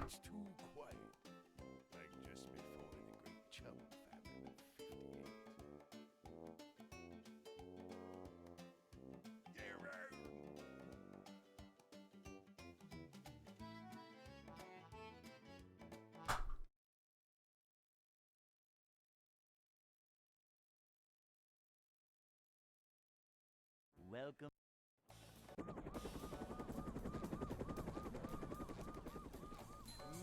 It's too quiet. Like just before the Great Chum Famine of 58. Yeah, right. Welcome.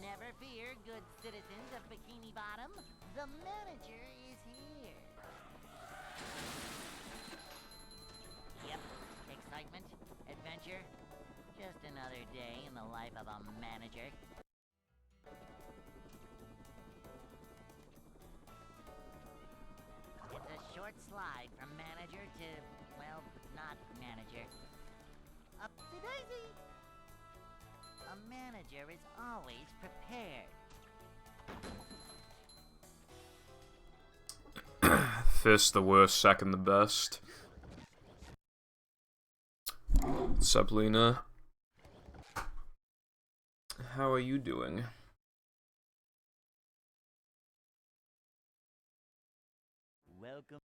Never fear, good citizens of Bikini Bottom. The manager is here. Yep, excitement, adventure. Just another day in the life of a manager. It's a short slide from manager to, well, not manager. Up the daisy! A manager is always prepared. First the worst, second the best. What's up, Lena? How are you doing? Welcome.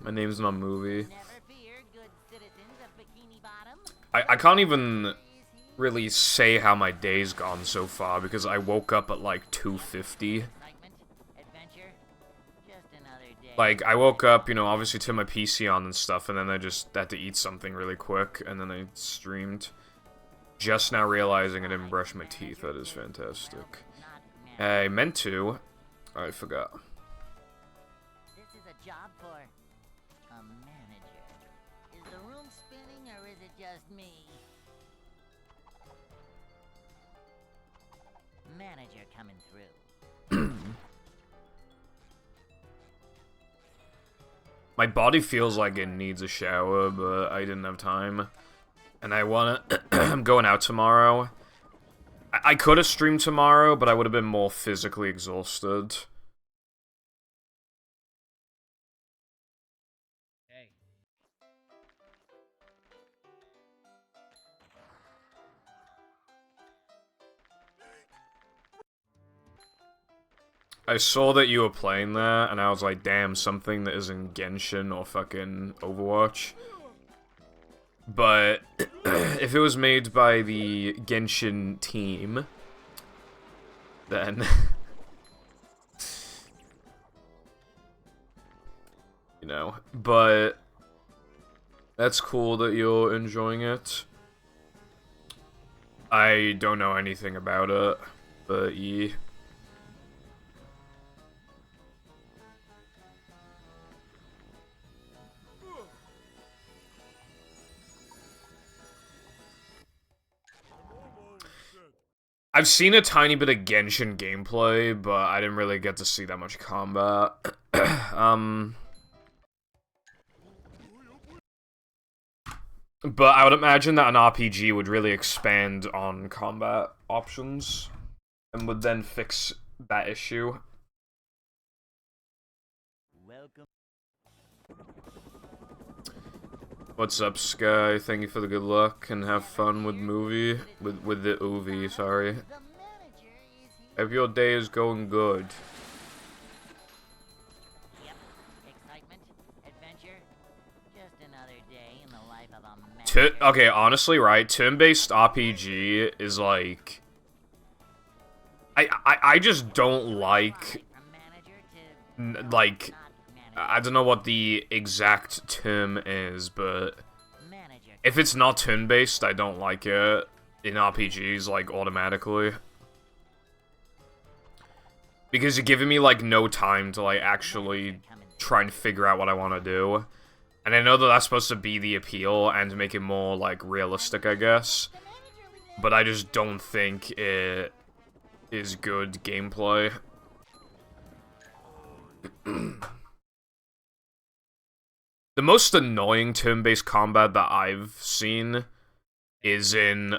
My name's not movie. Never fear, good citizens of Bikini Bottom. I can't even really say how my day's gone so far because I woke up at like 2:50. Excitement, adventure. Just another day. Like, I woke up, you know, obviously turned my PC on and stuff, and then I just had to eat something really quick, and then I streamed. Just now realizing I didn't brush my teeth. That is fantastic. I meant to. I forgot. This is a job for a manager. Is the room spinning or is it just me? Manager coming through. My body feels like it needs a shower, but I didn't have time. And I wanna... I'm going out tomorrow. I could have streamed tomorrow, but I would have been more physically exhausted. Hey. I saw that you were playing that, and I was like, damn, something that isn't Genshin or fucking Overwatch. But if it was made by the Genshin team, then... you know, but... that's cool that you're enjoying it. I don't know anything about it, but yeah. I've seen a tiny bit of Genshin gameplay, but I didn't really get to see that much combat. But I would imagine that an RPG would really expand on combat options, and would then fix that issue. Welcome. What's up, Sky? Thank you for the good luck, and have fun with movie. With the movie, sorry. The manager is here. Hope your day is going good. Yep. Excitement, adventure. Just another day in the life of a manager. Okay, honestly, right? Turn-based RPG is like... I just don't like... From manager to like... not I don't know what the exact term is, but... manager. if it's not turn-based, I don't like it in RPGs, like, automatically. Because you're giving me, like, no time to, like, actually try and figure out what I want to do. And I know that that's supposed to be the appeal and to make it more, like, realistic, I guess. But I just don't think it is good gameplay. The most annoying turn-based combat that I've seen is in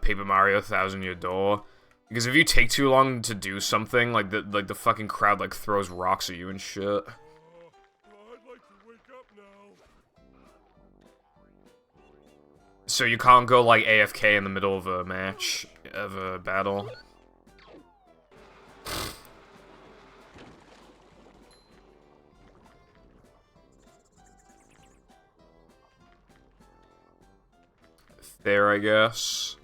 Paper Mario Thousand Year Door. Because if you take too long to do something, like the fucking crowd like throws rocks at you and shit. I'd like to wake up now. So you can't go, like, AFK in the middle of a match, of a battle. There, I guess.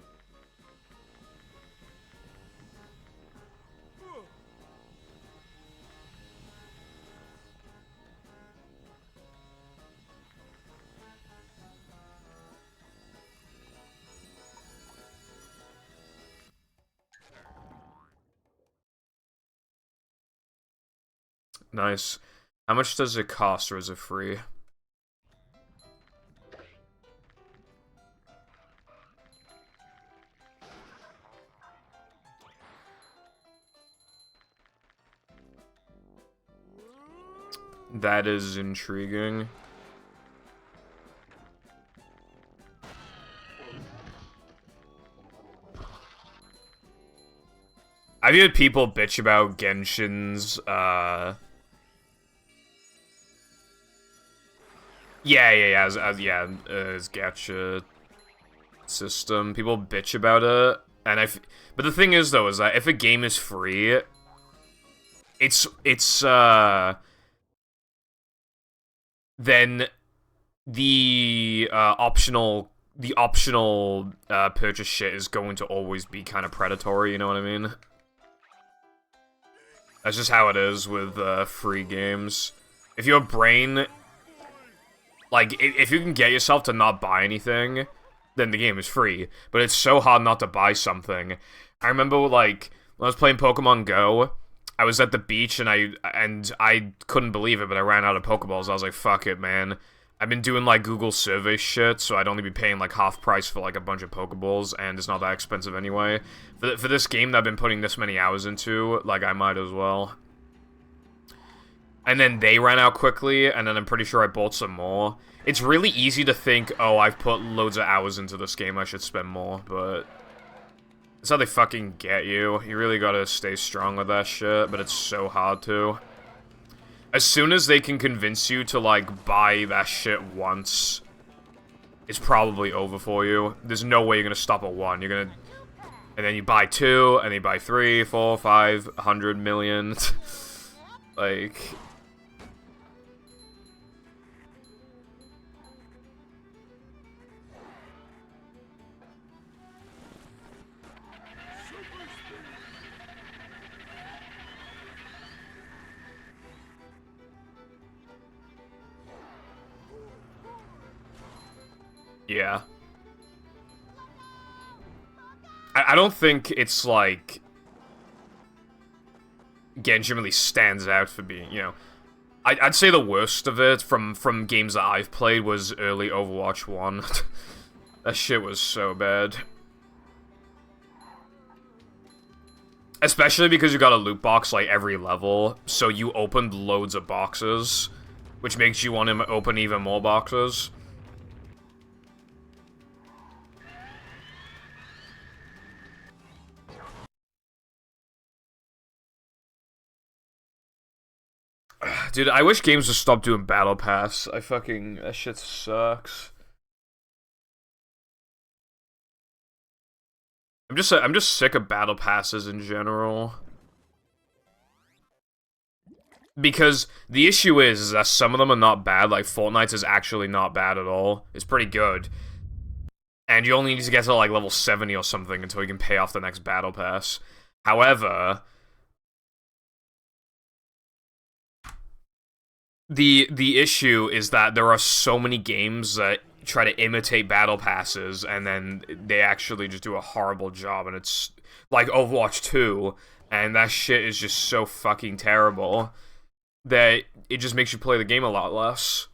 Nice. How much does it cost, or is it free? That is intriguing. I've heard people bitch about Genshin's, his gacha system. People bitch about it, and but the thing is, though, is that if a game is free, then the optional purchase shit is going to always be kind of predatory, you know what I mean? That's just how it is with free games. If your brain, like, if you can get yourself to not buy anything, then the game is free. But it's so hard not to buy something. I remember, like, when I was playing Pokemon Go, I was at the beach, and I couldn't believe it, but I ran out of Pokeballs. I was like, fuck it, man. I've been doing, like, Google survey shit, so I'd only be paying, like, half price for, like, a bunch of Pokeballs, and it's not that expensive anyway. For this game that I've been putting this many hours into, like, I might as well. And then they ran out quickly, and then I'm pretty sure I bought some more. It's really easy to think, oh, I've put loads of hours into this game, I should spend more, but that's how they fucking get you. You really gotta stay strong with that shit, but it's so hard to. As soon as they can convince you to, like, buy that shit once, it's probably over for you. There's no way you're gonna stop at 1. You're gonna... And then you buy 2, and then you buy 3, 4, 5, 100 million. Like... Yeah. I don't think it's, like... Genshin really stands out for being, you know... I'd say the worst of it from games that I've played was early Overwatch 1. That shit was so bad. Especially because you got a loot box, like, every level, so you opened loads of boxes, which makes you want to open even more boxes. Dude, I wish games would stop doing Battle Pass. That shit sucks. I'm just sick of Battle Passes in general. Because the issue is that some of them are not bad, like Fortnite's is actually not bad at all. It's pretty good. And you only need to get to like level 70 or something until you can pay off the next Battle Pass. However, the issue is that there are so many games that try to imitate Battle Passes, and then they actually just do a horrible job, and it's like Overwatch 2, and that shit is just so fucking terrible that it just makes you play the game a lot less.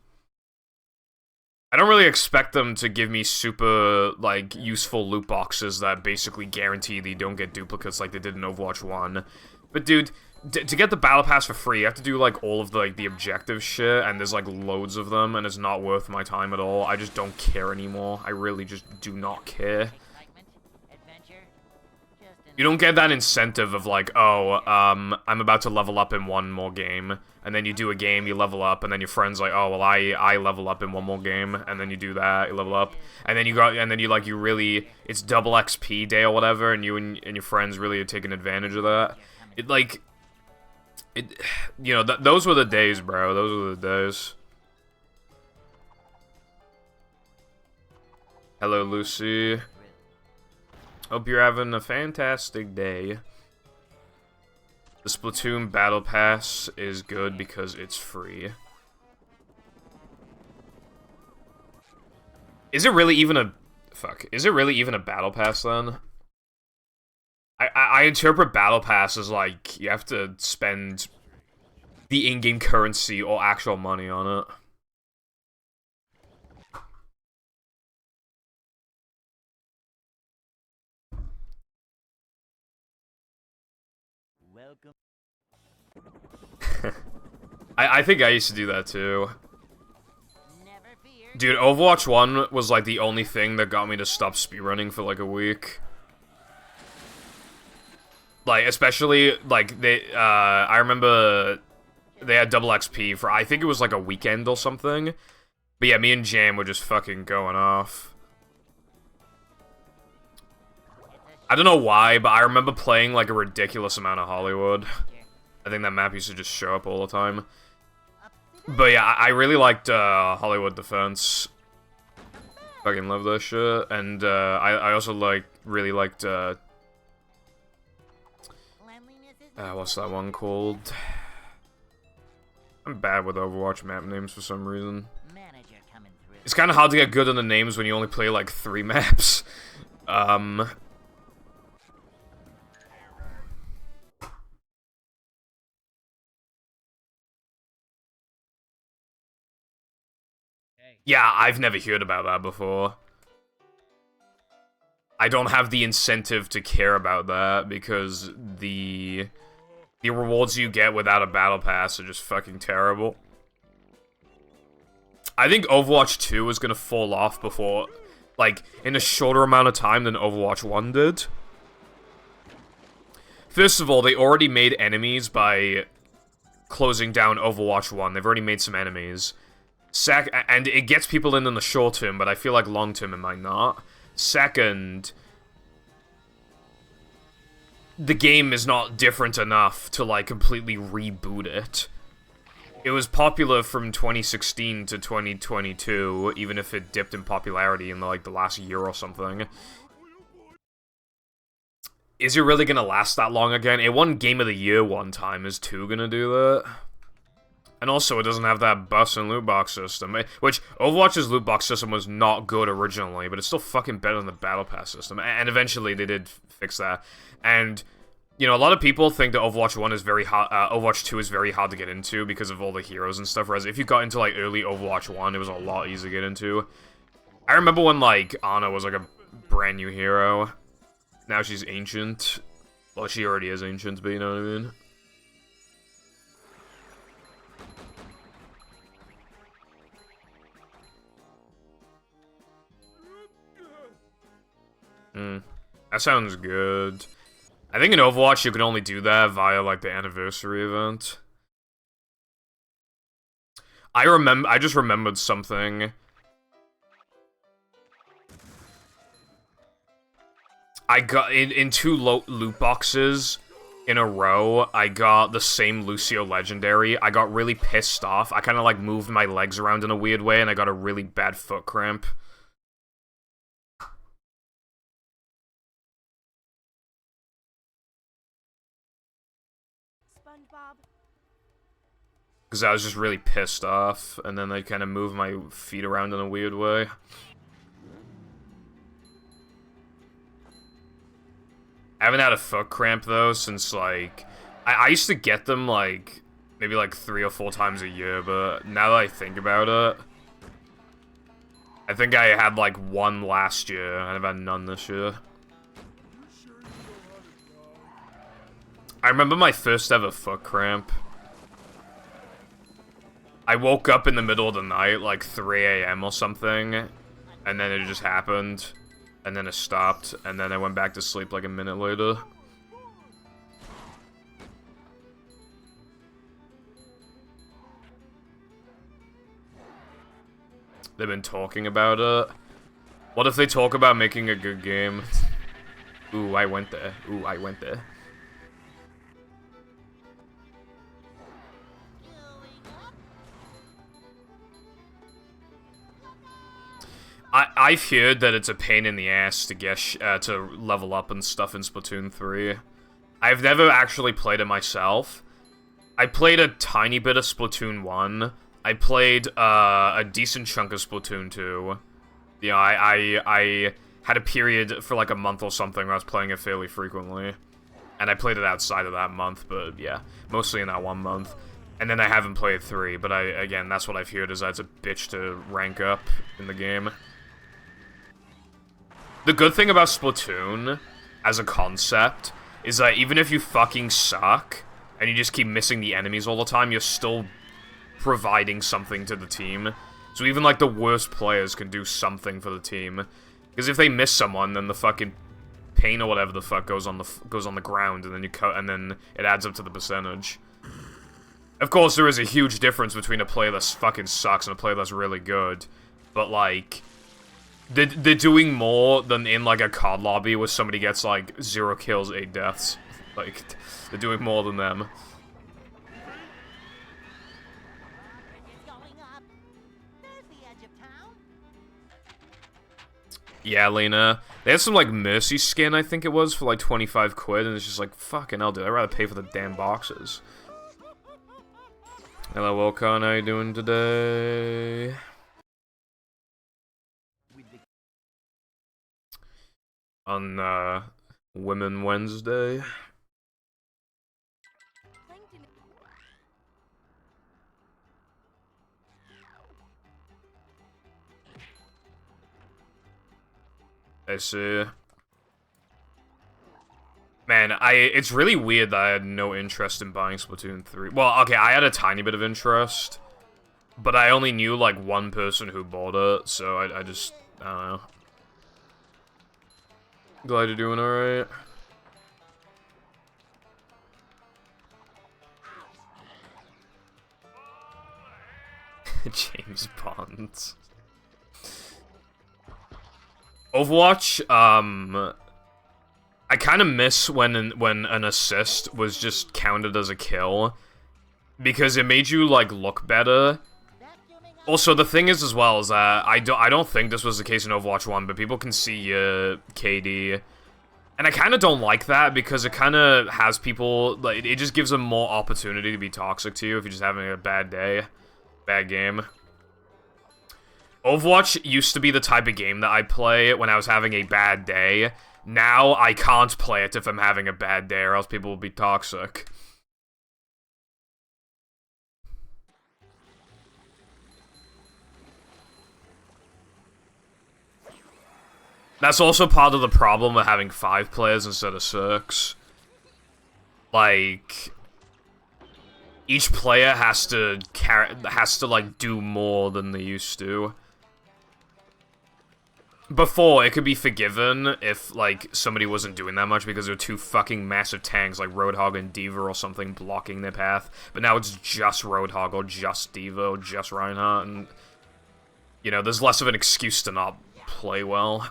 I don't really expect them to give me super, like, useful loot boxes that basically guarantee that you don't get duplicates like they did in Overwatch 1. But dude, to get the Battle Pass for free, you have to do, like, all of the, like, the objective shit, and there's, like, loads of them, and it's not worth my time at all. I just don't care anymore. I really just do not care. You don't get that incentive of like, oh, I'm about to level up in one more game, and then you do a game, you level up, and then your friend's like, oh, well, I level up in one more game, and then you do that, you level up, and then you really, it's double XP day or whatever, and you and your friends really are taking advantage of that. You know, those were the days, bro. Those were the days. Hello, Lucy. Hope you're having a fantastic day. The Splatoon Battle Pass is good because it's free. Is it really even a... Fuck. Is it really even a Battle Pass, then? I interpret Battle Pass as, like, you have to spend the in-game currency or actual money on it. Welcome. I think I used to do that, too. Never fear. Dude, Overwatch 1 was, like, the only thing that got me to stop speedrunning for, like, a week. Like, especially, like, I remember they had double XP for, I think it was, like, a weekend or something. But yeah, me and Jam were just fucking going off. I don't know why, but I remember playing, like, a ridiculous amount of Hollywood. I think that map used to just show up all the time. But yeah, I really liked, Hollywood Defense. Fucking love that shit. And, I also, really liked, what's that one called? I'm bad with Overwatch map names for some reason. It's kind of hard to get good on the names when you only play, like, 3 maps. Yeah, I've never heard about that before. I don't have the incentive to care about that because the rewards you get without a battle pass are just fucking terrible. I think Overwatch 2 is gonna fall off before, like, in a shorter amount of time than Overwatch 1 did. First of all, they already made enemies by closing down Overwatch 1. They've already made some enemies. And it gets people in the short term, but I feel like long term it might not. Second, the game is not different enough to, like, completely reboot it. It was popular from 2016 to 2022, even if it dipped in popularity in, like, the last year or something. Is it really gonna last that long again? It won Game of the Year one time. Is 2 gonna do that? And also, it doesn't have that bus and loot box system, which Overwatch's loot box system was not good originally, but it's still fucking better than the Battle Pass system, and eventually they did fix that. And, you know, a lot of people think that Overwatch 1 is very hard, Overwatch 2 is very hard to get into because of all the heroes and stuff, whereas if you got into, like, early Overwatch 1, it was a lot easier to get into. I remember when, like, Ana was, like, a brand new hero. Now she's ancient. Well, she already is ancient, but you know what I mean? That sounds good. I think in Overwatch you can only do that via, like, the anniversary event. I just remembered something. I got, in 2 loot boxes in a row, I got the same Lucio Legendary. I got really pissed off. I kind of, like, moved my legs around in a weird way, and I got a really bad foot cramp. Because I was just really pissed off, and then I kind of moved my feet around in a weird way. I haven't had a foot cramp, though, since, like... I used to get them, like, maybe, like, 3 or 4 times a year, but now that I think about it... I think I had, like, 1 last year, and I've had none this year. I remember my first ever foot cramp. I woke up in the middle of the night, like 3 AM or something, and then it just happened, and then it stopped, and then I went back to sleep like a minute later. they've been talking about it. What if they talk about making a good game? Ooh, I went there. Ooh, I went there. I've heard that it's a pain in the ass to get to level up and stuff in Splatoon 3. I've never actually played it myself. I played a tiny bit of Splatoon 1. I played a decent chunk of Splatoon 2. Yeah, I had a period for like a month or something where I was playing it fairly frequently. And I played it outside of that month, but yeah, mostly in that 1 month. And then I haven't played 3, but again, that's what I've heard, is that it's a bitch to rank up in the game. The good thing about Splatoon, as a concept, is that even if you fucking suck, and you just keep missing the enemies all the time, you're still providing something to the team. So even, like, the worst players can do something for the team. Because if they miss someone, then the fucking paint or whatever the fuck goes on the ground, and then and then it adds up to the percentage. Of course, there is a huge difference between a player that fucking sucks and a player that's really good. But, like, they're doing more than in, like, a COD lobby where somebody gets, like, 0 kills, 8 deaths. Like, they're doing more than them. Yeah, Lena. They had some, like, Mercy skin, I think it was, for, like, 25 quid, and it's just like, fucking hell, dude, I'd rather pay for the damn boxes. Hello, Wilcon, how you doing today? On, Women Wednesday. I see. Man, it's really weird that I had no interest in buying Splatoon 3. Well, okay, I had a tiny bit of interest, but I only knew, like, one person who bought it, so I don't know. Glad you're doing alright. James Bond. Overwatch, I kind of miss when an assist was just counted as a kill, because it made you, like, look better. Also, the thing is, as well, is that I don't think this was the case in Overwatch 1, but people can see your KD. And I kind of don't like that, because it kind of has people, like, it just gives them more opportunity to be toxic to you if you're just having a bad day. Bad game. Overwatch used to be the type of game that I play when I was having a bad day. Now, I can't play it if I'm having a bad day, or else people will be toxic. That's also part of the problem of having 5 players instead of 6. Like, each player has to like do more than they used to. Before, it could be forgiven if, like, somebody wasn't doing that much because there were 2 fucking massive tanks like Roadhog and D.Va or something blocking their path. But now it's just Roadhog or just D.Va or just Reinhardt, and, you know, there's less of an excuse to not play well.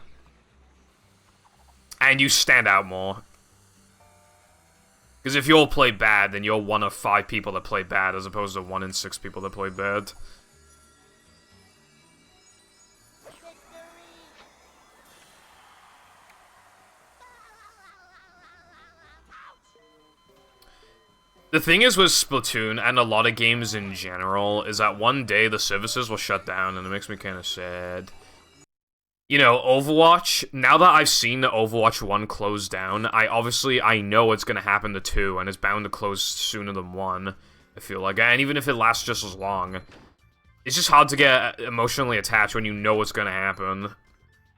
And you stand out more. Because if you all play bad, then you're one of 5 people that play bad, as opposed to 1 in 6 people that play bad. The thing is with Splatoon, and a lot of games in general, is that one day the services will shut down, and it makes me kind of sad. You know, Overwatch, now that I've seen the Overwatch 1 close down, I know it's gonna happen to 2, and it's bound to close sooner than 1, I feel like. And even if it lasts just as long, it's just hard to get emotionally attached when you know what's gonna happen.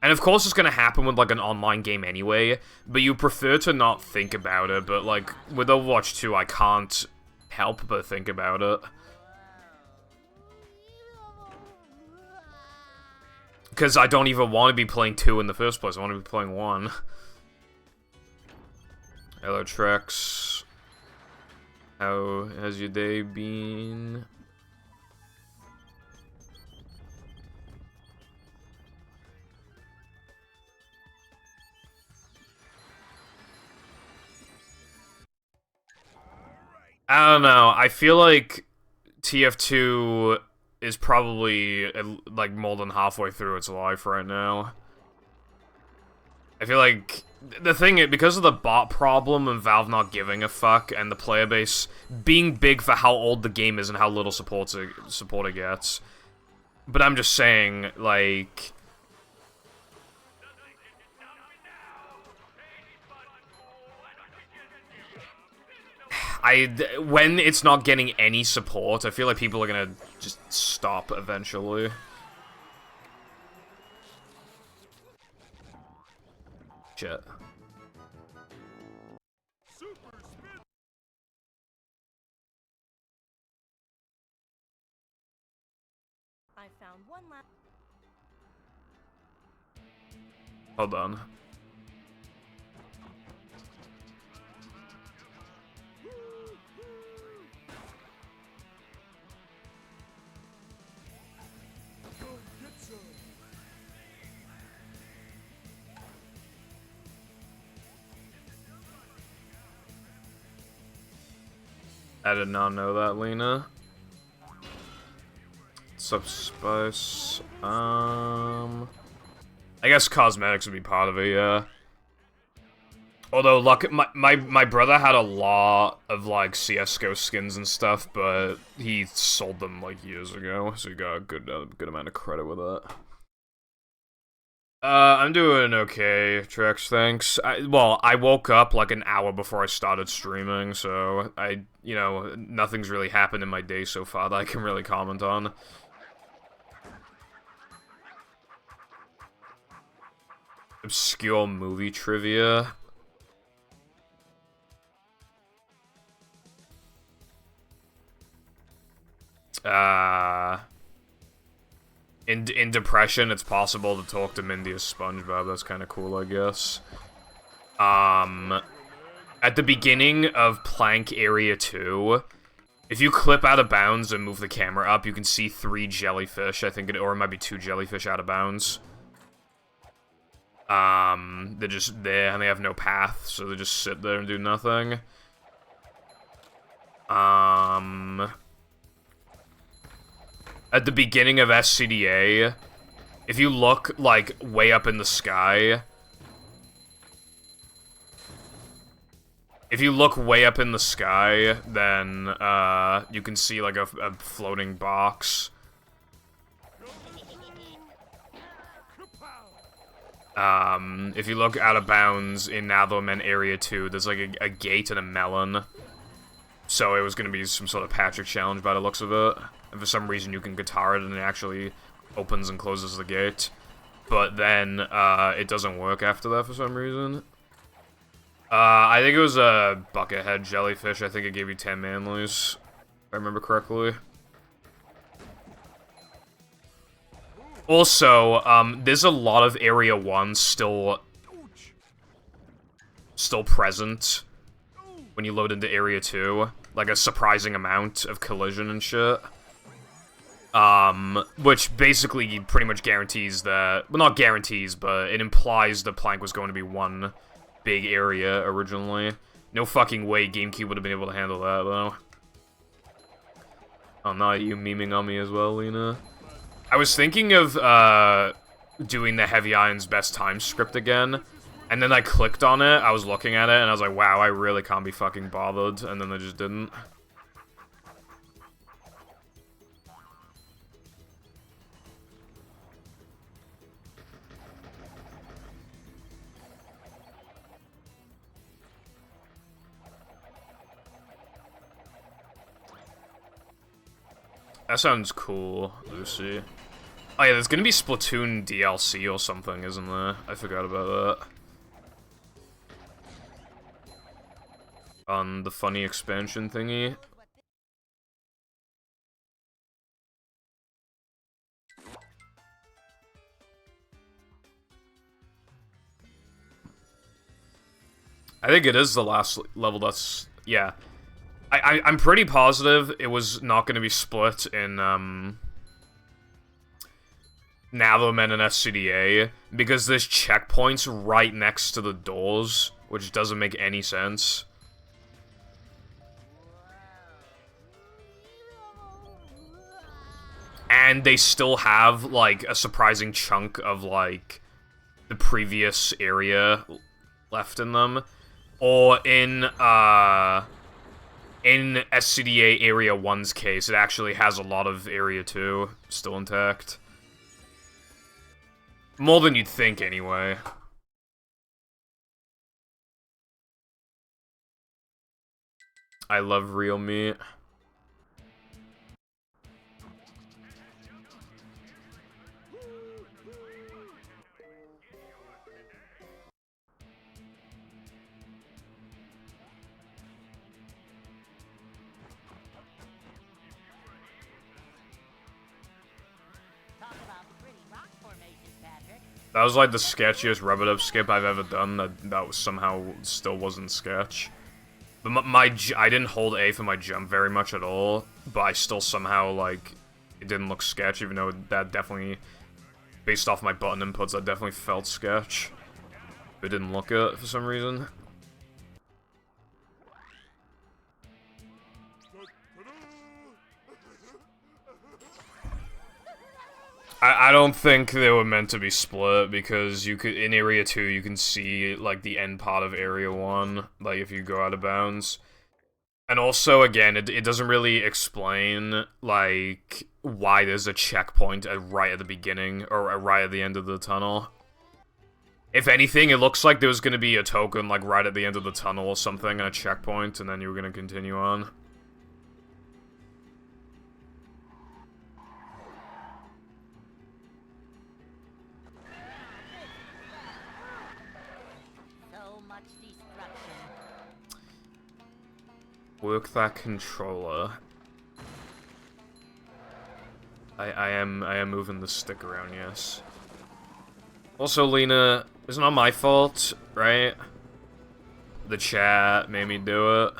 And of course it's gonna happen with, like, an online game anyway, but you prefer to not think about it, but, like, with Overwatch 2, I can't help but think about it. Because I don't even want to be playing 2 in the first place, I want to be playing 1. Hello, Trex. How has your day been? I don't know. I feel like TF2 is probably like more than halfway through its life right now. I feel like the thing is, because of the bot problem and Valve not giving a fuck and the player base being big for how old the game is and how little support it gets. But I'm just saying, like, when it's not getting any support, I feel like people are gonna just stop eventually. Shit. I found one last. Hold on. I did not know that, Lena. Subspice. I guess cosmetics would be part of it, yeah. Although, luck, my brother had a lot of, like, CSGO skins and stuff, but he sold them, like, years ago, so he got a good amount of credit with it. I'm doing okay, Trex, thanks. Well, I woke up, like, an hour before I started streaming, so you know, nothing's really happened in my day so far that I can really comment on. Obscure movie trivia. In Depression, it's possible to talk to Mindy as SpongeBob. That's kind of cool, I guess. At the beginning of Plank Area 2, if you clip out of bounds and move the camera up, you can see 3 jellyfish, I think, or it might be 2 jellyfish out of bounds. They're just there, and they have no path, so they just sit there and do nothing. At the beginning of SCDA, if you look, like, way up in the sky... If you look way up in the sky, then, you can see, like, a floating box. If you look out of bounds in Nathelman Area 2, there's, like, a gate and a melon. So it was gonna be some sort of Patrick challenge by the looks of it. And for some reason you can guitar it and it actually opens and closes the gate. But then, it doesn't work after that for some reason. I think it was a buckethead jellyfish. I think it gave you 10 manlies, if I remember correctly. Also, there's a lot of Area 1 still present when you load into Area 2. Like, a surprising amount of collision and shit. Which basically pretty much guarantees that... Well, not guarantees, but it implies the plank was going to be one big area originally. No fucking way GameCube would have been able to handle that, though. Oh, now you memeing on me as well, Lena? I was thinking of, doing the Heavy Iron's Best Time script again, and then I clicked on it, I was looking at it, and I was like, wow, I really can't be fucking bothered, and then I just didn't. That sounds cool, Lucy. Oh yeah, there's gonna be Splatoon DLC or something, isn't there? I forgot about that. On the funny expansion thingy. I think it is the last level that's... yeah. I'm pretty positive it was not going to be split in, Nathelman and SCDA, because there's checkpoints right next to the doors, which doesn't make any sense. and they still have, like, a surprising chunk of, like, the previous area left in them. Or in SCDA Area 1's case, it actually has a lot of Area 2 still intact. More than you'd think, anyway. I love real meat. That was like the sketchiest rub-it-up skip I've ever done. That was somehow still wasn't sketch. But I didn't hold A for my jump very much at all, but I still somehow, like, it didn't look sketch, even though that definitely, based off my button inputs, that definitely felt sketch. It didn't look it for some reason. I don't think they were meant to be split, because you could, in Area 2, you can see, like, the end part of Area 1, like, if you go out of bounds. And also, again, it doesn't really explain, like, why there's a checkpoint right at the beginning, or right at the end of the tunnel. If anything, it looks like there was gonna be a token, like, right at the end of the tunnel or something, and a checkpoint, and then you were gonna continue on. Work that controller. I am moving the stick around, yes. Also, Lena, it's not my fault, right? The chat made me do it.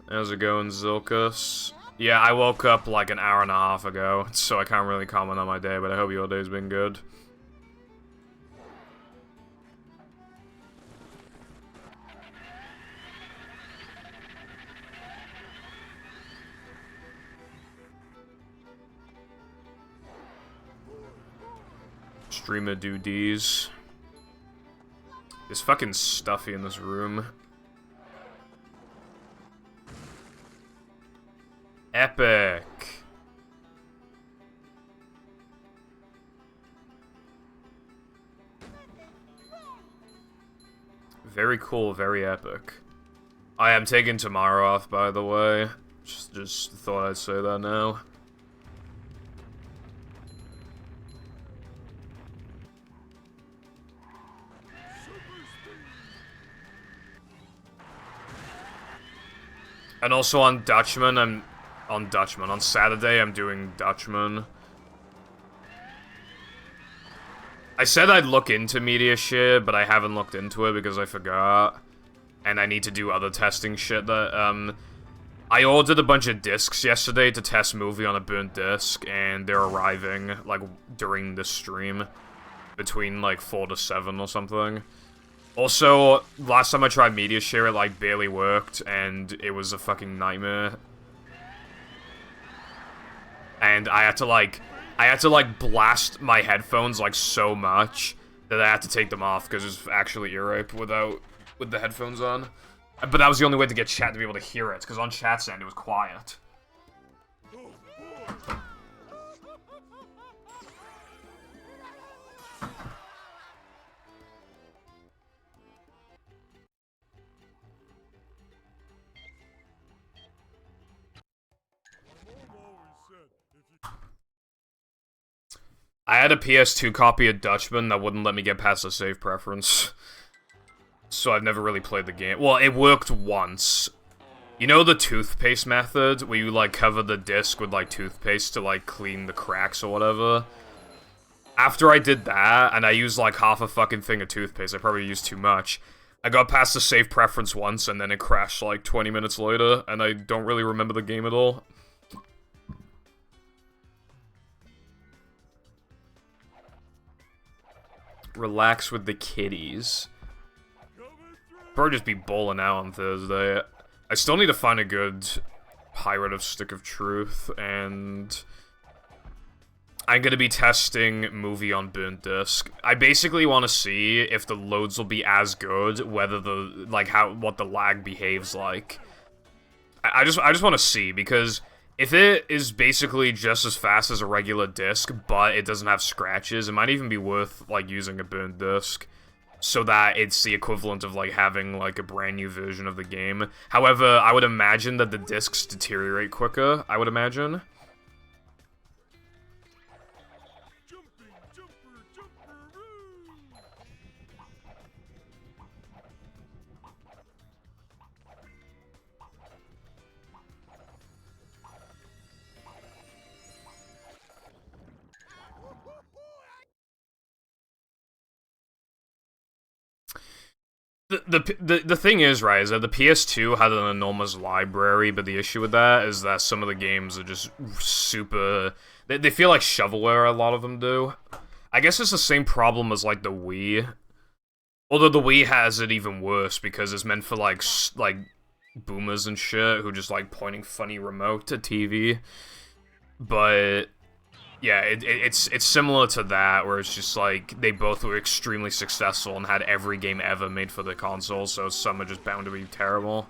How's it going, Zilkus? Yeah, I woke up like an hour and a half ago, so I can't really comment on my day, but I hope your day's been good. Streamer duties. It's fucking stuffy in this room. Epic. Very cool, very epic. I am taking tomorrow off, by the way. Just thought I'd say that now. And also on Dutchman, on Saturday, I'm doing Dutchman. I said I'd look into media shit, but I haven't looked into it because I forgot. And I need to do other testing shit that, I ordered a bunch of discs yesterday to test movie on a burnt disc, and they're arriving, like, during this stream. Between, like, 4 to 7 or something. Also, last time I tried media share, it, like, barely worked, and it was a fucking nightmare. And I had to, like, blast my headphones, like, so much that I had to take them off, because it was actually ear-rape with the headphones on. But that was the only way to get chat to be able to hear it, because on chat's end, it was quiet. I had a PS2 copy of Dutchman that wouldn't let me get past the save preference. So I've never really played the game. Well, it worked once. You know the toothpaste method? Where you, like, cover the disc with, like, toothpaste to, like, clean the cracks or whatever? After I did that, and I used, like, half a fucking thing of toothpaste, I probably used too much. I got past the save preference once, and then it crashed, like, 20 minutes later, and I don't really remember the game at all. Relax with the kitties. Probably just be bowling out on Thursday. I still need to find a good Pirate of Stick of Truth, and I'm gonna be testing movie on burnt disc. I basically want to see if the loads will be as good, whether the what the lag behaves like. I just want to see, because if it is basically just as fast as a regular disc, but it doesn't have scratches, it might even be worth like using a burnt disc, so that it's the equivalent of like having like a brand new version of the game. However, I would imagine that the discs deteriorate quicker. I would imagine. The thing is, right, is that the PS2 had an enormous library, but the issue with that is that some of the games are just super... They feel like shovelware, a lot of them do. I guess it's the same problem as, like, the Wii. Although the Wii has it even worse, because it's meant for, like boomers and shit, who just like pointing funny remote to TV. But... yeah, it's similar to that, where it's just like, they both were extremely successful and had every game ever made for the console, so some are just bound to be terrible.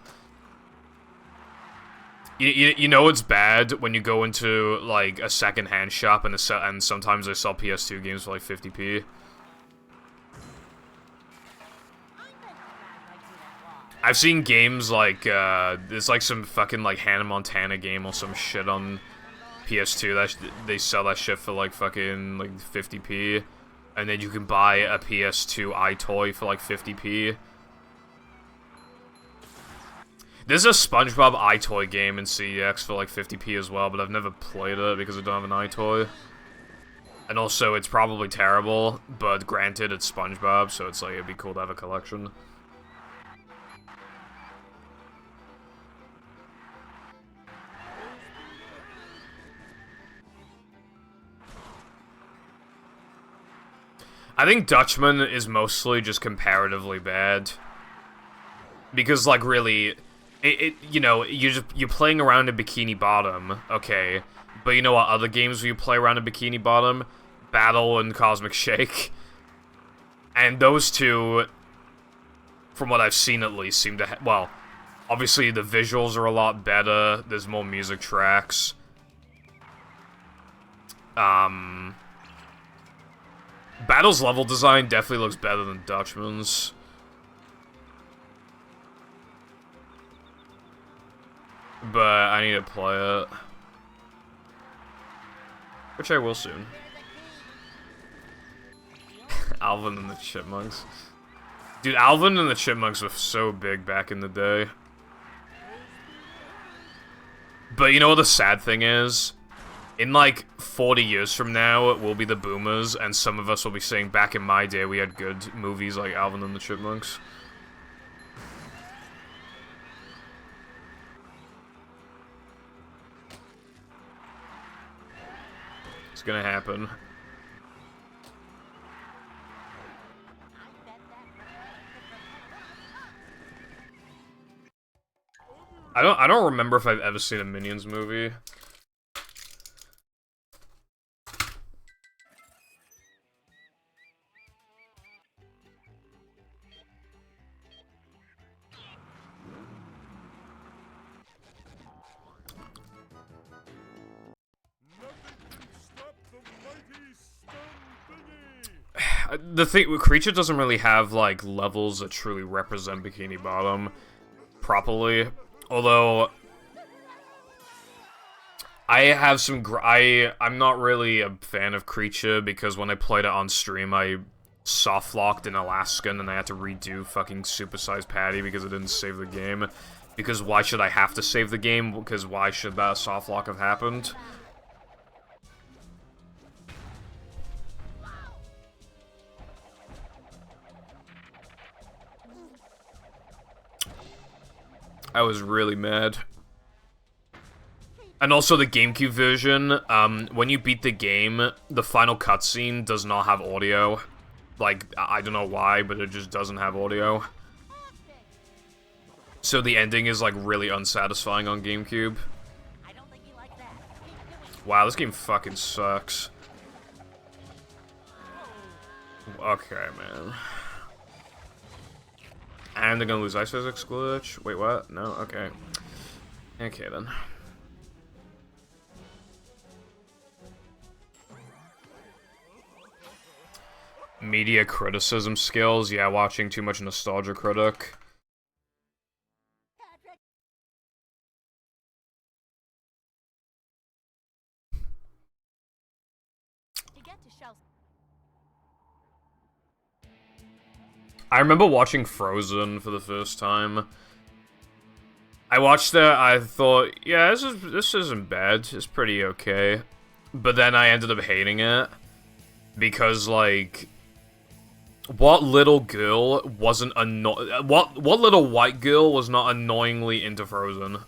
You know it's bad when you go into, like, a second-hand shop and sometimes they sell PS2 games for, like, 50p. I've seen games like, there's, like, some fucking, like, Hannah Montana game or some shit on PS2, that they sell that shit for like fucking like 50p, and then you can buy a PS2 iToy for like 50p. There's a SpongeBob iToy game in CEX for like 50p as well, but I've never played it because I don't have an iToy. And also, it's probably terrible, but granted, it's SpongeBob, so it's like, it'd be cool to have a collection. I think Dutchman is mostly just comparatively bad, because like really, you know, you're playing around in Bikini Bottom, okay, but you know what other games where you play around in Bikini Bottom? Battle and Cosmic Shake, and those two, from what I've seen at least, seem to well, obviously the visuals are a lot better. There's more music tracks. Battle's level design definitely looks better than Dutchman's. But I need to play it. Which I will soon. Alvin and the Chipmunks. Dude, Alvin and the Chipmunks were so big back in the day. But you know what the sad thing is? In like 40 years from now, we'll be the boomers, and some of us will be saying, back in my day, we had good movies like Alvin and the Chipmunks. It's gonna happen. I don't remember if I've ever seen a Minions movie. The thing, Creature doesn't really have, like, levels that truly represent Bikini Bottom properly. Although, I have some, I'm not really a fan of Creature, because when I played it on stream, I soft-locked in Alaskan, and I had to redo fucking Supersize Patty because I didn't save the game. Because why should I have to save the game? Because why should that soft-lock have happened? I was really mad. And also the GameCube version, when you beat the game, the final cutscene does not have audio. Like, I don't know why, but it just doesn't have audio. So the ending is, like, really unsatisfying on GameCube. Wow, this game fucking sucks. Okay, man. And they're gonna lose ice physics glitch. Wait, what? No? Okay. Okay, then. Media criticism skills. Yeah, watching too much Nostalgia Critic. To get to shelf. I remember watching Frozen for the first time. I watched it, I thought, yeah, this isn't bad. It's pretty okay. But then I ended up hating it. Because, like, what little girl wasn't what little white girl was not annoyingly into Frozen?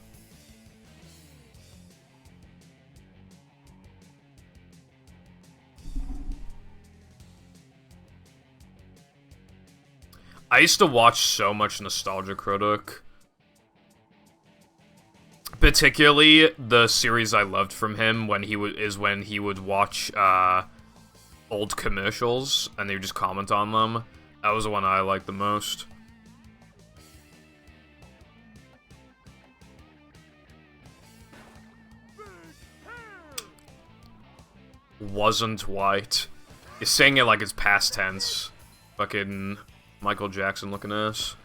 I used to watch so much Nostalgia Critic. Particularly the series I loved from him when he would watch old commercials and they would just comment on them. That was the one I liked the most. Wasn't white. He's saying it like it's past tense. Fucking Michael Jackson looking ass.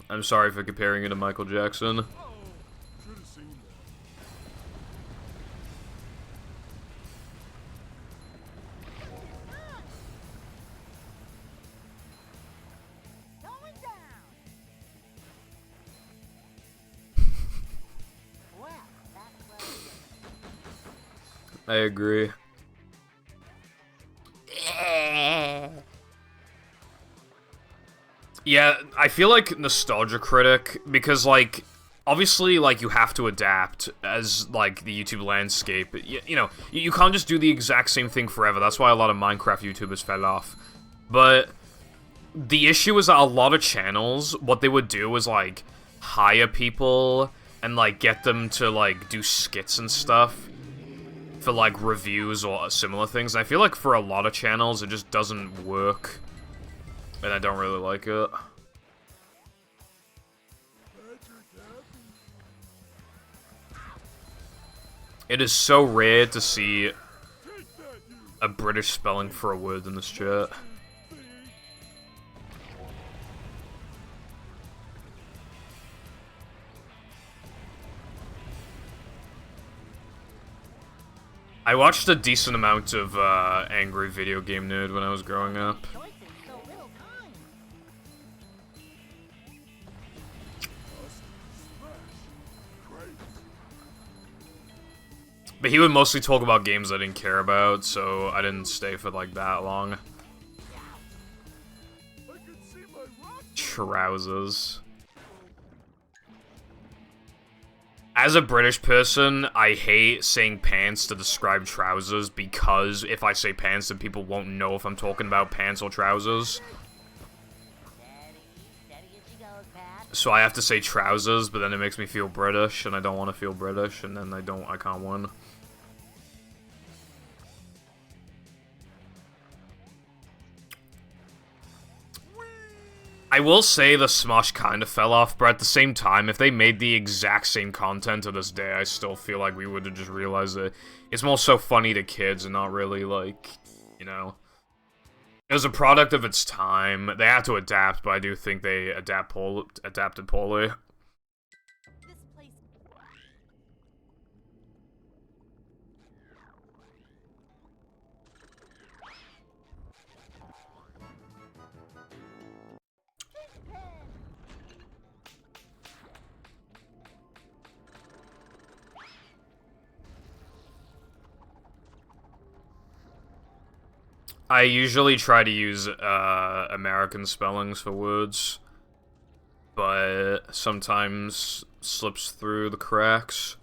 I'm sorry for comparing it to Michael Jackson. I agree. Yeah, I feel like Nostalgia Critic, because, like, obviously, like, you have to adapt as, like, the YouTube landscape. You know, you can't just do the exact same thing forever. That's why a lot of Minecraft YouTubers fell off. But the issue is that a lot of channels, what they would do is, like, hire people and, like, get them to, like, do skits and stuff for, like, reviews or similar things. And I feel like for a lot of channels, it just doesn't work. And I don't really like it. It is so rare to see a British spelling for a word in this chat. I watched a decent amount of Angry Video Game Nerd when I was growing up. But he would mostly talk about games I didn't care about, so I didn't stay for, like, that long. Trousers. As a British person, I hate saying pants to describe trousers, because if I say pants, then people won't know if I'm talking about pants or trousers. So I have to say trousers, but then it makes me feel British, and I don't want to feel British, and then I can't win. I will say the Smosh kind of fell off, but at the same time, if they made the exact same content to this day, I still feel like we would have just realized that it's more so funny to kids and not really, like, you know. It was a product of its time. They had to adapt, but I do think they adapted poorly. This place. I usually try to use American spellings for words, but sometimes slips through the cracks.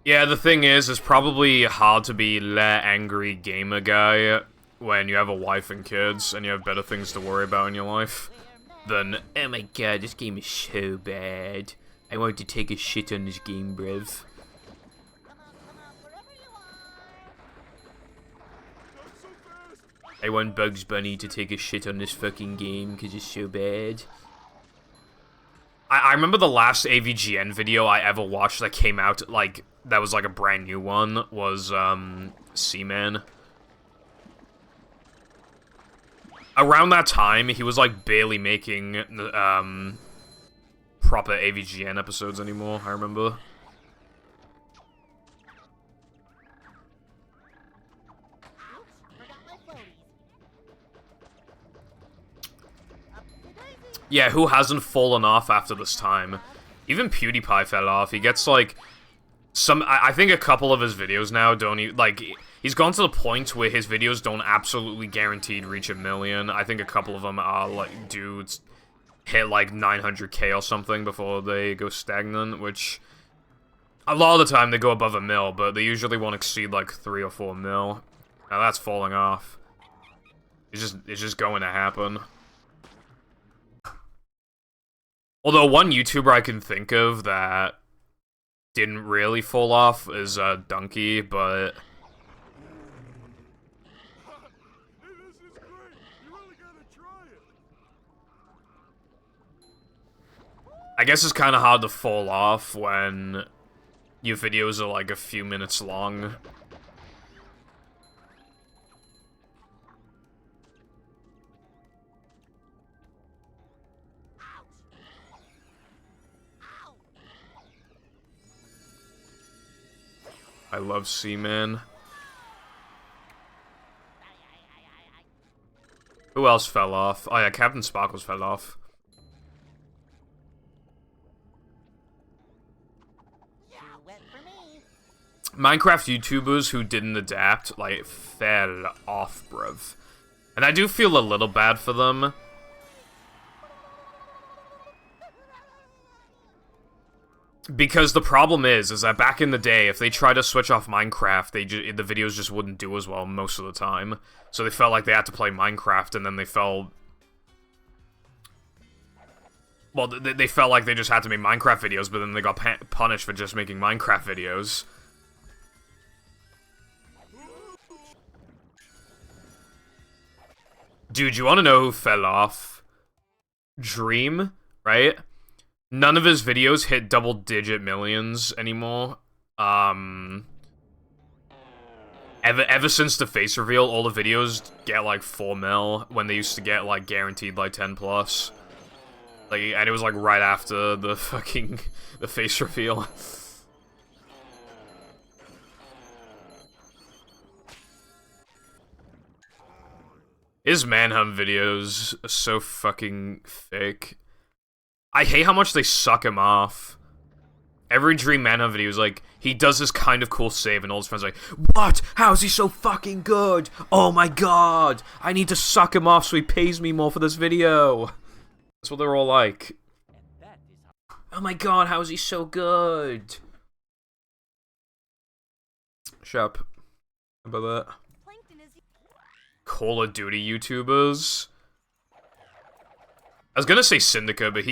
Yeah, the thing is, it's probably hard to be le angry gamer guy when you have a wife and kids and you have better things to worry about in your life than, oh my god, this game is so bad. I want to take a shit on this game, bruv. I want Bugs Bunny to take a shit on this fucking game because it's so bad. I remember the last AVGN video I ever watched that came out, like, that was like a brand new one, was, Seaman. Around that time, he was, like, barely making, proper AVGN episodes anymore, I remember. Yeah, who hasn't fallen off after this time? Even PewDiePie fell off. He gets, like, I think a couple of his videos now don't even, like, he's gone to the point where his videos don't absolutely guaranteed reach 1 million. I think a couple of them are, like, dudes hit, like, 900k or something before they go stagnant, which, a lot of the time they go above 1 mil, but they usually won't exceed, like, 3 or 4 mil. Now that's falling off. It's just going to happen. Although one YouTuber I can think of that didn't really fall off is Donkey, but Hey, this is great. You really gotta try it. I guess it's kind of hard to fall off when your videos are like a few minutes long. I love Seaman. Who else fell off? Oh yeah, Captain Sparkles fell off. Minecraft YouTubers who didn't adapt, like, fell off, bruv. And I do feel a little bad for them. Because the problem is that back in the day, if they tried to switch off Minecraft, the videos just wouldn't do as well most of the time. So they felt like they had to play Minecraft, and then they felt... Well, they felt like they just had to make Minecraft videos, but then they got punished for just making Minecraft videos. Dude, you wanna know who fell off? Dream, right? None of his videos hit double-digit millions anymore. Ever since the face reveal, all the videos get like 4 mil when they used to get like guaranteed like 10 plus. Like, and it was like right after the fucking the face reveal. His Manhunt videos are so fucking fake. I hate how much they suck him off. Every Dream Manhunt video is like, he does this kind of cool save, and all his friends are like, what? How is he so fucking good? Oh my god! I need to suck him off so he pays me more for this video. That's what they're all like. Oh my god, how is he so good? Shut up. How about that? Call of Duty YouTubers. I was gonna say Syndicate, but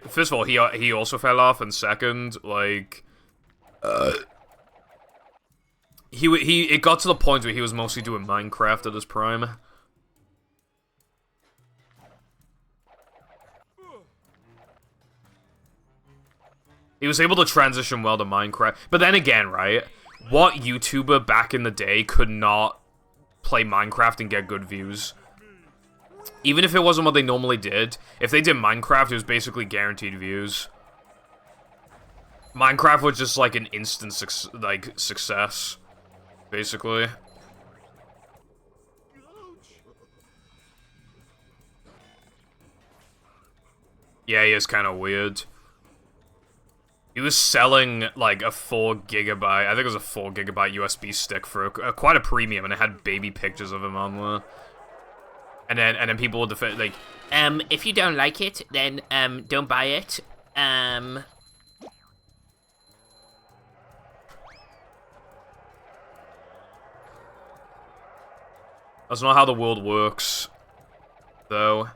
first of all, he also fell off, and second, like, it got to the point where he was mostly doing Minecraft at his prime. He was able to transition well to Minecraft, but then again, right, what YouTuber back in the day could not play Minecraft and get good views? Even if it wasn't what they normally did, if they did Minecraft, it was basically guaranteed views. Minecraft was just like an instant success, basically. Yeah, he is kind of weird. He was selling like a 4 GB, I think it was a 4 GB USB stick for quite a premium, and it had baby pictures of him on there. And then people would defend, like, if you don't like it, then, don't buy it. That's not how the world works, though.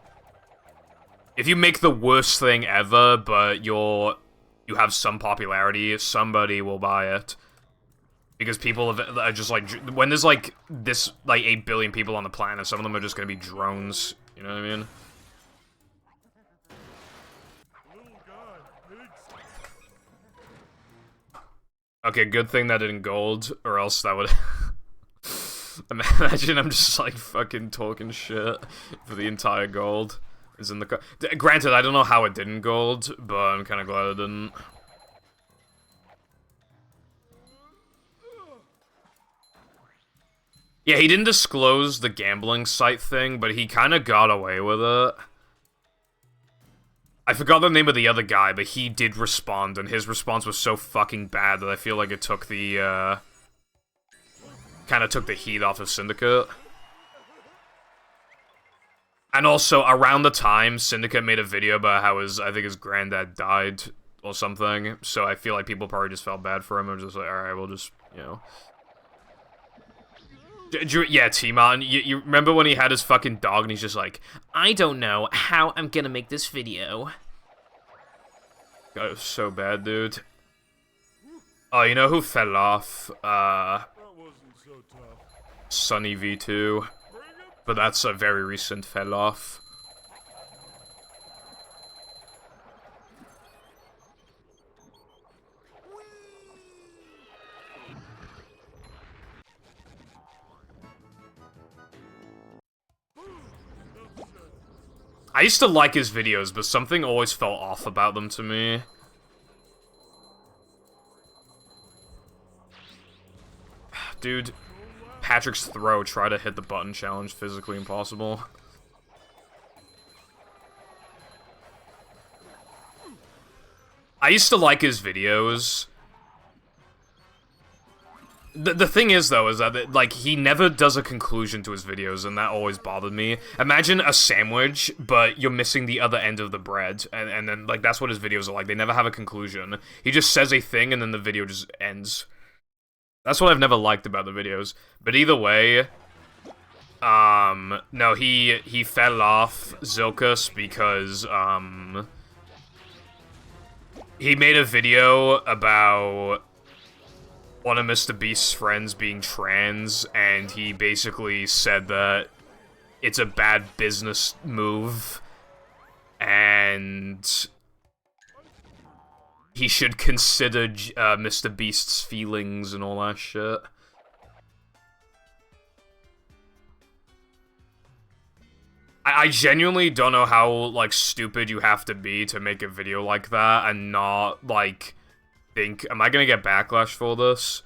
If you make the worst thing ever, but you have some popularity, somebody will buy it. Because people are just like, when there's like this, like 8 billion people on the planet, some of them are just gonna be drones, you know what I mean? Okay, good thing that didn't gold, or else that would... Imagine I'm just like fucking talking shit for the entire gold. Is in the granted, I don't know how it didn't gold, but I'm kind of glad it didn't. Yeah, he didn't disclose the gambling site thing, but he kind of got away with it. I forgot the name of the other guy, but he did respond, and his response was so fucking bad that I feel like it took the, kind of took the heat off of Syndicate. And also, around the time, Syndicate made a video about how I think his granddad died or something, so I feel like people probably just felt bad for him and just like, alright, we'll just, you know... Yeah, T-Man, you remember when he had his fucking dog and he's just like, I don't know how I'm gonna make this video. God, it was so bad, dude. Oh, you know who fell off? Sunny V2. But that's a very recent fell off. I used to like his videos, but something always felt off about them to me. Dude, Patrick's throw, try to hit the button challenge, physically impossible. I used to like his videos. The thing is, though, is that, like, he never does a conclusion to his videos, and that always bothered me. Imagine a sandwich, but you're missing the other end of the bread, and then, like, that's what his videos are like. They never have a conclusion. He just says a thing, and then the video just ends. That's what I've never liked about the videos. But either way, no, he fell off Zilkus because, he made a video about one of Mr. Beast's friends being trans, and he basically said that it's a bad business move, and he should consider Mr. Beast's feelings and all that shit. I genuinely don't know how, like, stupid you have to be to make a video like that and not, like, think, am I gonna get backlash for this?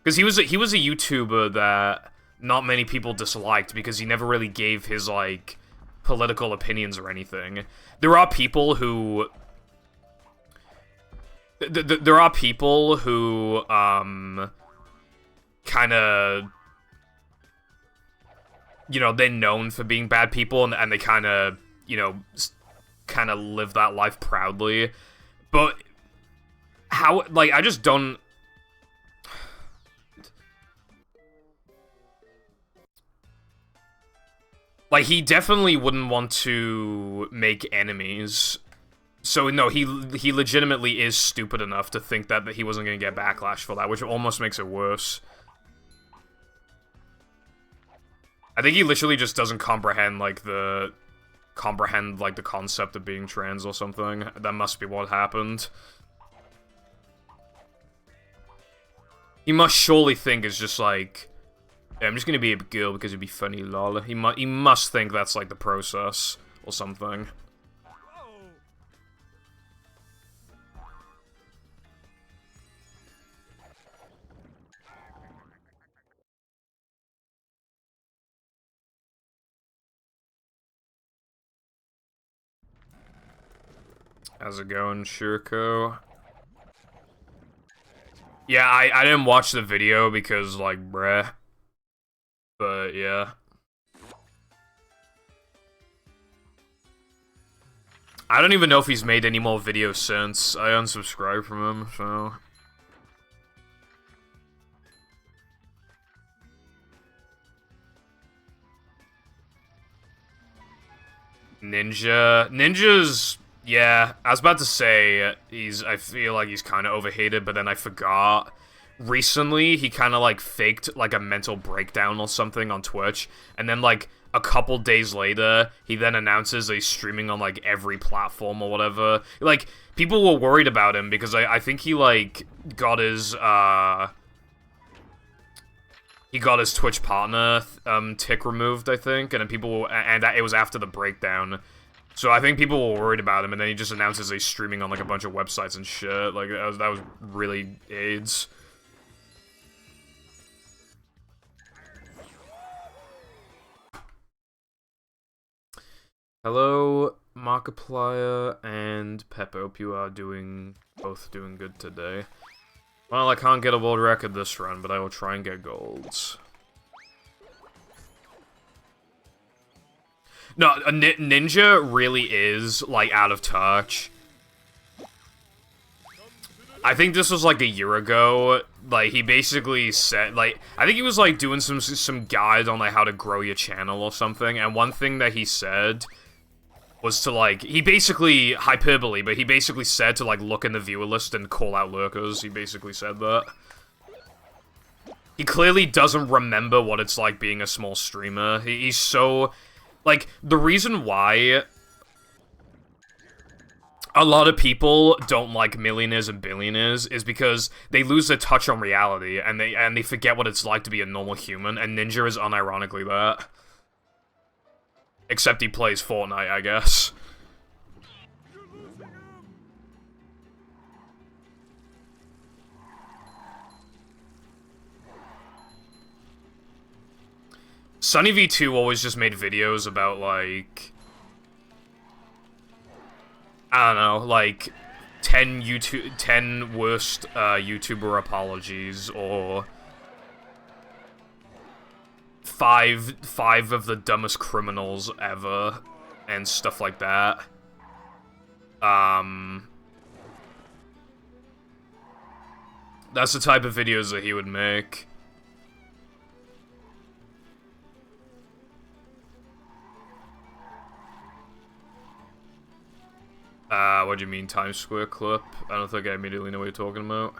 Because he was a YouTuber that not many people disliked because he never really gave his, like, political opinions or anything. There are people who... There are people who, kinda... You know, they're known for being bad people, and they kinda, you know, kinda live that life proudly. But... how, like, I just don't... Like, he definitely wouldn't want to make enemies. So, no, he legitimately is stupid enough to think that he wasn't going to get backlash for that, which almost makes it worse. I think he literally just doesn't comprehend, like, the concept of being trans or something. That must be what happened. He must surely think it's just like, yeah, I'm just gonna be a girl because it'd be funny, lol. He must think that's like the process or something. How's it going, Shuriko? Yeah, I didn't watch the video because, like, bruh. But, yeah. I don't even know if he's made any more videos since. I unsubscribed from him, so... Ninja's, yeah, I was about to say, I feel like he's kind of overhated, but then I forgot. Recently, he kind of, like, faked, like, a mental breakdown or something on Twitch, and then, like, a couple days later, he then announces that he's streaming on, like, every platform or whatever. Like, people were worried about him, because I think he, like, got his, he got his Twitch partner, tick removed, I think, and then and it was after the breakdown. So I think people were worried about him, and then he just announces he's streaming on, like, a bunch of websites and shit. Like, that was really AIDS. Hello, Markiplier and Pep. Hope you are both doing good today. Well, I can't get a world record this run, but I will try and get golds. No, Ninja really is, like, out of touch. I think this was, like, a year ago. Like, he basically said, like, I think he was, like, doing some guide on, like, how to grow your channel or something, and one thing that he said was to, like, he basically, hyperbole, but he basically said to, like, look in the viewer list and call out lurkers. He basically said that. He clearly doesn't remember what it's like being a small streamer. He's so, like, the reason why a lot of people don't like millionaires and billionaires is because they lose their touch on reality, and they forget what it's like to be a normal human, and Ninja is unironically that. Except he plays Fortnite, I guess. Sunny V2 always just made videos about, like, I don't know, like, 10 worst YouTuber apologies, or five of the dumbest criminals ever, and stuff like that. That's the type of videos that he would make. What do you mean, Times Square clip? I don't think I immediately know what you're talking about.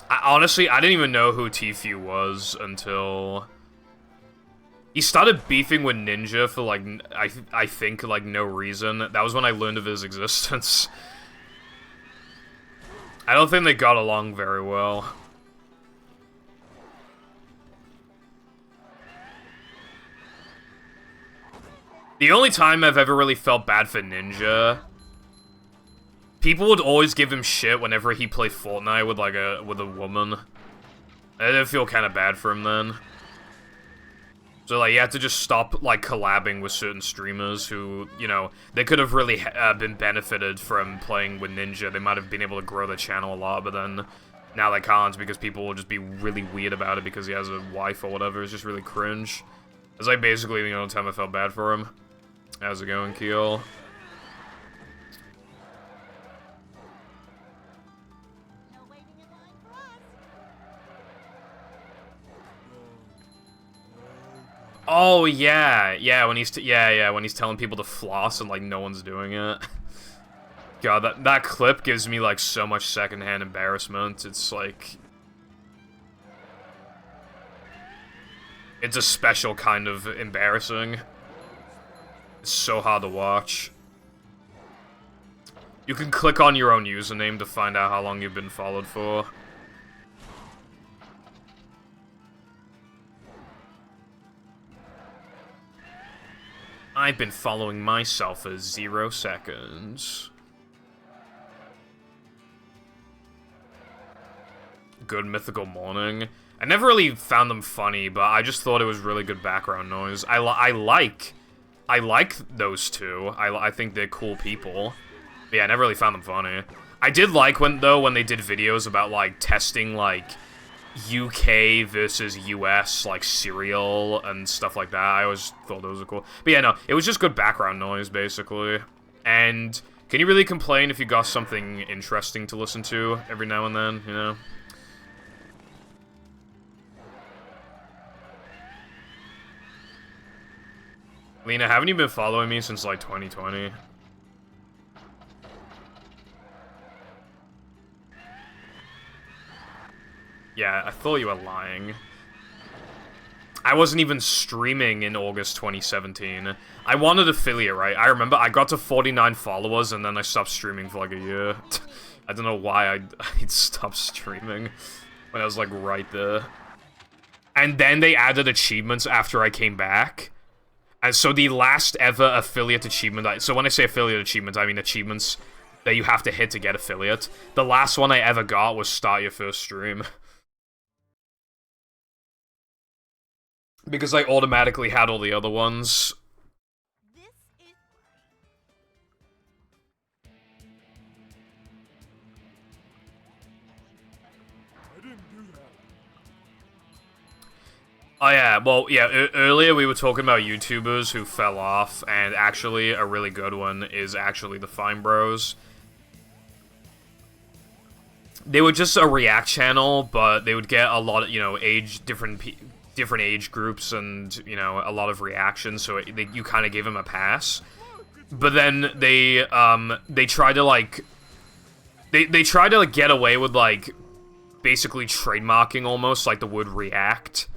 Honestly, I didn't even know who Tfue was until he started beefing with Ninja for, like, I think, like, no reason. That was when I learned of his existence. I don't think they got along very well. The only time I've ever really felt bad for Ninja, people would always give him shit whenever he played Fortnite with, like, with a woman. I did feel kind of bad for him then. So, like, you have to just stop, like, collabing with certain streamers who, you know, they could have really been benefited from playing with Ninja. They might have been able to grow the channel a lot, but then now they can't because people will just be really weird about it because he has a wife or whatever. It's just really cringe. It's, like, basically the only time I felt bad for him. How's it going, Keel? No waiting in line for us. Oh yeah, when he's when he's telling people to floss and, like, no one's doing it. God, that clip gives me, like, so much secondhand embarrassment. It's like, it's a special kind of embarrassing. It's so hard to watch. You can click on your own username to find out how long you've been followed for. I've been following myself for 0 seconds. Good Mythical Morning. I never really found them funny, but I just thought it was really good background noise. I like those two. I think they're cool people. But yeah, I never really found them funny. I did like when they did videos about, like, testing, like, UK versus US, like, cereal and stuff like that. I always thought those were cool. But yeah, no, it was just good background noise, basically. And can you really complain if you got something interesting to listen to every now and then, you know? Lena, haven't you been following me since, like, 2020? Yeah, I thought you were lying. I wasn't even streaming in August 2017. I wanted affiliate, right? I remember I got to 49 followers and then I stopped streaming for like a year. I don't know why I'd stopped streaming when I was like right there. And then they added achievements after I came back. And so the last ever affiliate achievement, so when I say affiliate achievement, I mean achievements that you have to hit to get affiliate. The last one I ever got was start your first stream. Because I automatically had all the other ones. This is Oh yeah, well, yeah, earlier we were talking about YouTubers who fell off, and actually a really good one is actually the Fine Bros. They were just a React channel, but they would get a lot of, you know, different age groups and, you know, a lot of reactions, so you kind of gave them a pass. But then they tried to, like, they tried to, like, get away with, like, basically trademarking almost, like, the word react.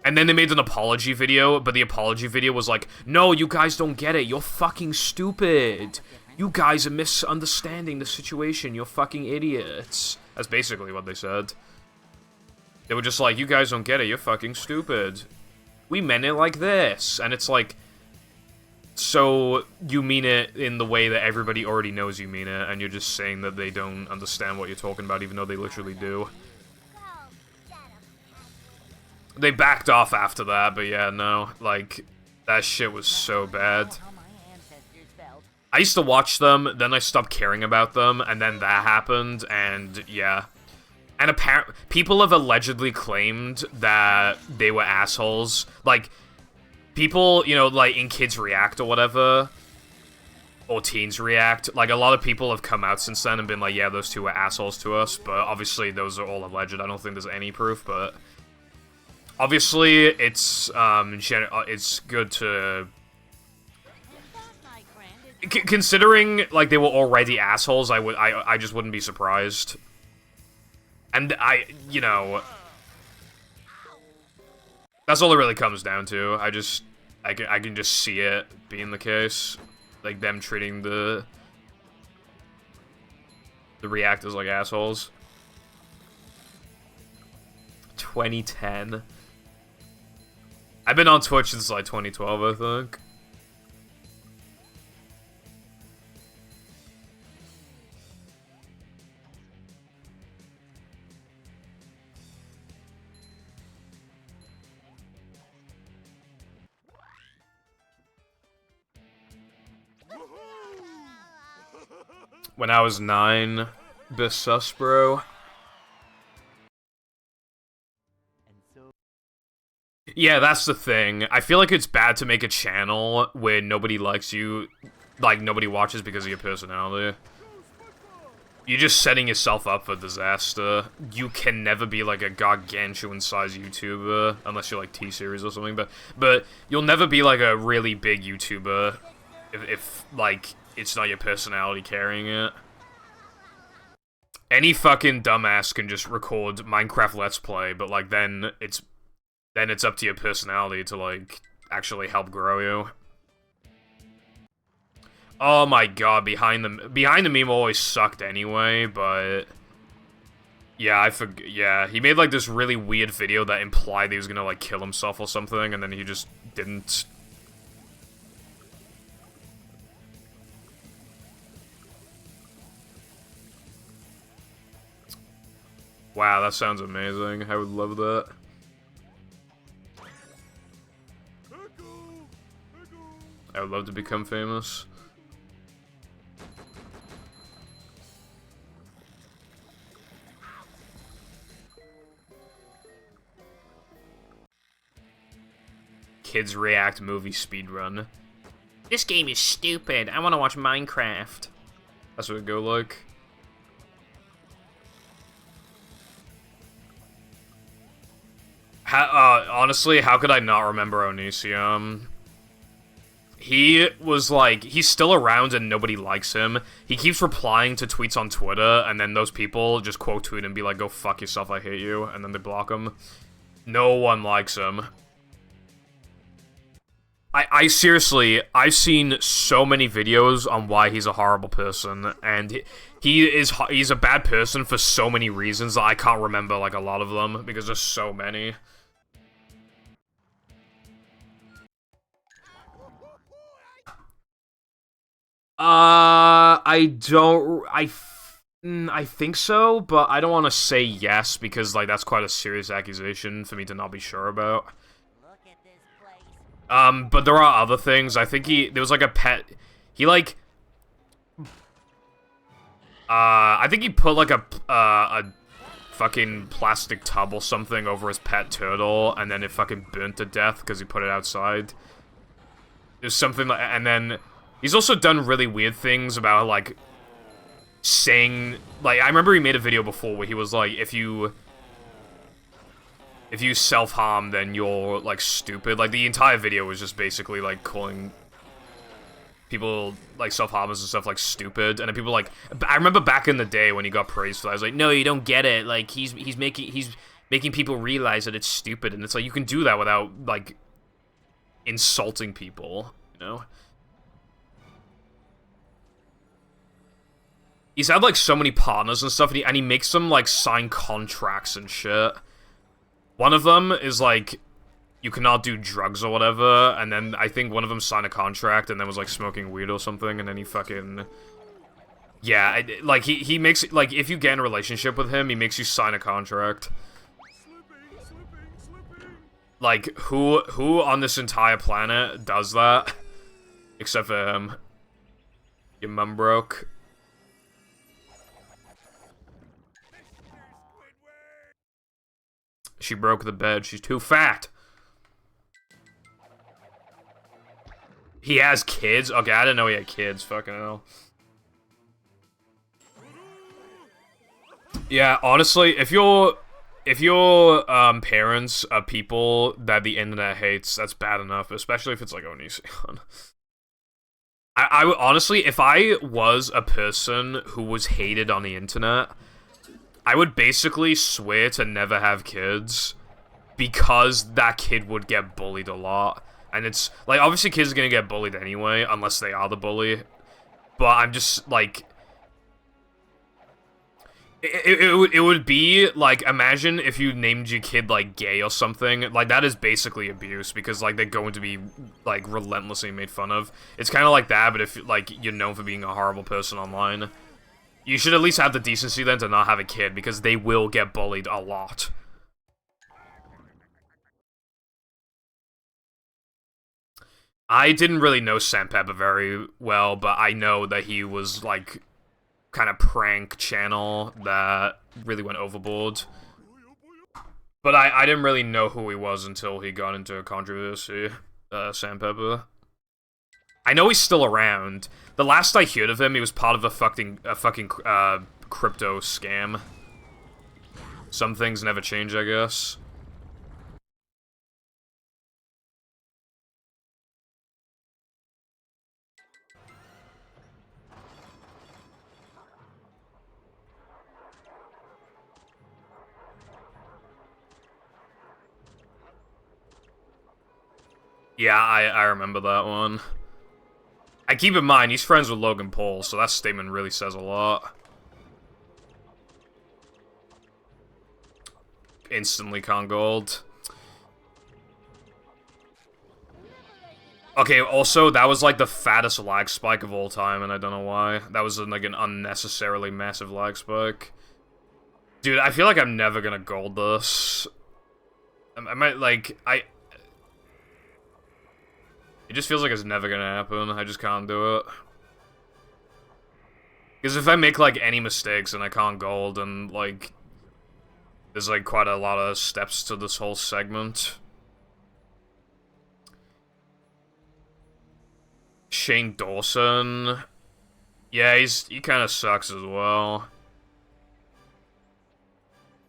And then they made an apology video, but the apology video was like, no, you guys don't get it, you're fucking stupid. You guys are misunderstanding the situation, you're fucking idiots. That's basically what they said. They were just like, you guys don't get it, you're fucking stupid. We meant it like this. And it's like, so you mean it in the way that everybody already knows you mean it, and you're just saying that they don't understand what you're talking about, even though they literally do. They backed off after that, but yeah, no, like, that shit was so bad. I used to watch them, then I stopped caring about them, and then that happened, and yeah. And apparently, people have allegedly claimed that they were assholes. Like, people, you know, like, in Kids React or whatever, or Teens React, like, a lot of people have come out since then and been like, yeah, those two were assholes to us, but obviously those are all alleged. I don't think there's any proof, but obviously it's good to considering, like, they were already assholes, I just wouldn't be surprised. And you know, that's all it really comes down to. I can just see it being the case. Like, them treating the reactors like assholes. 2010. I've been on Twitch since, like, 2012, I think. When I was 9, Besus, bro. Yeah, that's the thing. I feel like it's bad to make a channel where nobody likes you, like, nobody watches because of your personality. You're just setting yourself up for disaster. You can never be, like, a gargantuan-sized YouTuber, unless you're, like, T-Series or something, but you'll never be, like, a really big YouTuber if like, it's not your personality carrying it. Any fucking dumbass can just record Minecraft Let's Play, but, like, then it's up to your personality to, like, actually help grow you. Oh my god, behind the meme always sucked anyway, but yeah, yeah, he made, like, this really weird video that implied he was gonna, like, kill himself or something, and then he just didn't. Wow, that sounds amazing. I would love that. I would love to become famous. Kids React movie speedrun. This game is stupid. I want to watch Minecraft. That's what it go like. Honestly, how could I not remember Onision? he was like, he's still around and nobody likes him. He keeps replying to tweets on Twitter, and then those people just quote tweet and be like, go fuck yourself, I hate you, and then they block him. No one likes him. I seriously, I've seen so many videos on why he's a horrible person, and he's a bad person for so many reasons that I can't remember, like, a lot of them, because there's so many. I think so, but I don't want to say yes, because, like, that's quite a serious accusation for me to not be sure about. Look at this place. But there are other things. I think there was, like, a pet, I think he put, like, a fucking plastic tub or something over his pet turtle, and then it fucking burnt to death because he put it outside. There's something like, and then he's also done really weird things about, like, saying, like, I remember he made a video before where he was like, if you self-harm, then you're, like, stupid. Like, the entire video was just basically, like, calling people, like, self-harmers and stuff, like, stupid. And then people, like, I remember back in the day when he got praised for that, I was like, no, you don't get it. Like, he's making people realize that it's stupid. And it's like, you can do that without, like, insulting people, you know? He's had, like, so many partners and stuff, and he makes them, like, sign contracts and shit. One of them is, like, you cannot do drugs or whatever, and then I think one of them signed a contract and then was, like, smoking weed or something, and then he fucking... Yeah, like, he makes... Like, if you get in a relationship with him, he makes you sign a contract. Like, who on this entire planet does that? Except for him. Your mum broke. She broke the bed. She's too fat. He has kids? Okay, I didn't know he had kids. Fucking hell. Yeah, honestly, if your parents are people that the internet hates, that's bad enough, especially if it's like Onision. I would honestly, if I was a person who was hated on the internet, I would basically swear to never have kids, because that kid would get bullied a lot. And it's, like, obviously kids are gonna get bullied anyway, unless they are the bully. But I'm just, like... It would be, like, imagine if you named your kid, like, gay or something. Like, that is basically abuse, because, like, they're going to be, like, relentlessly made fun of. It's kind of like that, but if, like, you're known for being a horrible person online... You should at least have the decency then to not have a kid, because they will get bullied a lot. I didn't really know Sandpepper very well, but I know that he was, like, kind of prank channel that really went overboard. But I didn't really know who he was until he got into a controversy, Sandpepper. I know he's still around. The last I heard of him, he was part of a fucking crypto scam. Some things never change, I guess. Yeah, I remember that one. I keep in mind, he's friends with Logan Paul, so that statement really says a lot. Instantly con gold. Okay, also, that was like the fattest lag spike of all time, and I don't know why. That was like an unnecessarily massive lag spike. Dude, I feel like I'm never gonna gold this. I might, like, it just feels like it's never gonna happen. I just can't do it. Because if I make, like, any mistakes and I can't gold, and, like, there's, like, quite a lot of steps to this whole segment. Shane Dawson. Yeah, he kind of sucks as well.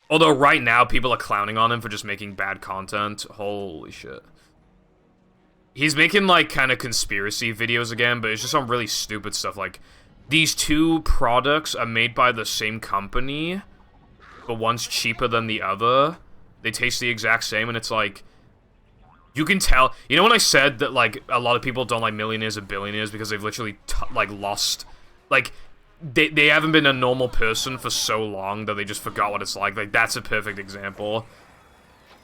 Although right now, people are clowning on him for just making bad content. Holy shit. He's making, like, kind of conspiracy videos again, but it's just on really stupid stuff. Like, these two products are made by the same company, but one's cheaper than the other. They taste the exact same, and it's like... You can tell... You know when I said that, like, a lot of people don't like millionaires or billionaires because they've literally, like, lost... Like, they haven't been a normal person for so long that they just forgot what it's like. Like, that's a perfect example.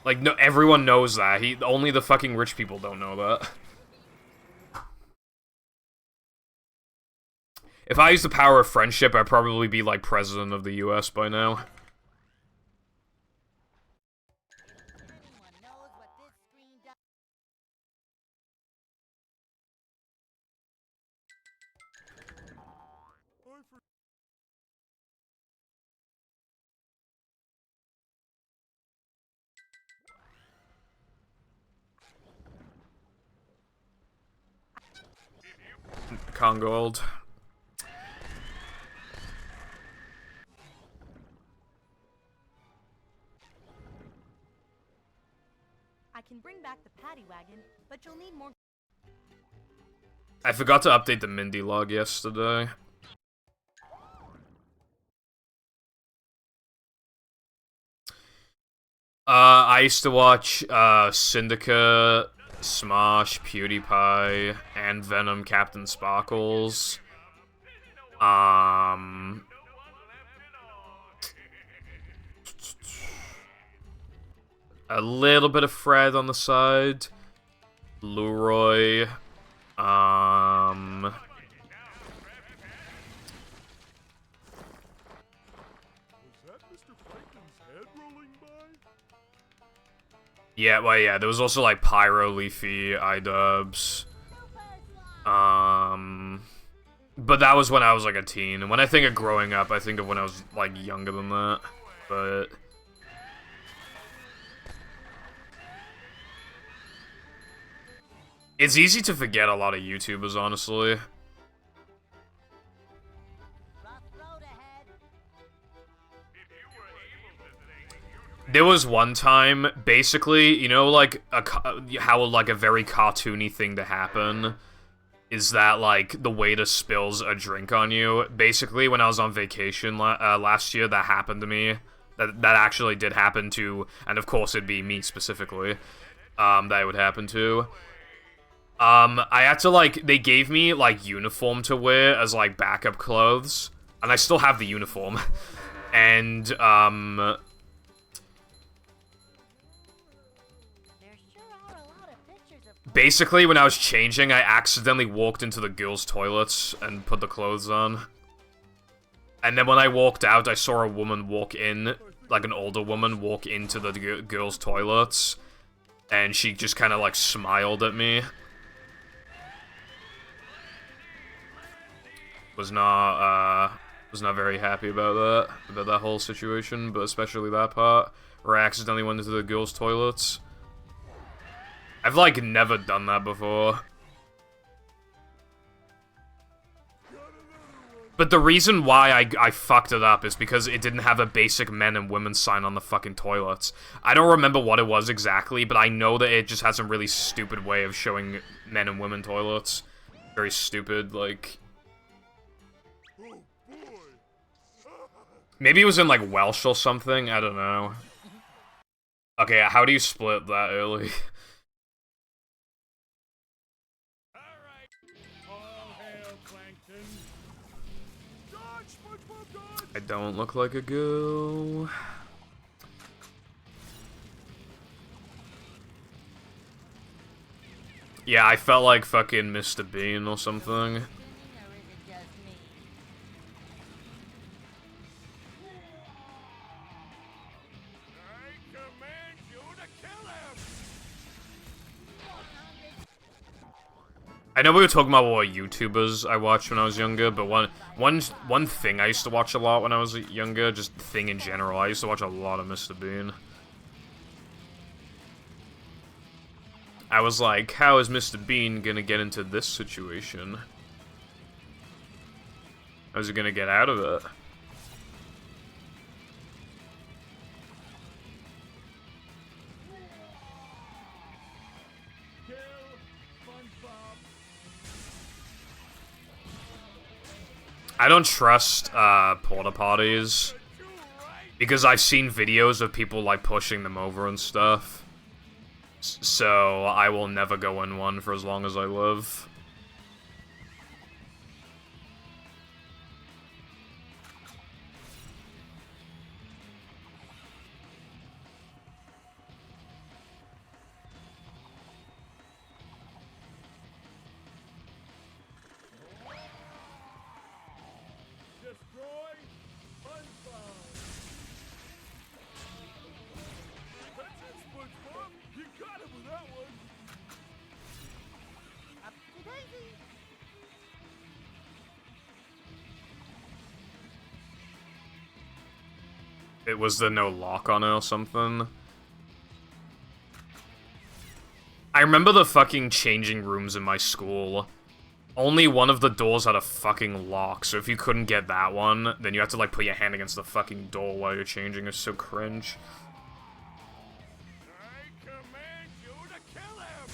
Like, no, everyone knows that. Only the fucking rich people don't know that. If I used the power of friendship, I'd probably be, like, president of the US by now. Anyone knows what this screen does? Congold. I can bring back the paddy wagon, but you'll need more. I forgot to update the Mindy log yesterday. I used to watch, Syndicate, Smosh, PewDiePie, and Venom Captain Sparkles. A little bit of Fred on the side. Leroy. Yeah, well, yeah, there was also, like, Pyro, Leafy, iDubbbz. But that was when I was, like, a teen. And when I think of growing up, I think of when I was, like, younger than that. But... It's easy to forget a lot of YouTubers, honestly. Rough road ahead. There was one time, basically, you know, like, how, like, a very cartoony thing to happen is that, like, the waiter spills a drink on you. Basically, when I was on vacation last year, that happened to me. That actually did happen to, and of course it'd be me specifically, that it would happen to. I had to, like, they gave me, like, uniform to wear as, like, backup clothes, and I still have the uniform. And, There sure are a lot of pictures of basically, when I was changing, I accidentally walked into the girls' toilets and put the clothes on. And then when I walked out, I saw a woman walk in, like an older woman walk into the girls' toilets, and she just kind of, like, smiled at me. Was not very happy about that whole situation, but especially that part, where I accidentally went into the girls' toilets. I've, like, never done that before. But the reason why I fucked it up is because it didn't have a basic men and women sign on the fucking toilets. I don't remember what it was exactly, but I know that it just has some really stupid way of showing men and women toilets. Very stupid, like... Maybe it was in, like, Welsh or something? I don't know. Okay, how do you split that early? I don't look like a girl. Yeah, I felt like fucking Mr. Bean or something. or is it just me? I command you to kill him! I know we were talking about what YouTubers I watched when I was younger, but one thing I used to watch a lot when I was younger, just thing in general, I used to watch a lot of Mr. Bean. I was like, how is Mr. Bean gonna get into this situation? How's he gonna get out of it? I don't trust porta potties because I've seen videos of people like pushing them over and stuff. So I will never go in one for as long as I live. It was the no lock on it or something. I remember the fucking changing rooms in my school. Only one of the doors had a fucking lock, so if you couldn't get that one, then you have to like put your hand against the fucking door while you're changing. It's so cringe. I command you to kill him!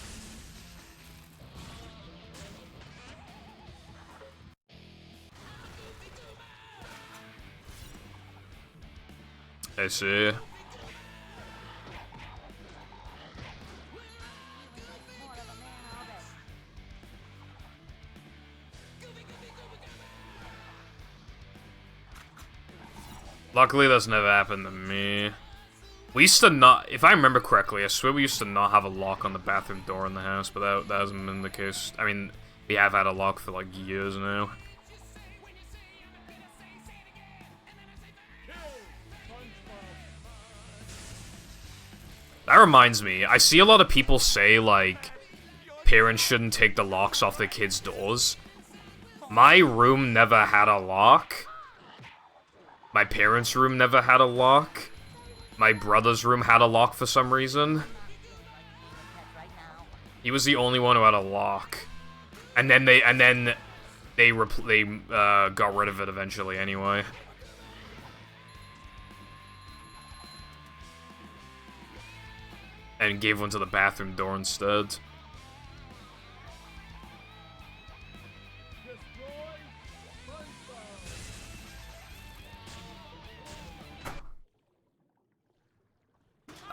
I see. Luckily, that's never happened to me. We used to not, if I remember correctly, I swear we used to not have a lock on the bathroom door in the house, but that hasn't been the case. I mean, we have had a lock for like years now. That reminds me, I see a lot of people say, like, parents shouldn't take the locks off their kids' doors. My room never had a lock. My parents' room never had a lock. My brother's room had a lock for some reason. He was the only one who had a lock. And then they got rid of it eventually anyway. And gave one to the bathroom door instead.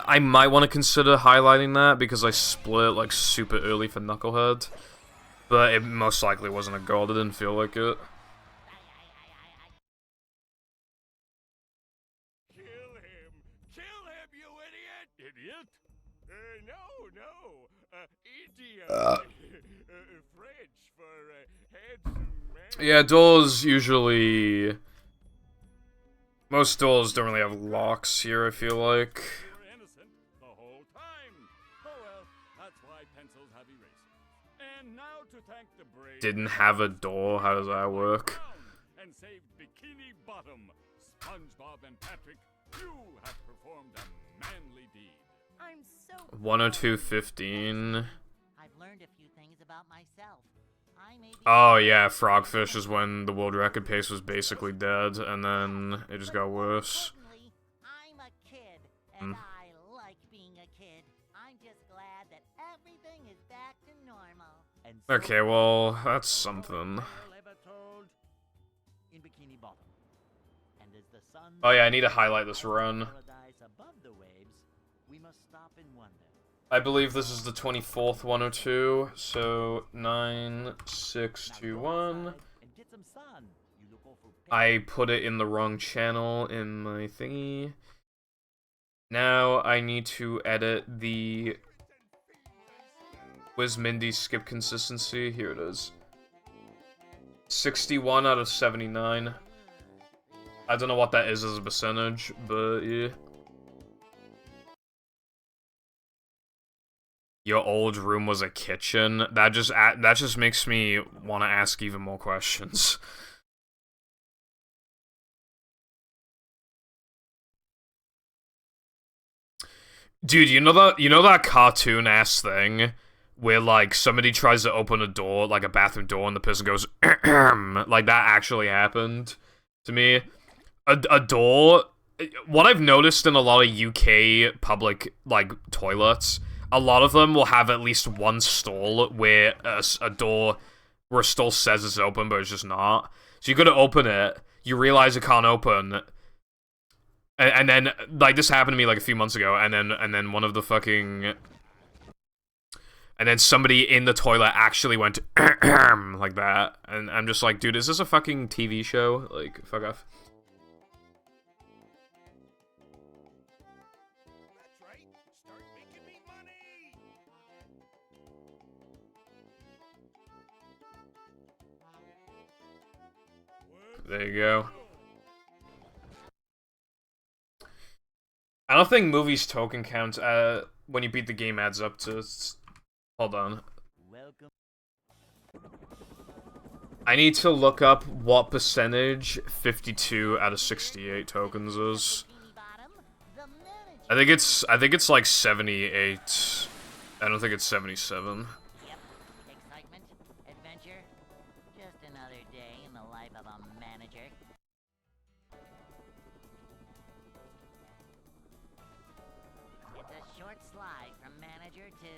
I might want to consider highlighting that because I split like super early for Knucklehead. But it most likely wasn't a goal, it didn't feel like it. Kill him, you idiot! Idiot? No, idiot. French for handsome man. Yeah, doors usually... Most doors don't really have locks here, I feel like. You were innocent the whole time. Oh well, that's why pencils have erasers. And now to thank the brave... Didn't have a door, how does that work? And save Bikini Bottom. SpongeBob and Patrick, you have performed a manly deed. I'm so 102.15. I've learned a few things about myself. I may be Oh yeah, Frogfish is when the world record pace was basically dead, and then it just got worse. Importantly, I'm a kid, and I like being a kid. I'm just glad that everything is back to normal. And so Okay, well, that's something. tale ever told in Bikini Bottom. And as the sun Oh yeah, I need to highlight this run. paradise above the waves, we must stop and wonder. I believe this is the 24th 102, so 9621. And get some sun. You look awful pale. I put it in the wrong channel in my thingy. Now I need to edit the... Where's Mindy's skip consistency? Here it is. 61 out of 79. I don't know what that is as a percentage, but yeah. Your old room was a kitchen. That just makes me want to ask even more questions. Dude, you know that cartoon ass thing where like somebody tries to open a door, like a bathroom door, and the person goes like that actually happened to me. A door. What I've noticed in a lot of UK public like toilets, a lot of them will have at least one stall where a door, where a stall says it's open but it's just not. So you go to open it, you realize it can't open, and then, like, this happened to me, like, a few months ago, and then one of the fucking... And then somebody in the toilet actually went like that, and I'm just like, dude, is this a fucking TV show? Like, fuck off. That's right. Start making me money. There you go. I don't think movies token count when you beat the game adds up to... Hold on. Welcome. I need to look up what percentage 52 out of 68 tokens is. I think it's like 78. I don't think it's 77. Yep. Excitement, adventure, just another day in the life of a manager. It's a short slide from manager to,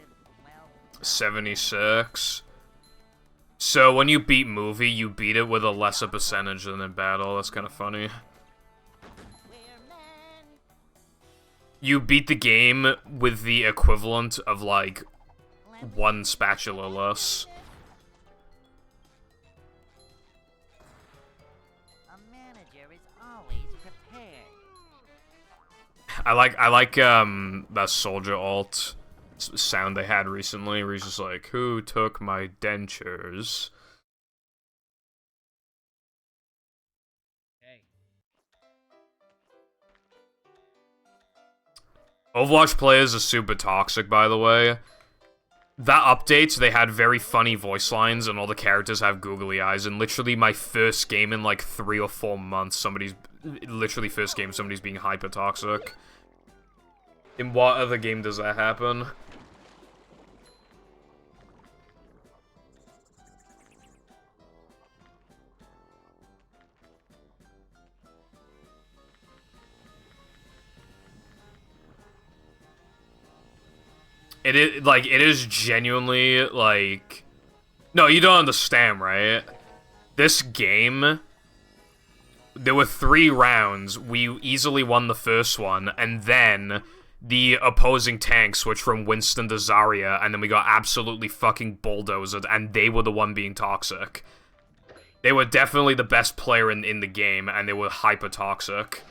well... 76. So when you beat movie, you beat it with a lesser percentage than in battle. That's kind of funny. You beat the game with the equivalent of, like, one spatula less. A manager is always prepared. I like that soldier alt sound they had recently, where he's just like, "Who took my dentures?" Hey. Overwatch players are super toxic, by the way. That update, they had very funny voice lines, and all the characters have googly eyes, and literally my first game in like 3 or 4 months, somebody's being hyper toxic. In what other game does that happen? It is genuinely, like... No, you don't understand, right? This game... There were 3 rounds, we easily won the first one, and then the opposing tank switched from Winston to Zarya, and then we got absolutely fucking bulldozed, and they were the one being toxic. They were definitely the best player in the game, and they were hyper toxic.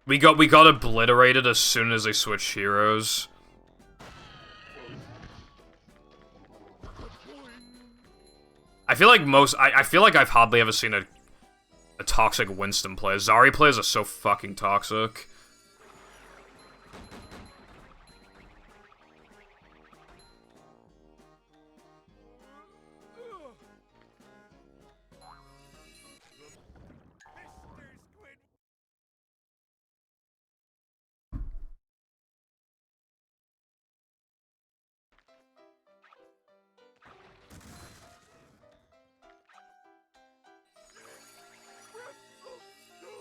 We got obliterated as soon as they switched heroes. I feel like I feel like I've hardly ever seen a toxic Winston player. Zarya players are so fucking toxic.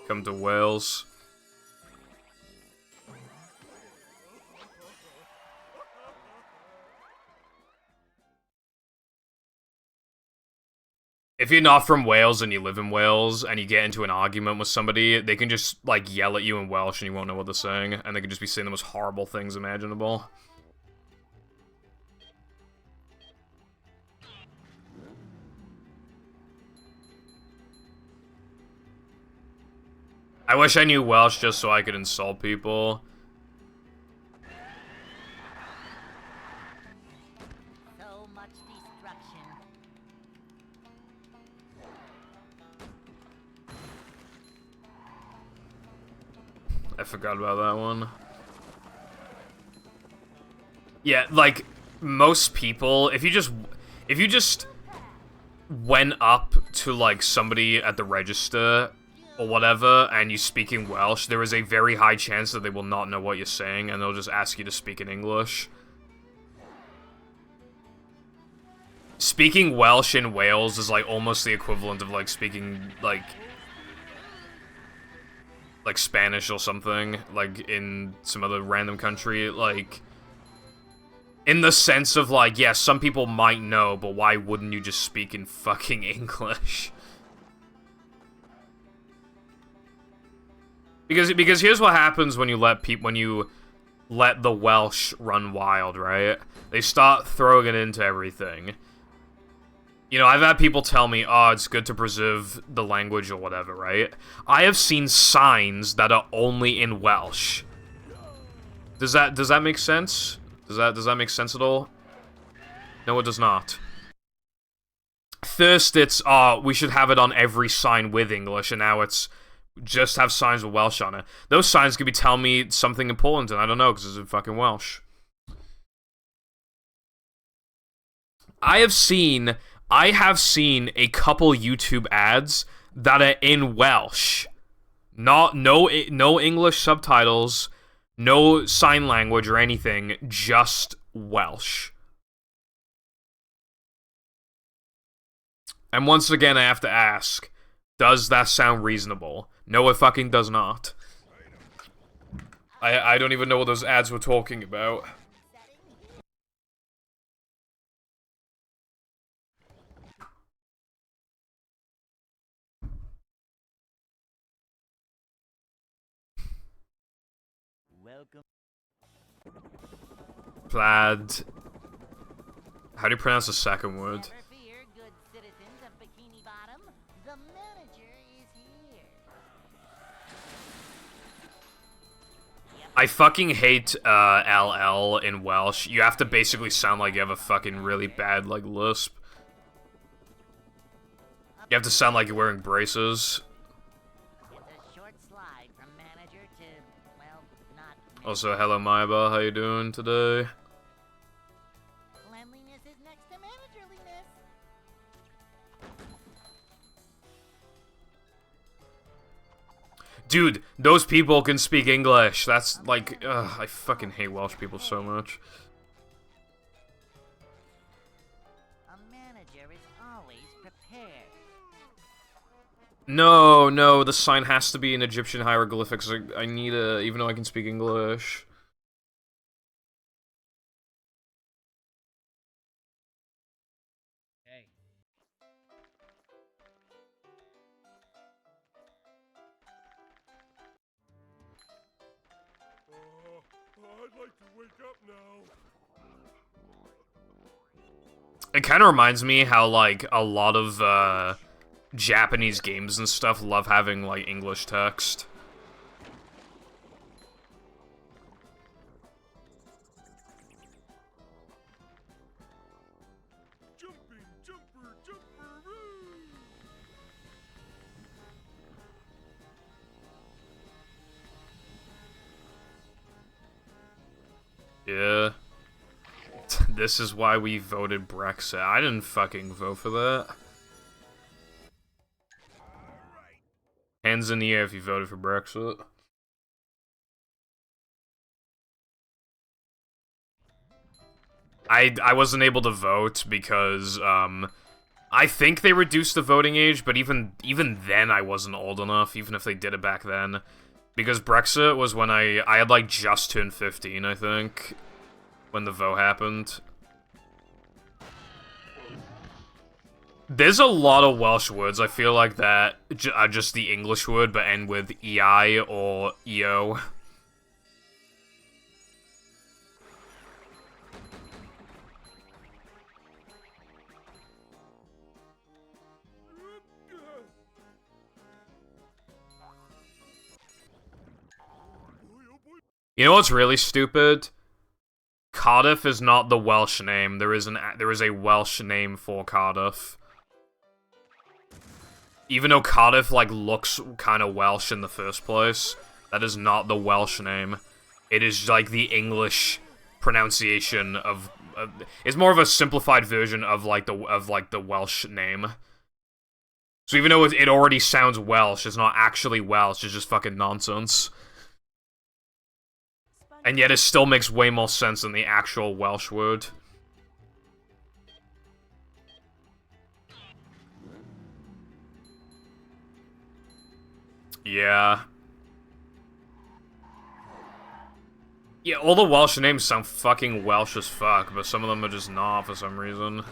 Come to Wales. If you're not from Wales and you live in Wales and you get into an argument with somebody, they can just, like, yell at you in Welsh and you won't know what they're saying, and they can just be saying the most horrible things imaginable. I wish I knew Welsh just so I could insult people. So much destruction. I forgot about that one. Yeah, like, most people, if you just went up to, like, somebody at the register or whatever, and you speak in Welsh, there is a very high chance that they will not know what you're saying, and they'll just ask you to speak in English. Speaking Welsh in Wales is, like, almost the equivalent of, like, speaking, like Spanish or something, like, in some other random country. Like, In the sense of, like, yes, some people might know, but why wouldn't you just speak in fucking English? Because here's what happens when you let the Welsh run wild, right? They start throwing it into everything. You know, I've had people tell me, oh, it's good to preserve the language or whatever, right? I have seen signs that are only in Welsh. Does that make sense? Does that make sense at all? No, it does not. First, it's, we should have it on every sign with English, and now it's just have signs with Welsh on it. Those signs could be telling me something important, and I don't know, because it's in fucking Welsh. I have seen a couple YouTube ads that are in Welsh. No English subtitles, no sign language or anything, just Welsh. And once again, I have to ask, does that sound reasonable? No, it fucking does not. I don't even know what those ads were talking about. Welcome. Plaid. How do you pronounce the second word? Never fear, good citizens of Bikini Bottom. The manager is here. I fucking hate LL in Welsh. You have to basically sound like you have a fucking really bad, like, lisp. You have to sound like you're wearing braces. It's a short slide from manager to, well, not manager. Also, hello Maiba, how you doing today? Cleanliness is next to managerliness. Dude, those people can speak English. That's like, I fucking hate Welsh people so much. A manager is always prepared. No, the sign has to be in Egyptian hieroglyphics. I need a, even though I can speak English. Hey. I'd like to wake up now. It kind of reminds me how, like, a lot of, Japanese games and stuff love having, like, English text. Jumping, jumper, jumperoo! Yeah. This is why we voted Brexit. I didn't fucking vote for that. Hands in the air if you voted for Brexit. I wasn't able to vote because, I think they reduced the voting age, but even then I wasn't old enough, even if they did it back then. Because Brexit was when I had, like, just turned 15, I think, when the vote happened. There's a lot of Welsh words, I feel like, that are just the English word, but end with EI or EO. You know what's really stupid? Cardiff is not the Welsh name. There is a Welsh name for Cardiff. Even though Cardiff, like, looks kind of Welsh in the first place, that is not the Welsh name. It is, like, the English pronunciation of... it's more of a simplified version of, like, the Welsh name. So even though it already sounds Welsh, it's not actually Welsh, it's just fucking nonsense. And yet it still makes way more sense than the actual Welsh word. Yeah. Yeah, all the Welsh names sound fucking Welsh as fuck, but some of them are just not for some reason.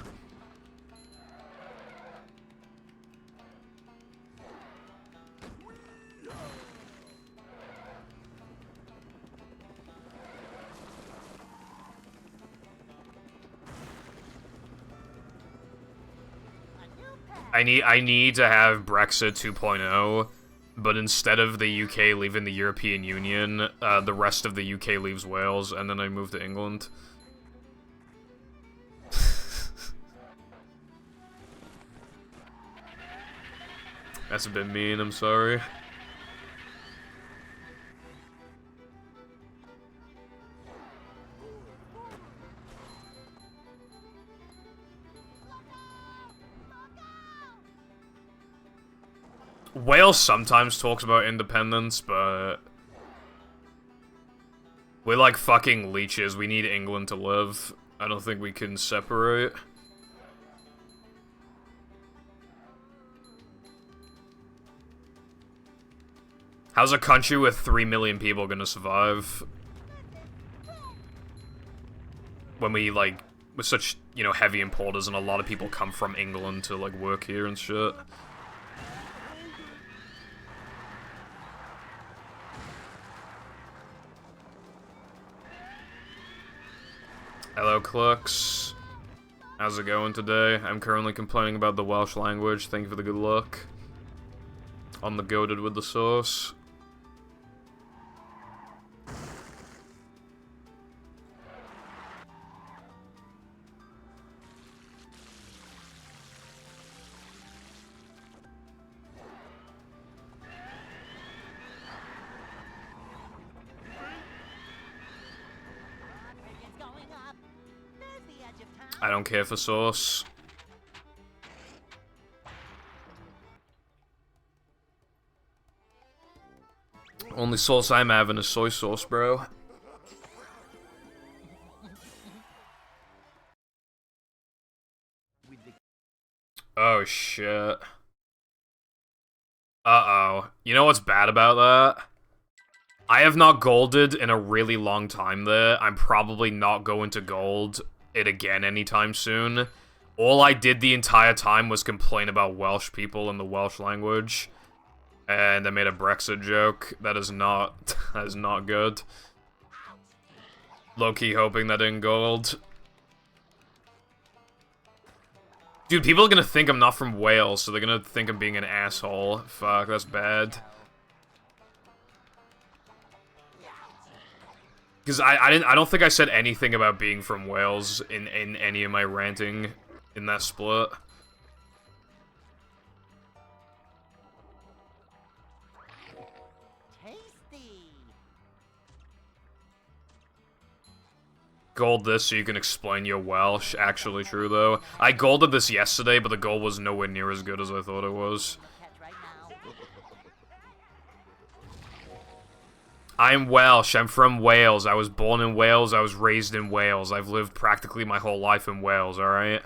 I need to have Brexit 2.0, but instead of the UK leaving the European Union, the rest of the UK leaves Wales, and then I move to England. That's a bit mean, I'm sorry. Wales sometimes talks about independence, but we're like fucking leeches. We need England to live. I don't think we can separate. How's a country with 3 million people gonna survive? When we, like, we're such, you know, heavy importers and a lot of people come from England to, like, work here and shit. Hello, Clux. How's it going today? I'm currently complaining about the Welsh language. Thank you for the good luck. On the goated with the sauce. I don't care for sauce. Only sauce I'm having is soy sauce, bro. Oh, shit. Uh-oh. You know what's bad about that? I have not golded in a really long time there. I'm probably not going to gold it again anytime soon. All I did the entire time was complain about Welsh people and the Welsh language. And I made a Brexit joke. That is not good. Low-key hoping that didn't gold. Dude, people are gonna think I'm not from Wales, so they're gonna think I'm being an asshole. Fuck, that's bad. Because I don't think I said anything about being from Wales in any of my ranting in that split. Tasty. Gold this so you can explain your Welsh. Actually true, though. I golded this yesterday, but the gold was nowhere near as good as I thought it was. I'm Welsh. I'm from Wales. I was born in Wales. I was raised in Wales. I've lived practically my whole life in Wales, alright?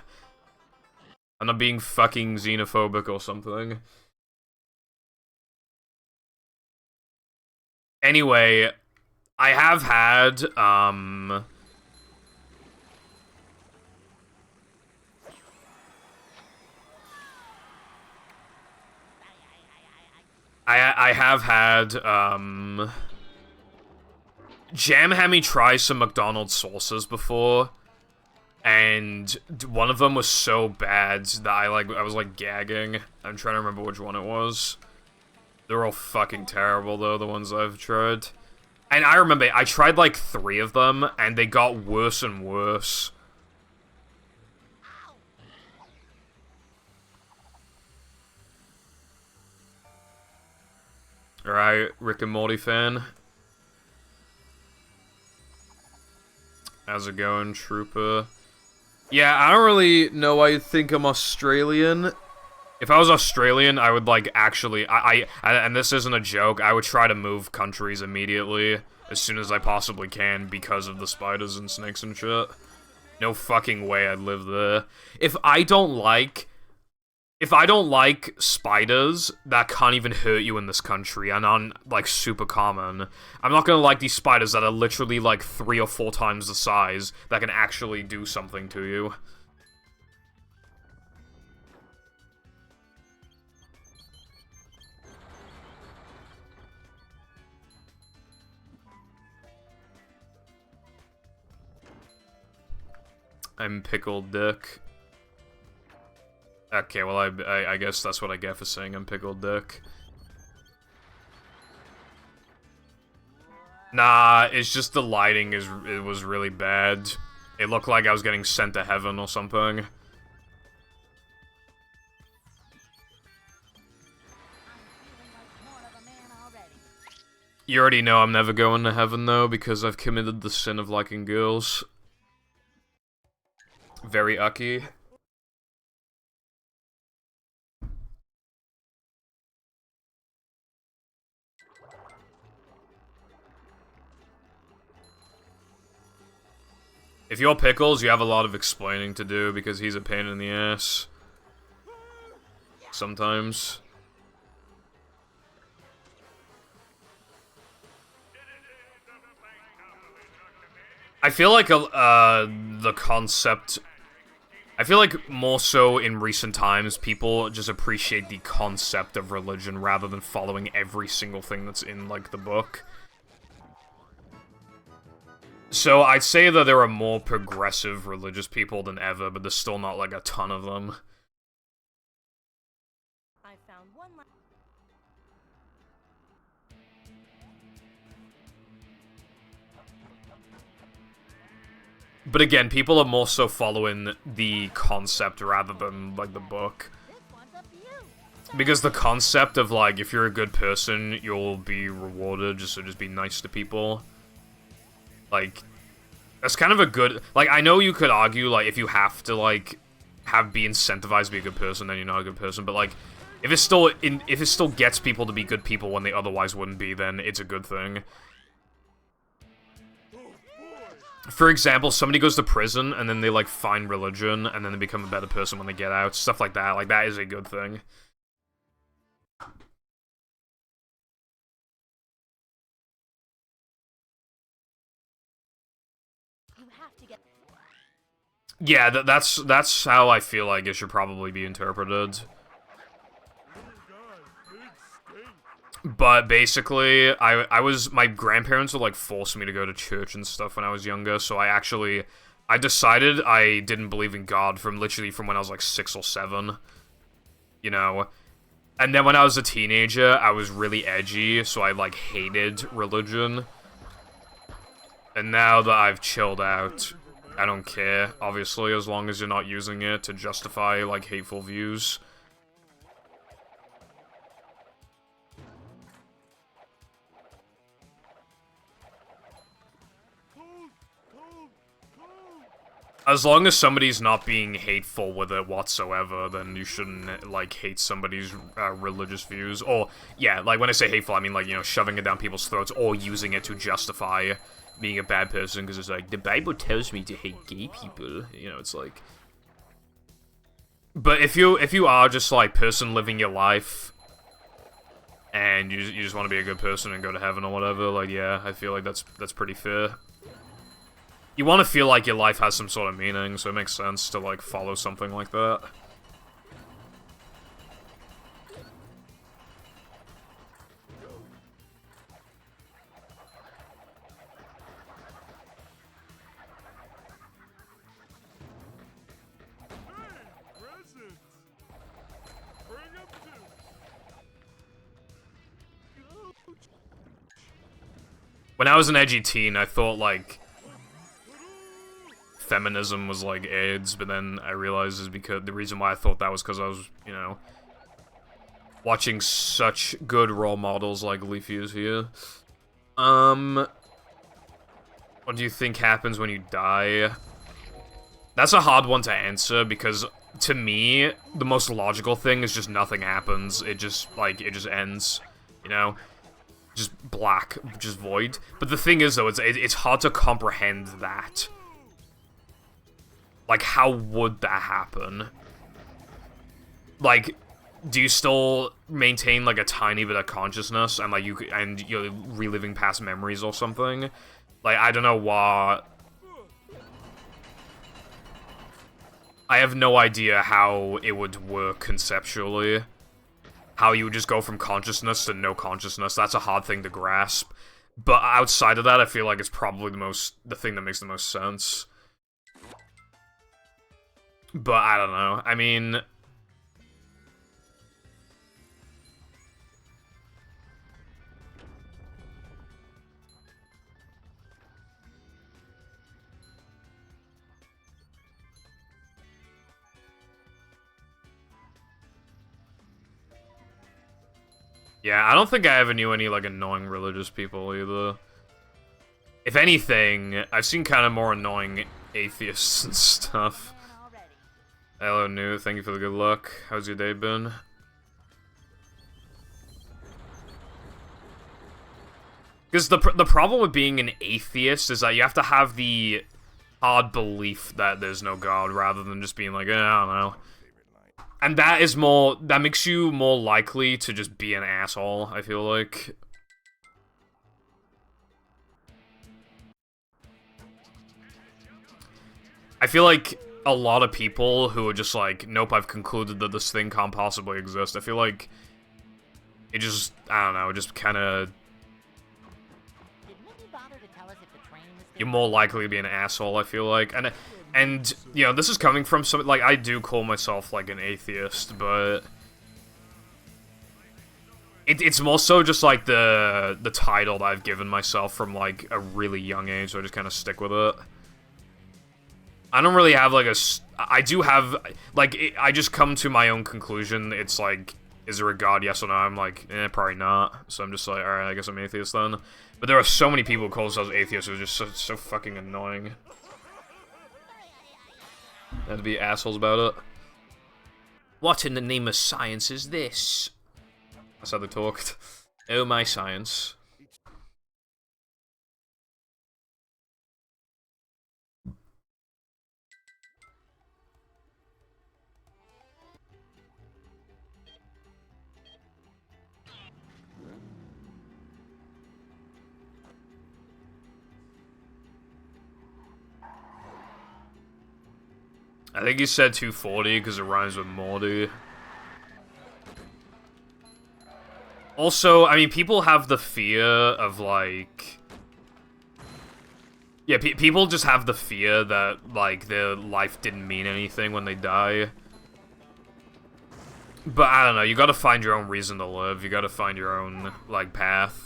I'm not being fucking xenophobic or something. Anyway, I have had, I have had, Jam had me try some McDonald's sauces before, and one of them was so bad that I was like gagging. I'm trying to remember which one it was. They're all fucking terrible though, the ones I've tried. And I remember, I tried like 3 of them, and they got worse and worse. Alright, Rick and Morty fan. How's it going, Trooper? Yeah, I don't really know why you think I'm Australian. If I was Australian, I would, like, actually... and this isn't a joke, I would try to move countries immediately, as soon as I possibly can, because of the spiders and snakes and shit. No fucking way I'd live there. If I don't like if I don't like spiders that can't even hurt you in this country and aren't, like, super common, I'm not gonna like these spiders that are literally, like, 3 or 4 times the size that can actually do something to you. I'm pickled dick. Okay, well, I guess that's what I get for saying I'm pickled dick. Nah, it's just the lighting it was really bad. It looked like I was getting sent to heaven or something. You already know I'm never going to heaven, though, because I've committed the sin of liking girls. Very ucky. If you're Pickles, you have a lot of explaining to do because he's a pain in the ass. Sometimes. I feel like the concept... I feel like more so in recent times, people just appreciate the concept of religion rather than following every single thing that's in, like, the book. So I'd say that there are more progressive religious people than ever, but there's still not, like, a ton of them. I found one But again, people are more so following the concept rather than, like, the book. Because the concept of, like, if you're a good person, you'll be rewarded, so just be nice to people. Like, that's kind of a good... Like, I know you could argue, like, if you have to, like, be incentivized to be a good person, then you're not a good person, but, like, if it still gets people to be good people when they otherwise wouldn't be, then it's a good thing. For example, somebody goes to prison, and then they, like, find religion, and then they become a better person when they get out. Stuff like that. Like, that is a good thing. you have to get. Yeah, that's how I feel like it should probably be interpreted. But basically, my grandparents would, like, force me to go to church and stuff when I was younger, so I decided I didn't believe in God from when I was, like, 6 or 7, you know? And then when I was a teenager, I was really edgy, so I, like, hated religion. And now that I've chilled out, I don't care, obviously, as long as you're not using it to justify, like, hateful views. As long as somebody's not being hateful with it whatsoever, then you shouldn't, like, hate somebody's religious views. Or, yeah, like, when I say hateful, I mean, like, you know, shoving it down people's throats or using it to justify being a bad person, because it's like, the Bible tells me to hate gay people. You know, it's like... But if you are just, like, person living your life, and you just want to be a good person and go to heaven or whatever, like, yeah, I feel like that's pretty fair. You want to feel like your life has some sort of meaning, so it makes sense to, like, follow something like that. When I was an edgy teen, I thought, like, feminism was like AIDS, but then I realized is because the reason why I thought that was because I was, you know, watching such good role models like Leafy is here. What do you think happens when you die? That's a hard one to answer because to me, the most logical thing is just nothing happens. It just ends, you know? Just black, just void. But the thing is though, it's hard to comprehend that. Like, how would that happen? like, do you still maintain, like, a tiny bit of consciousness, and, like, you're reliving past memories or something? Like, I don't know what... I have no idea how it would work conceptually. How you would just go from consciousness to no consciousness. That's a hard thing to grasp. But outside of that, I feel like it's probably the thing that makes the most sense. But I don't know. I mean... Yeah, I don't think I ever knew any, like, annoying religious people, either. If anything, I've seen kind of more annoying atheists and stuff. Hello, New. Thank you for the good luck. How's your day been? Because the problem with being an atheist is that you have to have the hard belief that there's no God, rather than just being like, I don't know. And that makes you more likely to just be an asshole, I feel like. I feel like a lot of people who are just like, nope, I've concluded that this thing can't possibly exist, I feel like it just, I don't know, just kind of... You're more likely to be an asshole, I feel like. And, you know, this is coming from some, like, I do call myself, like, an atheist, but... It's more so just, like, the title that I've given myself from, like, a really young age, so I just kind of stick with it. I don't really have, like, I do have, like, I just come to my own conclusion. It's like, is there a God, yes or no? I'm like, probably not. So I'm just like, alright, I guess I'm atheist then. But there are so many people who call themselves atheists who are just so fucking annoying. And to be assholes about it. What in the name of science is this? That's how they talked. Oh my science. I think he said 240 because it rhymes with Morty. Also, I mean, people have the fear of, like... Yeah, people just have the fear that, like, their life didn't mean anything when they die. But, I don't know, you gotta find your own reason to live. You gotta find your own, like, path.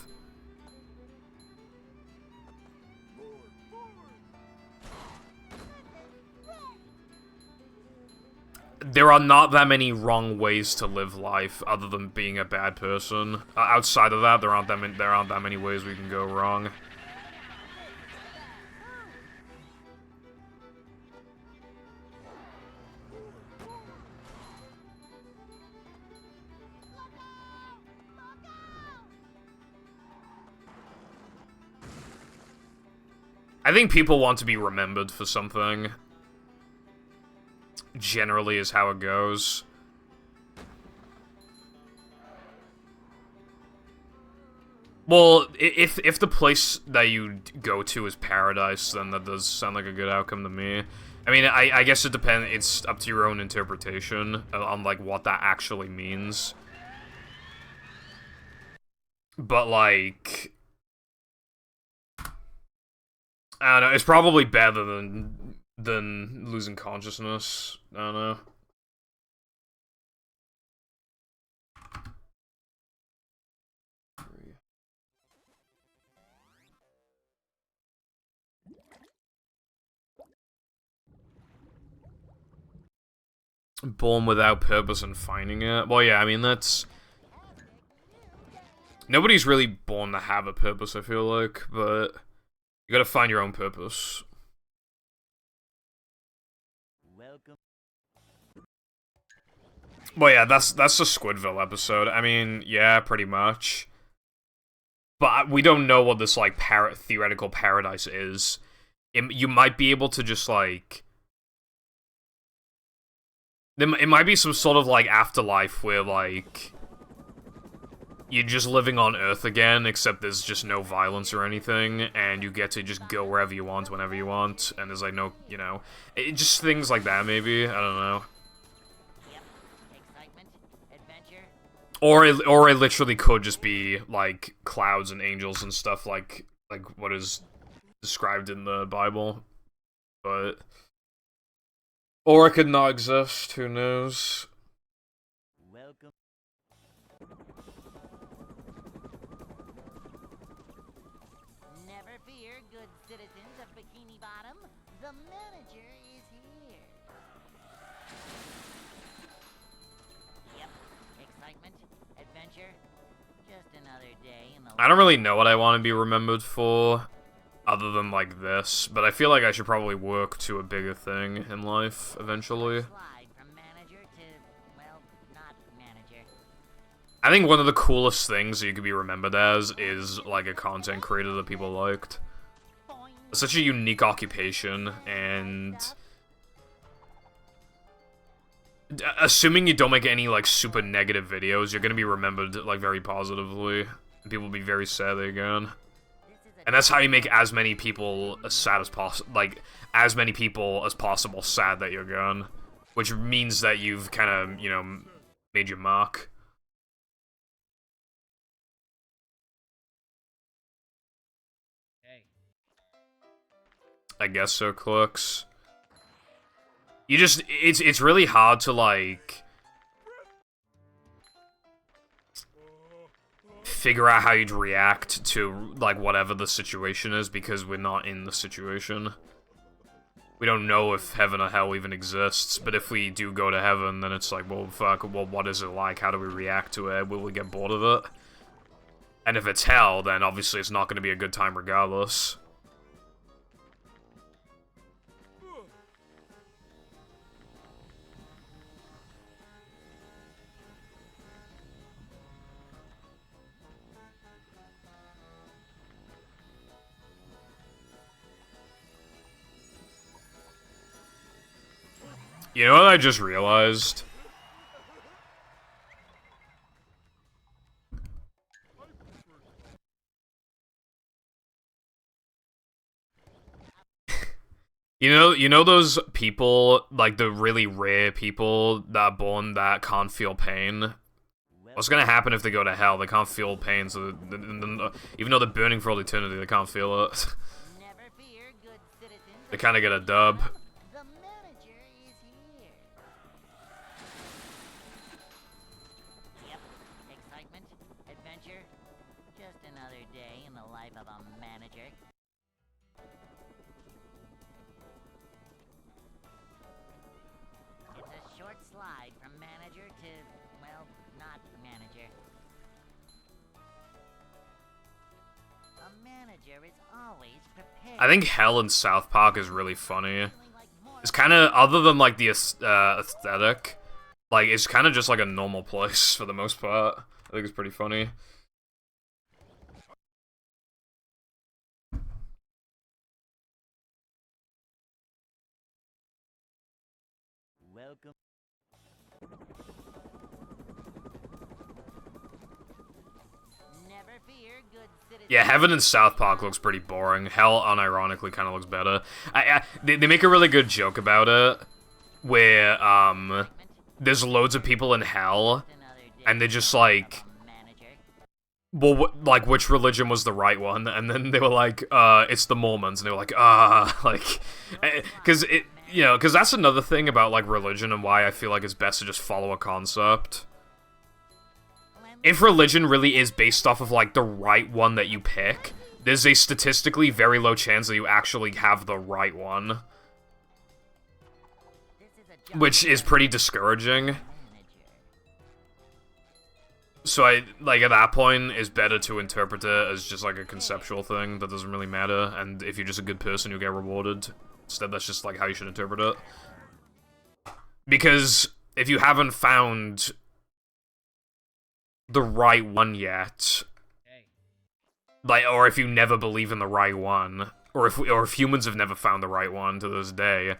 There are not that many wrong ways to live life, other than being a bad person. Outside of that, there aren't that many ways we can go wrong. I think people want to be remembered for something. Generally is how it goes. Well, if the place that you go to is paradise, then that does sound like a good outcome to me. I mean, I guess it depends. It's up to your own interpretation on, like, what that actually means. But, like... I don't know, it's probably better than losing consciousness. I don't know. Born without purpose and finding it. Well, yeah, I mean, that's... Nobody's really born to have a purpose, I feel like, but... You gotta find your own purpose. Welcome. Well, yeah, that's the Squidville episode. I mean, yeah, pretty much. But we don't know what this, like, theoretical paradise is. You might be able to just, like... It might be some sort of, like, afterlife where, like, you're just living on Earth again, except there's just no violence or anything, and you get to just go wherever you want, whenever you want, and there's, like, no, you know... just things like that, maybe? I don't know. Yep. Excitement, adventure. Or it literally could just be, like, clouds and angels and stuff like what is described in the Bible. But... Or it could not exist, who knows? Welcome. Never fear, good citizens of Bikini Bottom. The manager is here. Yep. Excitement, adventure. Just another day in the... I don't really know what I want to be remembered for, other than, like, this, but I feel like I should probably work to a bigger thing in life, eventually. Slide from manager to, well, not manager. I think one of the coolest things that you could be remembered as is, like, a content creator that people liked. Boing. It's such a unique occupation, and... assuming you don't make any, like, super negative videos, you're gonna be remembered, like, very positively. People will be very sad that you're gone. And that's how you make as many people as sad as possible, like, as many people as possible sad that you're gone. Which means that you've kind of, you know, made your mark. Hey. I guess so, Clerks. You just, it's really hard to, like... figure out how you'd react to, like, whatever the situation is, because we're not in the situation. We don't know if heaven or hell even exists, but if we do go to heaven, then it's like, well, fuck, well, what is it like? How do we react to it? Will we get bored of it? And if it's hell, then obviously it's not going to be a good time regardless. You know what I just realized? You know those people, like the really rare people that are born that can't feel pain? What's gonna happen if they go to hell? They can't feel pain, so even though they're burning for all eternity, they can't feel it. Never fear, good citizens. They kind of get a dub. The manager is here. Yep. Excitement, adventure. Just another day in the life of a manager. It's a short slide from manager to, well, not manager. A manager is always prepared. I think hell in South Park is really funny. It's kind of, other than, like, the aesthetic, like, it's kind of just, like, a normal place, for the most part. I think it's pretty funny. Welcome. Never fear, good citizens. Yeah, heaven in South Park looks pretty boring. Hell, unironically, kind of looks better. They make a really good joke about it, where, there's loads of people in hell, and they're just like, well, like, which religion was the right one? And then they were like, it's the Mormons, and they were like, like, because it, you know, because that's another thing about, like, religion and why I feel like it's best to just follow a concept. If religion really is based off of, like, the right one that you pick, there's a statistically very low chance that you actually have the right one. Which is pretty discouraging. So like, at that point, it's better to interpret it as just, like, a conceptual thing that doesn't really matter, and if you're just a good person, you get rewarded. Instead, that's just, like, how you should interpret it. Because if you haven't found the right one yet, like, or if you never believe in the right one, or if humans have never found the right one to this day,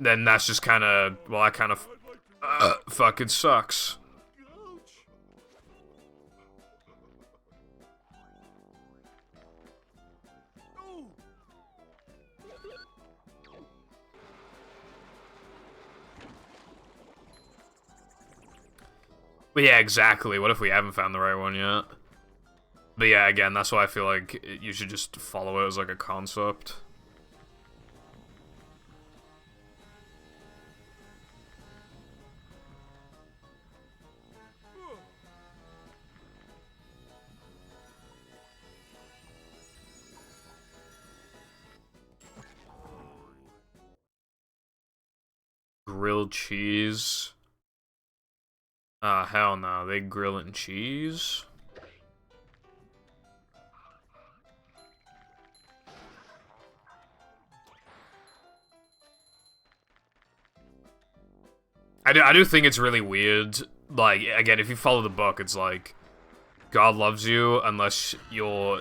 then that's just kind of, well, that kind of Fucking sucks. But yeah, exactly. What if we haven't found the right one yet? But yeah, again, that's why I feel like you should just follow it as like a concept. Grilled cheese. Hell no, they grill it in cheese? I do think it's really weird. Like, again, if you follow the book, it's like, God loves you unless you're...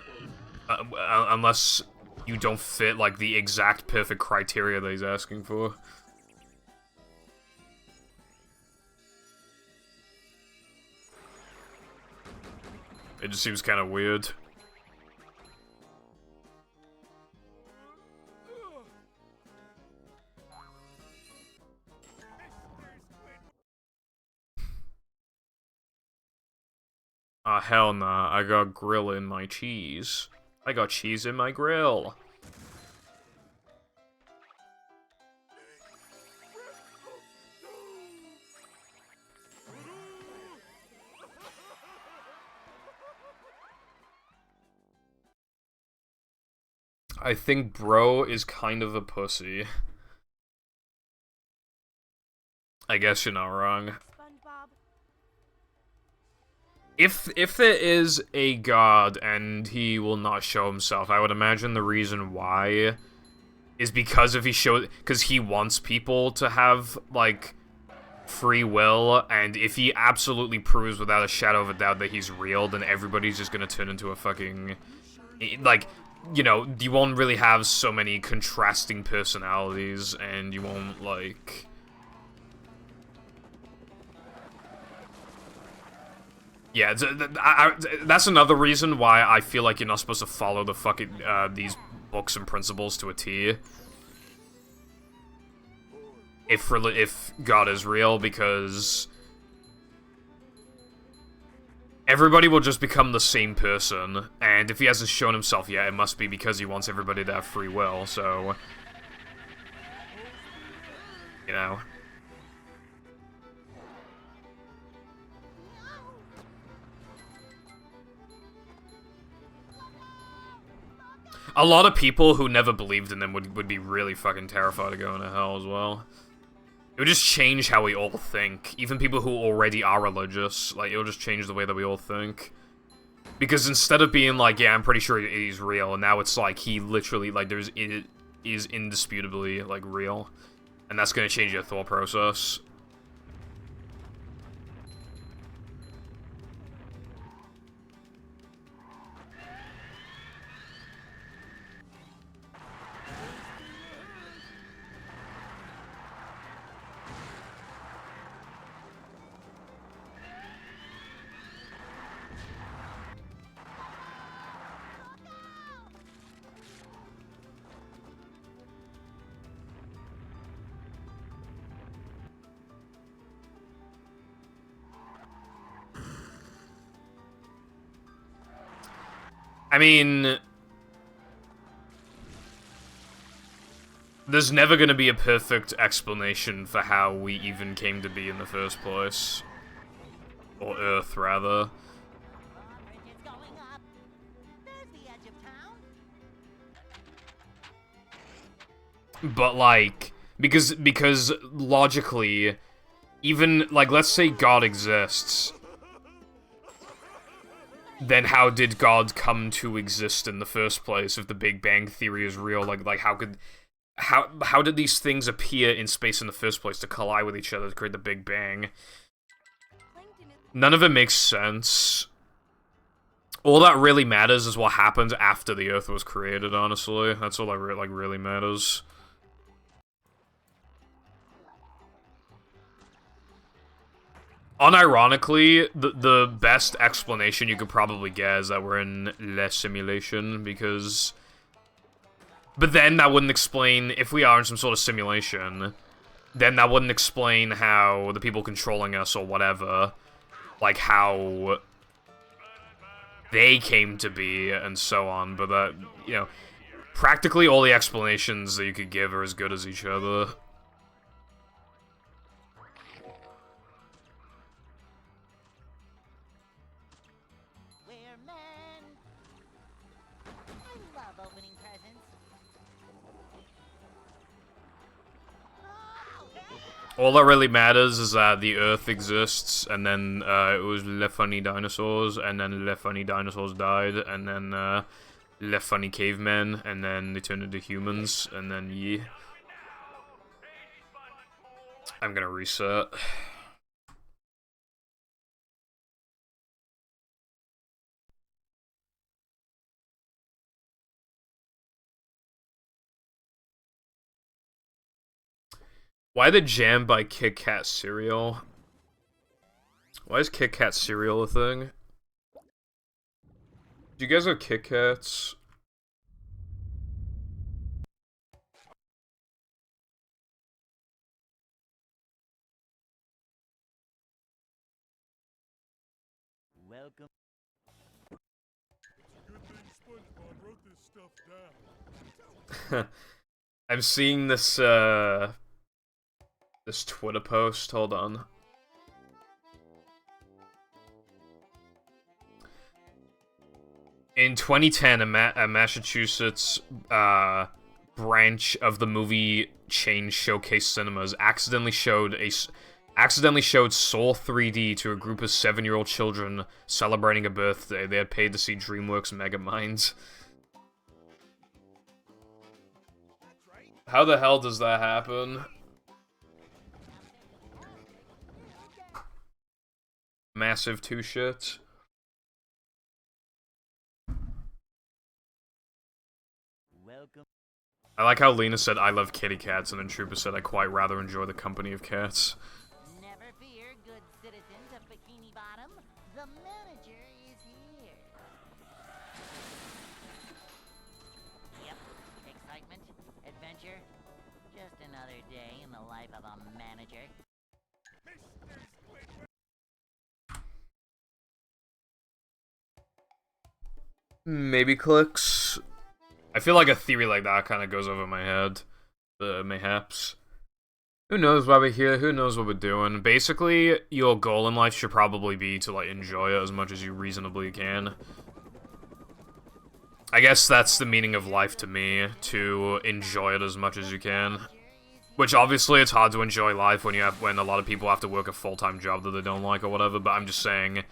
unless you don't fit, like, the exact perfect criteria that he's asking for. It just seems kind of weird. Hell nah. I got grill in my cheese. I got cheese in my grill. I think bro is kind of a pussy. I guess you're not wrong. SpongeBob. If there is a god and he will not show himself, I would imagine the reason why is because because he wants people to have, like, free will, and if he absolutely proves without a shadow of a doubt that he's real, then everybody's just gonna turn into a fucking, like, you know, you won't really have so many contrasting personalities, and you won't, like... Yeah, that's another reason why I feel like you're not supposed to follow the fucking, these books and principles to a T. If God is real, because... everybody will just become the same person, and if he hasn't shown himself yet, it must be because he wants everybody to have free will, so... You know... A lot of people who never believed in them would be really fucking terrified of going to hell as well. It would just change how we all think. Even people who already are religious, like, it'll just change the way that we all think. Because instead of being like, yeah, I'm pretty sure he's real, and now it's like, he literally, like, it is indisputably, like, real. And that's gonna change your thought process. I mean... there's never gonna be a perfect explanation for how we even came to be in the first place. Or Earth, rather. Bridge is going up. There's the edge of town. But, like, because logically, even, like, let's say God exists, then how did God come to exist in the first place if the Big Bang Theory is real? Like how did these things appear in space in the first place to collide with each other to create the Big Bang? None of it makes sense. All that really matters is what happens after the Earth was created, honestly. That's all that really matters. Unironically, the best explanation you could probably get is that we're in less simulation, because... But then that wouldn't explain, if we are in some sort of simulation, then that wouldn't explain how the people controlling us or whatever, like how they came to be and so on, but that, you know, practically all the explanations that you could give are as good as each other. We're men. I love opening presents. All that really matters is that the Earth exists, and then it was Le Funny Dinosaurs, and then Le Funny Dinosaurs died, and then Le Funny Cavemen, and then they turned into humans, and then yeah. I'm gonna reset. Why the jam by Kit Kat cereal? Why is Kit Kat cereal a thing? Do you guys have Kit Kats? Welcome. Good thing SpongeBob wrote this stuff down. I'm seeing this, this Twitter post. Hold on. In 2010, a Massachusetts branch of the movie chain Showcase Cinemas accidentally showed Soul 3D to a group of 7-year-old children celebrating a birthday. They had paid to see DreamWorks Megamind. How the hell does that happen? Massive two shits. Welcome. I like how Lena said, I love kitty cats, and then Trooper said, I quite rather enjoy the company of cats. Never fear, good citizens of Bikini Bottom. The manager is here. Yep. Excitement, adventure. Just another day in the life of a manager. Maybe clicks. I feel like a theory like that kind of goes over my head. Mayhaps. Who knows why we're here, who knows what we're doing. Basically, your goal in life should probably be to, like, enjoy it as much as you reasonably can. I guess that's the meaning of life to me, to enjoy it as much as you can. Which, obviously, it's hard to enjoy life when when a lot of people have to work a full-time job that they don't like or whatever, but I'm just saying,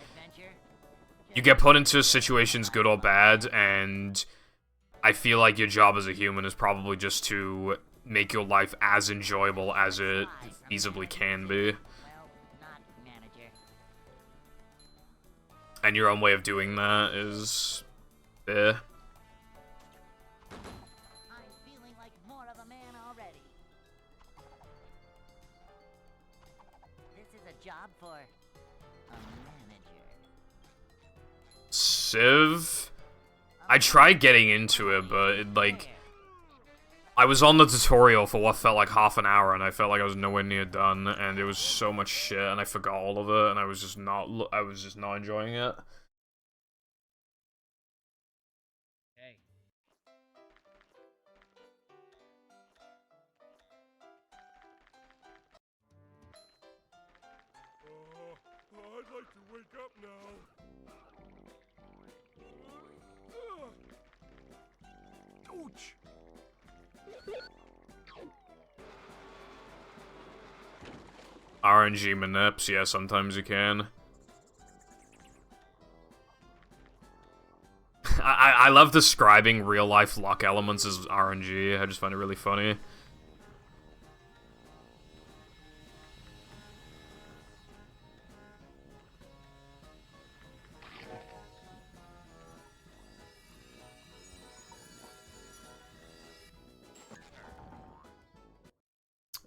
you get put into situations good or bad, and I feel like your job as a human is probably just to make your life as enjoyable as it feasibly can be. Well, not manager. And your own way of doing that is... I'm feeling like more of a man already. This is a job for a manager. Civ? I tried getting into it, but it, like... I was on the tutorial for what felt like half an hour, and I felt like I was nowhere near done, and there was so much shit, and I forgot all of it, and I was just not enjoying it. Hey. I'd like to wake up now. Ouch! RNG manips, yeah, sometimes you can. I love describing real-life luck elements as RNG, I just find it really funny.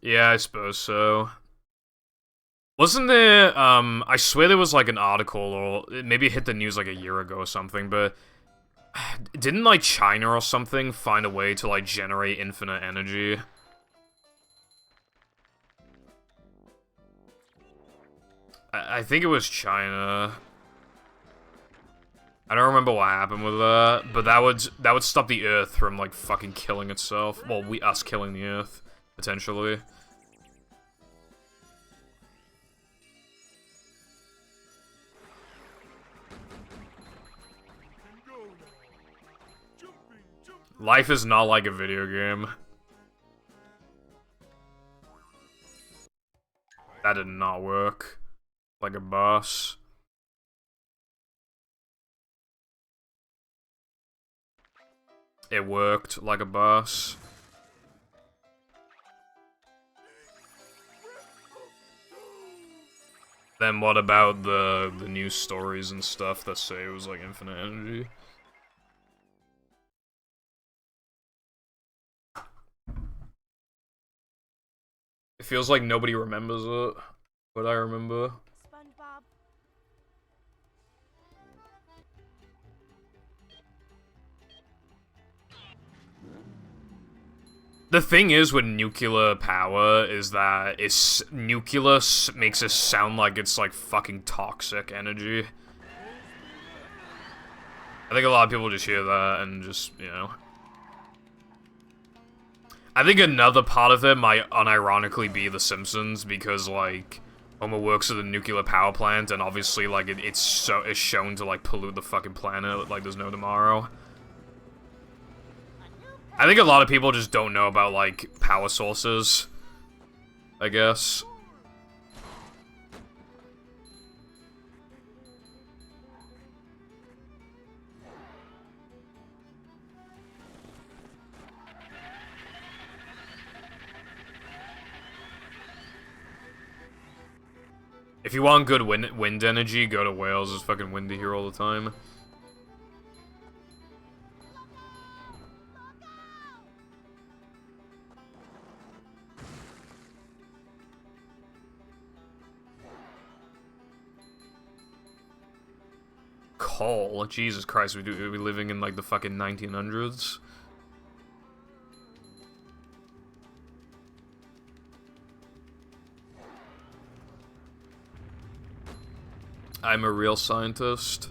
Yeah, I suppose so. Wasn't there, I swear there was, like, an article, or maybe it hit the news, like, a year ago or something, but didn't, like, China or something find a way to, like, generate infinite energy? I think it was China. I don't remember what happened with that, but that would stop the Earth from, like, fucking killing itself. Well, us killing the Earth, potentially. Life is not like a video game. That did not work. Like a boss. It worked like a boss. Then what about the news stories and stuff that say it was like infinite energy? It feels like nobody remembers it, but I remember. SpongeBob. The thing is with nuclear power is that nuclear makes it sound like it's like fucking toxic energy. I think a lot of people just hear that and just, you know. I think another part of it might unironically be The Simpsons, because, like, Homer works at a nuclear power plant, and obviously, like, it's shown to, like, pollute the fucking planet like there's no tomorrow. I think a lot of people just don't know about, like, power sources, I guess. If you want good wind energy, go to Wales. It's fucking windy here all the time. Coal? Jesus Christ, we living in like the fucking 1900s? I'm a real scientist.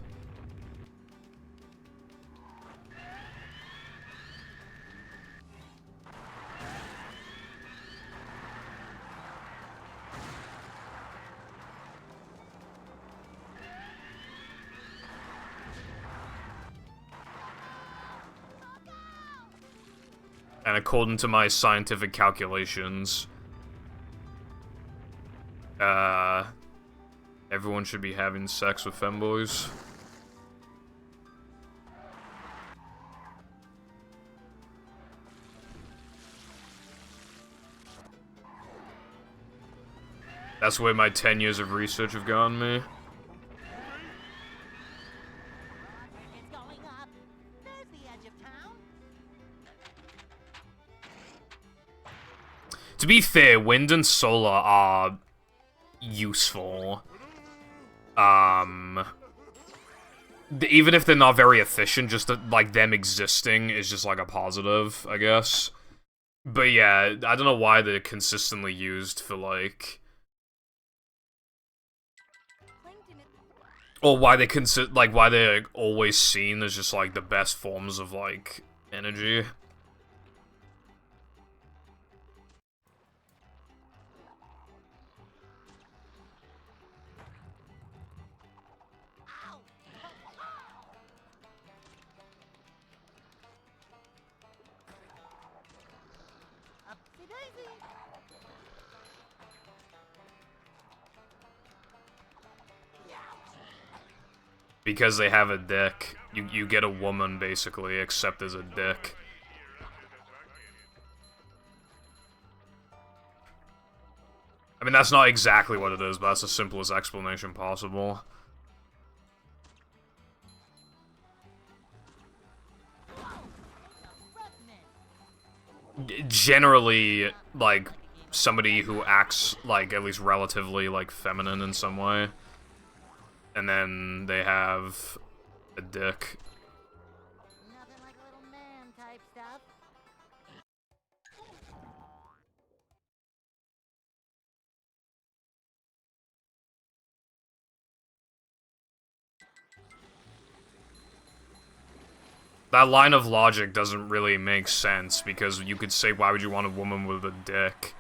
And according to my scientific calculations, everyone should be having sex with femboys. That's where my 10 years of research have gotten me. It's going up. There's the edge of town. To be fair, wind and solar are useful. Even if they're not very efficient, just like them existing is just like a positive, I guess. But yeah, I don't know why they're consistently used for like, or why they why they're always seen as just like the best forms of like energy. Because they have a dick. You get a woman, basically, except as a dick. I mean, that's not exactly what it is, but that's the simplest explanation possible. Generally, like, somebody who acts, like, at least relatively, like, feminine in some way. And then they have a dick. Nothing like a little man type stuff. That line of logic doesn't really make sense, because you could say, why would you want a woman with a dick?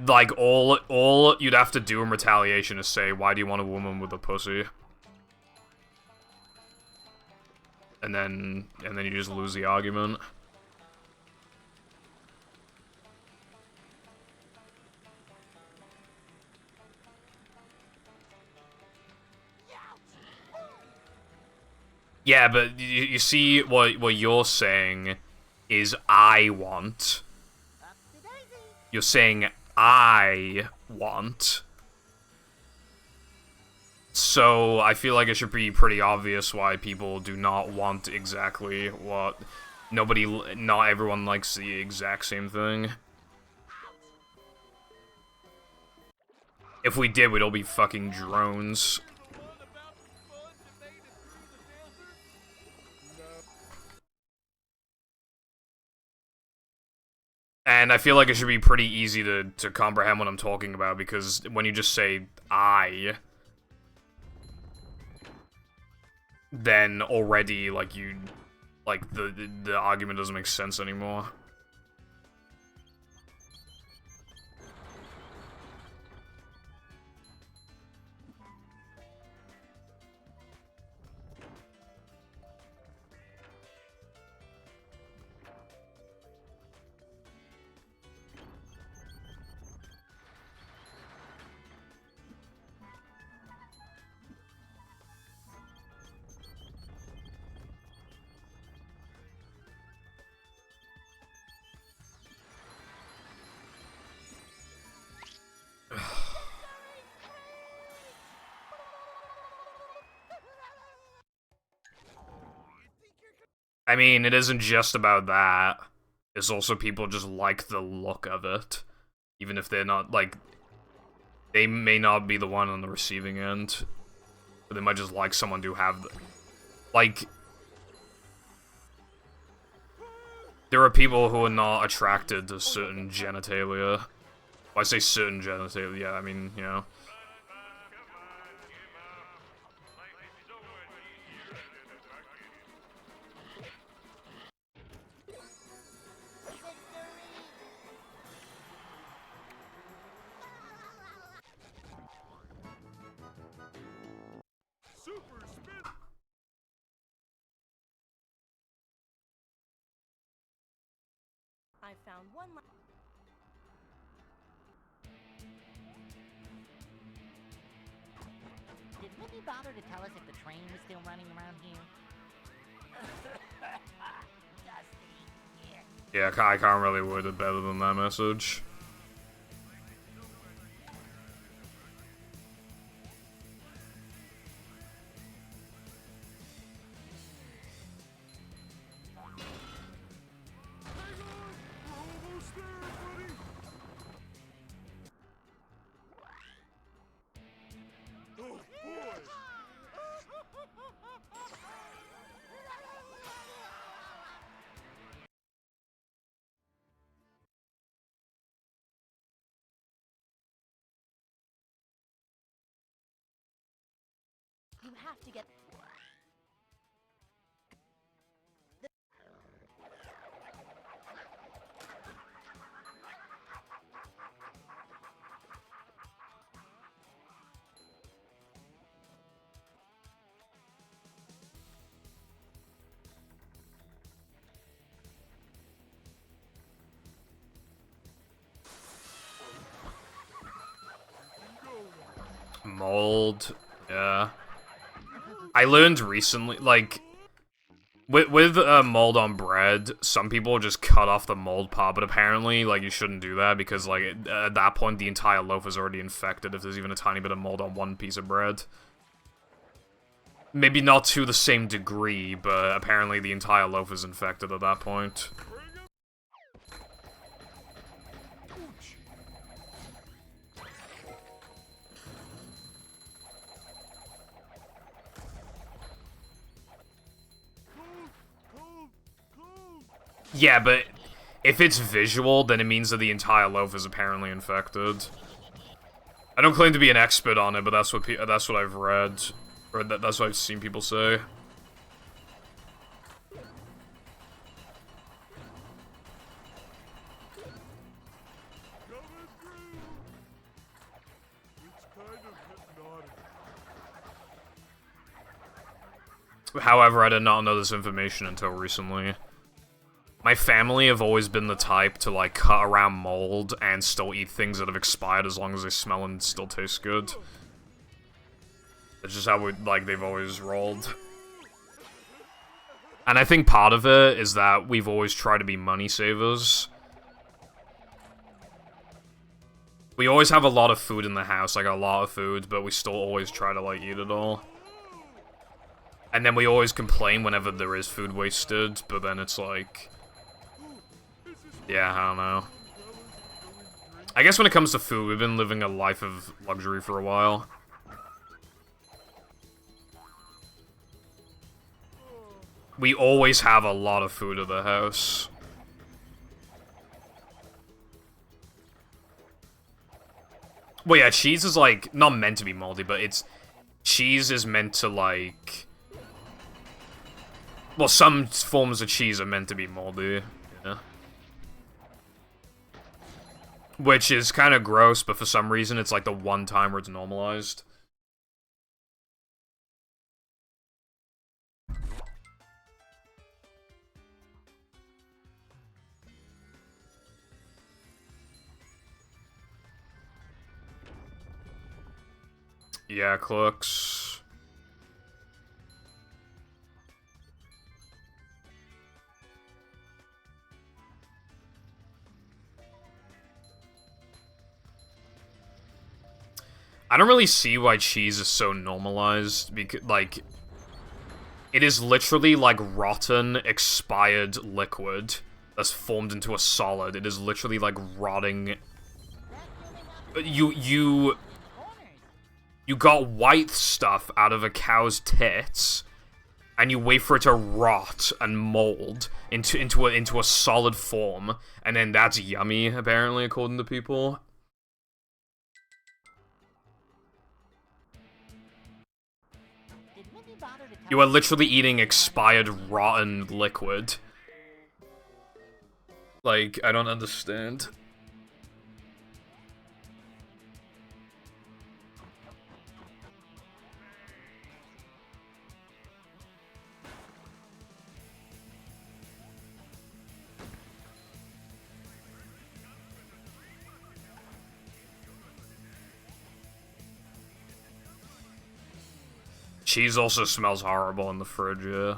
Like, all you'd have to do in retaliation is say, why do you want a woman with a pussy? And then you just lose the argument. Yeah, but you see what you're saying is I want. You're saying I want. So I feel like it should be pretty obvious why people do not want exactly what not everyone likes the exact same thing. If we did, we'd all be fucking drones. And I feel like it should be pretty easy to comprehend what I'm talking about, because when you just say I, then already, like, the argument doesn't make sense anymore. I mean, it isn't just about that. It's also people just like the look of it. Even if they're not, like, they may not be the one on the receiving end. But they might just like someone to have, like, there are people who are not attracted to certain genitalia. Well, I say certain genitalia, I mean, you know. I found one. Did Minnie bother to tell us if the train was still running around here? Dusty. Yeah, I can't really word it better than that message. You have to get. Mold, yeah. I learned recently, like, with mold on bread, some people just cut off the mold part, but apparently, like, you shouldn't do that, because, like, at that point, the entire loaf is already infected if there's even a tiny bit of mold on one piece of bread. Maybe not to the same degree, but apparently the entire loaf is infected at that point. Yeah, but if it's visual, then it means that the entire loaf is apparently infected. I don't claim to be an expert on it, but that's what I've read, or that's what I've seen people say. However, I did not know this information until recently. My family have always been the type to, like, cut around mold and still eat things that have expired as long as they smell and still taste good. It's just how they've always rolled. And I think part of it is that we've always tried to be money savers. We always have a lot of food in the house, like a lot of food, but we still always try to, like, eat it all. And then we always complain whenever there is food wasted, but then it's like... Yeah, I don't know. I guess when it comes to food, we've been living a life of luxury for a while. We always have a lot of food at the house. Well, yeah, cheese is, like, not meant to be moldy, but it's... Cheese is meant to, like... Well, some forms of cheese are meant to be moldy, yeah. Which is kind of gross, but for some reason it's like the one time where it's normalized. Yeah, cooks. I don't really see why cheese is so normalized, because, like, it is literally, like, rotten, expired liquid that's formed into a solid. It is literally, like, rotting... You got white stuff out of a cow's tits, and you wait for it to rot and mold into a solid form, and then that's yummy, apparently, according to people. You are literally eating expired, rotten liquid. Like, I don't understand. Cheese also smells horrible in the fridge, yeah.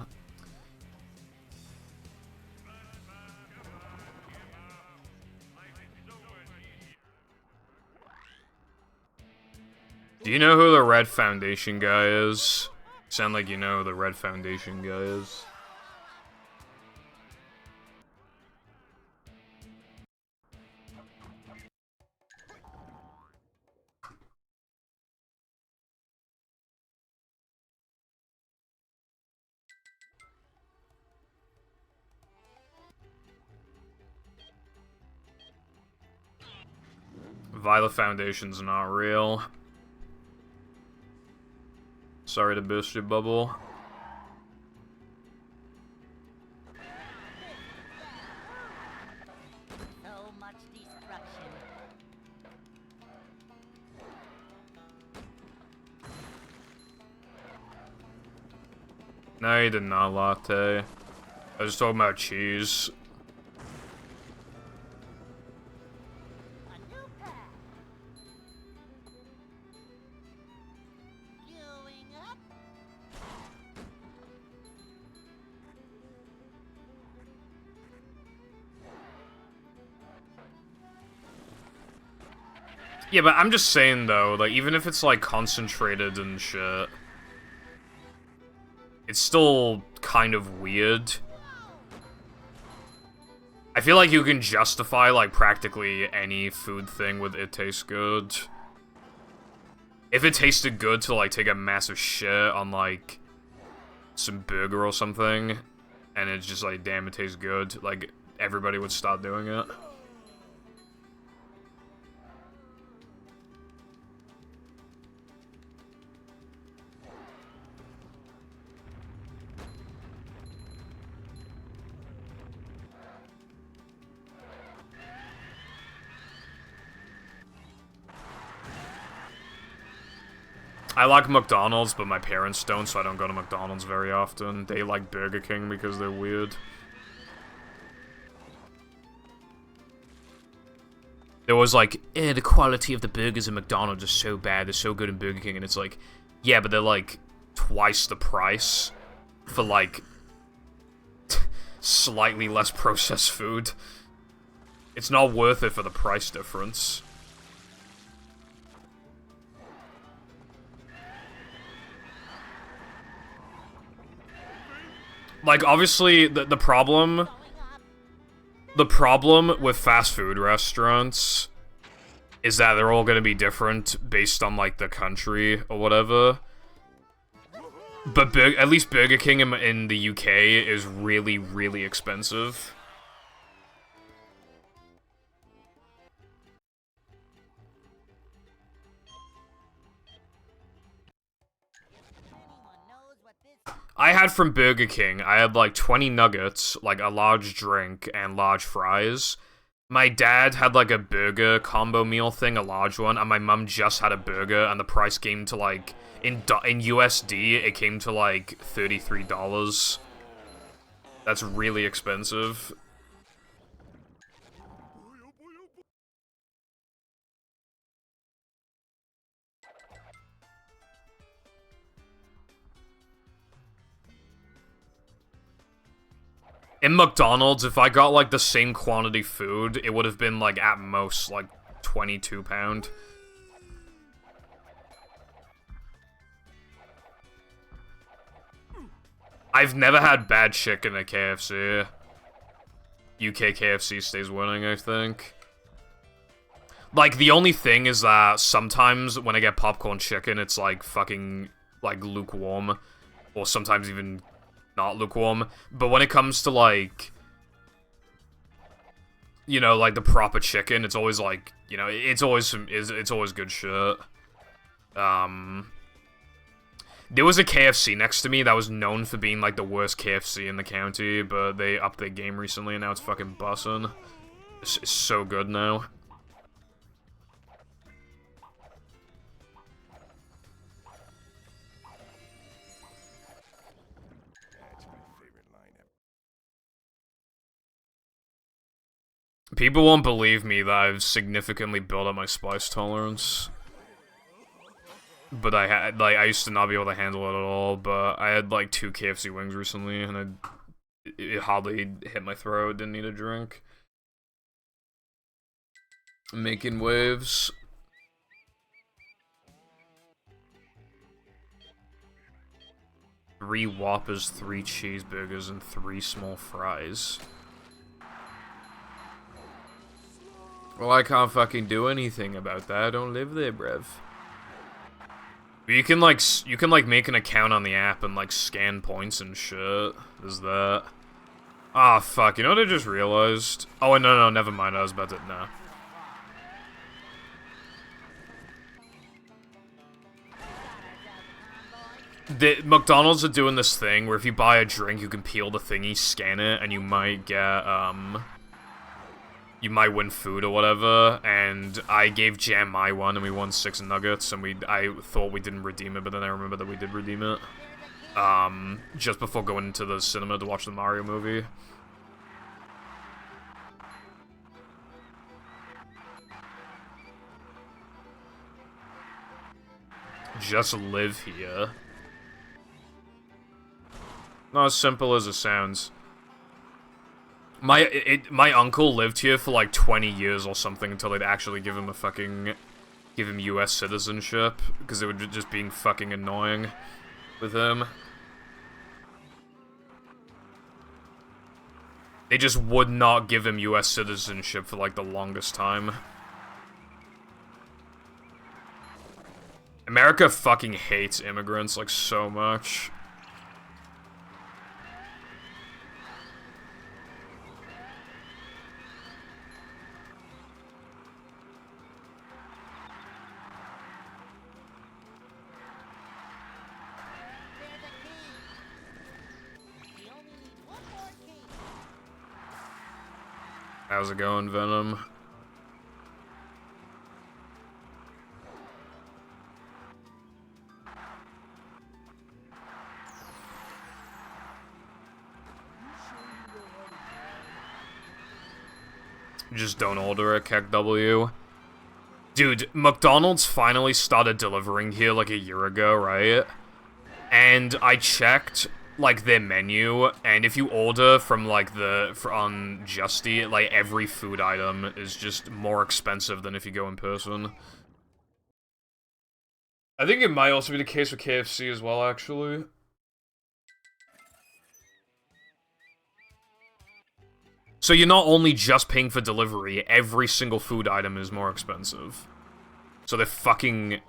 Do you know who the Red Foundation guy is? Sound like you know who the Red Foundation guy is. Violet Foundation's not real. Sorry to burst your bubble. So much destruction. No, you did not, latte. I was talking about cheese. Yeah, but I'm just saying, though, like, even if it's, like, concentrated and shit, it's still kind of weird. I feel like you can justify, like, practically any food thing with it tastes good. If it tasted good to, like, take a massive shit on, like, some burger or something, and it's just like, damn, it tastes good, like, everybody would start doing it. I like McDonald's, but my parents don't, so I don't go to McDonald's very often. They like Burger King because they're weird. There was like, the quality of the burgers at McDonald's is so bad, they're so good in Burger King, and it's like, yeah, but they're like twice the price for like slightly less processed food. It's not worth it for the price difference. Like, obviously, the problem with fast food restaurants is that they're all gonna be different based on, like, the country or whatever. But at least Burger King in the UK is really, really expensive. I had from Burger King, I had like 20 nuggets, like a large drink, and large fries. My dad had like a burger combo meal thing, a large one, and my mum just had a burger, and the price came to like, in USD, it came to like $33. That's really expensive. In McDonald's, if I got, like, the same quantity food, it would have been, like, at most, like, £22. I've never had bad chicken at KFC. UK KFC stays winning, I think. Like, the only thing is that sometimes when I get popcorn chicken, it's, like, fucking, like, lukewarm. Or sometimes even not lukewarm, but when it comes to, like, you know, like, the proper chicken, it's always, like, you know, it's always good shit. There was a KFC next to me that was known for being, like, the worst KFC in the county, but they upped their game recently, and now it's fucking bussin'. It's so good now. People won't believe me that I've significantly built up my spice tolerance. But I used to not be able to handle it at all, but I had, like, 2 KFC wings recently, and it hardly hit my throat, didn't need a drink. Making waves. Three Whoppers, 3 cheeseburgers, and 3 small fries. Well, I can't fucking do anything about that. I don't live there, bruv. You can, like, make an account on the app and, like, scan points and shit. There's that. Ah, fuck. You know what I just realized? Oh, no, never mind. I was about to... No. McDonald's are doing this thing where if you buy a drink, you can peel the thingy, scan it, and you might get, you might win food or whatever, and I gave Jam my one, and we won 6 nuggets, and I thought we didn't redeem it, but then I remember that we did redeem it. Just before going into the cinema to watch the Mario movie. Just live here. Not as simple as it sounds. My uncle lived here for like 20 years or something until they'd actually give him US citizenship, because it would just being fucking annoying with him. They just would not give him US citizenship for like the longest time. America fucking hates immigrants like so much. How's it going, Venom? Just don't order it, Keck W. Dude, McDonald's finally started delivering here like a year ago, right? And I checked, like, their menu, and if you order from, like, on Just Eat, like, every food item is just more expensive than if you go in person. I think it might also be the case with KFC as well, actually. So you're not only just paying for delivery, every single food item is more expensive. So they're fucking...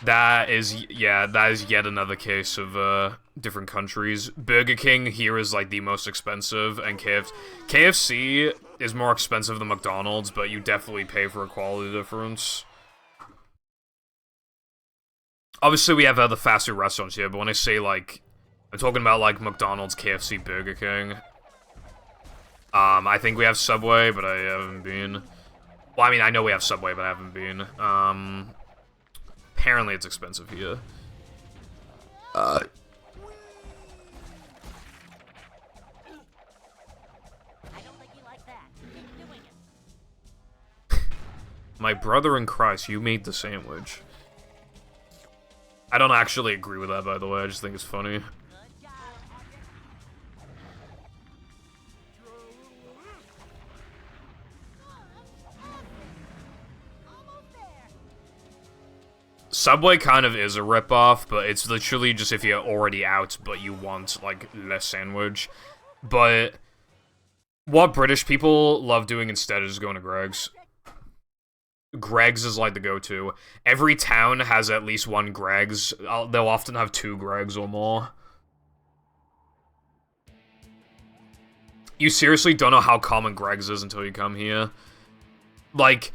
That is yet another case of, different countries. Burger King here is, like, the most expensive, and KFC is more expensive than McDonald's, but you definitely pay for a quality difference. Obviously, we have other fast food restaurants here, but when I say, like... I'm talking about, like, McDonald's, KFC, Burger King. I think we have Subway, but I haven't been. Well, I mean, I know we have Subway, but I haven't been. Apparently it's expensive here. I don't think you like that. Keep doing it. My brother in Christ, you made the sandwich. I don't actually agree with that, by the way. I just think it's funny. Subway kind of is a ripoff, but it's literally just if you're already out, but you want, like, less sandwich. But what British people love doing instead is going to Greg's. Greg's is, like, the go-to. Every town has at least one Greg's. They'll often have 2 Greg's or more. You seriously don't know how common Greg's is until you come here. Like...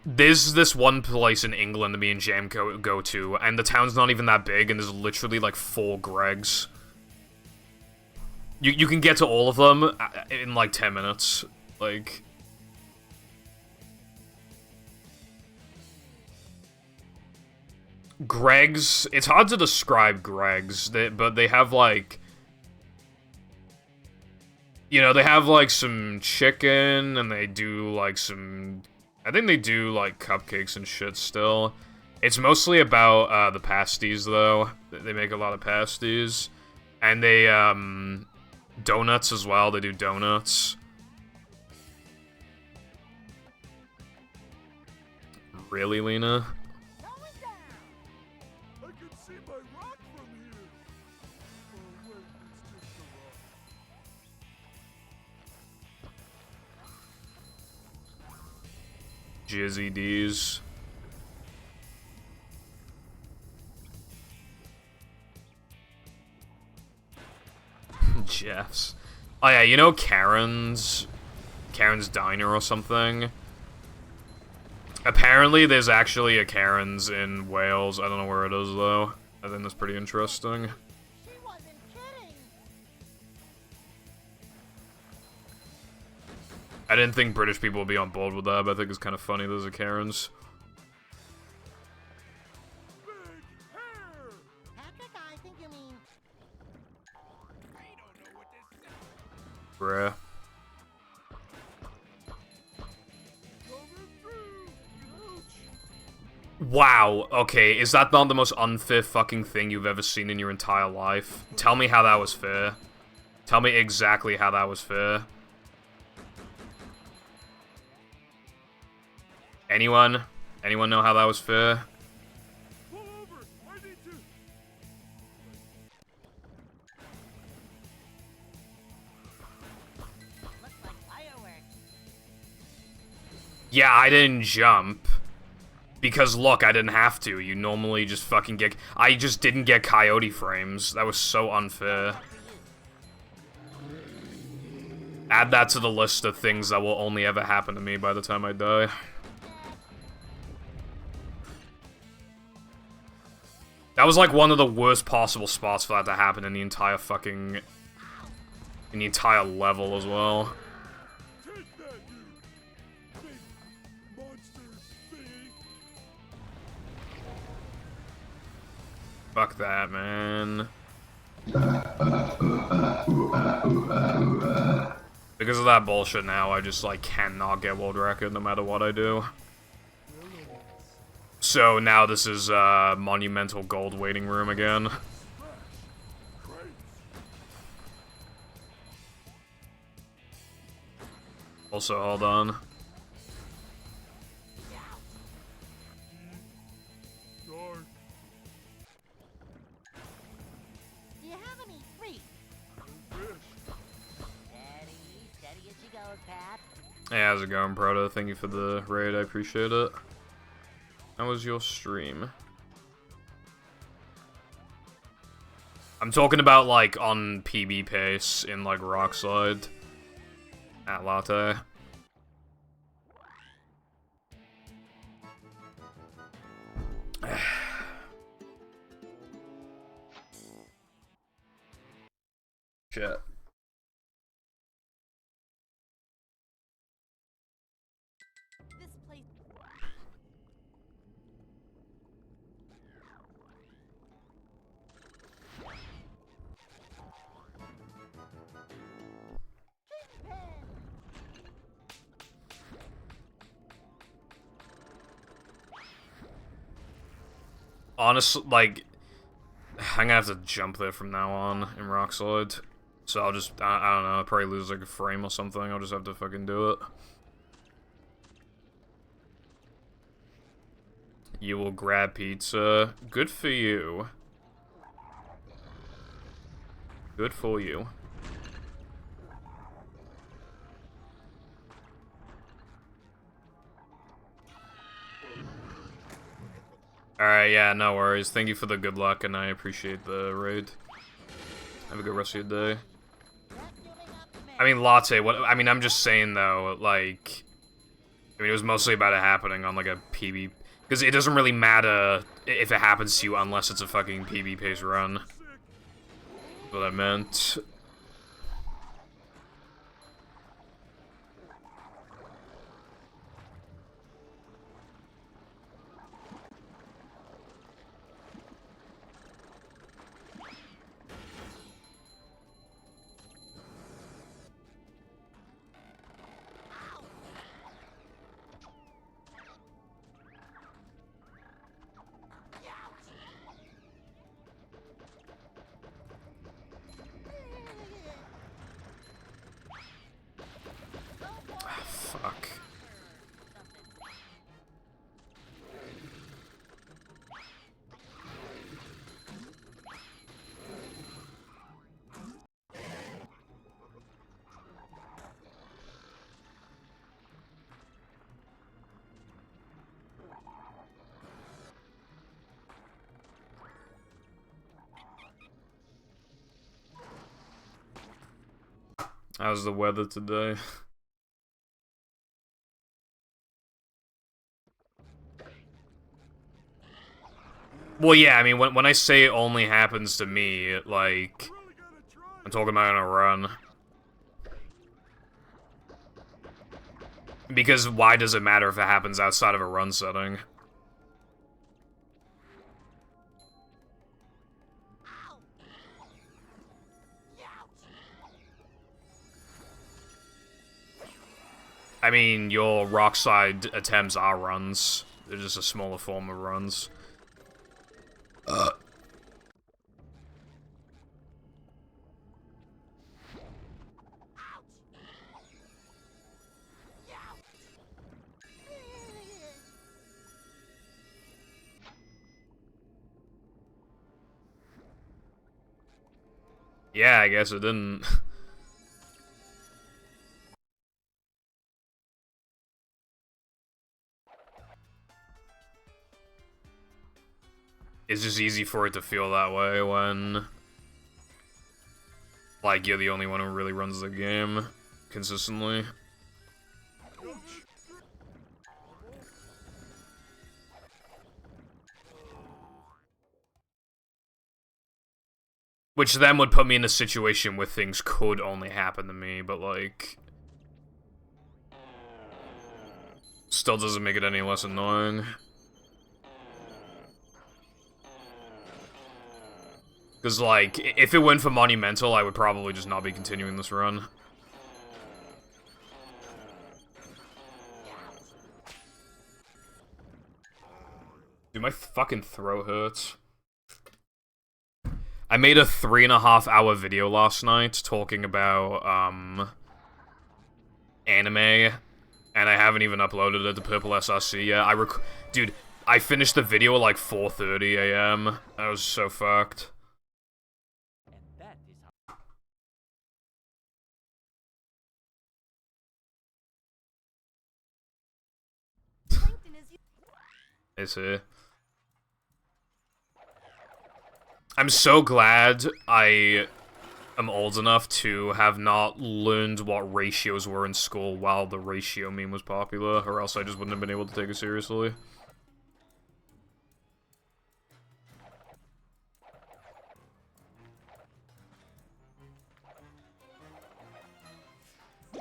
There's this one place in England that me and Jam go to, and the town's not even that big, and there's literally, like, 4 Greg's. You can get to all of them in, like, 10 minutes. Like... Greg's... It's hard to describe Greg's, but they have, like... You know, they have, like, some chicken, and they do, like, some... I think they do, like, cupcakes and shit still. It's mostly about, the pasties, though. They make a lot of pasties. And they, donuts as well. They do donuts. Really, Lena? I can see my rock from here. Oh, wait, it's just a rock. Jizzy D's. Jeff's. Oh yeah, you know Karen's Diner or something? Apparently there's actually a Karen's in Wales. I don't know where it is though. I think that's pretty interesting. She wasn't kidding. I didn't think British people would be on board with that, but I think it's kind of funny there's a Karen's. Patrick, I think you mean... Bruh. Wow, okay, is that not the most unfair fucking thing you've ever seen in your entire life? Tell me how that was fair. Tell me exactly how that was fair. Anyone? Anyone know how that was fair? Pull over! I need to... Looks like fireworks. Yeah, I didn't jump. Because, look, I didn't have to. You normally just fucking get... I just didn't get coyote frames. That was so unfair. Add that to the list of things that will only ever happen to me by the time I die. That was like one of the worst possible spots for that to happen in the entire fucking... in the entire level as well. Take that, you big monster thingy. Fuck that, man. Because of that bullshit now, I just, like, cannot get world record no matter what I do. So now this is, monumental gold waiting room again. Also, hold on. Dark. Do you have any treats? Fish. Steady as she goes, Pat. Hey, how's it going, Proto? Thank you for the raid, I appreciate it. How was your stream? I'm talking about, like, on PB pace in, like, Rockslide. At Latte. Shit. This place. Honestly, like, I'm gonna have to jump there from now on in Rockslide. So I'll just, I don't know, I'll probably lose like a frame or something. I'll just have to fucking do it. You will grab pizza. Good for you. Good for you. Alright, yeah, no worries. Thank you for the good luck, and I appreciate the raid. Have a good rest of your day. I mean, Latte, what, I mean, I'm just saying, though, like, I mean, it was mostly about it happening on, like, a PB, because it doesn't really matter if it happens to you unless it's a fucking PB pace run. That's what I meant. Fuck. How's the weather today? Well, yeah, I mean, when I say it only happens to me, like, I'm talking about on a run. Because why does it matter if it happens outside of a run setting? I mean, your Rockside attempts are runs. They're just a smaller form of runs. Yeah, I guess it didn't. It's just easy for it to feel that way when, like, you're the only one who really runs the game consistently. Which then would put me in a situation where things could only happen to me, but, like... Still doesn't make it any less annoying. Because, like, if it went for Monumental, I would probably just not be continuing this run. Dude, my fucking throat hurts. I made a 3.5-hour video last night talking about, anime, and I haven't even uploaded it to Purple SRC yet. Dude, I finished the video at like 4:30 a.m. I was so fucked. Is it? I'm so glad I am old enough to have not learned what ratios were in school while the ratio meme was popular, or else I just wouldn't have been able to take it seriously.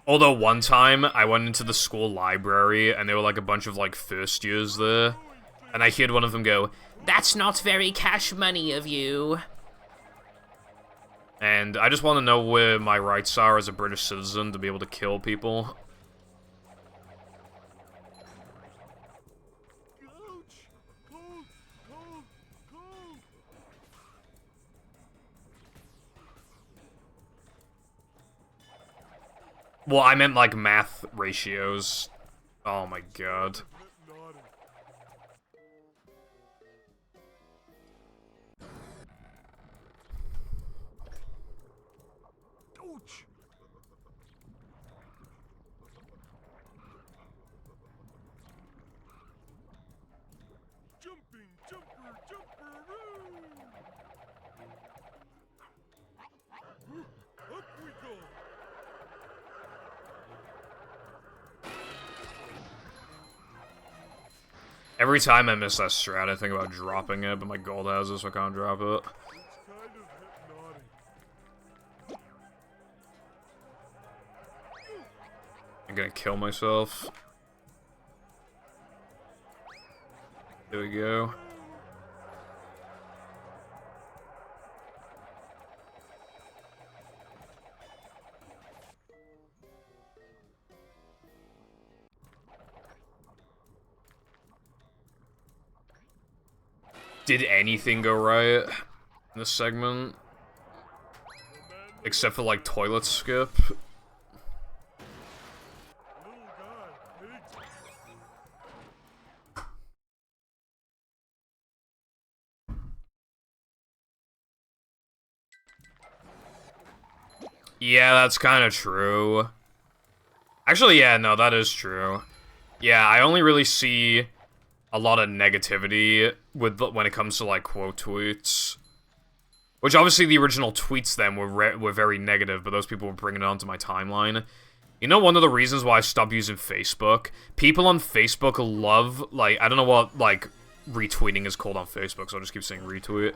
Although one time, I went into the school library, and there were like a bunch of like first years there, and I heard one of them go, "That's not very cash money of you." And I just want to know where my rights are as a British citizen to be able to kill people. Well, I meant like math ratios. Oh my god. Every time I miss that strat, I think about dropping it, but my gold has it, so I can't drop it. I'm gonna kill myself. There we go. Did anything go right in this segment? Except for, like, toilet skip? Yeah, that's kind of true. Actually, yeah, no, that is true. Yeah, I only really see a lot of negativity with when it comes to like quote tweets, which obviously the original tweets then were very negative, but those people were bringing it onto my timeline. You know, one of the reasons why I stopped using Facebook, people on Facebook love, like, I don't know what like retweeting is called on Facebook, so I'll just keep saying retweet.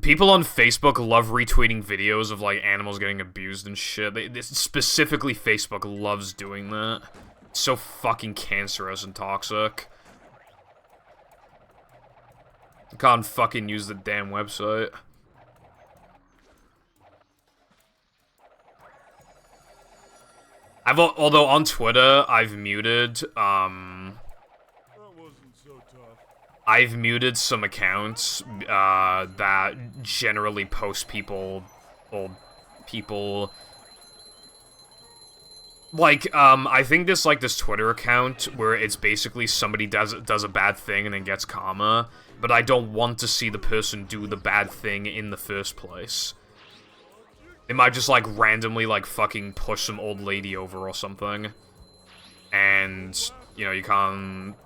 People on Facebook love retweeting videos of like animals getting abused and shit. Specifically, Facebook loves doing that. It's so fucking cancerous and toxic. I can't fucking use the damn website. Although on Twitter, I've muted, I've muted some accounts, that generally post people, like, I think there's, like, this Twitter account where it's basically somebody does a bad thing and then gets karma, but I don't want to see the person do the bad thing in the first place. They might just, like, randomly, like, fucking push some old lady over or something. And, you know, you can't...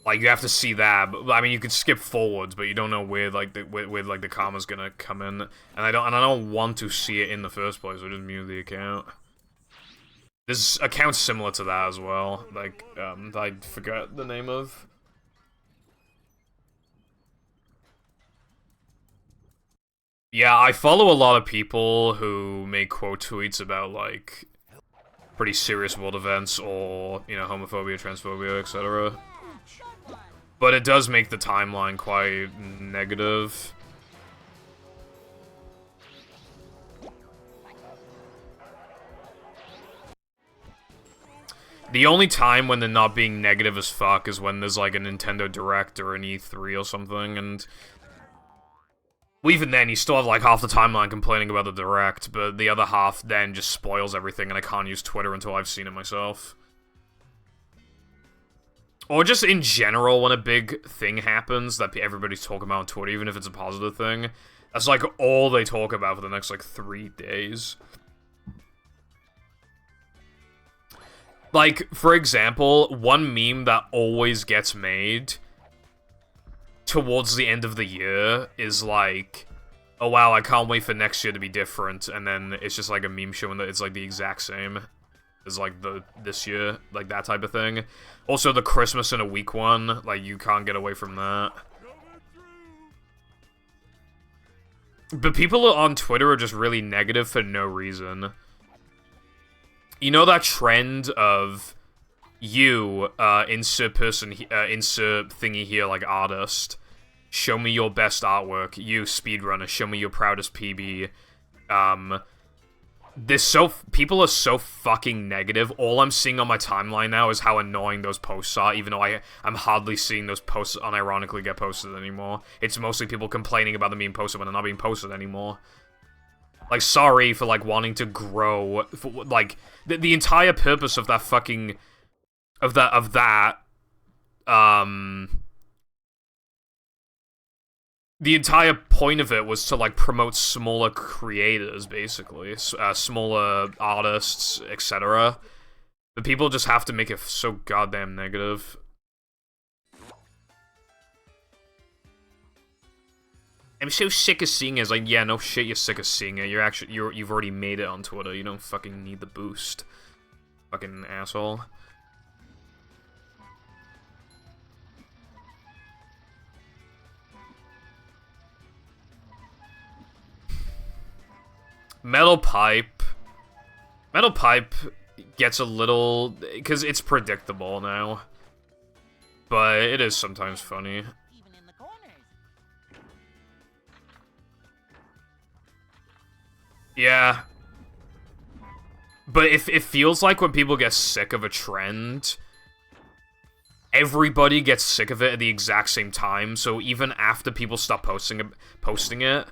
Like, you have to see that, but, I mean, you could skip forwards, but you don't know where, like, the karma's gonna come in. And I don't want to see it in the first place, so I just mute the account. There's accounts similar to that as well, like, I forgot the name of. Yeah, I follow a lot of people who make quote tweets about, like, pretty serious world events or, you know, homophobia, transphobia, etc. But it does make the timeline quite negative. The only time when they're not being negative as fuck is when there's, like, a Nintendo Direct or an E3 or something, and... well, even then, you still have, like, half the timeline complaining about the Direct, but the other half then just spoils everything, and I can't use Twitter until I've seen it myself. Or just in general, when a big thing happens that everybody's talking about on Twitter, even if it's a positive thing, that's, like, all they talk about for the next, like, 3 days. Like, for example, one meme that always gets made towards the end of the year is like, oh wow, I can't wait for next year to be different, and then it's just like a meme showing that it's like the exact same as like this year, like that type of thing. Also, the Christmas in a week one, like you can't get away from that. But people on Twitter are just really negative for no reason. You know that trend of you, insert person, insert thingy here, like artist. Show me your best artwork. You, speedrunner, show me your proudest PB. People are so fucking negative. All I'm seeing on my timeline now is how annoying those posts are, even though I'm hardly seeing those posts unironically get posted anymore. It's mostly people complaining about them being posted when they're not being posted anymore. Like, sorry for, like, wanting to grow, like, the entire purpose of that fucking, the entire point of it was to, like, promote smaller creators, basically, smaller artists, etc. But people just have to make it so goddamn negative. I'm so sick of seeing it. It's like, yeah, no shit, you're sick of seeing it. You've already made it on Twitter. You don't fucking need the boost. Fucking asshole. Metal Pipe gets a little... because it's predictable now. But it is sometimes funny. Yeah. But it feels like when people get sick of a trend, everybody gets sick of it at the exact same time, so even after people stop posting it,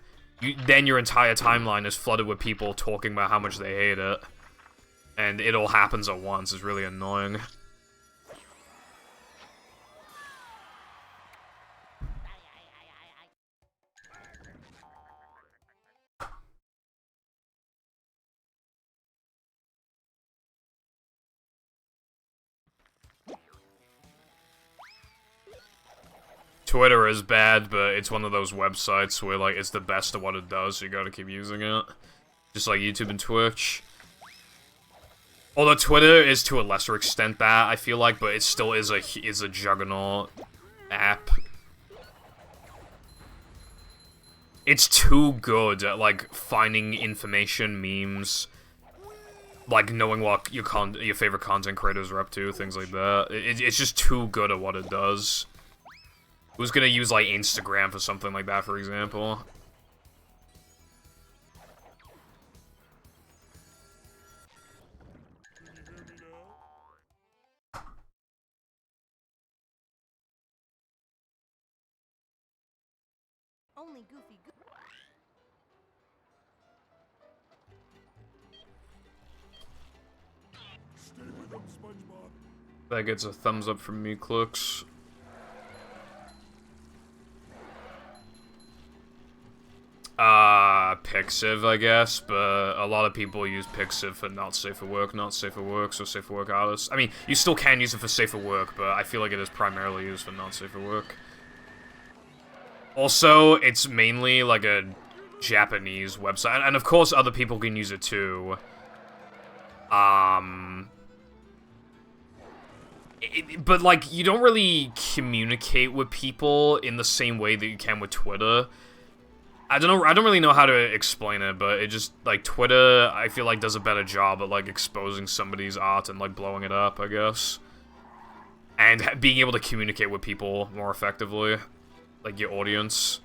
then your entire timeline is flooded with people talking about how much they hate it. And it all happens at once. It's really annoying. Twitter is bad, but it's one of those websites where, like, it's the best of what it does, so you gotta keep using it. Just like YouTube and Twitch. Although Twitter is to a lesser extent that, I feel like, but it still is a juggernaut app. It's too good at, like, finding information, memes, like, knowing what your favorite content creators are up to, things like that. It's just too good at what it does. Who's gonna use, like, Instagram for something like that, for example? Only Goofy Stay with them, SpongeBob. That gets a thumbs up from me, Clooks. Pixiv, I guess, but a lot of people use Pixiv for not safe for work, so safe for work artists. I mean, you still can use it for safe for work, but I feel like it is primarily used for not safe for work. Also, it's mainly like a Japanese website, and of course other people can use it too. But like, you don't really communicate with people in the same way that you can with Twitter. I don't know. I don't really know how to explain it, but it just like Twitter. I feel like does a better job at like exposing somebody's art and like blowing it up, I guess, and being able to communicate with people more effectively, like your audience.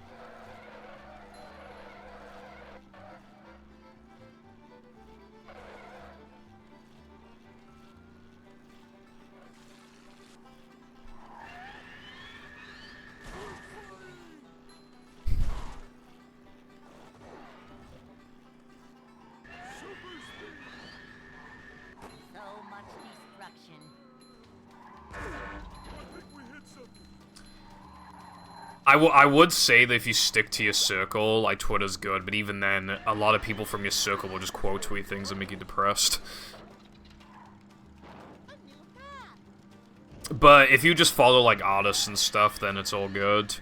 So much destruction. I would say that if you stick to your circle, like, Twitter's good, but even then, a lot of people from your circle will just quote tweet things and make you depressed. But if you just follow, like, artists and stuff, then it's all good.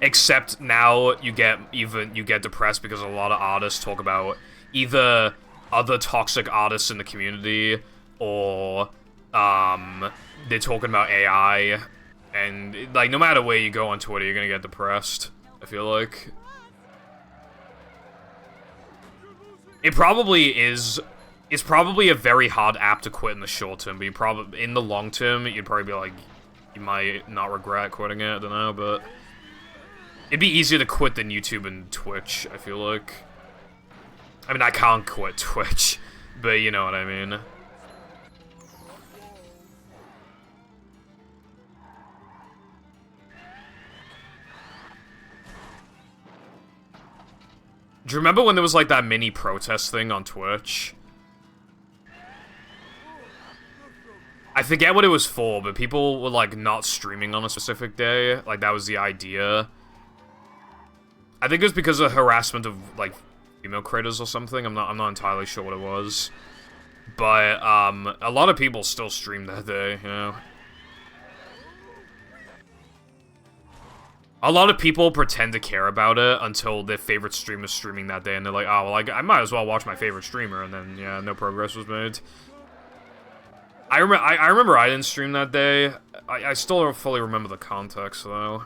Except now you get depressed because a lot of artists talk about either other toxic artists in the community, or, they're talking about AI. And, like, no matter where you go on Twitter, you're gonna get depressed, I feel like. It probably is... It's probably a very hard app to quit in the short term, but you probably... In the long term, you'd probably be like... You might not regret quitting it, I don't know, but... It'd be easier to quit than YouTube and Twitch, I feel like. I mean, I can't quit Twitch, but you know what I mean. Do you remember when there was, like, that mini protest thing on Twitch? I forget what it was for, but people were, like, not streaming on a specific day. Like, that was the idea. I think it was because of harassment of, like, female creators or something. I'm not entirely sure what it was. But, a lot of people still streamed that day, you know? A lot of people pretend to care about it until their favorite streamer's streaming that day, and they're like, oh, well, I might as well watch my favorite streamer, and then, yeah, no progress was made. I remember I didn't stream that day. I still don't fully remember the context, though.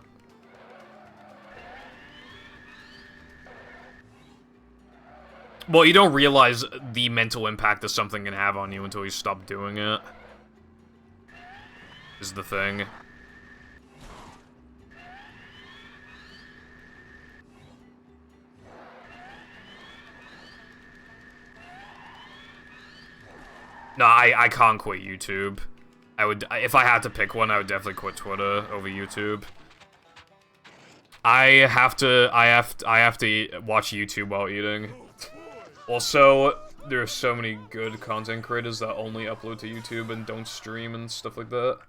Well, you don't realize the mental impact that something can have on you until you stop doing it. Is the thing. No, I can't quit YouTube. If I had to pick one, I would definitely quit Twitter over YouTube. I have to watch YouTube while eating. Also, there are so many good content creators that only upload to YouTube and don't stream and stuff like that.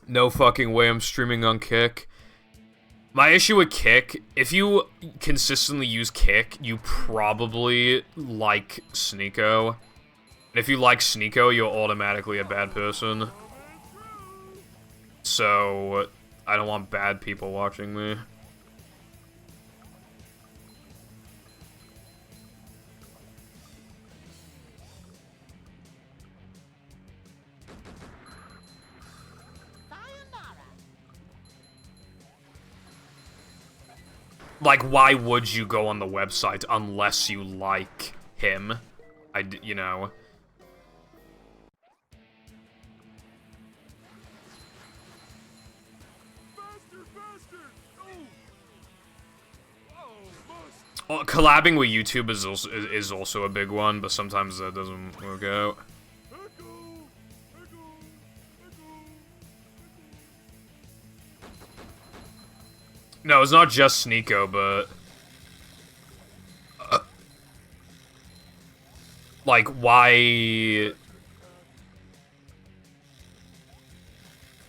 No fucking way I'm streaming on Kick. My issue with Kick, if you consistently use Kick, you probably like Sneeko. And if you like Sneeko, you're automatically a bad person. So, I don't want bad people watching me. Like, why would you go on the website unless you like him? You know. Well, collabing with YouTube is also a big one, but sometimes that doesn't work out. No, it's not just Sneeko, but... like, why...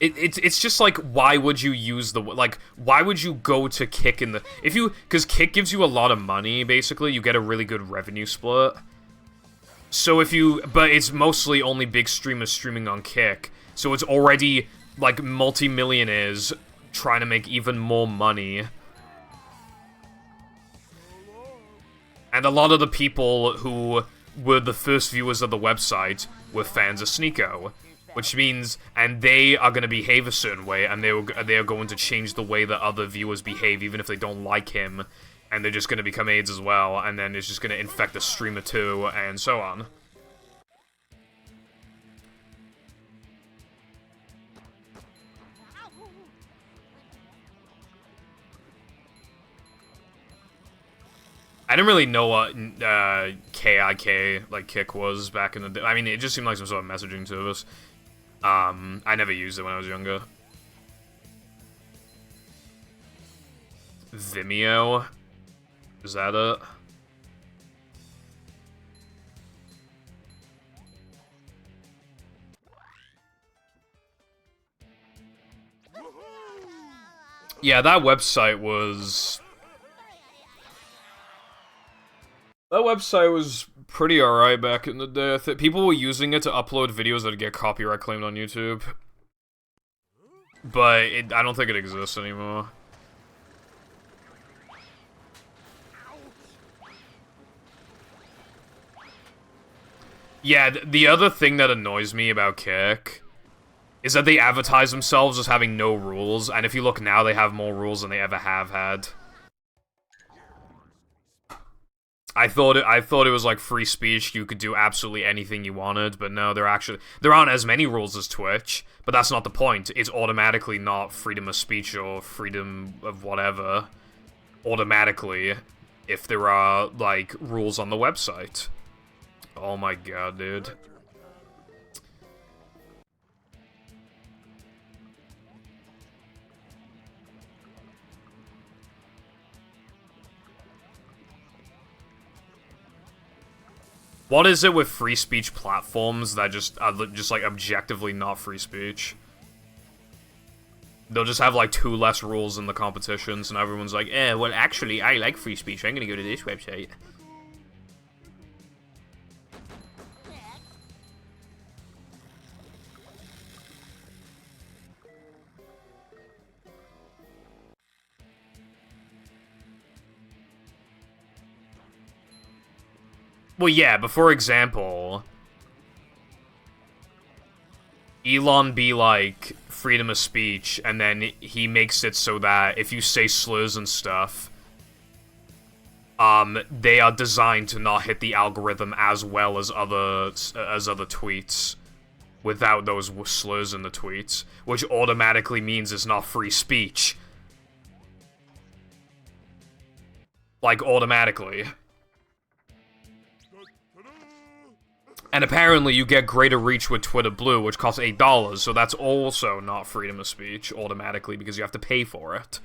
It's just like, why would you use the... like, why would you go to Kick in the... if you... because Kick gives you a lot of money, basically. You get a really good revenue split. So if you... but it's mostly only big streamers streaming on Kick. So it's already, like, multi-millionaires trying to make even more money. And a lot of the people who were the first viewers of the website were fans of Sneeko. which means, and they are going to behave a certain way, and they are going to change the way that other viewers behave, even if they don't like him, and they're just going to become AIDS as well, and then it's just going to infect the streamer too, and so on. I didn't really know what KIK, like, kick was back in the day. I mean, it just seemed like some sort of messaging service. I never used it when I was younger. Vimeo? Is that it? Yeah, that website was... That website was pretty alright back in the day. I think people were using it to upload videos that would get copyright claimed on YouTube. But I don't think it exists anymore. Yeah, the other thing that annoys me about Kick is that they advertise themselves as having no rules, and if you look now, they have more rules than they ever have had. I thought it was like free speech, you could do absolutely anything you wanted, but no, there aren't as many rules as Twitch, but that's not the point. It's automatically not freedom of speech or freedom of whatever, automatically, if there are, like, rules on the website. Oh my god, dude. What is it with free speech platforms that just are just like objectively not free speech? They'll just have like 2 less rules in the competitions, and everyone's like, well, actually, I like free speech. I'm gonna go to this website. Well, yeah, but for example, Elon be like, freedom of speech, and then he makes it so that if you say slurs and stuff, they are designed to not hit the algorithm as well as other tweets without those slurs in the tweets, which automatically means it's not free speech. Like, automatically. And apparently you get greater reach with Twitter Blue, which costs $8, so that's also not freedom of speech automatically because you have to pay for it.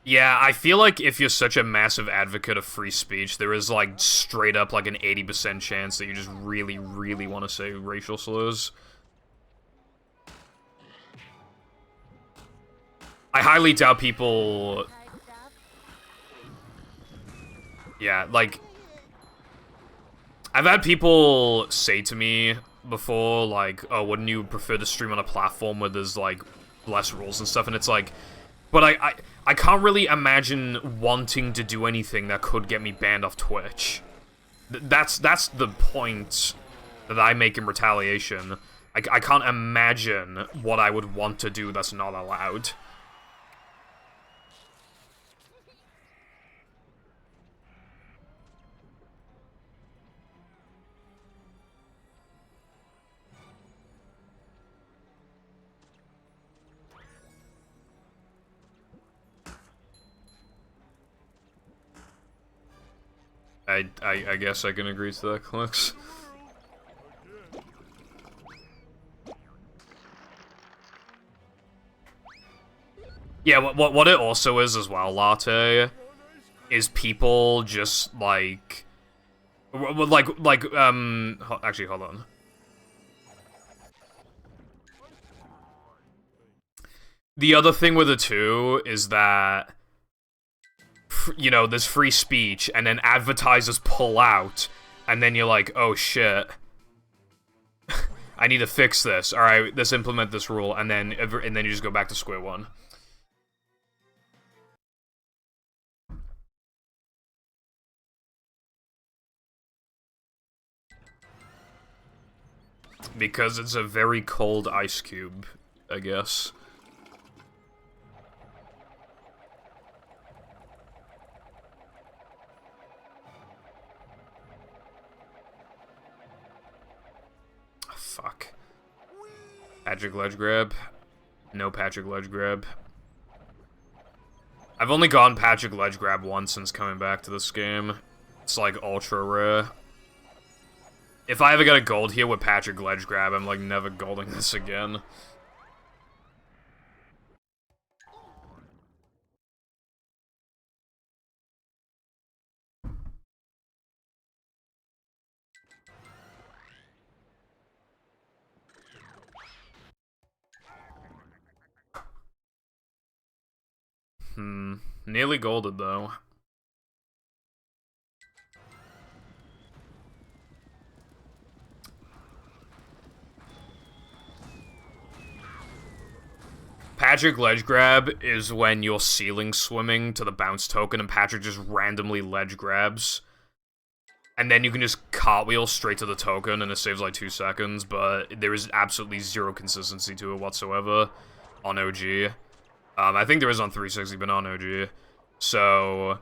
Yeah, I feel like if you're such a massive advocate of free speech, there is like straight up like an 80% chance that you just really, really want to say racial slurs. I highly doubt people... Yeah, like... I've had people say to me before, like, oh, wouldn't you prefer to stream on a platform where there's, like, less rules and stuff? And it's like... But I can't really imagine wanting to do anything that could get me banned off Twitch. That's the point that I make in retaliation. I can't imagine what I would want to do that's not allowed. I guess I can agree to that, Clux. Yeah, what it also is as well, Latte, is people just, like... Actually, hold on. The other thing with it, too, is that... You know, there's free speech, and then advertisers pull out, and then you're like, oh shit. I need to fix this. Alright, let's implement this rule, and then you just go back to square one. because it's a very cold ice cube, I guess. Fuck. Patrick ledge grab. No Patrick ledge grab. I've only gone Patrick ledge grab once since coming back to this game. It's like ultra rare. If I ever get a gold here with Patrick ledge grab, I'm like never golding this again. Nearly golded though. Patrick ledge grab is when you're ceiling swimming to the bounce token and Patrick just randomly ledge grabs. And then you can just cartwheel straight to the token and it saves like 2 seconds, but there is absolutely zero consistency to it whatsoever on OG. I think there is on 360, but not on OG. So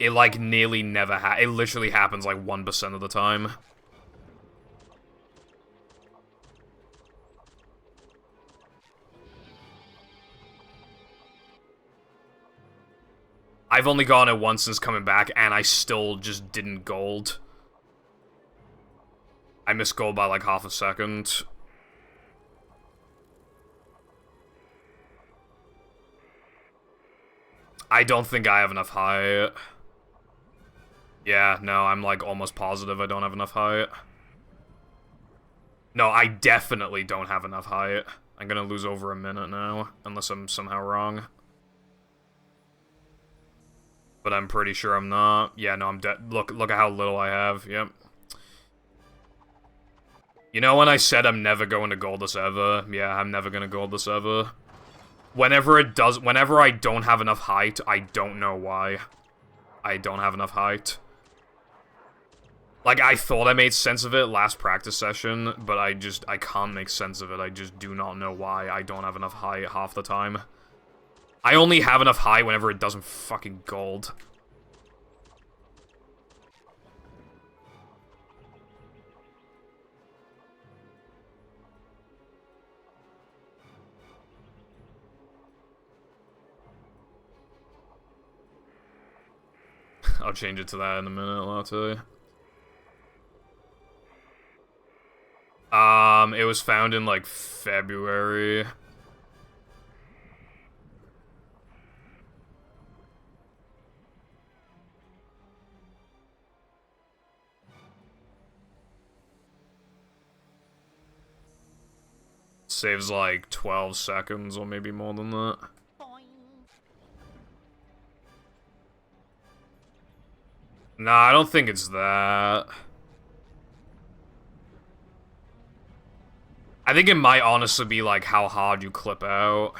it like nearly never it literally happens like 1% of the time. I've only gone it once since coming back, and I still just didn't gold. I missed gold by like half a second. I don't think I have enough height. Yeah, no, I'm like almost positive I don't have enough height. No, I definitely don't have enough height. I'm gonna lose over a minute now, unless I'm somehow wrong. But I'm pretty sure I'm not. Yeah, no, I'm dead. Look at how little I have. Yep. You know when I said I'm never going to gold this ever? Yeah, I'm never gonna gold this ever. Whenever I don't have enough height, I don't know why. I don't have enough height. Like, I thought I made sense of it last practice session, but I can't make sense of it. I just do not know why I don't have enough height half the time. I only have enough height whenever it doesn't fucking gold. I'll change it to that in a minute, I'll tell you. It was found in, like, February. Saves, like, 12 seconds, or maybe more than that. Nah, I don't think it's that. I think it might honestly be, like, how hard you clip out.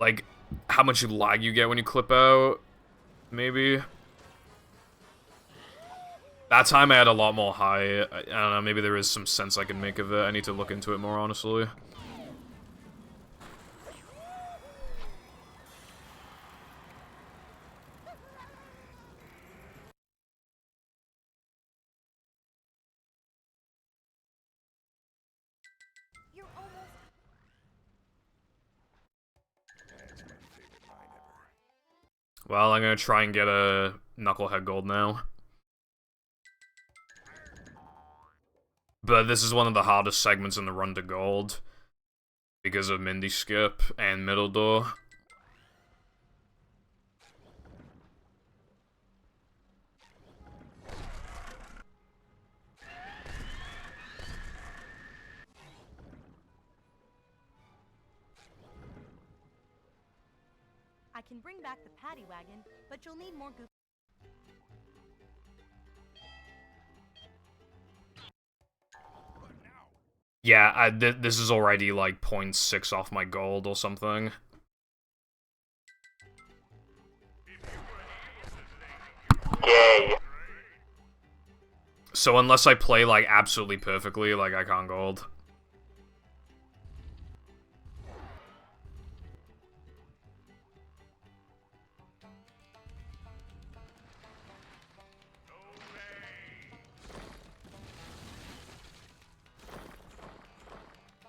Like, how much lag you get when you clip out, maybe. That time I had a lot more height. I don't know, maybe there is some sense I can make of it. I need to look into it more, honestly. Well, I'm gonna try and get a Knucklehead Gold now. But this is one of the hardest segments in the run to gold. Because of Mindy Skip and Middle Door. I can bring back the paddy wagon, but you'll need more goof. Yeah, this is already like 0.6 off my gold or something. Yay. So unless I play, like, absolutely perfectly, like, I can't gold.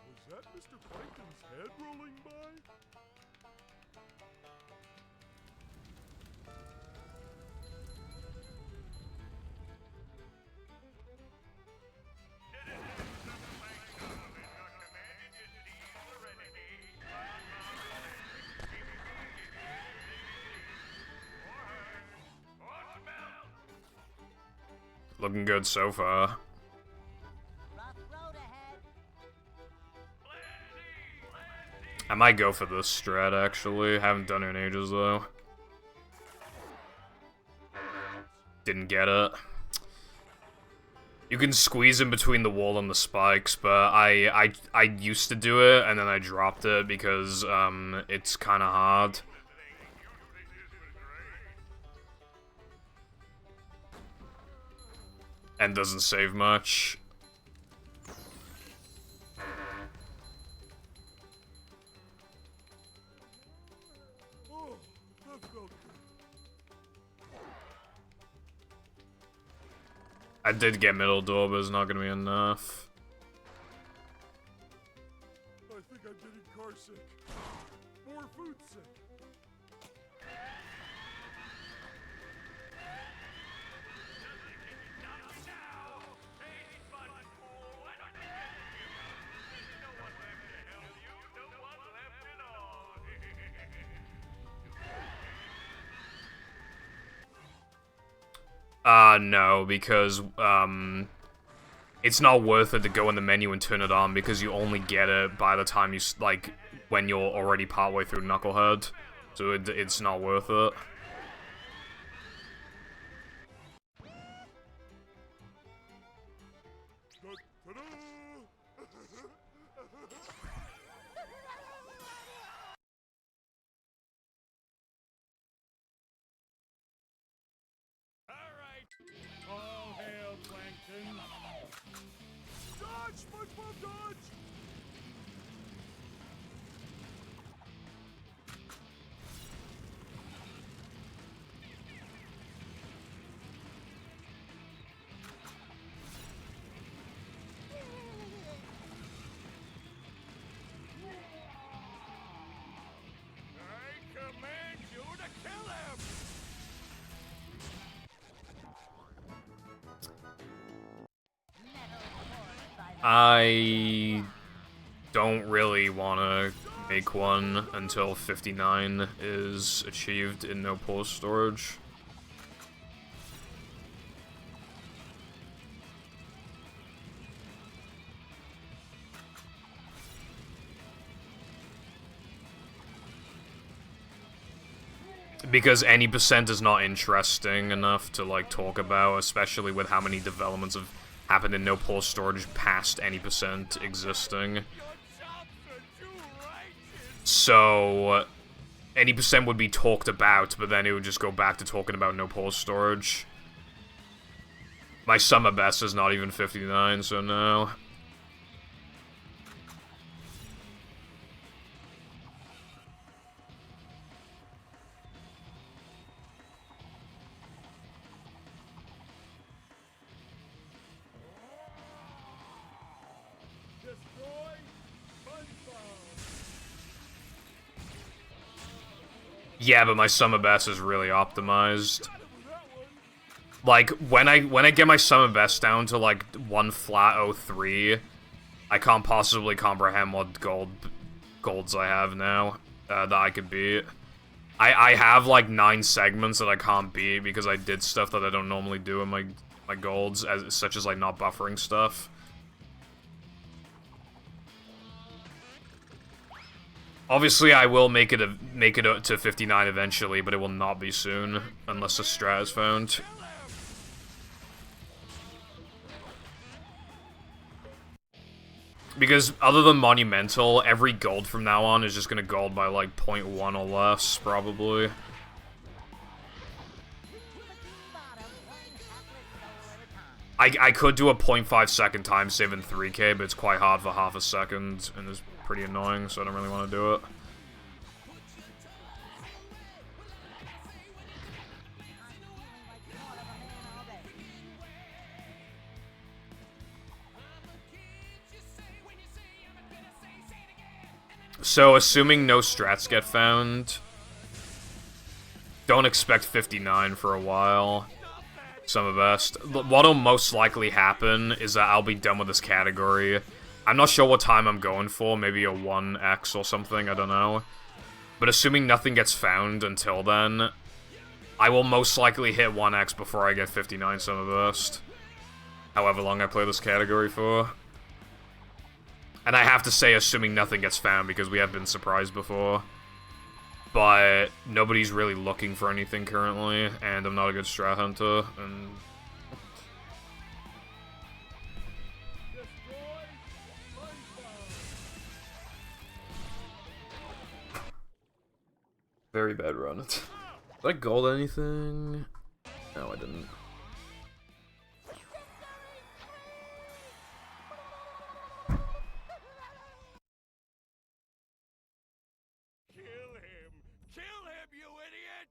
Was that Mr. Plankton's head rolling by? Looking good so far. Rough road ahead. I might go for this strat, actually. Haven't done it in ages, though. Didn't get it. You can squeeze in between the wall and the spikes, but I used to do it, and then I dropped it because, it's kind of hard. And doesn't save much. Oh, that felt good. I did get middle door, but it's not gonna be enough. I think I'm getting car sick. More food sick. No, because, it's not worth it to go in the menu and turn it on, because you only get it by the time you, like, when you're already partway through Knucklehead. So it's not worth it. All hail, Plankton! Dodge, SpongeBob, dodge! I command you to kill him! I don't really want to make one until 59 is achieved in no pause storage. Because any percent is not interesting enough to, like, talk about, especially with how many developments have happened in no pause storage past any percent existing. So, any percent would be talked about, but then it would just go back to talking about no pause storage. My summer best is not even 59, so no. Destroy SpongeBob! Yeah, but my summer best is really optimized. Like, when I get my summer best down to, like, 1 flat 03, I can't possibly comprehend what golds I have now that I could beat. I have, like, 9 segments that I can't beat because I did stuff that I don't normally do in my golds, such as, like, not buffering stuff. Obviously, I will make it to 59 eventually, but it will not be soon, unless a strat is found. Because other than Monumental, every gold from now on is just gonna gold by like 0.1 or less, probably. I could do a 0.5 second time save in 3K, but it's quite hard for half a second, and it's pretty annoying, so I don't really want to do it. So, assuming no strats get found, don't expect 59 for a while. Some best. What'll most likely happen is that I'll be done with this category. I'm not sure what time I'm going for, maybe a 1x or something, I don't know. But assuming nothing gets found until then, I will most likely hit 1x before I get 59 Summer Burst. However long I play this category for. And I have to say, assuming nothing gets found, because we have been surprised before. But nobody's really looking for anything currently, and I'm not a good strat hunter, and... Very bad run. Did I gold anything? No, I didn't.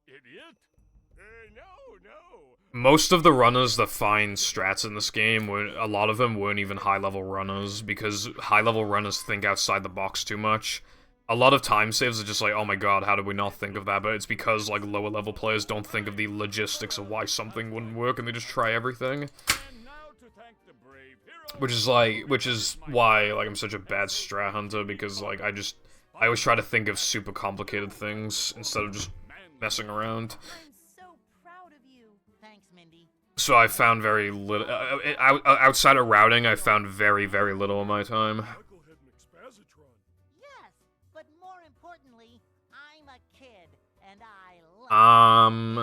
Idiot! No. Most of the runners that find strats in this game, a lot of them weren't even high-level runners, because high-level runners think outside the box too much. A lot of time saves are just like, oh my god, how did we not think of that? But it's because, like, lower-level players don't think of the logistics of why something wouldn't work, and they just try everything. Which is why, like, I'm such a bad strat hunter, because, like, I always try to think of super complicated things, instead of just messing around. I'm so proud of you. Thanks, Mindy. So I found very little, outside of routing, I found very, very little of my time. Yes, but more importantly, I'm a kid, and I love I'm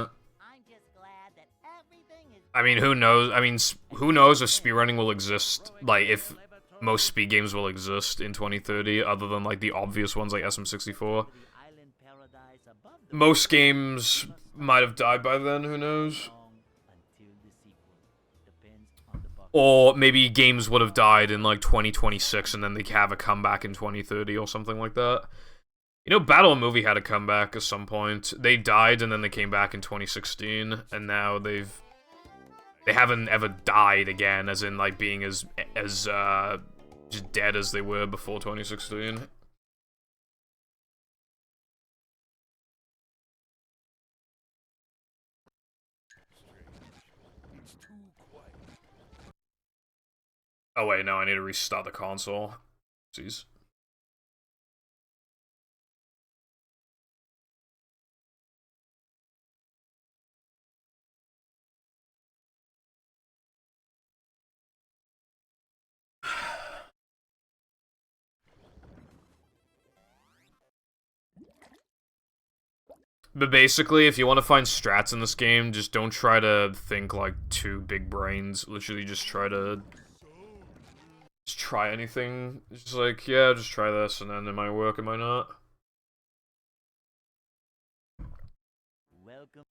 just glad that everything is... I mean, who knows? I mean, who knows if speedrunning will exist, like, if most speed games will exist in 2030, other than, like, the obvious ones like SM64. Most games might have died by then, who knows? Or maybe games would have died in, like, 2026, and then they have a comeback in 2030 or something like that. You know, Battle of Movie had a comeback at some point. They died, and then they came back in 2016, and now they haven't ever died again, as in, like, being as just dead as they were before 2016. Oh wait, no, I need to restart the console. Jeez. But basically, if you want to find strats in this game, just don't try to think like two big brains. Literally just try anything. It's just like, yeah, just try this, and then it might work, it might not. Welcome.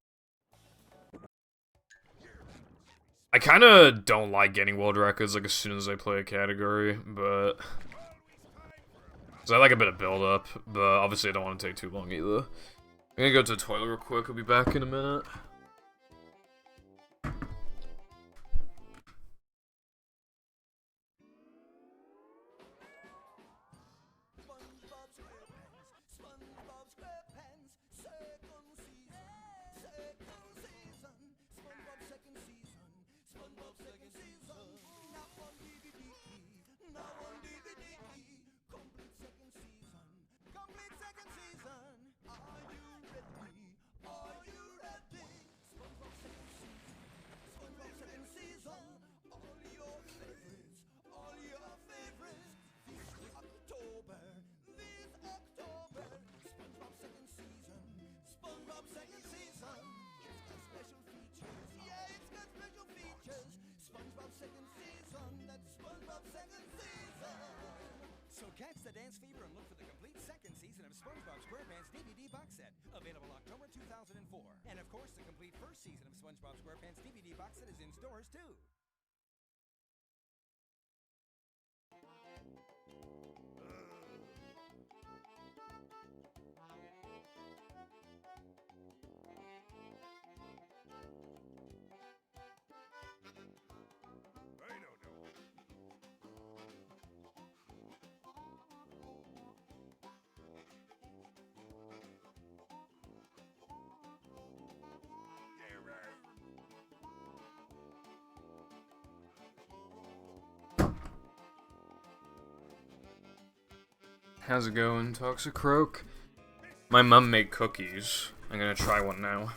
I kind of don't like getting world records like as soon as I play a category, but... Cause I like a bit of build-up, but obviously I don't want to take too long either. I'm gonna go to the toilet real quick, I'll be back in a minute. So catch the dance fever and look for the complete second season of SpongeBob SquarePants DVD box set, available October 2004. And of course, the complete first season of SpongeBob SquarePants DVD box set is in stores too. How's it going, Toxicroak? My mum made cookies. I'm gonna try one now.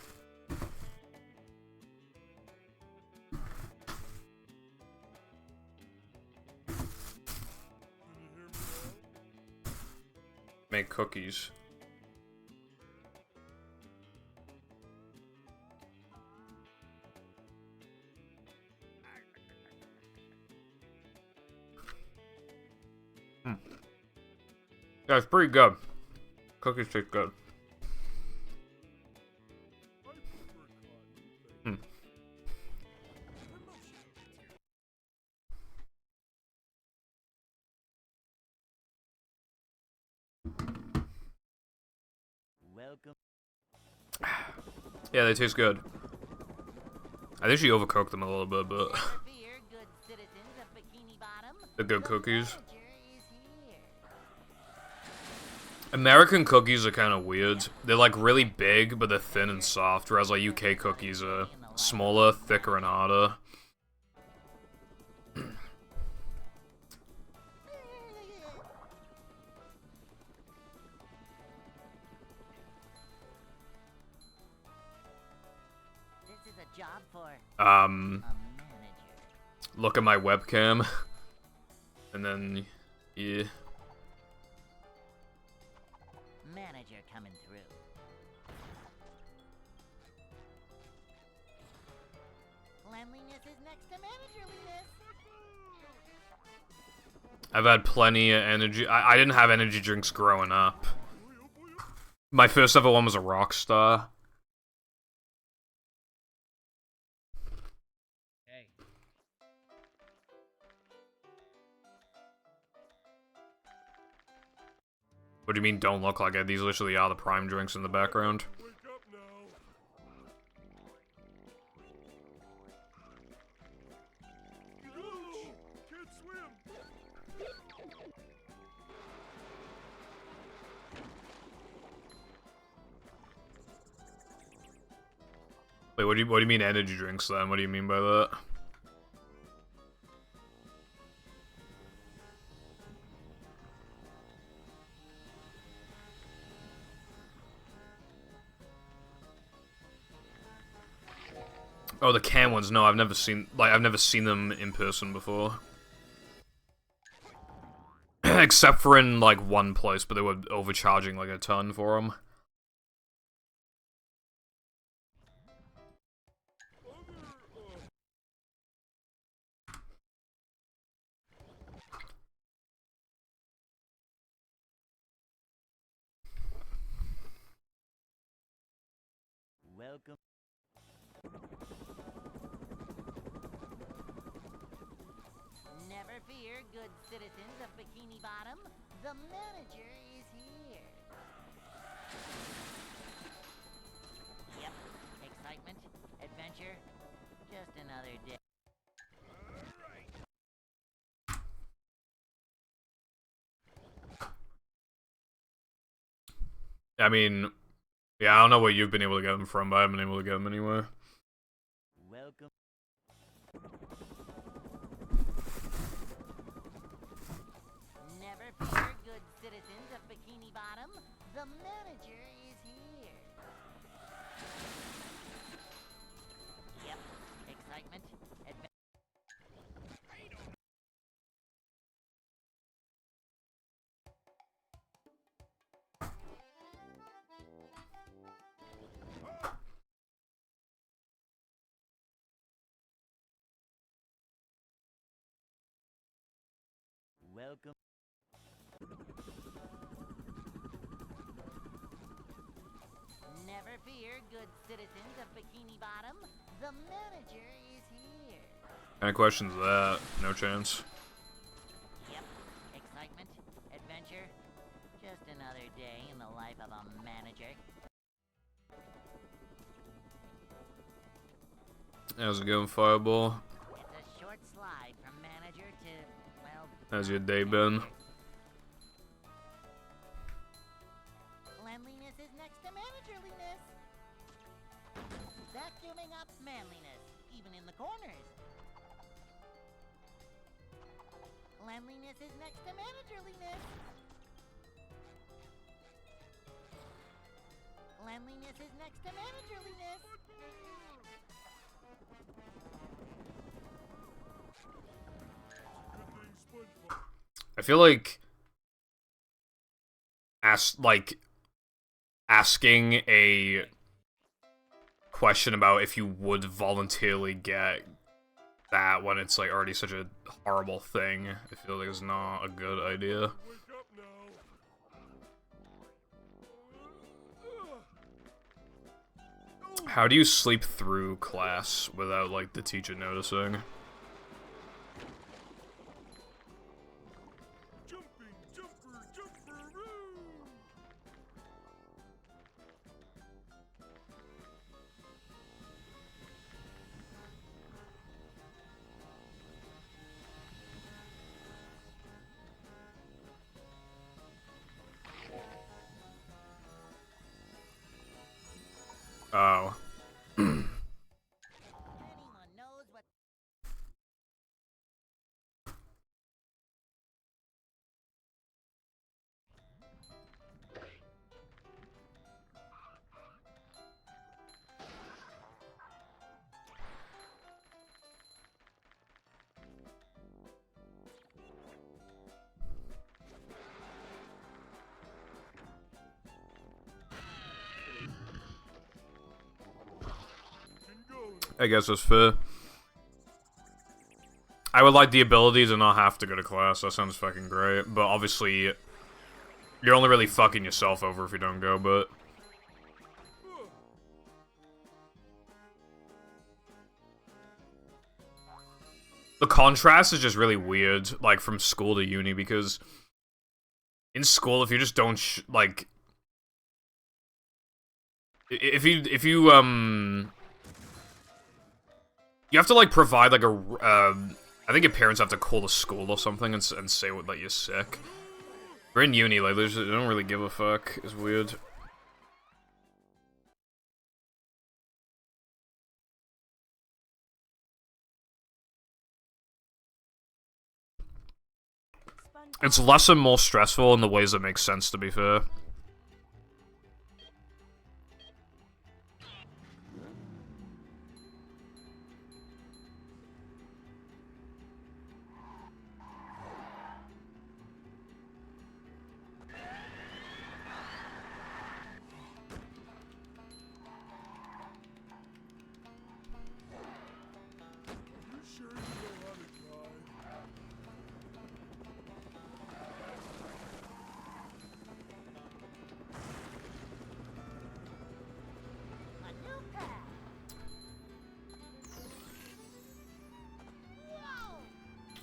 Make cookies. Yeah, it's pretty good. Cookies taste good. Welcome. Yeah, they taste good. I think she overcooked them a little bit, but Never fear, good citizens of Bikini Bottom. they're good The cookies. manager is here. American cookies are kind of weird. They're like really big, but they're thin and soft, whereas like UK cookies are smaller, thicker, and harder. This is a job for Um, a manager. look at my webcam, and then yeah. Manager coming through. Cleanliness is next to managerliness. I've had plenty of energy. I didn't have energy drinks growing up. My first ever one was a Rockstar. Hey. What do you mean don't look like it? These literally are the prime drinks in the background. Wake up now. No! Can't swim. Wait, what do you mean energy drinks then? What do you mean by that? Oh, the can ones. No, I've never seen them in person before. Except for in like one place, but they were overcharging like a ton for them. Welcome. Never fear, good citizens of Bikini Bottom. The manager is here. Yep. Excitement, adventure, just another day. I mean, yeah, I don't know where you've been able to get them from, but I haven't been able to get them anywhere. Welcome. Never fear, good citizens of Bikini Bottom. The manager is here. Yep. Excitement, adventure. Welcome. Never fear, good citizens of Bikini Bottom. The manager is here. Kind of questions that? No chance. Yep. Excitement, adventure, just another day in the life of a manager. How's it going, Fireball? It's a short slide from manager to, well... How's your day been? Cleanliness is next to managerliness. Vacuuming up manliness, even in the corners. Cleanliness is next to managerliness. Cleanliness is next to managerliness. I feel like asking a question about if you would voluntarily get that when it's like already such a horrible thing, I feel like is not a good idea. How do you sleep through class without like the teacher noticing? Oh. Anyone knows what... I guess that's fair. I would like the ability to not have to go to class. That sounds fucking great. But obviously, you're only really fucking yourself over if you don't go, but... The contrast is just really weird, like, from school to uni, because... In school, if you just don't, like... If you, you have to, like, provide, like, I think your parents have to call the school or something and say that you're sick. We're in uni, like, they don't really give a fuck. It's weird. It's less and more stressful in the ways that make sense, to be fair.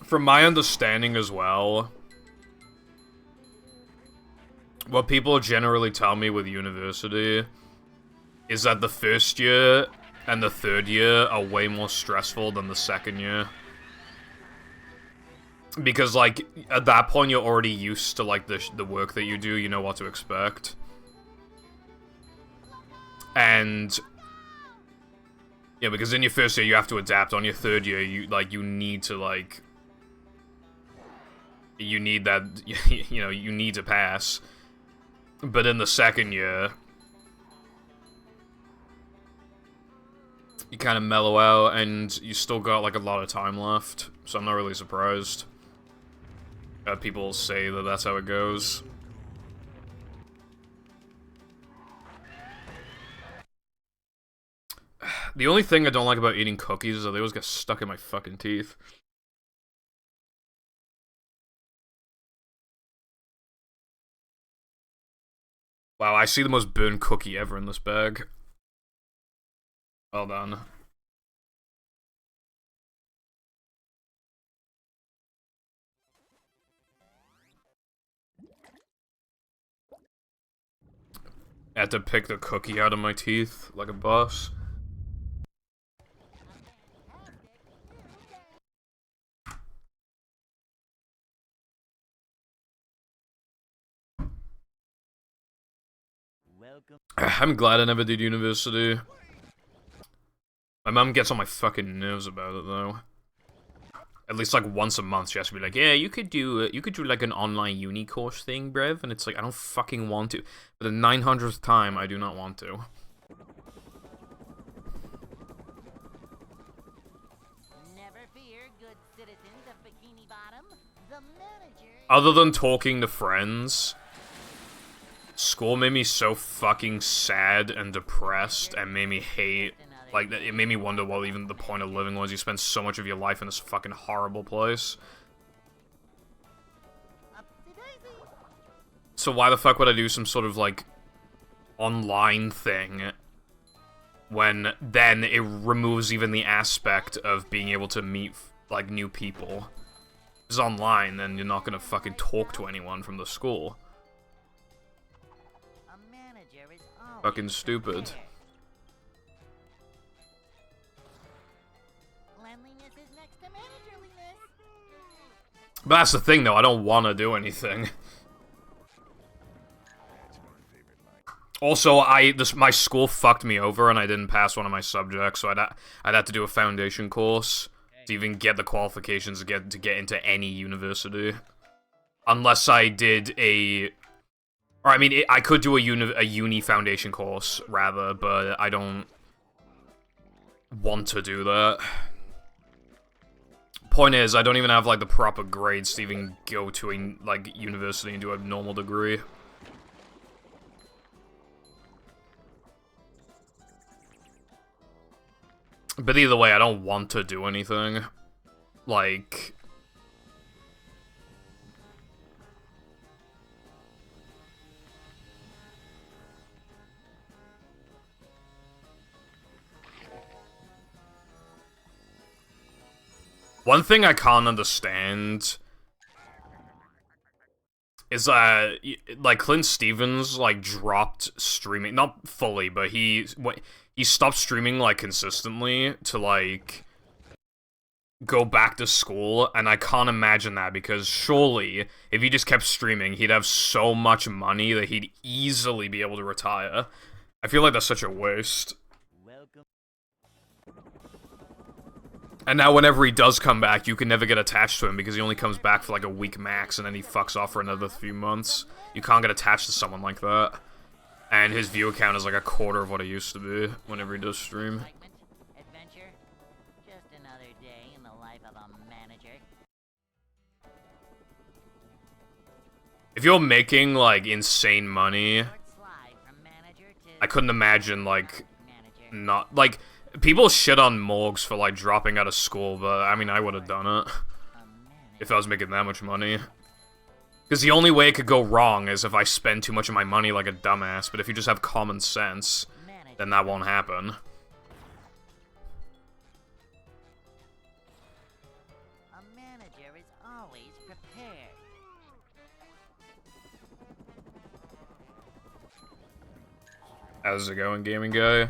From my understanding as well, what people generally tell me with university is that the first year and the third year are way more stressful than the second year. Because, like, at that point you're already used to, like, the work that you do, you know what to expect. And... yeah, because in your first year you have to adapt. On your third year, you need to, like... you need that, you know, you need to pass. But in the second year, you kind of mellow out, and you still got, like, a lot of time left. So I'm not really surprised. People say that that's how it goes. The only thing I don't like about eating cookies is that they always get stuck in my fucking teeth. Wow, I see the most burnt cookie ever in this bag. Well done. I had to pick the cookie out of my teeth like a boss. I'm glad I never did university. My mom gets on my fucking nerves about it, though. At least like once a month, she has to be like, yeah, you could do like an online uni course thing, Brev. And it's like, I don't fucking want to. For the 900th time, I do not want to. Never fear, good citizens of Bikini Bottom. The manager. Other than talking to friends, school made me so fucking sad and depressed and made me hate, like, it made me wonder what even the point of living was. You spend so much of your life in this fucking horrible place. So why the fuck would I do some sort of, like, online thing when then it removes even the aspect of being able to meet, like, new people? If it's online, then you're not gonna fucking talk to anyone from the school. Fucking stupid. But that's the thing, though. I don't want to do anything. Also, my school fucked me over, and I didn't pass one of my subjects, so I'd have to do a foundation course to even get the qualifications to get into any university, unless I did a, or I mean, I could do a uni foundation course rather, but I don't want to do that. Point is, I don't even have, like, the proper grades to even go to a, like, university and do a normal degree. But either way, I don't want to do anything. Like... One thing I can't understand is, like, Clint Stevens, like, dropped streaming, not fully, but he stopped streaming, like, consistently to, like, go back to school, and I can't imagine that, because surely, if he just kept streaming, he'd have so much money that he'd easily be able to retire. I feel like that's such a waste. And now whenever he does come back, you can never get attached to him because he only comes back for like a week max and then he fucks off for another few months. You can't get attached to someone like that. And his view count is like a quarter of what it used to be whenever he does stream. Adventure, just another day in the life of a manager. If you're making like insane money, I couldn't imagine like not like people shit on Morgs for like dropping out of school, but I mean I would have done it if I was making that much money. Because the only way it could go wrong is if I spend too much of my money like a dumbass, but if you just have common sense, then that won't happen. A manager is always prepared. How's it going, gaming guy?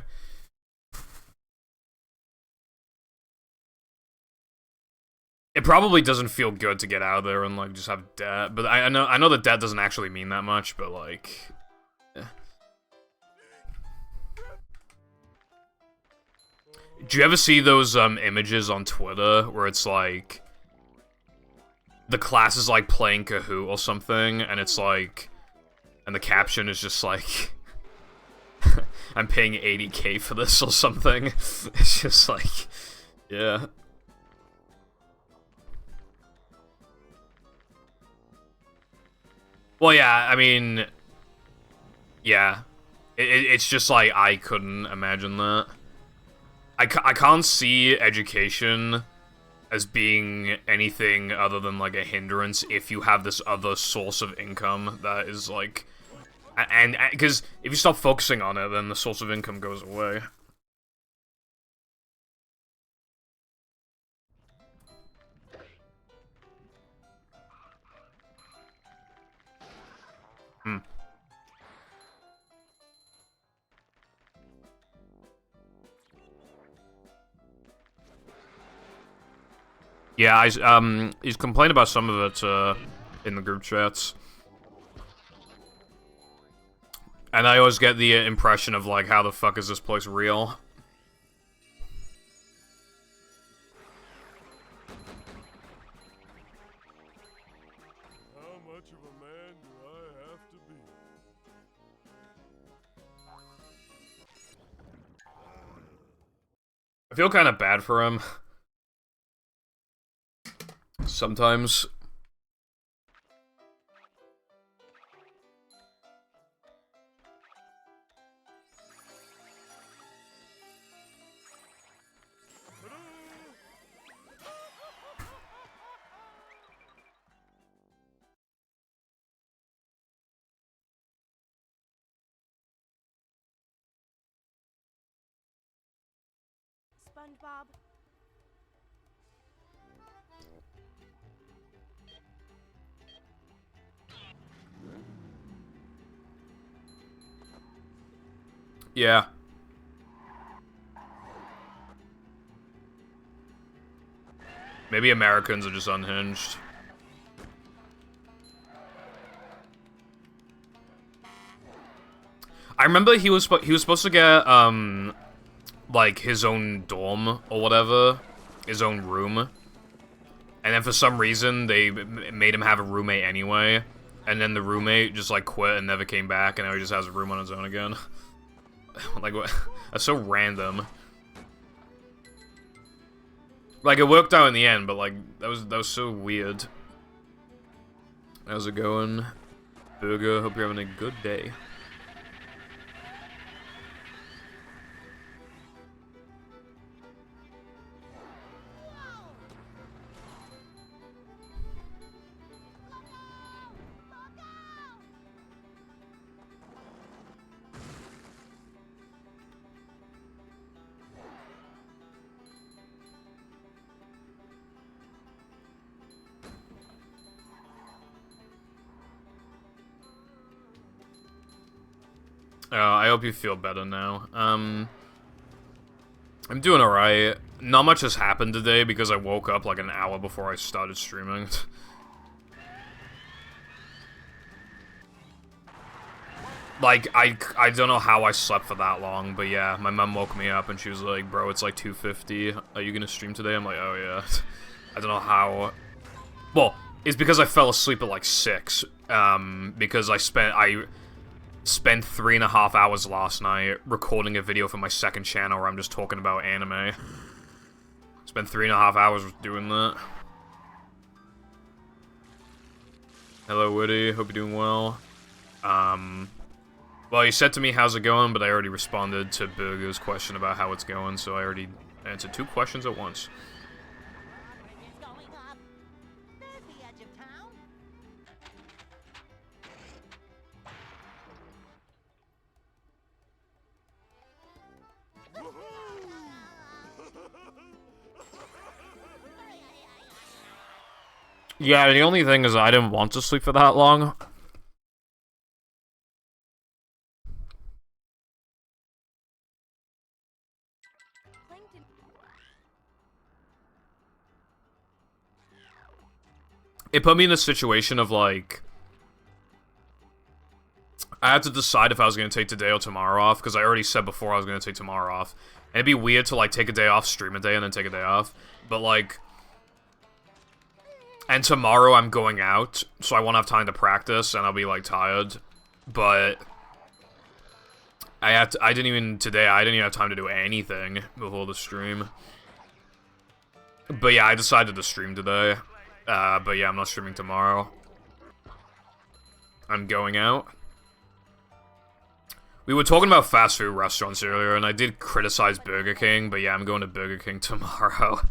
It probably doesn't feel good to get out of there and like just have debt, but I know that debt doesn't actually mean that much, but like, Do you ever see those images on Twitter where it's like the class is like playing Kahoot or something, and it's like, and the caption is just like, I'm paying 80K for this or something. It's just like, yeah. Well, yeah, I mean, yeah. It's just like, I couldn't imagine that. I can't see education as being anything other than, like, a hindrance if you have this other source of income that is, like... And because if you stop focusing on it, then the source of income goes away. Yeah, he's complained about some of it, in the group chats. And I always get the impression of, like, how the fuck is this place real? have to be. I feel kind of bad for him. Sometimes. SpongeBob. Yeah. Maybe Americans are just unhinged. I remember he was supposed to get like his own dorm or whatever, his own room, and then for some reason they made him have a roommate anyway, and then the roommate just like quit and never came back, and now he just has a room on his own again. Like what? That's so random. Like it worked out in the end, but like that was so weird. How's it going, Burger? Hope you're having a good day. I hope you feel better now. I'm doing alright. Not much has happened today because I woke up like an hour before I started streaming. Like, I don't know how I slept for that long, but yeah, my mom woke me up and she was like, bro, it's like 2:50. Are you gonna stream today? I'm like, oh yeah. I don't know how. Well, it's because I fell asleep at like 6. Because I spent 3.5 hours last night recording a video for my second channel where I'm just talking about anime. Spent 3.5 hours doing that. Hello, Woody. Hope you're doing well. Well, you said to me, how's it going? But I already responded to Burger's question about how it's going, so I already answered 2 questions at once. Yeah, the only thing is I didn't want to sleep for that long. It put me in a situation of, like, I had to decide if I was going to take today or tomorrow off, because I already said before I was going to take tomorrow off. And it'd be weird to, like, take a day off, stream a day, and then take a day off. But, like... And tomorrow I'm going out, so I won't have time to practice, and I'll be, like, tired. But... I didn't even have time to do anything before the stream. But yeah, I decided to stream today. But yeah, I'm not streaming tomorrow. I'm going out. We were talking about fast food restaurants earlier, and I did criticize Burger King, but yeah, I'm going to Burger King tomorrow.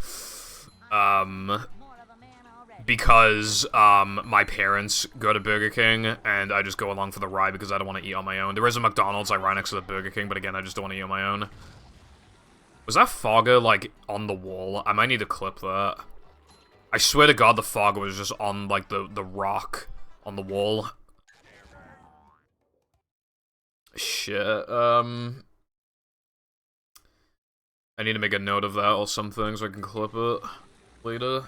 Because, my parents go to Burger King, and I just go along for the ride because I don't want to eat on my own. There is a McDonald's, like, right next to the Burger King, but again, I just don't want to eat on my own. Was that fogger, like, on the wall? I might need to clip that. I swear to God the fogger was just on, like, the rock on the wall. Shit, I need to make a note of that or something so I can clip it later.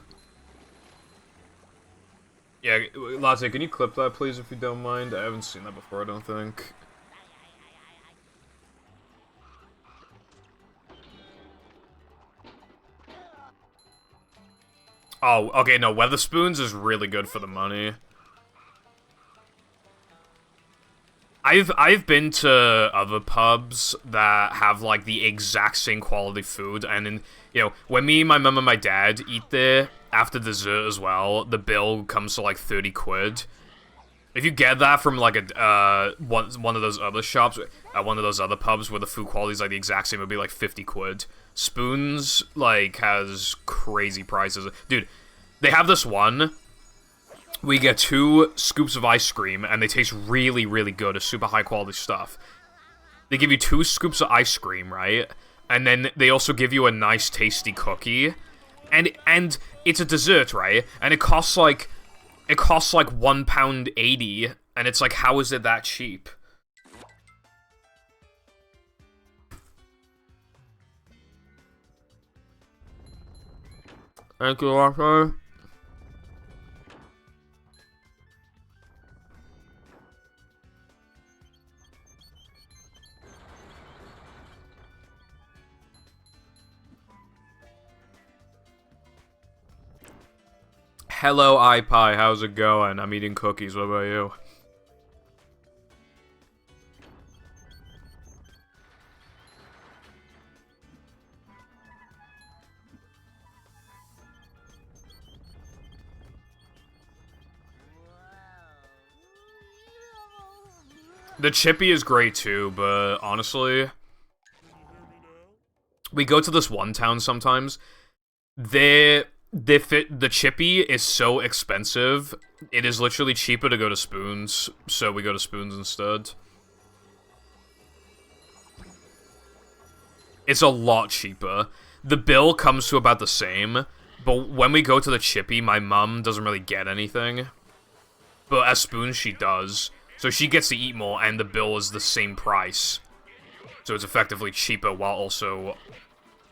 Yeah, Latte, can you clip that, please, if you don't mind? I haven't seen that before, I don't think. Oh, okay, no, Weatherspoons is really good for the money. I've been to other pubs that have like the exact same quality food, and then when me, my mum, and my dad eat there after dessert as well, the bill comes to like 30 quid. If you get that from like a one of those other shops, one of those other pubs where the food quality is like the exact same, it'd be like 50 quid. Spoons like has crazy prices, dude. They have this one. We get 2 scoops of ice cream, and they taste really, really good. It's super high-quality stuff. They give you 2 scoops of ice cream, right? And then they also give you a nice, tasty cookie. And it's a dessert, right? And it costs like £1.80, and it's like, how is it that cheap? Thank you, Arthur. Hello, iPie. How's it going? I'm eating cookies. What about you? The chippy is great too, but honestly, we go to this one town sometimes. The chippy is so expensive, it is literally cheaper to go to Spoons, so we go to Spoons instead. It's a lot cheaper. The bill comes to about the same, but when we go to the chippy, my mum doesn't really get anything. But at Spoons, she does. So she gets to eat more, and the bill is the same price. So it's effectively cheaper, while also,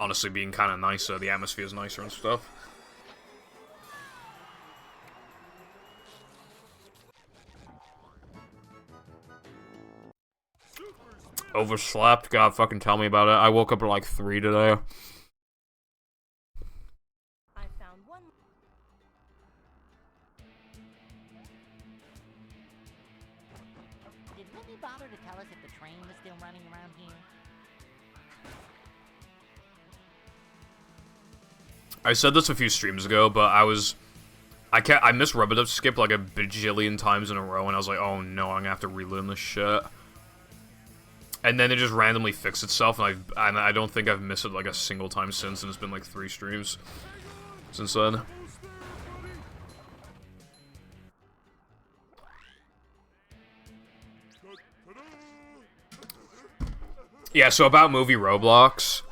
honestly, being kind of nicer. The atmosphere is nicer and stuff. Overslept? God, fucking tell me about it. I woke up at like 3 today. I found one. Did Wendy bother to tell us if the train was still running around here? I said this a few streams ago, but I missed Rubber Duck Skip like a bajillion times in a row, and I was like, oh no, I'm gonna have to relearn this shit. And then it just randomly fixed itself, and I don't think I've missed it like a single time since, and it's been like 3 streams since then. Yeah, so about movie Roblox.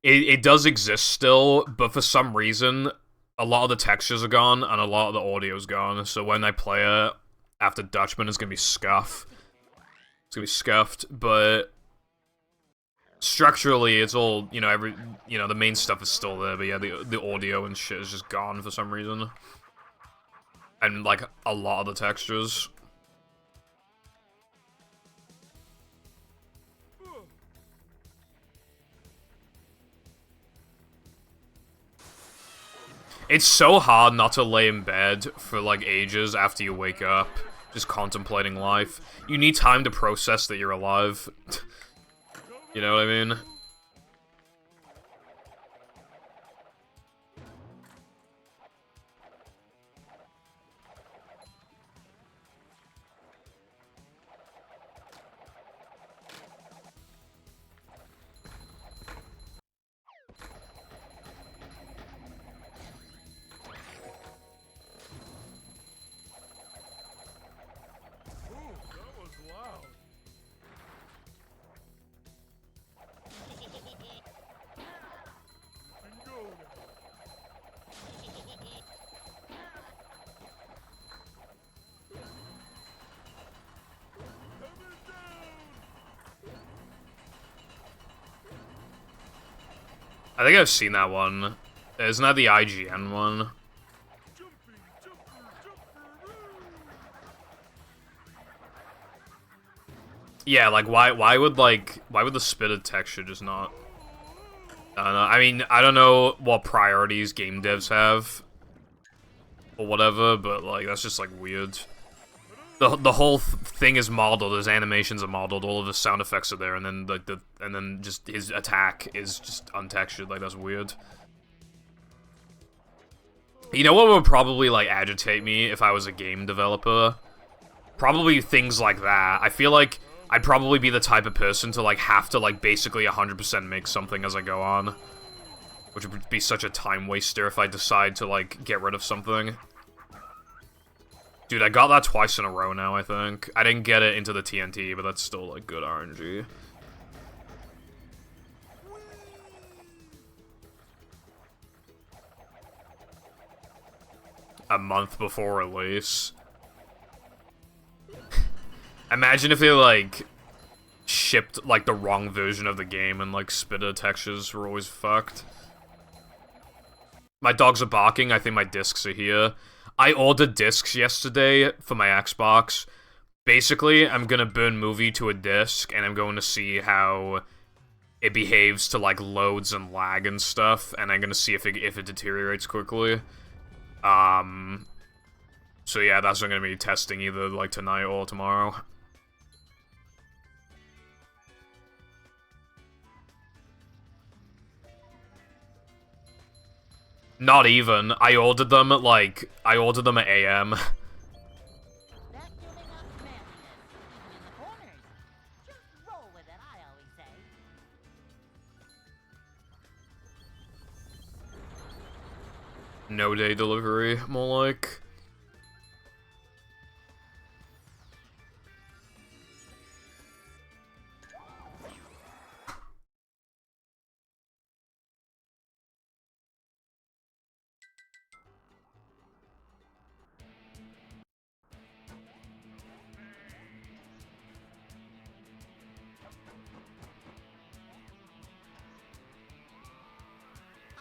It does exist still, but for some reason, a lot of the textures are gone, and a lot of the audio's gone, so when I play it after Dutchman, it's gonna be scuff. It's gonna be scuffed, but structurally, it's all, the main stuff is still there, but yeah, the audio and shit is just gone for some reason. And, like, a lot of the textures. It's so hard not to lay in bed for, like, ages after you wake up, just contemplating life. You need time to process that you're alive. You know what I mean? I think I've seen that one. Isn't that the IGN one? Yeah, like, why would the spitted texture just not... I don't know. I mean, I don't know what priorities game devs have, or whatever, but, like, that's just, like, weird. the whole thing is modeled, his animations are modeled, all of the sound effects are there, and then then just his attack is just untextured. Like, that's weird. You know what would probably, like, agitate me if I was a game developer? Probably things like that. I feel like I'd probably be the type of person to, like, have to, like, basically 100% make something as I go on. Which would be such a time waster if I decide to, like, get rid of something. Dude, I got that twice in a row now, I think. I didn't get it into the TNT, but that's still, like, good RNG. A month before release. Imagine if they, like, shipped, like, the wrong version of the game and, like, spitter textures were always fucked. My dogs are barking, I think my discs are here. I ordered discs yesterday for my Xbox. Basically, I'm gonna burn movie to a disc, and I'm going to see how it behaves to, like, loads and lag and stuff, and I'm gonna see if it deteriorates quickly. So yeah, that's what I'm gonna be testing either, like, tonight or tomorrow. Not even. I ordered them at, like, I ordered them at AM. That giving up manliness, even in the corners. Just roll with it, I always say. No day delivery, more like.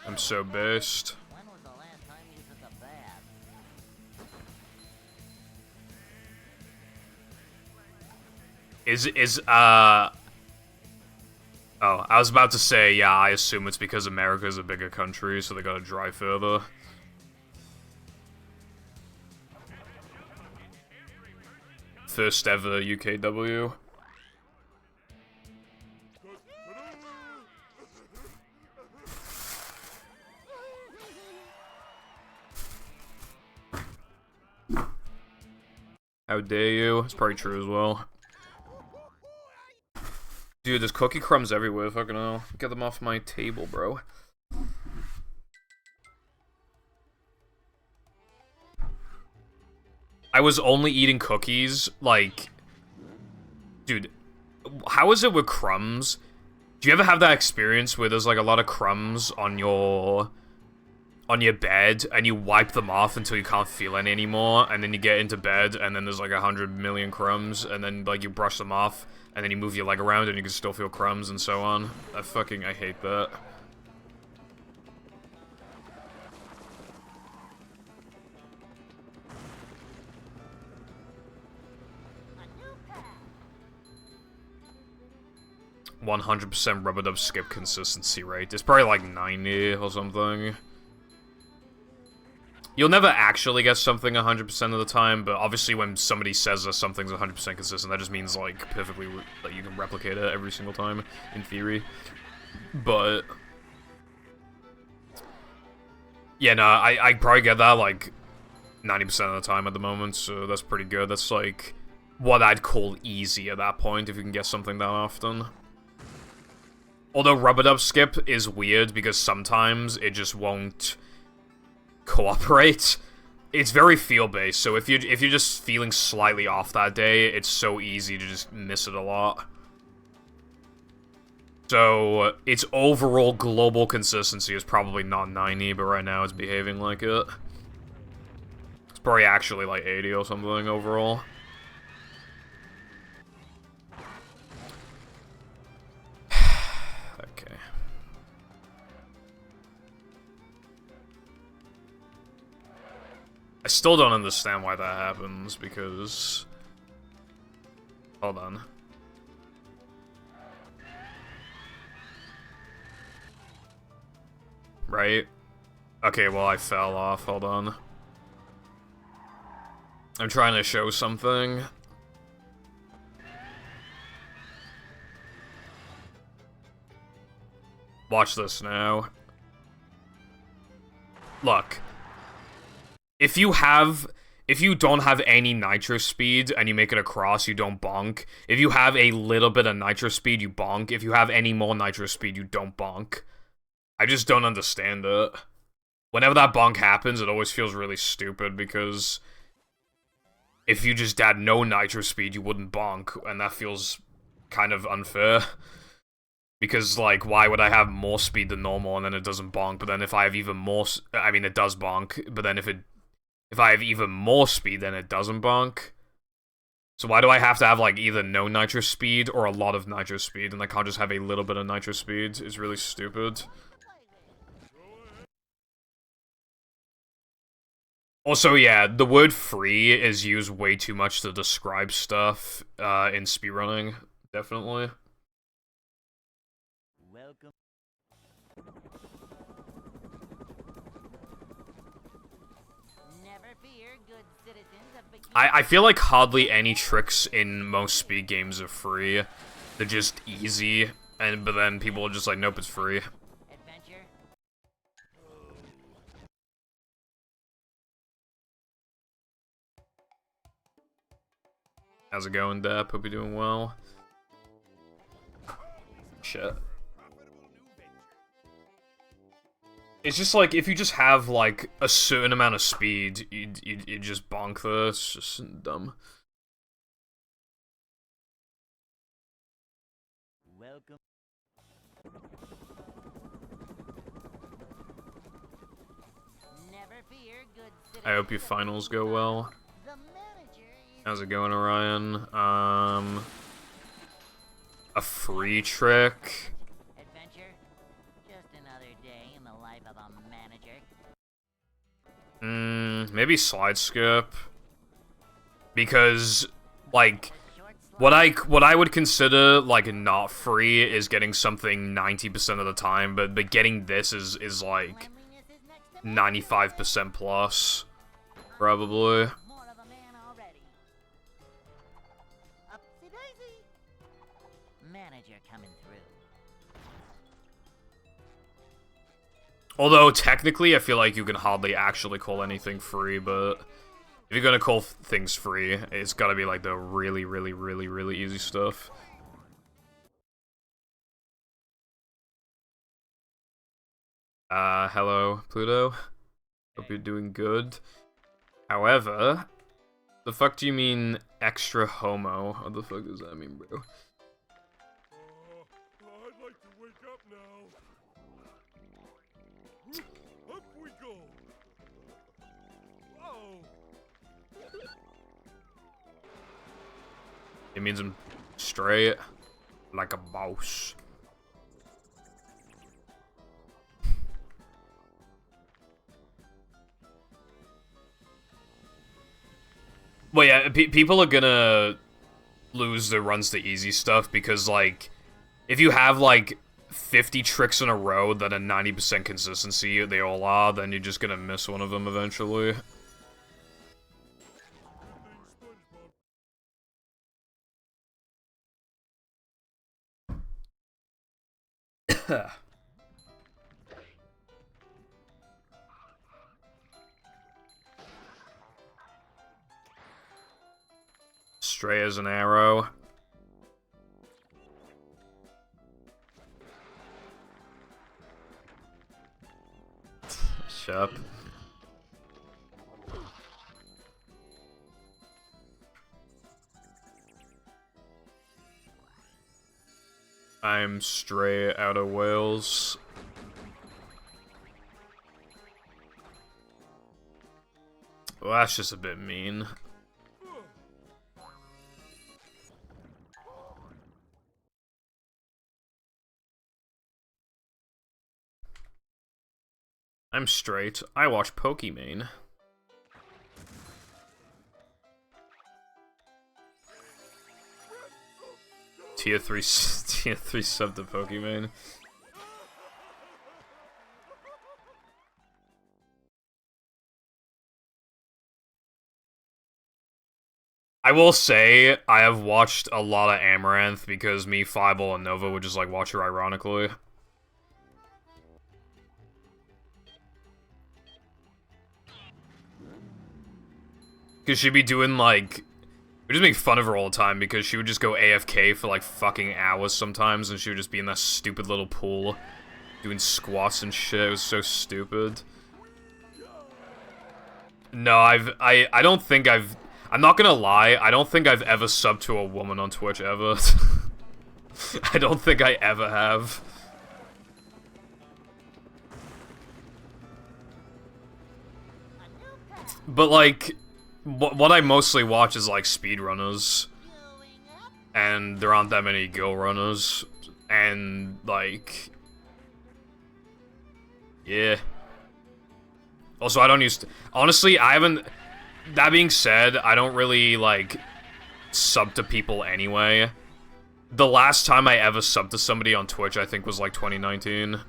I'm so based. When was the last time you took a bath? Oh, I was about to say, yeah, I assume it's because America's a bigger country, so they gotta dry further. First ever UKW. How dare you? It's probably true as well. Dude, there's cookie crumbs everywhere, fucking hell. Get them off my table, bro. I was only eating cookies, like... Dude, how is it with crumbs? Do you ever have that experience where there's, like, a lot of crumbs on your bed, and you wipe them off until you can't feel any anymore, and then you get into bed, and then there's, like, 100 million crumbs, and then, like, you brush them off, and then you move your leg around, and you can still feel crumbs, and so on. I hate that. A new path. 100% rubber dub skip consistency rate. It's probably like 90 or something. You'll never actually get something 100% of the time, but obviously when somebody says that something's 100% consistent, that just means, like, perfectly that you can replicate it every single time, in theory. But... yeah, no, I probably get that, like, 90% of the time at the moment, so that's pretty good. That's, like, what I'd call easy at that point, if you can get something that often. Although rubber dub skip is weird, because sometimes it just won't cooperate. It's very feel-based, so if you're just feeling slightly off that day, it's so easy to just miss it a lot. So, its overall global consistency is probably not 90, but right now it's behaving like it. It's probably actually like 80 or something overall. Okay. I still don't understand why that happens, because... hold on. Right? Okay, well, I fell off. Hold on. I'm trying to show something. Watch this now. Look. If you don't have any nitro speed and you make it across, you don't bonk. If you have a little bit of nitro speed, you bonk. If you have any more nitro speed, you don't bonk. I just don't understand it. Whenever that bonk happens, it always feels really stupid because if you just had no nitro speed, you wouldn't bonk, and that feels kind of unfair. Because, like, why would I have more speed than normal and then it doesn't bonk, but then if I have even more, I mean, it does bonk, but then if I have even more speed, then it doesn't bonk? So why do I have to have, like, either no nitro speed or a lot of nitro speed, and I can't just have a little bit of nitro speed? It's really stupid. Also, yeah, the word free is used way too much to describe stuff in speedrunning, definitely. Welcome. Never fear, good citizens of Bikini. I feel like hardly any tricks in most speed games are free. They're just easy, but then people are just like, nope, it's free. Adventure. How's it going, Dap? Hope you're doing well. Shit. It's just like, if you just have, like, a certain amount of speed, you just bonk this. It's just dumb. Welcome. Never fear, good citizens. I hope your of finals Bikini go well. The manager is How's it going, Orion? A free trick? adventure. Just another day in the life of a manager. Maybe slide skip. Because, like, The short what I would consider, like, not free is getting something 90% of the time, but getting this is like, cleanliness is next to 95% plus, probably. more of a man already. Upsy daisy. Manager coming through. Although, technically, I feel like you can hardly actually call anything free, but if you're gonna call things free, it's gotta be, like, the really, really, really, really easy stuff. Hello, Pluto. Hope you're doing good. However, the fuck do you mean extra homo? What the fuck does that mean, bro? I'd like to wake up now. Up we go. Whoa. It means I'm straight, like a boss. Well, yeah, people are gonna lose their runs to easy stuff because, like, if you have, like, 50 tricks in a row that are 90% consistency, they all are, then you're just gonna miss one of them eventually. Stray as an arrow. Shut up. I'm stray out of Wales. Well, that's just a bit mean. I'm straight. I watch Pokimane. Tier 3 sub to Pokimane. I will say, I have watched a lot of Amaranth because me, Fireball, and Nova would just, like, watch her ironically. Because she'd be doing, like... We just make fun of her all the time because she would just go AFK for, like, fucking hours sometimes, and she would just be in that stupid little pool doing squats and shit. It was so stupid. No, I don't think I've... I'm not gonna lie, I don't think I've ever subbed to a woman on Twitch, ever. I don't think I ever have. But, like, what I mostly watch is, like, speedrunners. And there aren't that many girl runners. And, like... Yeah. Also, I don't use... Honestly, I haven't... That being said, I don't really, like, sub to people anyway. The last time I ever subbed to somebody on Twitch, I think, was, like, 2019.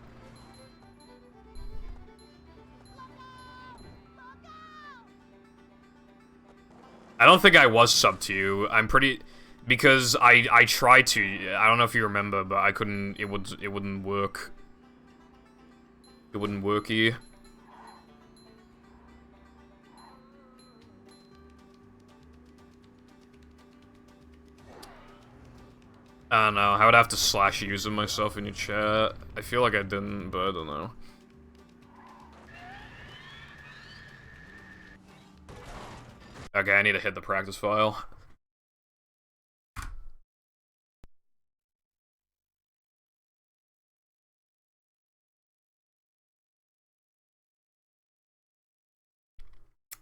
I don't think I was subbed to you. I'm pretty... Because I tried to... I don't know if you remember, but I couldn't... It wouldn't work. It wouldn't worky. I don't know, I would have to slash using myself in your chat. I feel like I didn't, but I don't know. Okay, I need to hit the practice file.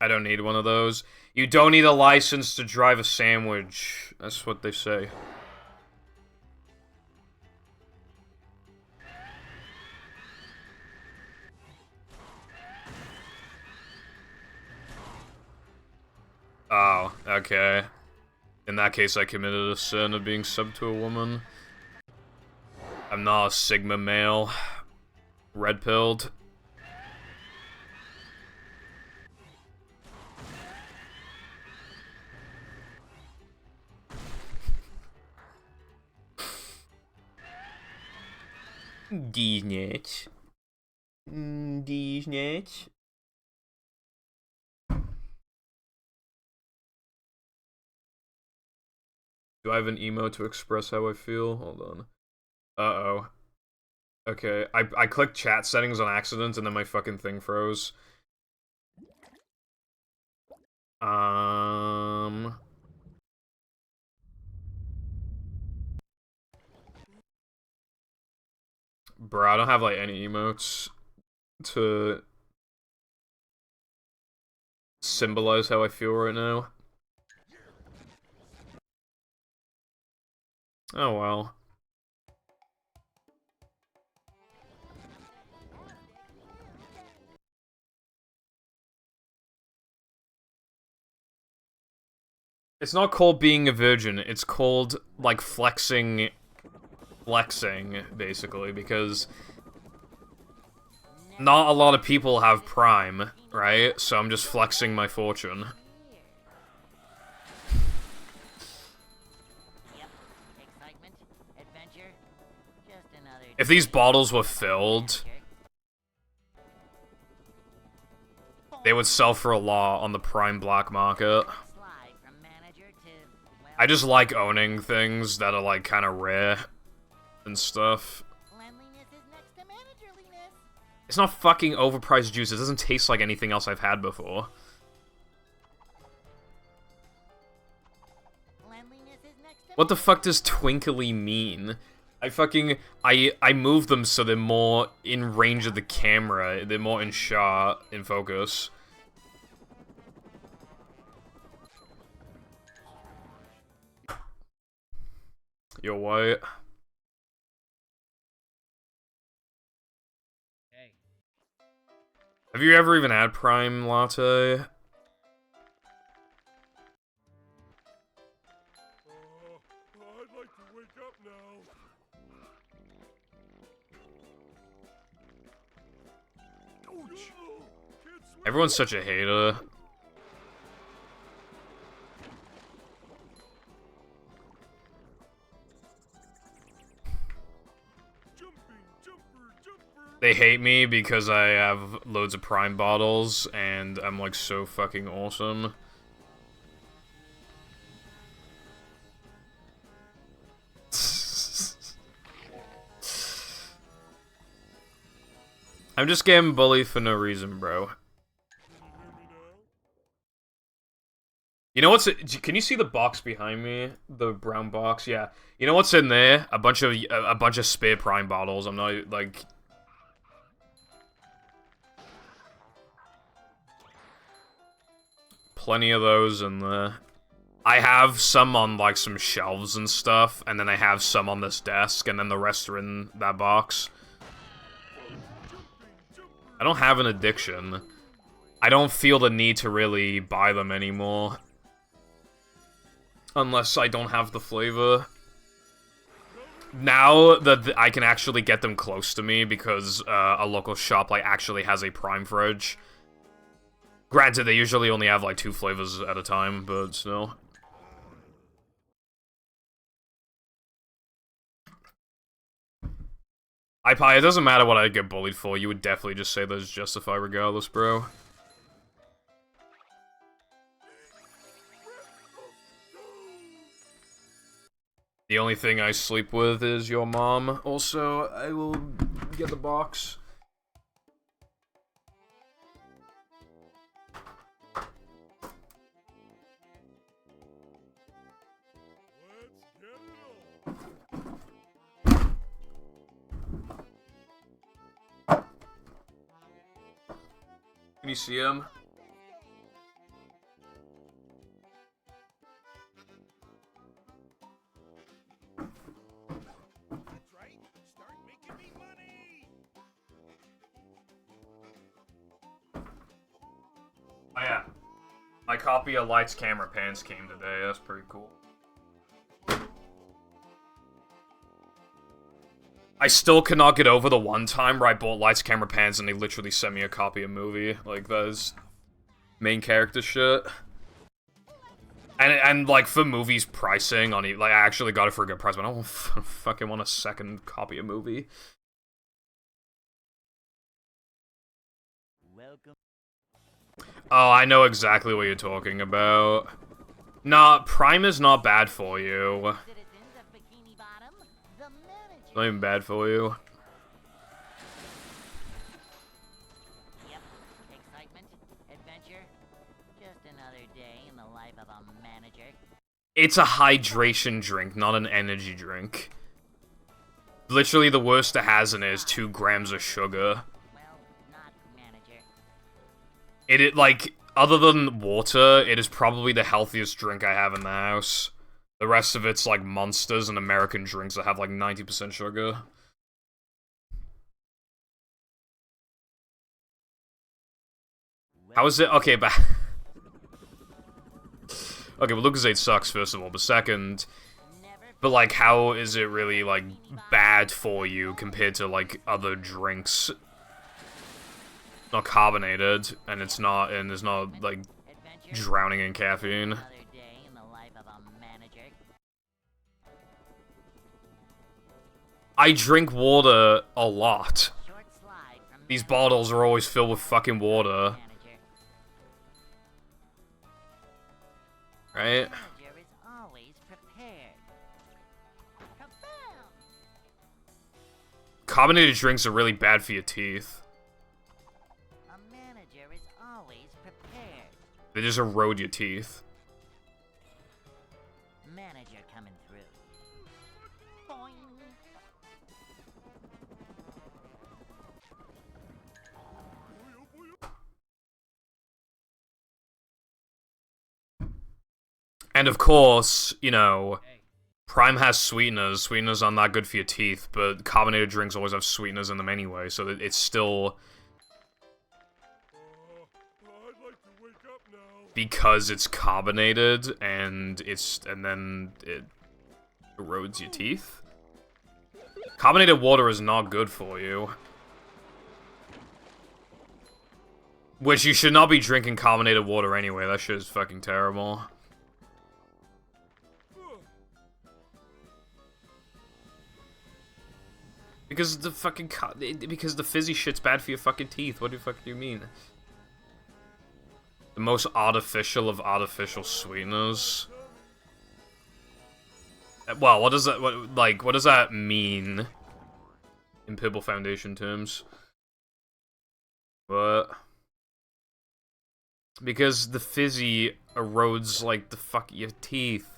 I don't need one of those. You don't need a license to drive a sandwich. That's what they say. Oh, okay. In that case, I committed a sin of being subbed to a woman. I'm not a Sigma male. Red-pilled. Diesnetch. Diesnetch. Do I have an emote to express how I feel? Hold on. Uh-oh. Okay, I clicked chat settings on accident and then my fucking thing froze. Bro, I don't have, like, any emotes to symbolize how I feel right now. Oh, well. It's not called being a virgin, it's called, like, flexing, basically, because not a lot of people have Prime, right? So I'm just flexing my fortune. If these bottles were filled, they would sell for a lot on the Prime black market. I just like owning things that are, like, kind of rare and stuff. It's not fucking overpriced juice. It doesn't taste like anything else I've had before. What the fuck does twinkly mean? I move them so they're more in range of the camera. They're more in shot, in focus. You're white. Hey. Have you ever even had Prime Latte? I'd like to wake up now. Everyone's such a hater. They hate me because I have loads of Prime bottles, and I'm, like, so fucking awesome. I'm just getting bullied for no reason, bro. You know what's... Can you see the box behind me? The brown box? Yeah. You know what's in there? A bunch of spare Prime bottles. I'm not, like... Plenty of those in there. I have some on, like, some shelves and stuff, and then I have some on this desk, and then the rest are in that box. I don't have an addiction. I don't feel the need to really buy them anymore. Unless I don't have the flavor. Now that I can actually get them close to me because a local shop, like, actually has a Prime fridge. Granted, they usually only have, like, 2 flavors at a time, but still. It doesn't matter what I get bullied for, you would definitely just say those justify regardless, bro. The only thing I sleep with is your mom. Also, I will get the box. Can you see him? That's right. Start making me money. Oh yeah. My copy of Lights, Camera, Pans came today. That's pretty cool. I still cannot get over the one time where I bought Lights, Camera, Pans and they literally sent me a copy of a movie. Like, that is main character shit. And like, for movies pricing on it, like, I actually got it for a good price, but I don't fucking want a second copy of movie. Welcome. Oh, I know exactly what you're talking about. Nah, Prime is not bad for you. Citizens of Bikini Bottom, the manager. Not even bad for you. Yep. Excitement, adventure. Just another day in the life of a manager. It's a hydration drink, not an energy drink. Literally, the worst it has in it is 2 grams of sugar. Well, not manager. It, like, other than water, it is probably the healthiest drink I have in the house. The rest of it's, like, Monsters and American drinks that have, like, 90% sugar. How is it? Okay, but... Okay, well, Lucozade sucks, first of all, but second... But, like, how is it really, like, bad for you compared to, like, other drinks? It's not carbonated, and it's not, like, drowning in caffeine. Another day in the life of a manager. I drink water a lot. Short slide from These bottles are always filled with fucking water, manager. right? Manager is always prepared. Kabam! Carbonated drinks are really bad for your teeth. A manager is always prepared. They just erode your teeth. Manager coming through. Boing. And of course, you know, Prime has sweeteners. Sweeteners aren't that good for your teeth, but carbonated drinks always have sweeteners in them anyway, so that it's still... I'd like to wake up now. Because it's carbonated, and then it erodes your teeth. Carbonated water is not good for you. Which you should not be drinking carbonated water anyway, that shit is fucking terrible. Because the fucking because the fizzy shit's bad for your fucking teeth. What the fuck do you mean? The most artificial of artificial sweeteners. Well, what does that what does that mean in Pibble Foundation terms? But because the fizzy erodes like the fuck your teeth.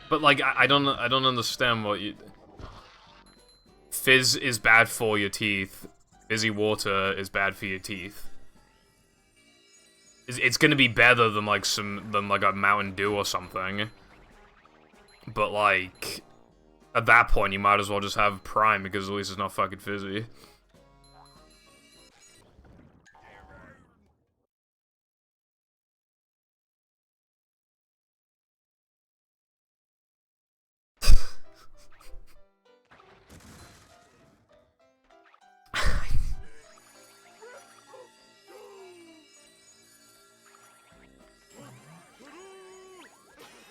But like I don't understand what you. Fizz is bad for your teeth. Fizzy water is bad for your teeth. It's gonna be better than like a Mountain Dew or something. But like at that point you might as well just have Prime because at least it's not fucking fizzy.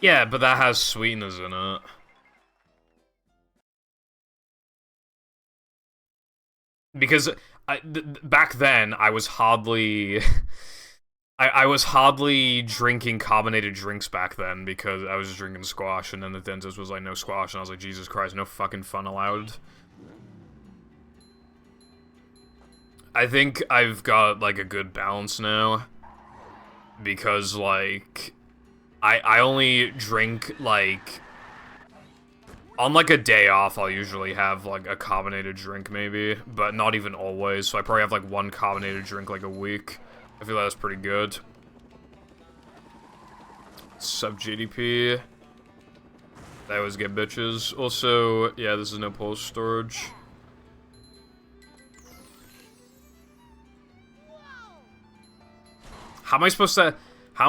Yeah, but that has sweeteners in it. Because back then, I was hardly... I was hardly drinking carbonated drinks back then because I was just drinking squash, and then the dentist was like, no squash, and I was like, Jesus Christ, no fucking fun allowed. I think I've got, like, a good balance now. Because, like... I only drink, like... On, like, a day off, I'll usually have, like, a carbonated drink, maybe. But not even always, so I probably have, like, one carbonated drink, like, a week. I feel like that's pretty good. Sub GDP. I always get bitches. Also, yeah, this is no pulse storage. How am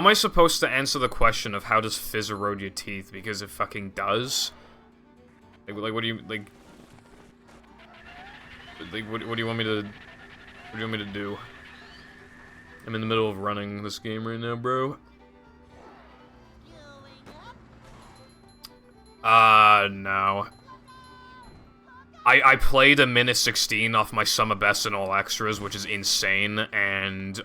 I supposed to answer the question of how does fizz erode your teeth? Because it fucking does. Like what do you like? Like what do you want me to? What do you want me to do? I'm in the middle of running this game right now, bro. No. I played a minute 16 off my summer best and all extras, which is insane, and to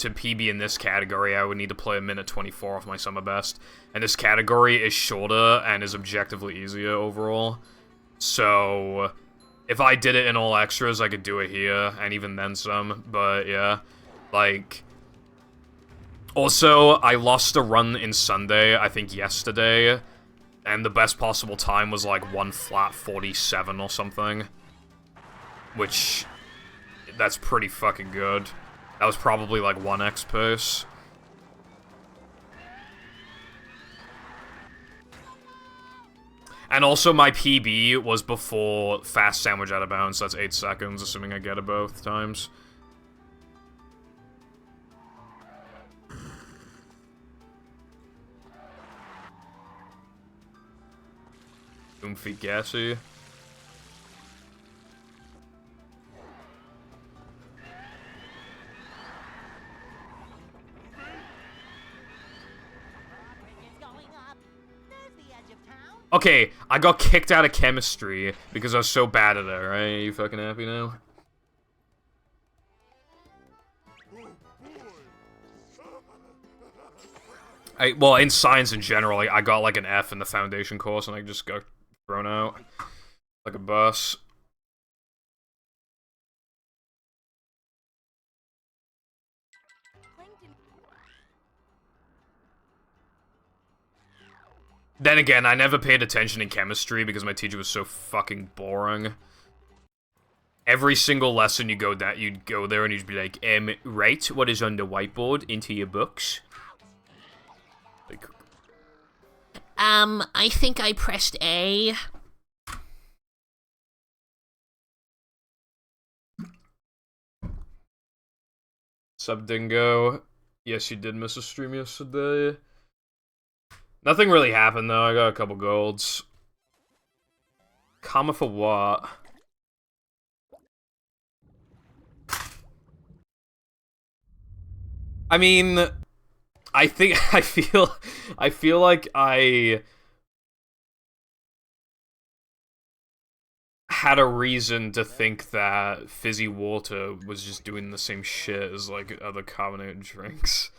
PB in this category, I would need to play a minute 24 off my summer best, and this category is shorter and is objectively easier overall, so if I did it in all extras, I could do it here, and even then some, but yeah, like, also, I lost a run in Sunday, I think yesterday, and the best possible time was like 1 flat 47 or something. Which, that's pretty fucking good. That was probably like 1x pace. And also my PB was before fast sandwich out of bounds, so that's 8 seconds, assuming I get it both times. Oomphy gassy. Okay, I got kicked out of chemistry because I was so bad at it, right? Are you fucking happy now? Well, in science in general, I got like an F in the foundation course and I just got thrown out like a bus. Then again, I never paid attention in chemistry because my teacher was so fucking boring. Every single lesson you go that you'd go there and you'd be like, write what is on the whiteboard into your books. Like, I think I pressed A. Sub Dingo. Yes, you did miss a stream yesterday. Nothing really happened though, I got a couple golds. Comma for what? I mean, I feel like I had a reason to think that fizzy water was just doing the same shit as, like, other carbonated drinks.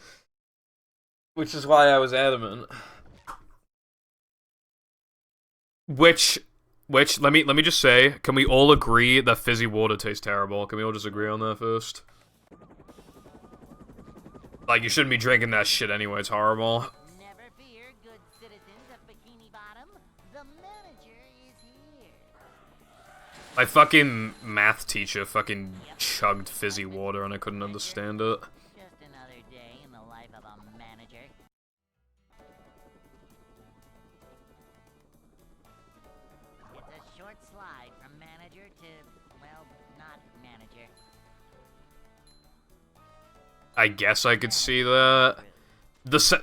Which is why I was adamant. Which, let me just say, can we all agree that fizzy water tastes terrible? Can we all just agree on that first? Like, you shouldn't be drinking that shit anyway, it's horrible. Never fear, good citizens of Bikini Bottom. The manager is here. My fucking math teacher fucking chugged fizzy water and I couldn't understand it. Just another day in the life of a manager. It's a short slide from manager to, well, not manager. I guess I could see that.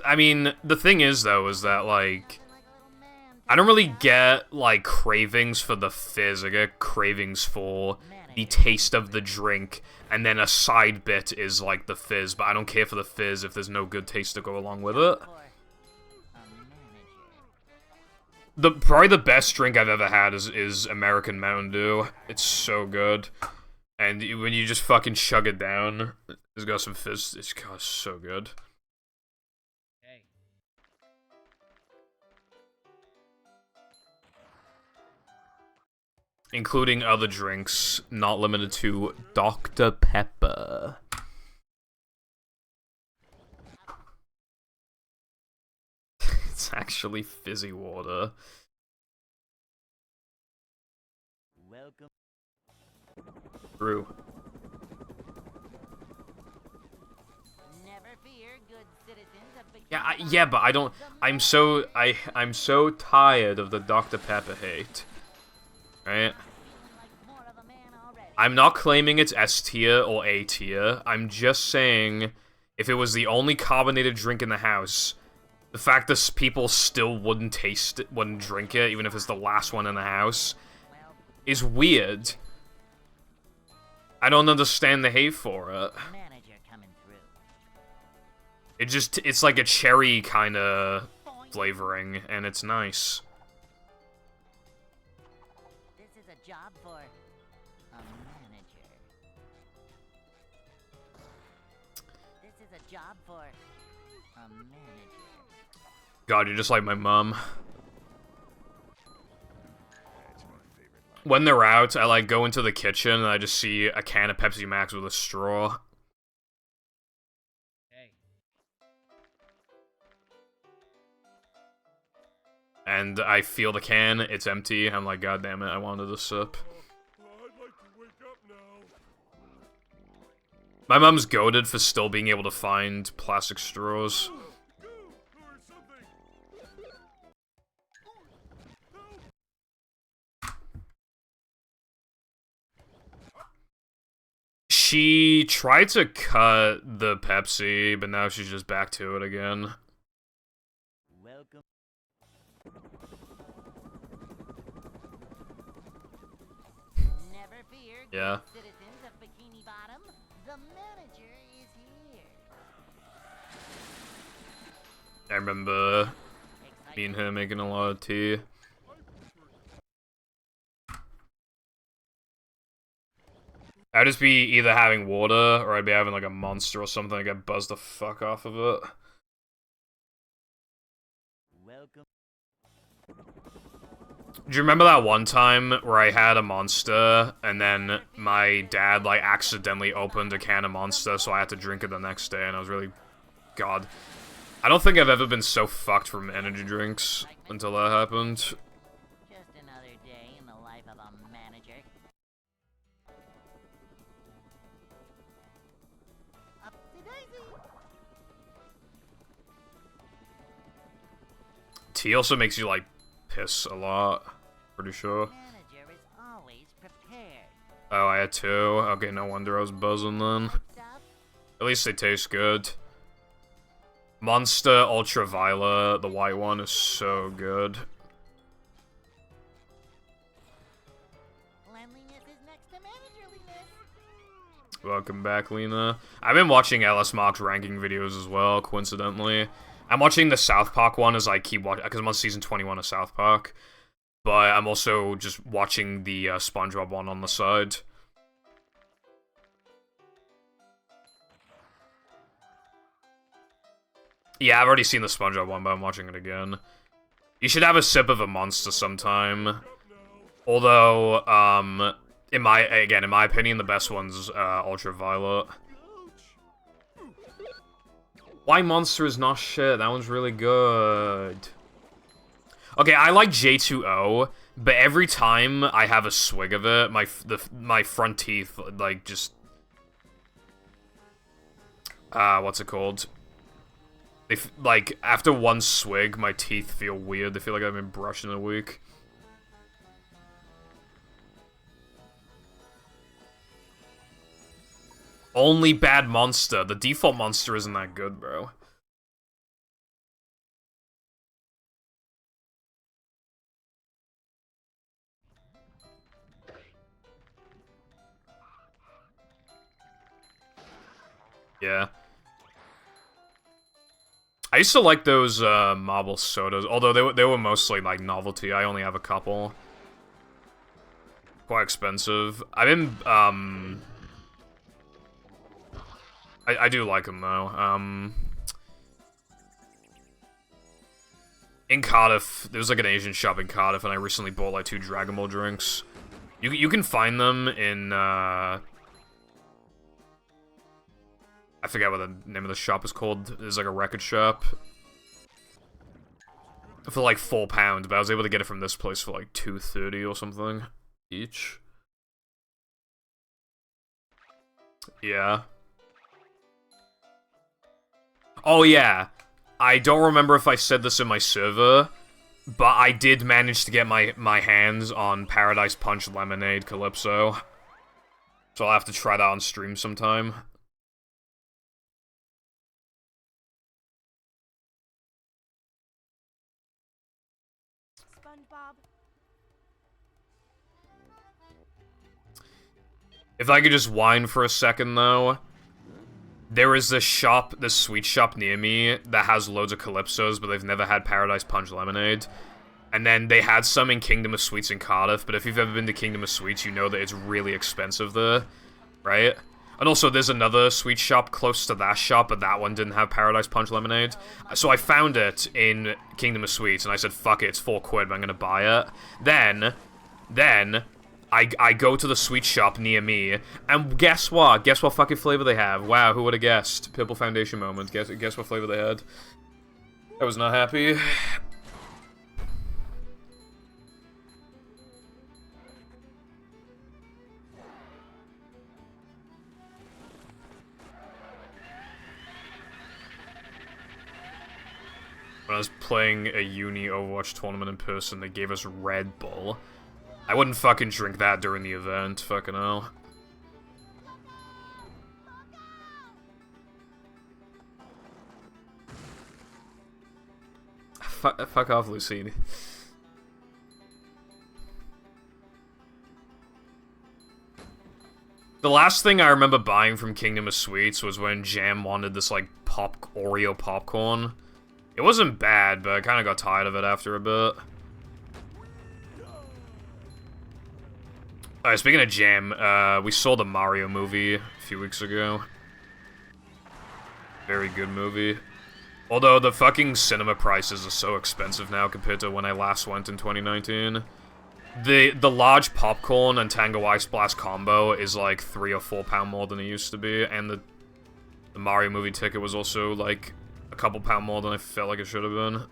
I mean, the thing is, though, is that, like, I don't really get, like, cravings for the fizz. I get cravings for the taste of the drink, and then a side bit is, like, the fizz, but I don't care for the fizz if there's no good taste to go along with it. Probably the best drink I've ever had is American Mountain Dew. It's so good. And when you just fucking chug it down, it's got some fizz. It's so good. Hey. Including other drinks, not limited to Dr. Pepper. It's actually fizzy water. Welcome. True. Never fear, good citizens of Bikini Yeah, Bottom. yeah, but I don't. I'm so tired of the Dr. Pepper hate. Right? I'm not claiming it's S tier or A tier. I'm just saying, if it was the only carbonated drink in the house, the fact that people still wouldn't taste it, wouldn't drink it, even if it's the last one in the house, is weird. I don't understand the hate for it. Manager coming through. It's like a cherry kind of flavoring, and it's nice. This is a job for a manager. This is a job for a manager. God, you're just like my mom. When they're out, I like go into the kitchen and I just see a can of Pepsi Max with a straw. Hey. And I feel the can, it's empty. I'm like, God damn it, I wanted a sip. I'd like to wake up now. My mom's goated for still being able to find plastic straws. Or something. She tried to cut the Pepsi, but now she's just back to it again. Welcome. Never fear, Yeah. good citizens of Bikini Bottom. The manager is here. I remember me and her making a lot of tea. I'd just be either having water, or I'd be having like a Monster or something and get buzzed the fuck off of it. Welcome. Do you remember that one time where I had a Monster, and then my dad, like, accidentally opened a can of Monster, so I had to drink it the next day, and I was really... God. I don't think I've ever been so fucked from energy drinks until that happened. Just another day in the life of a manager. Upsy-daisy. Tea also makes you, like, piss a lot. Pretty sure. Manager is always prepared. Oh, I had two. Okay, no wonder I was buzzing then. What's up? At least they taste good. Monster Ultraviolet, the white one, is so good. Cleanliness is next to managerliness. Welcome back, Lena. I've been watching LS Mark's ranking videos as well, coincidentally. I'm watching the South Park one as I keep watching, because I'm on season 21 of South Park. But I'm also just watching the SpongeBob one on the side. Yeah, I've already seen the SpongeBob one, but I'm watching it again. You should have a sip of a monster sometime. Although, in my opinion, the best one's Ultraviolet. Why Monster is not shit? That one's really good. Okay, I like J2O, but every time I have a swig of it, my front teeth, like, just... what's it called? Like, after one swig, my teeth feel weird. They feel like I've been brushing a week. Only bad monster. The default monster isn't that good, bro. Yeah. I used to like those marble sodas, although they were mostly like novelty. I only have a couple. Quite expensive. I've been I do like them though. In Cardiff, there was like an Asian shop in Cardiff, and I recently bought like 2 Dragon Ball drinks. You can find them in I forget what the name of the shop is called. There's like a record shop. For like £4, but I was able to get it from this place for like $2.30 or something each. Yeah. Oh yeah. I don't remember if I said this in my server, but I did manage to get my hands on Paradise Punch Lemonade Calypso. So I'll have to try that on stream sometime. SpongeBob. If I could just whine for a second, though. There is this shop, this sweet shop near me that has loads of Calypsos, but they've never had Paradise Punch Lemonade. And then they had some in Kingdom of Sweets in Cardiff, but if you've ever been to Kingdom of Sweets, you know that it's really expensive there, right? And also, there's another sweet shop close to that shop, but that one didn't have Paradise Punch Lemonade. So I found it in Kingdom of Sweets, and I said, fuck it, it's £4, but I'm gonna buy it. Then, I go to the sweet shop near me, and guess what? Guess what fucking flavor they have? Wow, who would have guessed? Purple Foundation moment. Guess what flavor they had? I was not happy. When I was playing a uni Overwatch tournament in person, they gave us Red Bull. I wouldn't fucking drink that during the event, fucking hell. Fuck off, Lucine. The last thing I remember buying from Kingdom of Sweets was when Jam wanted this, like, Oreo popcorn. It wasn't bad, but I kinda got tired of it after a bit. Alright, speaking of Jam, we saw the Mario movie a few weeks ago. Very good movie. Although the fucking cinema prices are so expensive now compared to when I last went in 2019. The large popcorn and Tango Ice Blast combo is like £3 or £4 more than it used to be, and the Mario movie ticket was also like a couple £pound more than I felt like it should have been.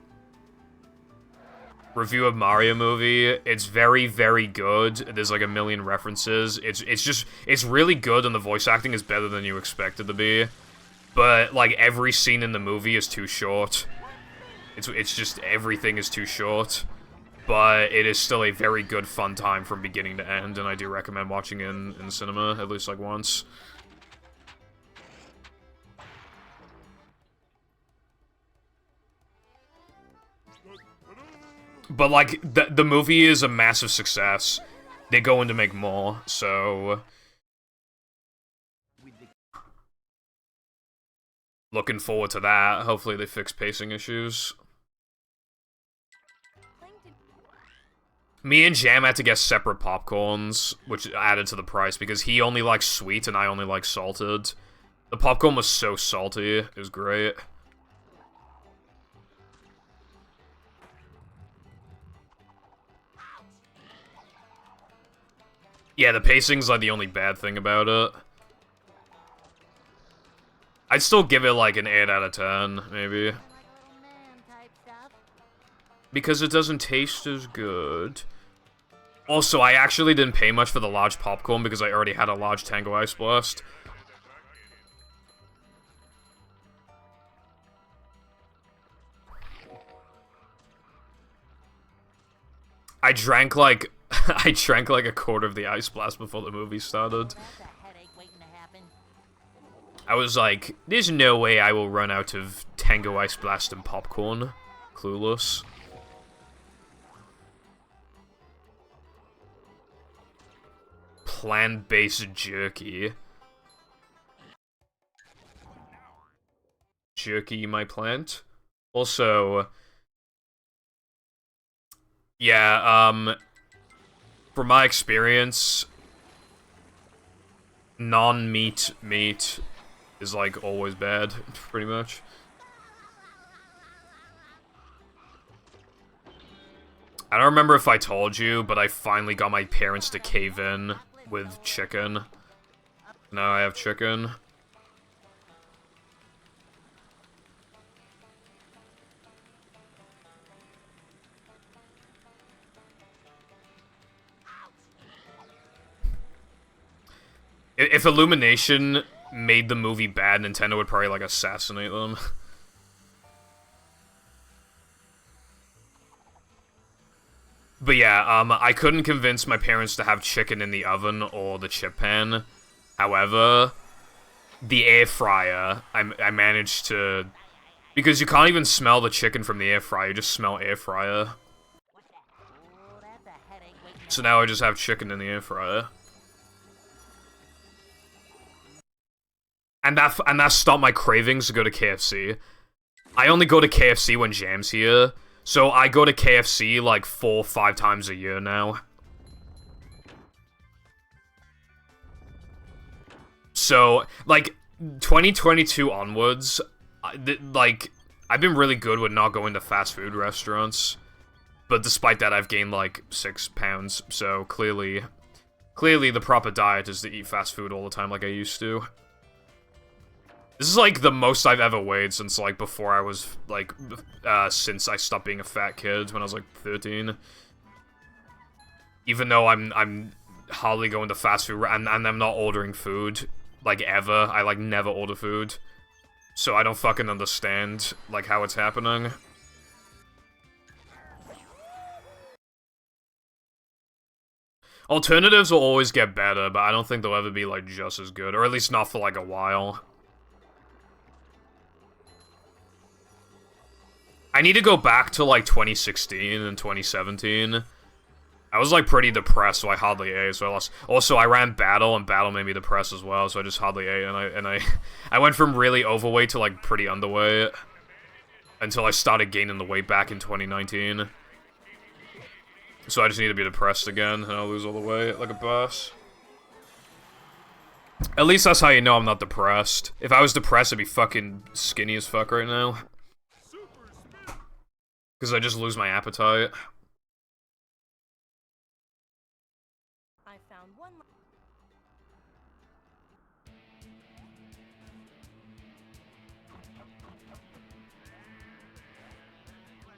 Review of Mario movie, it's very, very good. There's like a million references. It's really good, and the voice acting is better than you expect it to be. But like every scene in the movie is too short. It's just everything is too short. But it is still a very good fun time from beginning to end, and I do recommend watching it in cinema at least like once. But, like, the movie is a massive success. They go in to make more, so... looking forward to that. Hopefully they fix pacing issues. Me and Jam had to get separate popcorns, which added to the price, because he only likes sweet and I only like salted. The popcorn was so salty, it was great. Yeah, the pacing's like the only bad thing about it. I'd still give it like an 8 out of 10, maybe. Because it doesn't taste as good. Also, I actually didn't pay much for the large popcorn because I already had a large Tango Ice Blast. I drank like a quarter of the Ice Blast before the movie started. I was like, there's no way I will run out of Tango Ice Blast and popcorn. Clueless. Plant-based jerky. Jerky, my plant. Also, yeah, from my experience, non-meat meat is, like, always bad, pretty much. I don't remember if I told you, but I finally got my parents to cave in with chicken. Now I have chicken. If Illumination made the movie bad, Nintendo would probably, like, assassinate them. But yeah, I couldn't convince my parents to have chicken in the oven or the chip pan. However, the air fryer, I managed to... Because you can't even smell the chicken from the air fryer, you just smell air fryer. So now I just have chicken in the air fryer. And that stopped my cravings to go to KFC. I only go to KFC when Jam's here. So I go to KFC like 4 or 5 times a year now. So, like, 2022 onwards, like, I've been really good with not going to fast food restaurants. But despite that, I've gained like 6 pounds. So clearly the proper diet is to eat fast food all the time like I used to. This is, like, the most I've ever weighed since, like, before I was, like, since I stopped being a fat kid when I was, like, 13. Even though I'm hardly going to fast food, and I'm not ordering food, like, ever. I, like, never order food. So I don't fucking understand, like, how it's happening. Alternatives will always get better, but I don't think they'll ever be, like, just as good. Or at least not for, like, a while. I need to go back to, like, 2016 and 2017. I was, like, pretty depressed, so I hardly ate, so I lost... Also, I ran Battle, and Battle made me depressed as well, so I just hardly ate, and I went from really overweight to, like, pretty underweight. Until I started gaining the weight back in 2019. So I just need to be depressed again, and I'll lose all the weight, like a boss. At least that's how you know I'm not depressed. If I was depressed, I'd be fucking skinny as fuck right now. Because I just lose my appetite. I found one.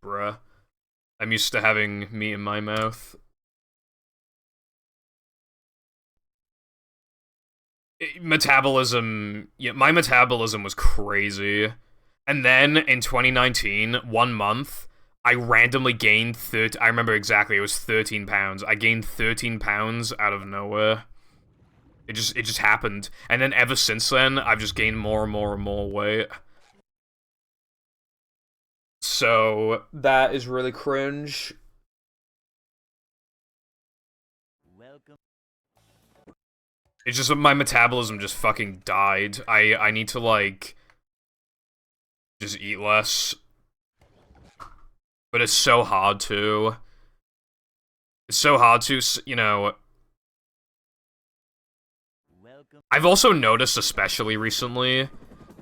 Bruh. I'm used to having meat in my mouth. Metabolism... Yeah, my metabolism was crazy. And then, in 2019, 1 month... I randomly gained I remember exactly, it was 13 pounds. I gained 13 pounds out of nowhere. It just happened. And then ever since then, I've just gained more and more and more weight. So, that is really cringe. Welcome. It's just my metabolism just fucking died. I need to, like... Just eat less. But it's so hard to. It's so hard to, you know. I've also noticed, especially recently,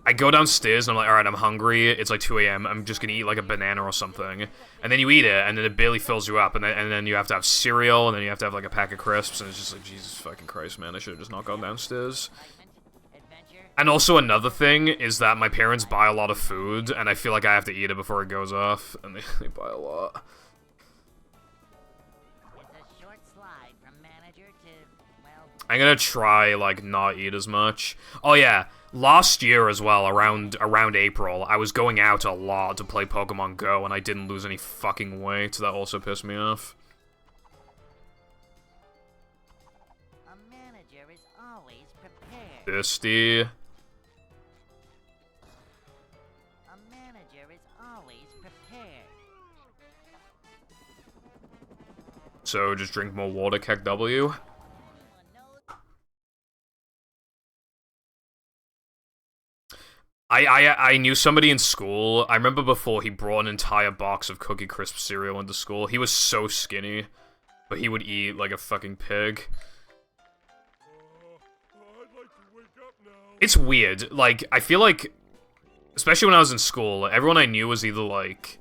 I go downstairs and I'm like, alright, I'm hungry, it's like 2 AM, I'm just gonna eat like a banana or something. And then you eat it, and then it barely fills you up, and then you have to have cereal, and then you have to have like a pack of crisps, and it's just like, Jesus fucking Christ, man, I should've just not gone downstairs. And also another thing is that my parents buy a lot of food, and I feel like I have to eat it before it goes off, and they buy a lot. I'm gonna try, like, not eat as much. Oh yeah, last year as well, around April, I was going out a lot to play Pokemon Go, and I didn't lose any fucking weight, so that also pissed me off. A manager is always prepared. Thirsty. A manager is always prepared. So, just drink more water, Keck W. I knew somebody in school. I remember before he brought an entire box of Cookie Crisp cereal into school. He was so skinny, but he would eat like a fucking pig. It's weird. Like, I feel like, especially when I was in school, everyone I knew was either like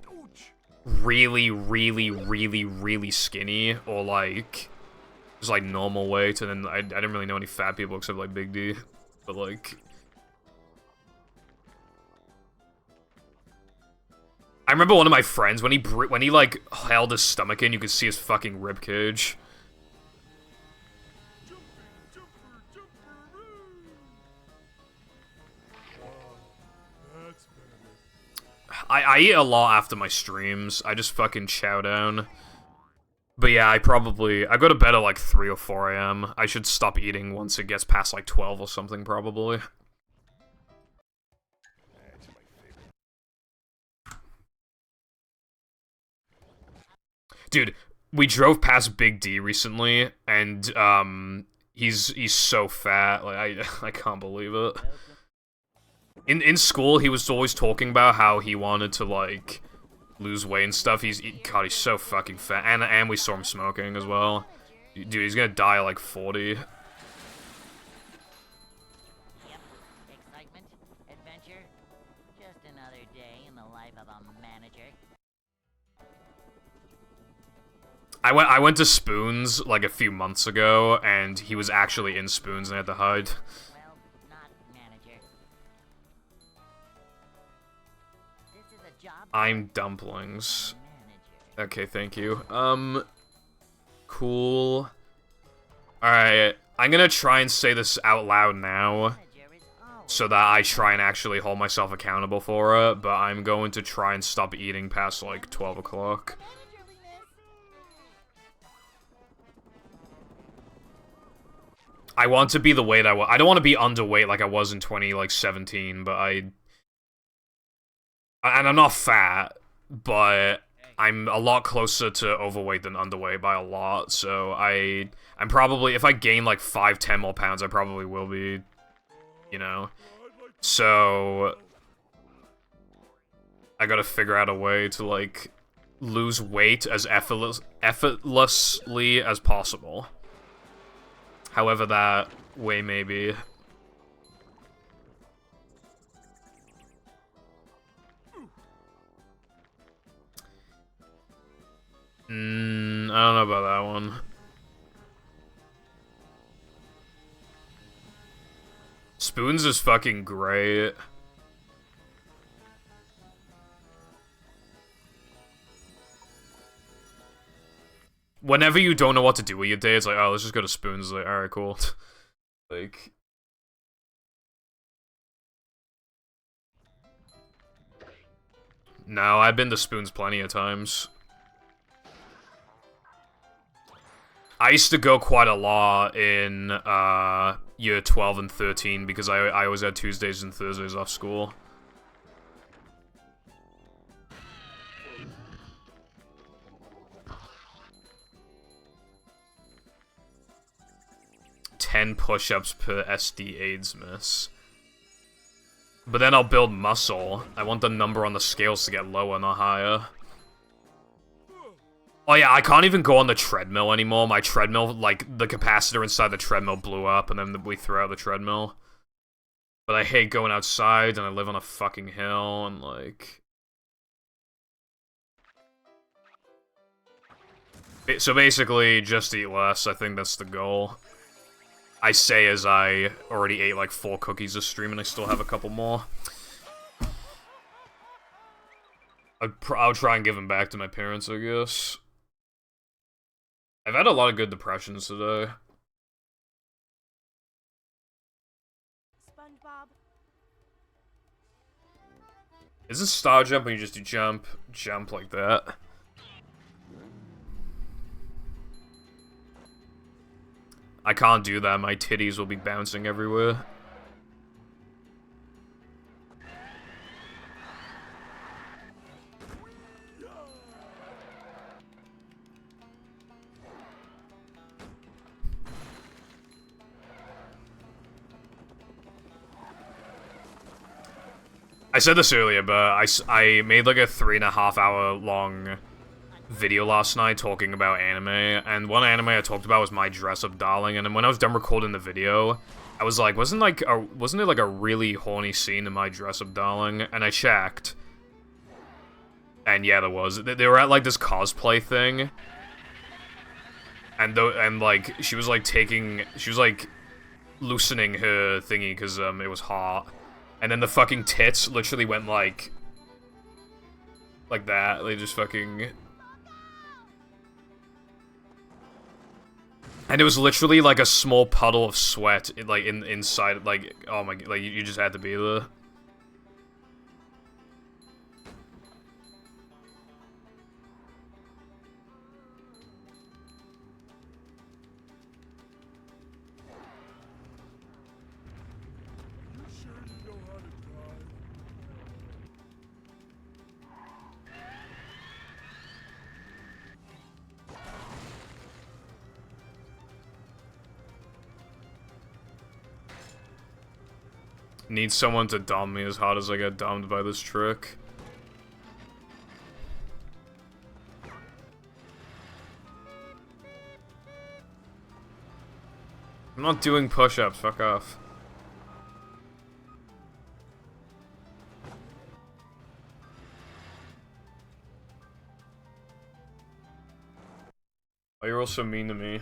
really, really, really, really skinny, or like just like normal weight. And then I didn't really know any fat people except like Big D, but like. I remember one of my friends, when he like, held his stomach in, you could see his fucking ribcage. I eat a lot after my streams. I just fucking chow down. But yeah, I go to bed at like 3 or 4 AM. I should stop eating once it gets past like 12 or something, probably. Dude, we drove past Big D recently, and he's so fat. Like I can't believe it. In school, he was always talking about how he wanted to like lose weight and stuff. God, he's so fucking fat. And we saw him smoking as well. Dude, he's gonna die at like 40. Yep. Excitement, adventure, just another day in the life of a manager. I went to Spoons like a few months ago, and he was actually in Spoons and I had to hide. Well, not manager. This is a job. I'm dumplings. Manager. Okay, thank you. Cool. Alright, I'm gonna try and say this out loud now, Manager is always so that I try and actually hold myself accountable for it, but I'm going to try and stop eating past like 12 o'clock. I want to be the weight I was. I don't want to be underweight like I was in 2017, but and I'm not fat, but I'm a lot closer to overweight than underweight by a lot, so I'm probably, if I gain like 5-10 more pounds, I probably will be, you know, so I gotta figure out a way to like lose weight as effortlessly as possible. However that way may be. I don't know about that one. Spoons is fucking great. Whenever you don't know what to do with your day, it's like, oh, let's just go to Spoons. It's like, alright, cool. Like... No, I've been to Spoons plenty of times. I used to go quite a lot in, year 12 and 13, because I always had Tuesdays and Thursdays off school. "10 push-ups per SD AIDS miss." But then I'll build muscle. I want the number on the scales to get lower, not higher. Oh yeah, I can't even go on the treadmill anymore. My treadmill, like, the capacitor inside the treadmill blew up, and then we threw out the treadmill. But I hate going outside, and I live on a fucking hill, and, like... So basically, just eat less. I think that's the goal. I say as I already ate like 4 cookies this stream and I still have a couple more. I'll try and give them back to my parents, I guess. I've had a lot of good depressions today. SpongeBob. Is this star jump when you just do jump like that? I can't do that, my titties will be bouncing everywhere. I said this earlier, but I made like a 3.5 hour long video last night talking about anime, and one anime I talked about was My Dress Up Darling, and then when I was done recording the video, I was like, wasn't it like a really horny scene in My Dress Up Darling? And I checked, and yeah, there was. They were at like this cosplay thing, and like she was like loosening her thingy because it was hot, and then the fucking tits literally went like that. They just fucking. And it was literally like a small puddle of sweat, like inside, like oh my, like you just had to be there. Need someone to dumb me as hard as I get dumbed by this trick. I'm not doing push-ups, fuck off. Oh, you're also mean to me.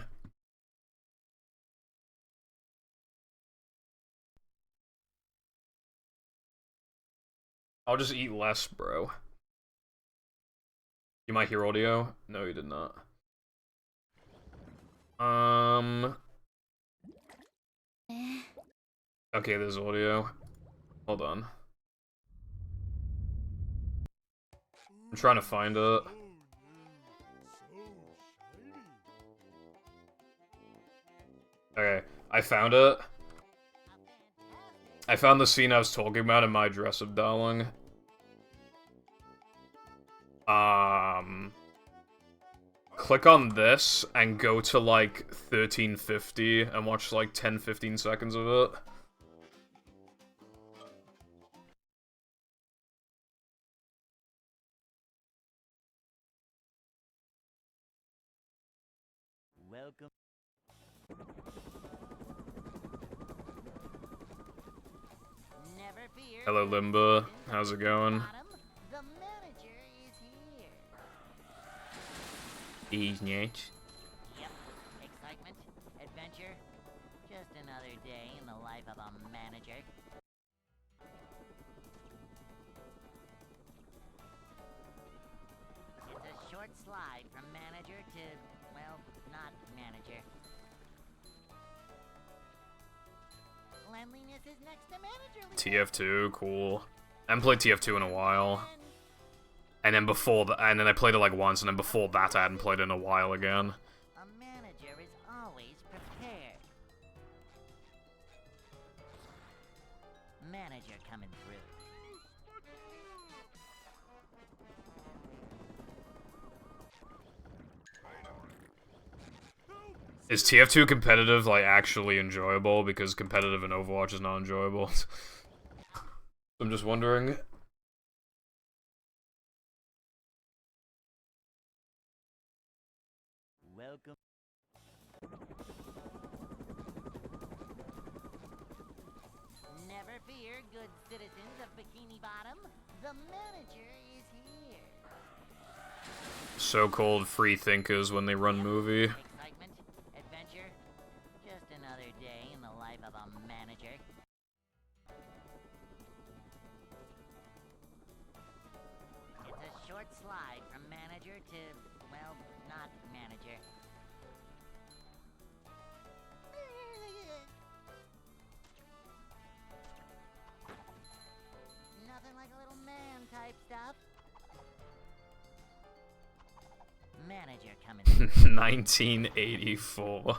I'll just eat less, bro. You might hear audio? No, you did not. Okay, there's audio. Hold on. I'm trying to find it. Okay, I found it. I found the scene I was talking about in My Dress Up Darling. Click on this and go to like 1350 and watch like 10-15 seconds of it. Welcome. Never fear. Hello, Limba. How's it going? The manager is here. He's next. Yep. Excitement, adventure, just another day in the life of a manager. It's a short slide from manager to, well, not manager. Cleanliness is next to manager. TF2, cool. I haven't played TF2 in a while. And then before that, and then I played it like once, and then before that I hadn't played it in a while again. A manager is always prepared. Manager coming through. Is TF2 competitive, like, actually enjoyable? Because competitive in Overwatch is not enjoyable. I'm just wondering. Welcome. Never fear, good citizens of Bikini Bottom. The manager is here. So-called free thinkers when they run movie. Excitement, adventure, just another day in the life of a manager. It's a short slide from manager to, well, not manager. Nothing like a little man type stuff. Manager coming through. 1984.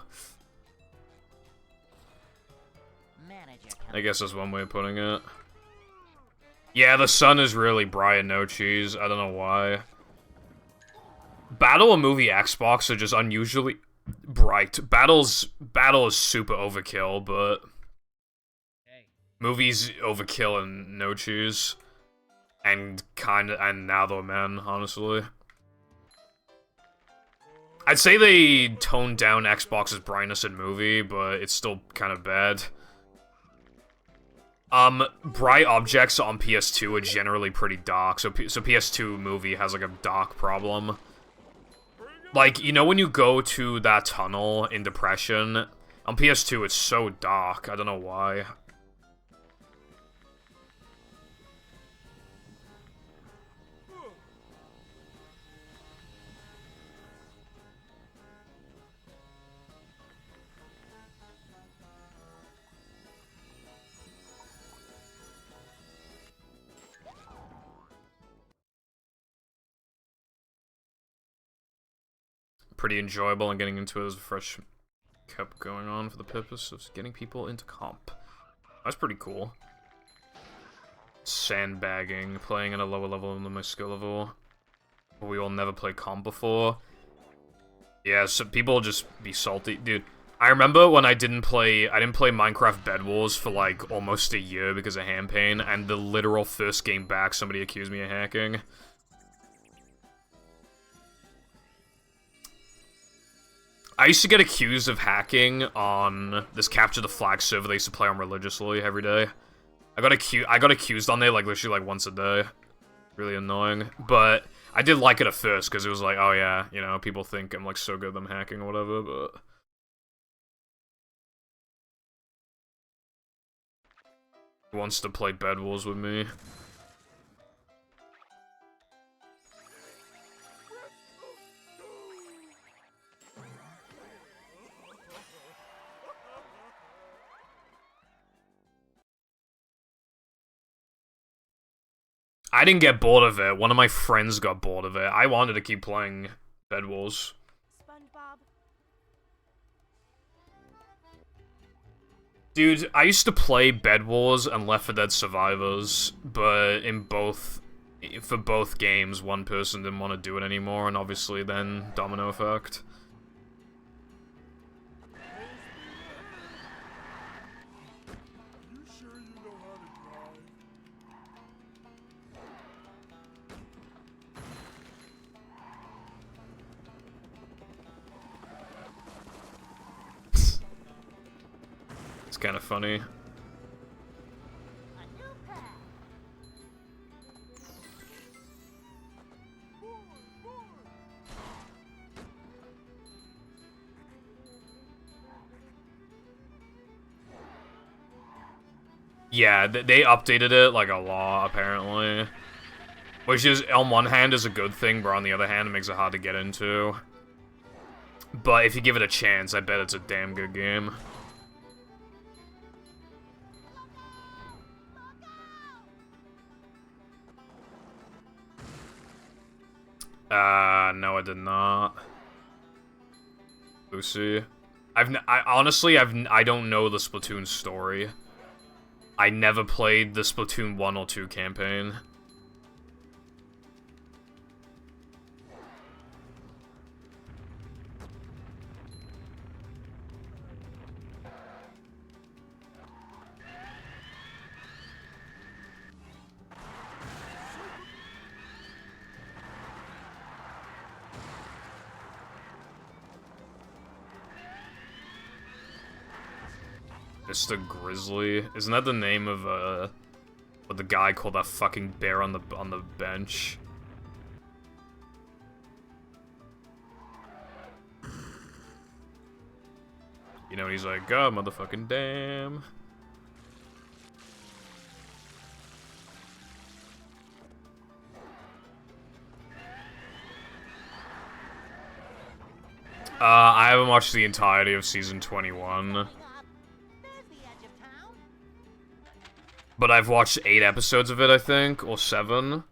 Manager I coming guess that's one way of putting it. Yeah, the sun is really bright, no cheese. I don't know why. Battle and movie Xbox are just unusually bright. Battle is super overkill, but Hey. movies overkill and no cheese. And now though, man, honestly. I'd say they toned down Xbox's brightness in movie, but it's still kind of bad. Bright objects on PS2 are generally pretty dark, so PS2 movie has like a dark problem. Like, you know when you go to that tunnel in Depression? On PS2 it's so dark, I don't know why. Pretty enjoyable, and getting into it as a fresh kept going on for the purpose of getting people into comp. That's pretty cool. Sandbagging, playing at a lower level than my skill level. We all never played comp before. Yeah, so people just be salty. Dude, I remember when I didn't play Minecraft Bed Wars for like almost a year because of hand pain, and the literal first game back somebody accused me of hacking. I used to get accused of hacking on this Capture the Flag server they used to play on religiously every day. I got accused on there like literally like once a day. Really annoying. But I did like it at first because it was like, oh yeah, you know, people think I'm like so good at them hacking or whatever, but who wants to play Bed Wars with me? I didn't get bored of it. One of my friends got bored of it. I wanted to keep playing Bed Wars. SpongeBob. Dude, I used to play Bed Wars and Left 4 Dead Survivors, but for both games, one person didn't want to do it anymore, and obviously then domino effect. It's kind of funny. Yeah, they updated it like a lot, apparently. Which is, on one hand, is a good thing, but on the other hand, it makes it hard to get into. But if you give it a chance, I bet it's a damn good game. No, I did not. Lucy. I don't know the Splatoon story. I never played the Splatoon 1 or 2 campaign. Mr. Grizzly. Isn't that the name of what the guy called that fucking bear on the bench? You know, he's like, God, motherfucking damn. I haven't watched the entirety of season 21. But I've watched 8 episodes of it, I think, or 7.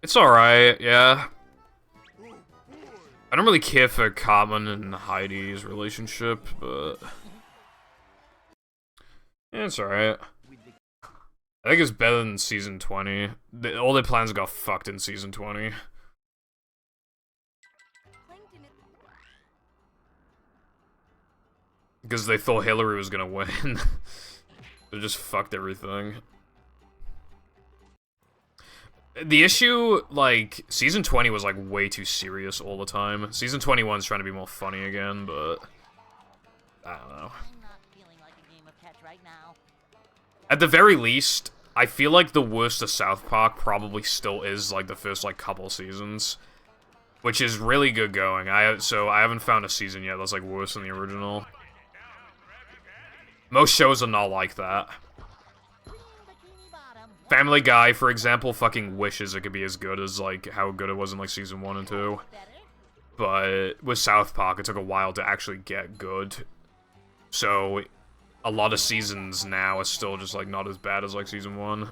It's alright, yeah. I don't really care for Cartman and Heidi's relationship, but... yeah, it's alright. I think it's better than season 20. All their plans got fucked in season 20. Because they thought Hillary was gonna win. They just fucked everything. The issue, like, season 20 was, like, way too serious all the time. Season 21's trying to be more funny again, but... I don't know. At the very least, I feel like the worst of South Park probably still is, like, the first, like, couple seasons. Which is really good going. So I haven't found a season yet that's, like, worse than the original. Most shows are not like that. Family Guy, for example, fucking wishes it could be as good as, like, how good it was in, like, season 1 and 2. But with South Park, it took a while to actually get good. So, a lot of seasons now are still just, like, not as bad as, like, season 1.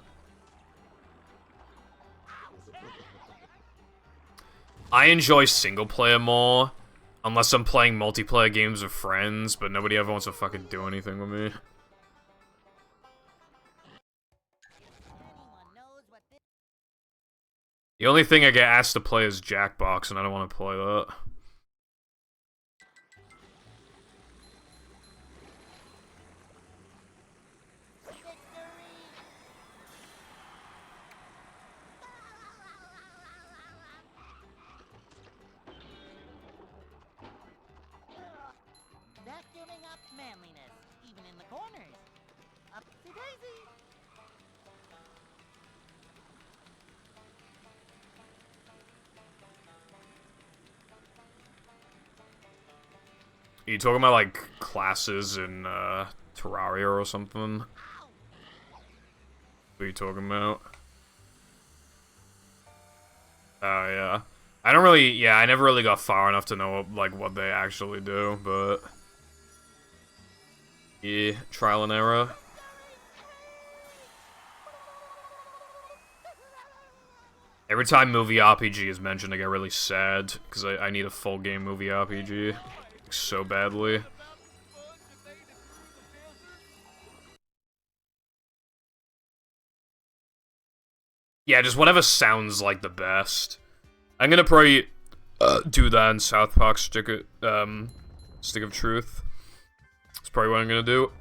I enjoy single-player more. Unless I'm playing multiplayer games with friends, but nobody ever wants to fucking do anything with me. The only thing I get asked to play is Jackbox, and I don't want to play that. Vacuuming up manliness, even in the corners. Up to Daisy. Are you talking about, like, classes in, Terraria or something? What are you talking about? Oh, yeah. I don't really, yeah, I never really got far enough to know, like, what they actually do, but... yeah, trial and error. Every time movie RPG is mentioned, I get really sad, because I need a full game movie RPG. So badly. Yeah, just whatever sounds like the best. I'm gonna probably do that in South Park Stick of Truth. That's probably what I'm gonna do.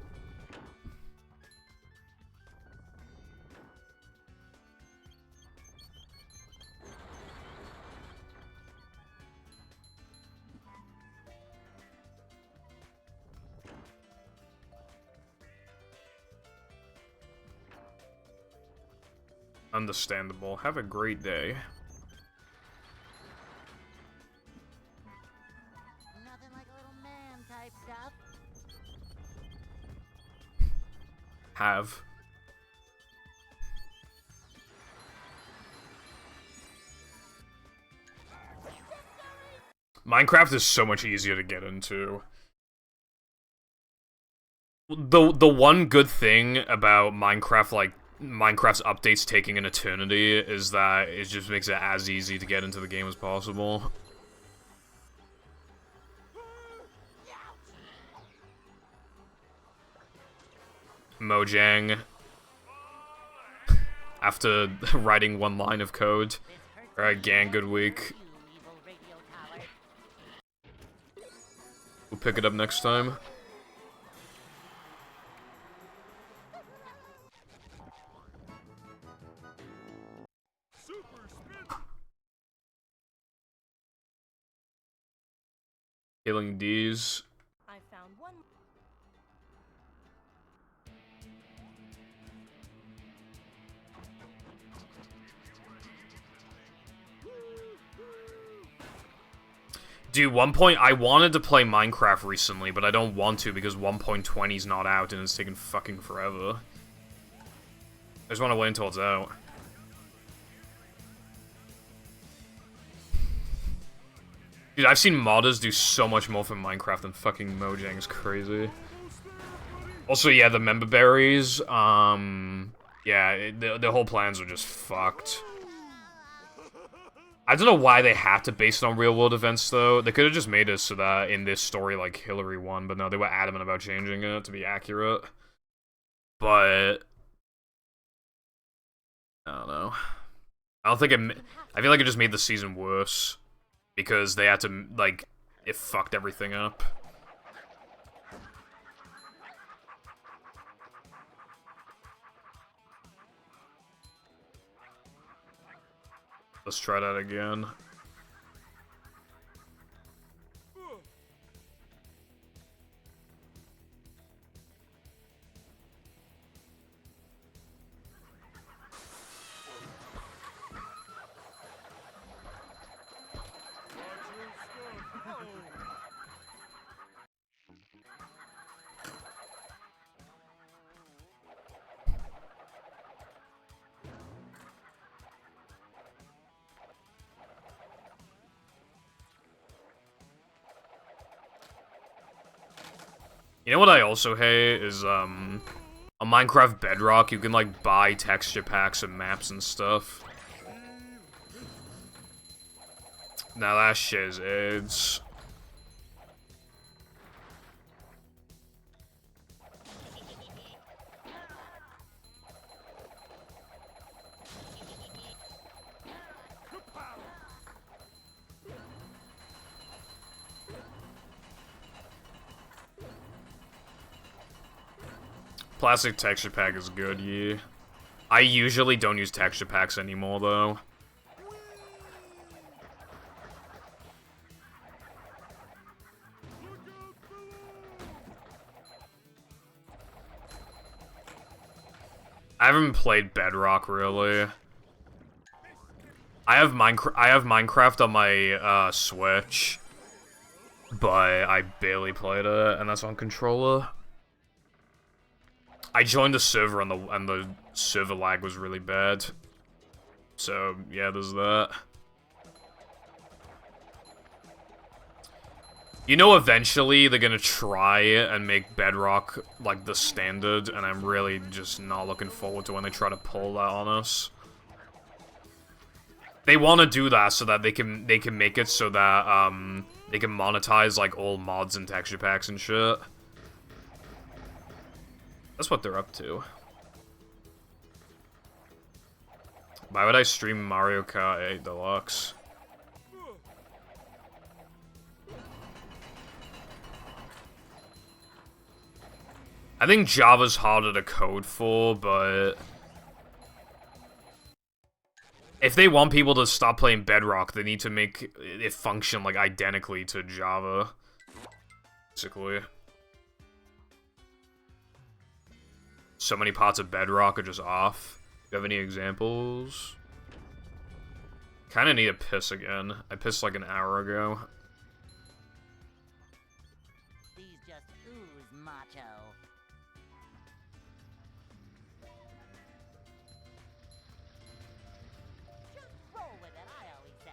Understandable. Have a great day. Nothing like a little man type stuff. Have. Minecraft is so much easier to get into. The one good thing about Minecraft, like, Minecraft's updates taking an eternity is that it just makes it as easy to get into the game as possible. Mojang. After writing one line of code. Alright, gang, good week. We'll pick it up next time. Killing D's. I found one. Dude, I wanted to play Minecraft recently, but I don't want to because 1.20 is not out and it's taking fucking forever. I just want to wait until it's out. Dude, I've seen modders do so much more for Minecraft than fucking Mojang. Is crazy. Also, yeah, the member berries, yeah, the whole plans are just fucked. I don't know why they had to base it on real-world events, though. They could have just made it so that in this story, like, Hillary won, but no, they were adamant about changing it to be accurate. But I don't know. I feel like it just made the season worse because they had to, like, it fucked everything up. Let's try that again. You know what I also hate is, on Minecraft Bedrock, you can, like, buy texture packs and maps and stuff. Now that shit is AIDS. Plastic texture pack is good, yeah. I usually don't use texture packs anymore, though. I haven't played Bedrock, really. I have Minecraft on my, Switch. But I barely played it, and that's on controller. I joined the server and the server lag was really bad. So, yeah, there's that. You know, eventually they're gonna try and make Bedrock, like, the standard, and I'm really just not looking forward to when they try to pull that on us. They want to do that so that they can make it so that, they can monetize, like, all mods and texture packs and shit. That's what they're up to. Why would I stream Mario Kart 8 Deluxe? I think Java's harder to code for, but if they want people to stop playing Bedrock, they need to make it function, like, identically to Java. Basically. So many parts of Bedrock are just off. Do you have any examples? Kinda need to piss again. I pissed like an hour ago. These just ooze macho. Just roll with it, I always say.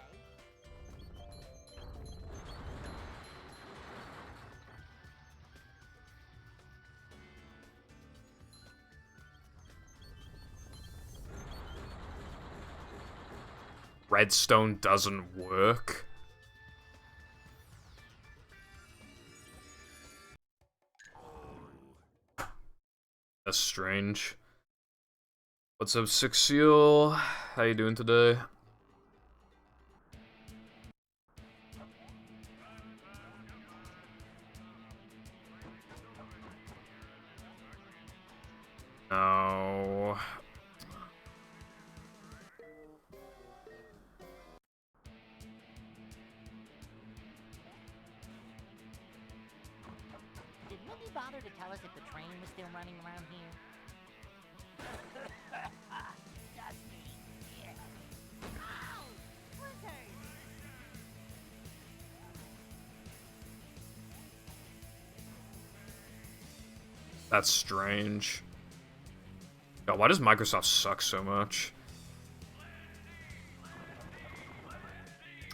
Redstone doesn't work. That's strange. What's up, Six Seal? How you doing today? No. Did Mindy bother to tell us if the train was still running around here? Just me. Yeah. Ow! Blizzard! That's strange. God, why does Microsoft suck so much?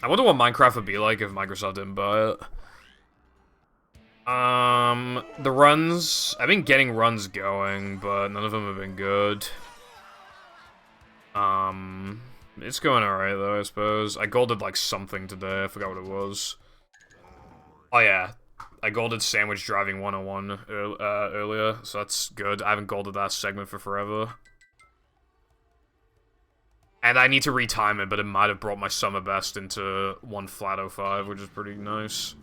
I wonder what Minecraft would be like if Microsoft didn't buy it. The runs... I've been getting runs going, but none of them have been good. It's going alright though, I suppose. I golded like something today, I forgot what it was. Oh yeah, I golded Sandwich Driving 101 earlier, so that's good. I haven't golded that segment for forever. And I need to retime it, but it might have brought my summer best into 1 flat 05, which is pretty nice.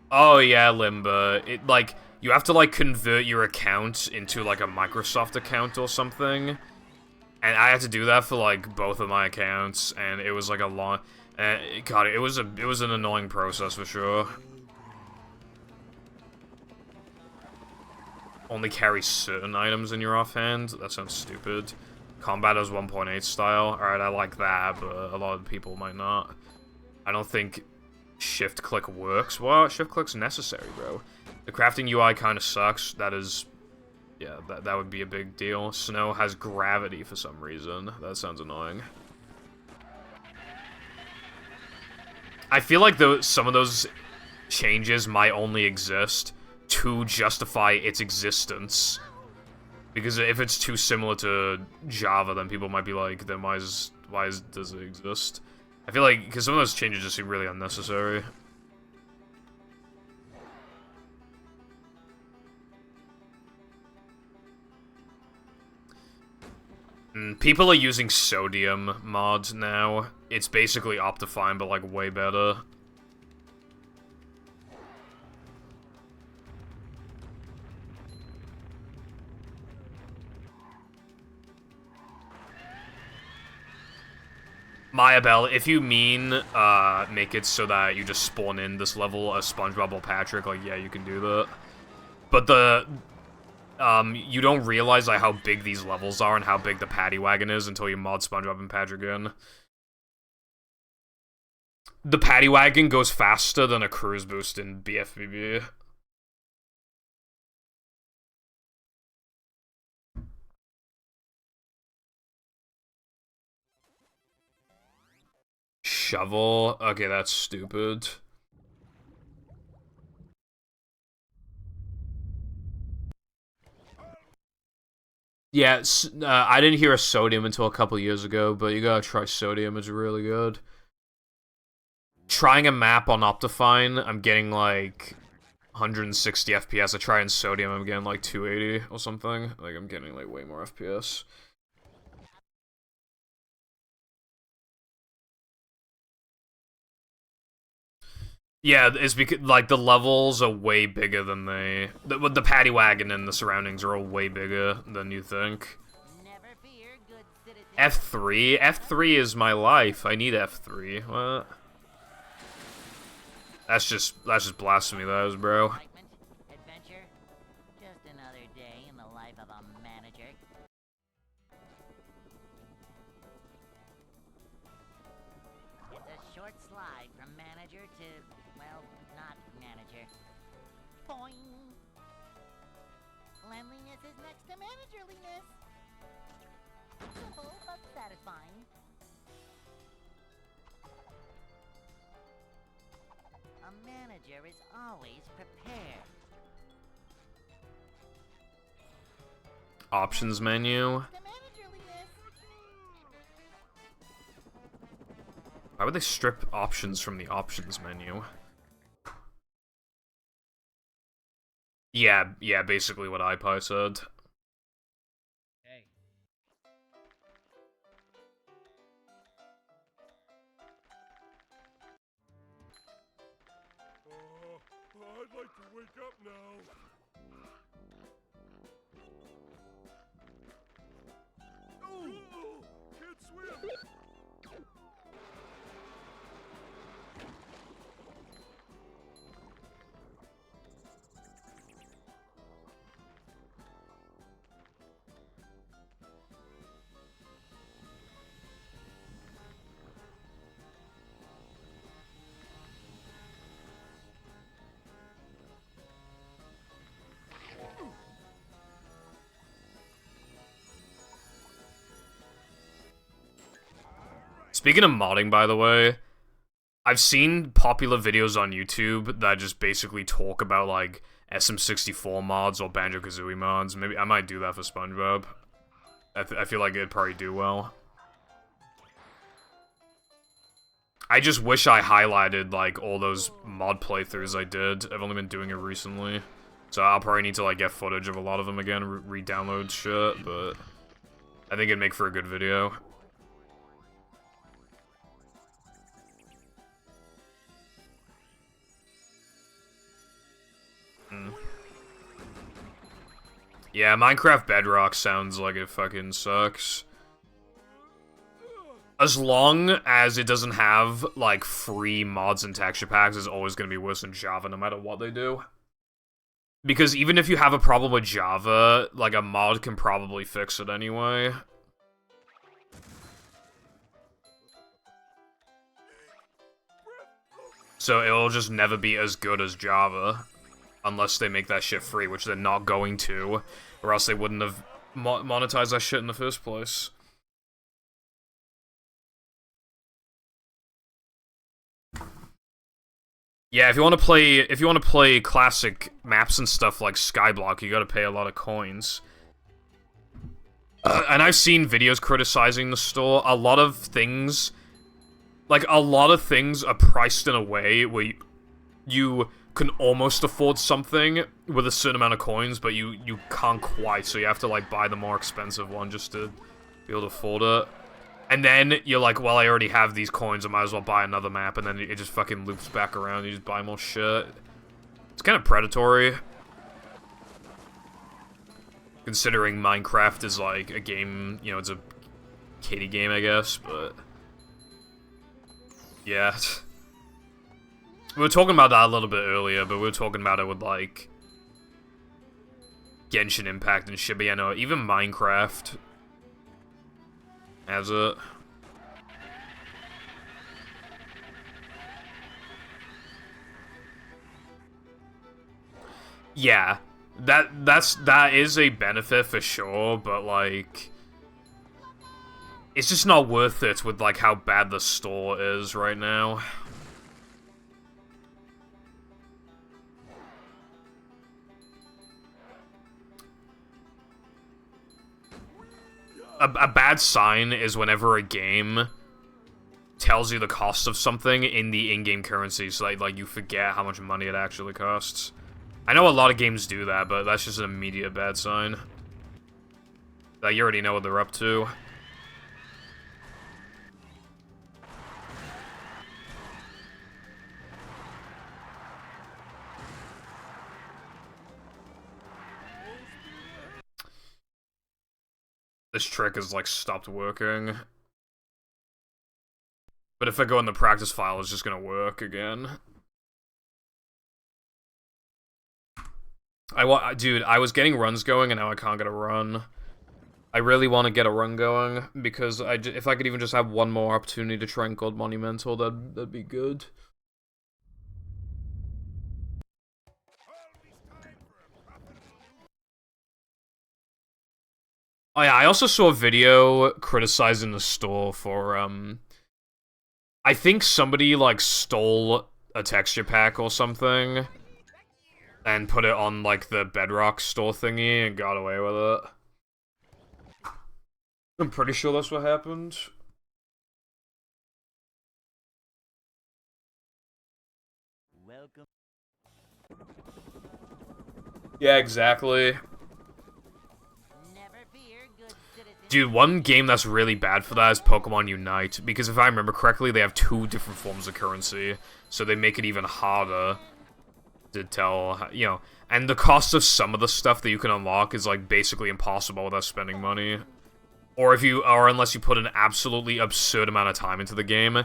Oh yeah, Limba. It, like, you have to, like, convert your account into, like, a Microsoft account or something. And I had to do that for, like, both of my accounts, and it was, like, a long... God, it was an annoying process, for sure. Only carry certain items in your offhand? That sounds stupid. Combat is 1.8 style. Alright, I like that, but a lot of people might not. I don't think shift-click works. Well, shift-click's necessary, bro. The crafting UI kind of sucks. That is... Yeah, that would be a big deal. Snow has gravity for some reason. That sounds annoying. I feel like some of those changes might only exist to justify its existence. Because if it's too similar to Java, then people might be like, then why does it exist? I feel like, because some of those changes just seem really unnecessary. People are using Sodium mods now. It's basically Optifine, but like way better. Mayabel, if you mean, make it so that you just spawn in this level as SpongeBob or Patrick, like, yeah, you can do that. But you don't realize, like, how big these levels are and how big the paddy wagon is until you mod SpongeBob and Patrick in. The paddy wagon goes faster than a cruise boost in BFBB. Shovel? Okay, that's stupid. Yeah, I didn't hear of Sodium until a couple years ago, but you gotta try Sodium, it's really good. Trying a map on Optifine, I'm getting like 160 FPS. I try in Sodium, I'm getting like 280 or something. Like, I'm getting like way more FPS. Yeah, it's because, like, the levels are way bigger than the paddy wagon and the surroundings are all way bigger than you think. Never fear, good citizen. F3? F3 is my life. I need F3. What? That's just blasphemy, that is, bro. Excitement, adventure, just another day in the life of a manager. It's a short slide from manager to, well, not manager. Boing! Cleanliness is next to managerliness. Simple but satisfying. A manager is always prepared. Options menu. To managerliness. Why would they strip options from the options menu? Yeah, basically what iPie said. Hey. I'd like to wake up now. Oh, can't swim. Speaking of modding, by the way, I've seen popular videos on YouTube that just basically talk about, like, SM64 mods or Banjo-Kazooie mods. Maybe I might do that for SpongeBob. I feel like it'd probably do well. I just wish I highlighted, like, all those mod playthroughs I did. I've only been doing it recently. So I'll probably need to, like, get footage of a lot of them again, re-download shit, but I think it'd make for a good video. Yeah, Minecraft Bedrock sounds like it fucking sucks. As long as it doesn't have, like, free mods and texture packs, it's always gonna be worse than Java, no matter what they do. Because even if you have a problem with Java, like, a mod can probably fix it anyway. So it'll just never be as good as Java. Unless they make that shit free, which they're not going to. Or else they wouldn't have monetized that shit in the first place. Yeah, if you want to play classic maps and stuff like Skyblock, you gotta pay a lot of coins. And I've seen videos criticizing the store. A lot of things are priced in a way where you can almost afford something with a certain amount of coins, but you can't quite, so you have to, like, buy the more expensive one just to be able to afford it. And then you're like, well, I already have these coins, I might as well buy another map, and then it just fucking loops back around, you just buy more shit. It's kind of predatory. Considering Minecraft is, like, a game, you know, it's a kiddie game, I guess, but... yeah. We were talking about that a little bit earlier, but we were talking about it with, like, Genshin Impact and shit, but yeah, no, even Minecraft has it. Yeah, that is a benefit for sure, but, like, it's just not worth it with, like, how bad the store is right now. A bad sign is whenever a game tells you the cost of something in the in-game currency, so like you forget how much money it actually costs. I know a lot of games do that, but that's just an immediate bad sign. Like, you already know what they're up to. This trick has, like, stopped working. But if I go in the practice file, it's just gonna work again. Dude, I was getting runs going, and now I can't get a run. I really want to get a run going, because if I could even just have one more opportunity to try and Gold Monumental, that'd be good. Oh yeah, I also saw a video criticizing the store for, I think somebody, like, stole a texture pack or something, and put it on, like, the Bedrock store thingy and got away with it. I'm pretty sure that's what happened. Welcome. Yeah, exactly. Never fear, good citizen. Dude, one game that's really bad for that is Pokemon Unite, because if I remember correctly, they have 2 different forms of currency, so they make it even harder to tell, you know, and the cost of some of the stuff that you can unlock is, like, basically impossible without spending money. Or unless you put an absolutely absurd amount of time into the game.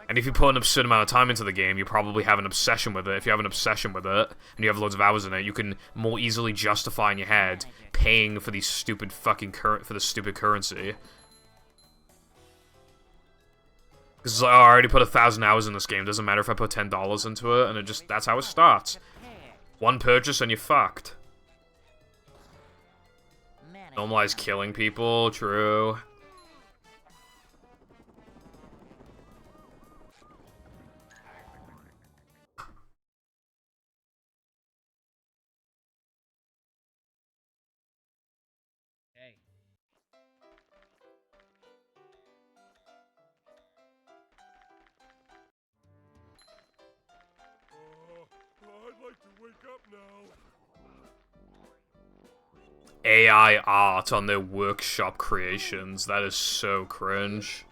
And if you put an absurd amount of time into the game, you probably have an obsession with it. If you have an obsession with it, and you have loads of hours in it, you can more easily justify in your head paying for these stupid fucking for the stupid currency. Because it's like, oh, I already put 1,000 hours in this game, doesn't matter if I put $10 into it, and it just, that's how it starts. One purchase and you're fucked. Normalize killing people, true. AI art on their workshop creations. That is so cringe.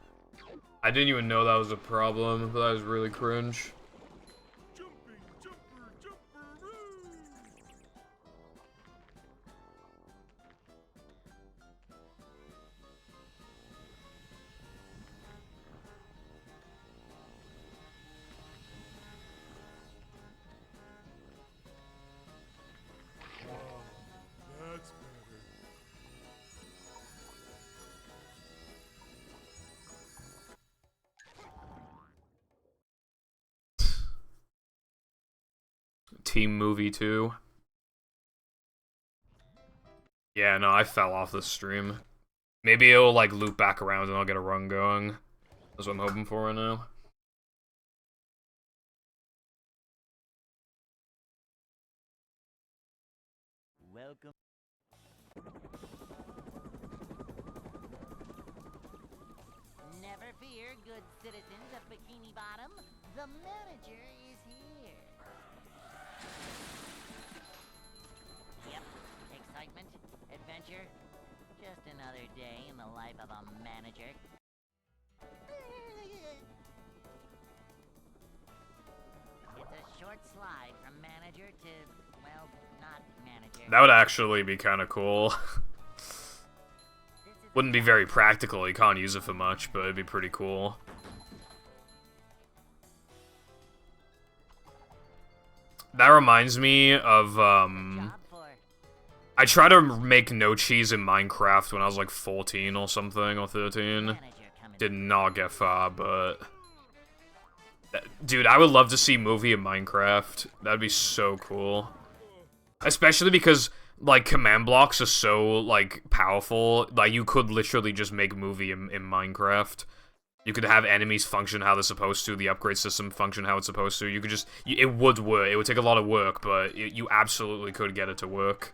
I didn't even know that was a problem, but that was really cringe. Team Movie 2. Yeah, no, I fell off the stream. Maybe it'll, like, loop back around and I'll get a run going. That's what I'm hoping for right now. Welcome. Never fear, good citizens of Bikini Bottom. The manager is here. Yep, excitement, adventure. Just another day in the life of a manager. It's a short slide from manager to, well, not manager. That would actually be kind of cool. Wouldn't be very practical, you can't use it for much, but it'd be pretty cool. That reminds me of, I tried to make no cheese in Minecraft when I was like 14 or something, or 13. Did not get far, but... Dude, I would love to see movie in Minecraft. That'd be so cool. Especially because, like, command blocks are so, like, powerful. Like, you could literally just make movie in Minecraft. You could have enemies function how they're supposed to, the upgrade system function how it's supposed to. You could just... It would work. It would take a lot of work, but you absolutely could get it to work.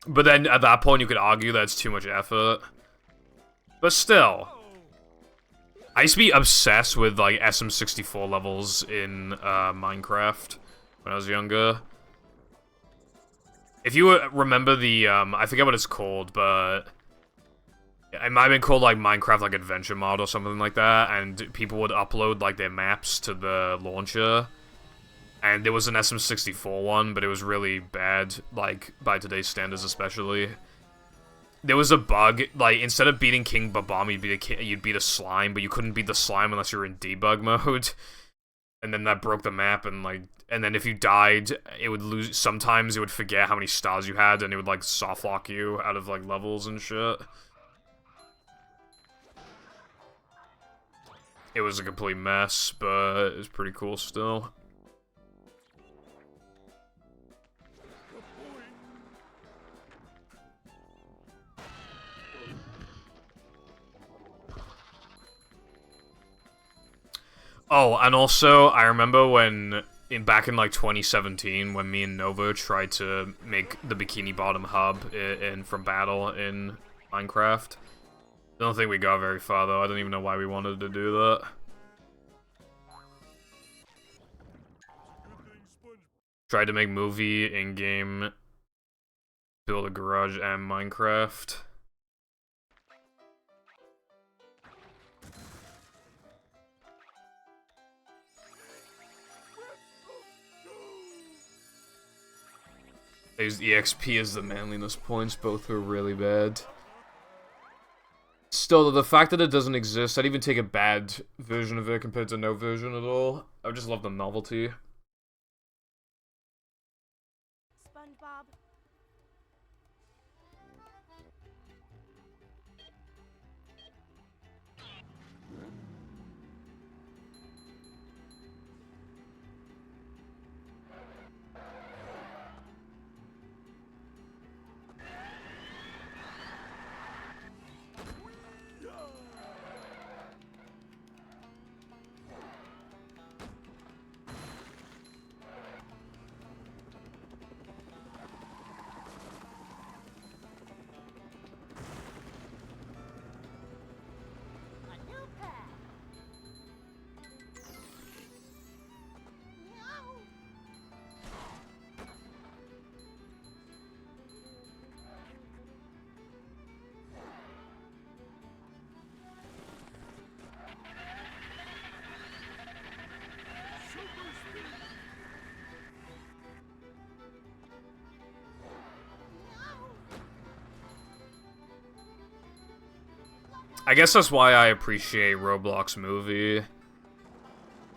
But then, at that point, you could argue that it's too much effort. But still... I used to be obsessed with, like, SM64 levels in, Minecraft when I was younger. If you remember the, I forget what it's called, but... It might have been called, like, Minecraft, like, Adventure Mod or something like that, and people would upload, like, their maps to the launcher. And there was an SM64 one, but it was really bad, like, by today's standards especially. There was a bug, like, instead of beating King Babam, you'd beat a slime, but you couldn't beat the slime unless you were in debug mode. And then that broke the map, and, like, and then if you died, it would lose, sometimes it would forget how many stars you had, and it would, like, softlock you out of, like, levels and shit. It was a complete mess, but it was pretty cool still. Oh, and also, I remember when, back in, like, 2017, when me and Nova tried to make the Bikini Bottom hub from Battle in Minecraft. I don't think we got very far, though. I don't even know why we wanted to do that. Tried to make movie in-game, build a garage, and Minecraft. I used EXP as the manliness points, both were really bad. Still, the fact that it doesn't exist, I'd even take a bad version of it compared to no version at all. I would just love the novelty. SpongeBob. I guess that's why I appreciate Roblox Movie.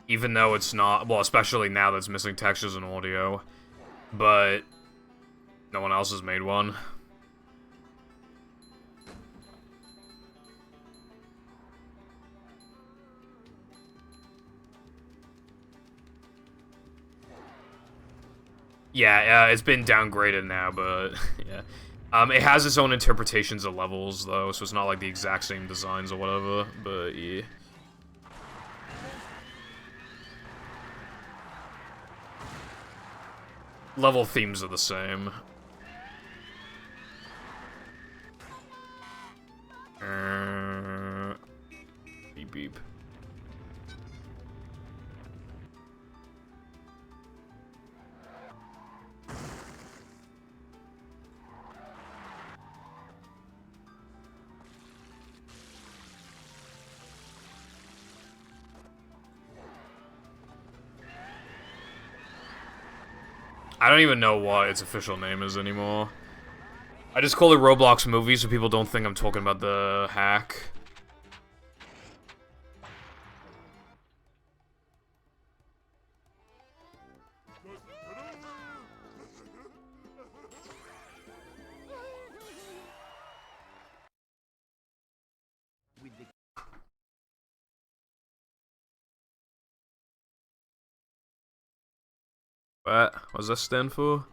Even though it's not, well, especially now that it's missing textures and audio. But no one else has made one. Yeah, it's been downgraded now, but yeah. It has its own interpretations of levels, though, so it's not like the exact same designs or whatever, but yeah. Level themes are the same. Beep beep. I don't even know what its official name is anymore. I just call it Roblox Movie so people don't think I'm talking about the hack. What does that stand for?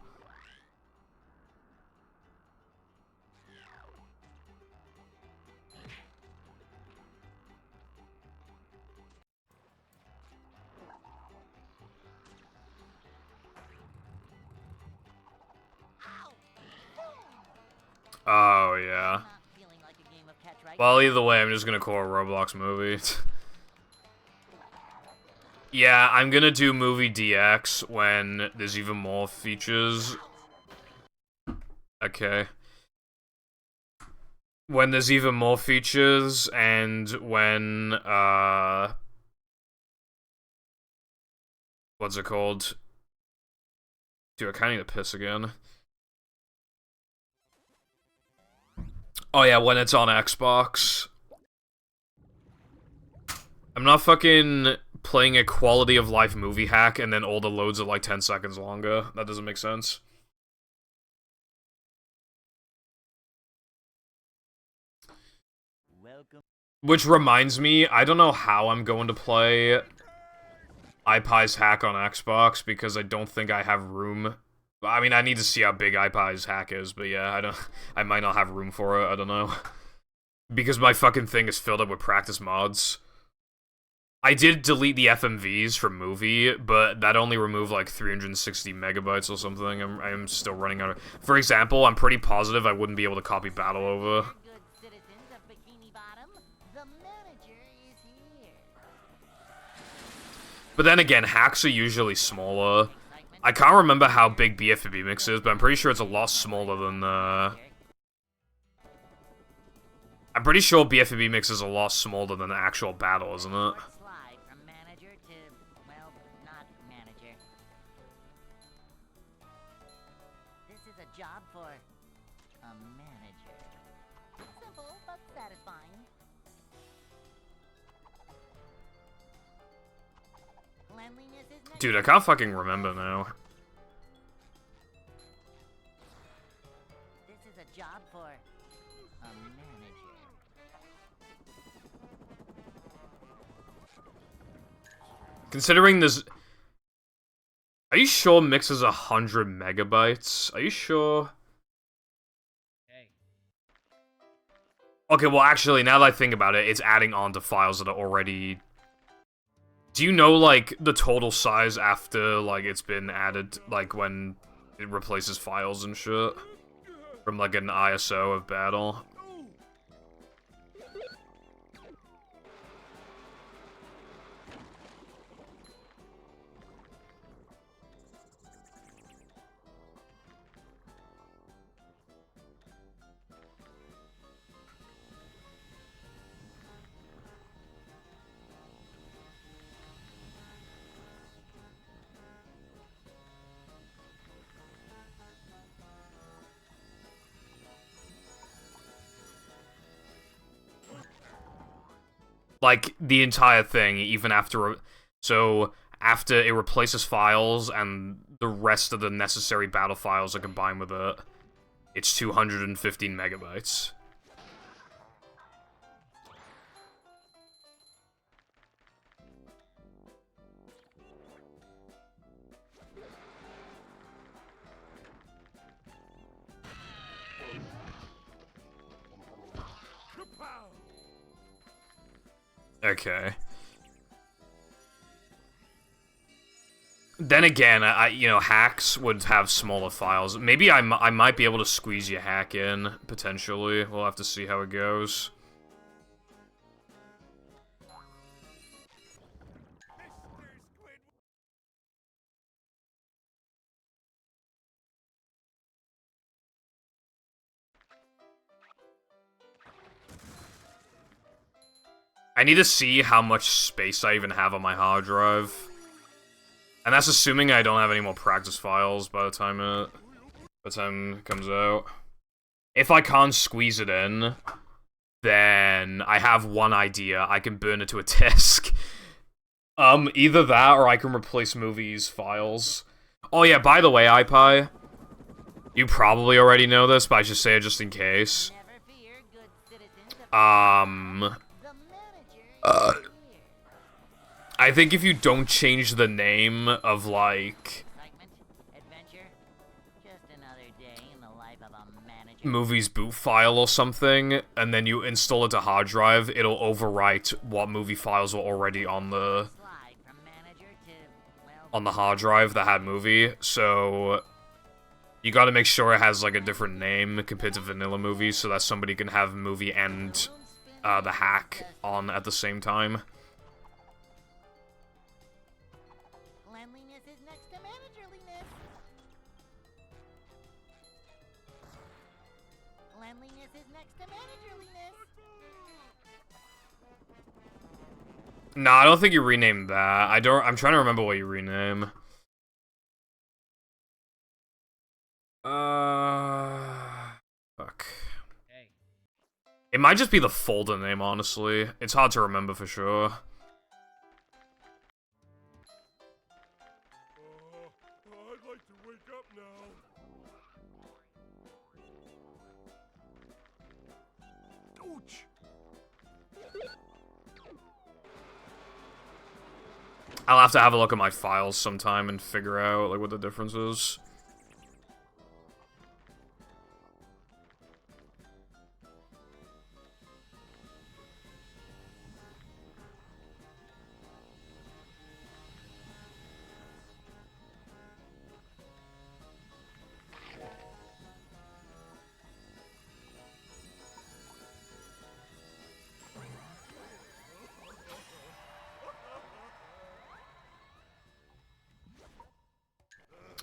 Oh, yeah. Well, either way, I'm just gonna call it Roblox Movie. Yeah, I'm gonna do Movie DX when there's even more features. Okay. When there's even more features, and when, what's it called? Dude, I kinda need to piss again. Oh yeah, when it's on Xbox. I'm not fucking playing a quality of life movie hack and then all the loads are like 10 seconds longer. That doesn't make sense. Which reminds me, I don't know how I'm going to play iPie's hack on Xbox because I don't think I have room. I mean, I need to see how big iPie's hack is, but yeah, I might not have room for it, I don't know. Because my fucking thing is filled up with practice mods. I did delete the FMVs from movie, but that only removed like 360 megabytes or something. I'm still running out of... For example, I'm pretty positive I wouldn't be able to copy Battle Over. But then again, hacks are usually smaller. I can't remember how big BFB Mix is, but I'm pretty sure it's a lot smaller than I'm pretty sure BFB Mix is a lot smaller than the actual battle, isn't it? Job for a manager. Simple but satisfying. Cleanliness is next. Dude, I can't fucking remember now. This is a job for a manager. Considering this... Are you sure Mix is 100 megabytes? Are you sure? Hey. Okay, well actually, now that I think about it, it's adding on to files that are already... Do you know, like, the total size after, like, it's been added, like, when it replaces files and shit? From, like, an ISO of battle? Like, the entire thing, even after... So, after it replaces files, and the rest of the necessary battle files are combined with it, it's 215 megabytes. Okay. Then again, you know, hacks would have smaller files. Maybe I might be able to squeeze your hack in, potentially. We'll have to see how it goes. I need to see how much space I even have on my hard drive. And that's assuming I don't have any more practice files by the time it comes out. If I can't squeeze it in, then I have one idea. I can burn it to a disk. Either that or I can replace movies files. Oh yeah, by the way, iPie, you probably already know this, but I should say it just in case. I think if you don't change the name of, like, movies boot file or something, and then you install it to hard drive, it'll overwrite what movie files were already on the hard drive that had movie, so you gotta make sure it has, like, a different name compared to vanilla movies, so that somebody can have movie and the hack on at the same time. Cleanliness is next to managerliness. Cleanliness is next to managerliness. Nah, I don't think you renamed that. I'm trying to remember what you rename. Fuck. Hey. It might just be the folder name, honestly. It's hard to remember for sure. I'd like to wake up now. Ouch! I'll have to have a look at my files sometime and figure out, like, what the difference is.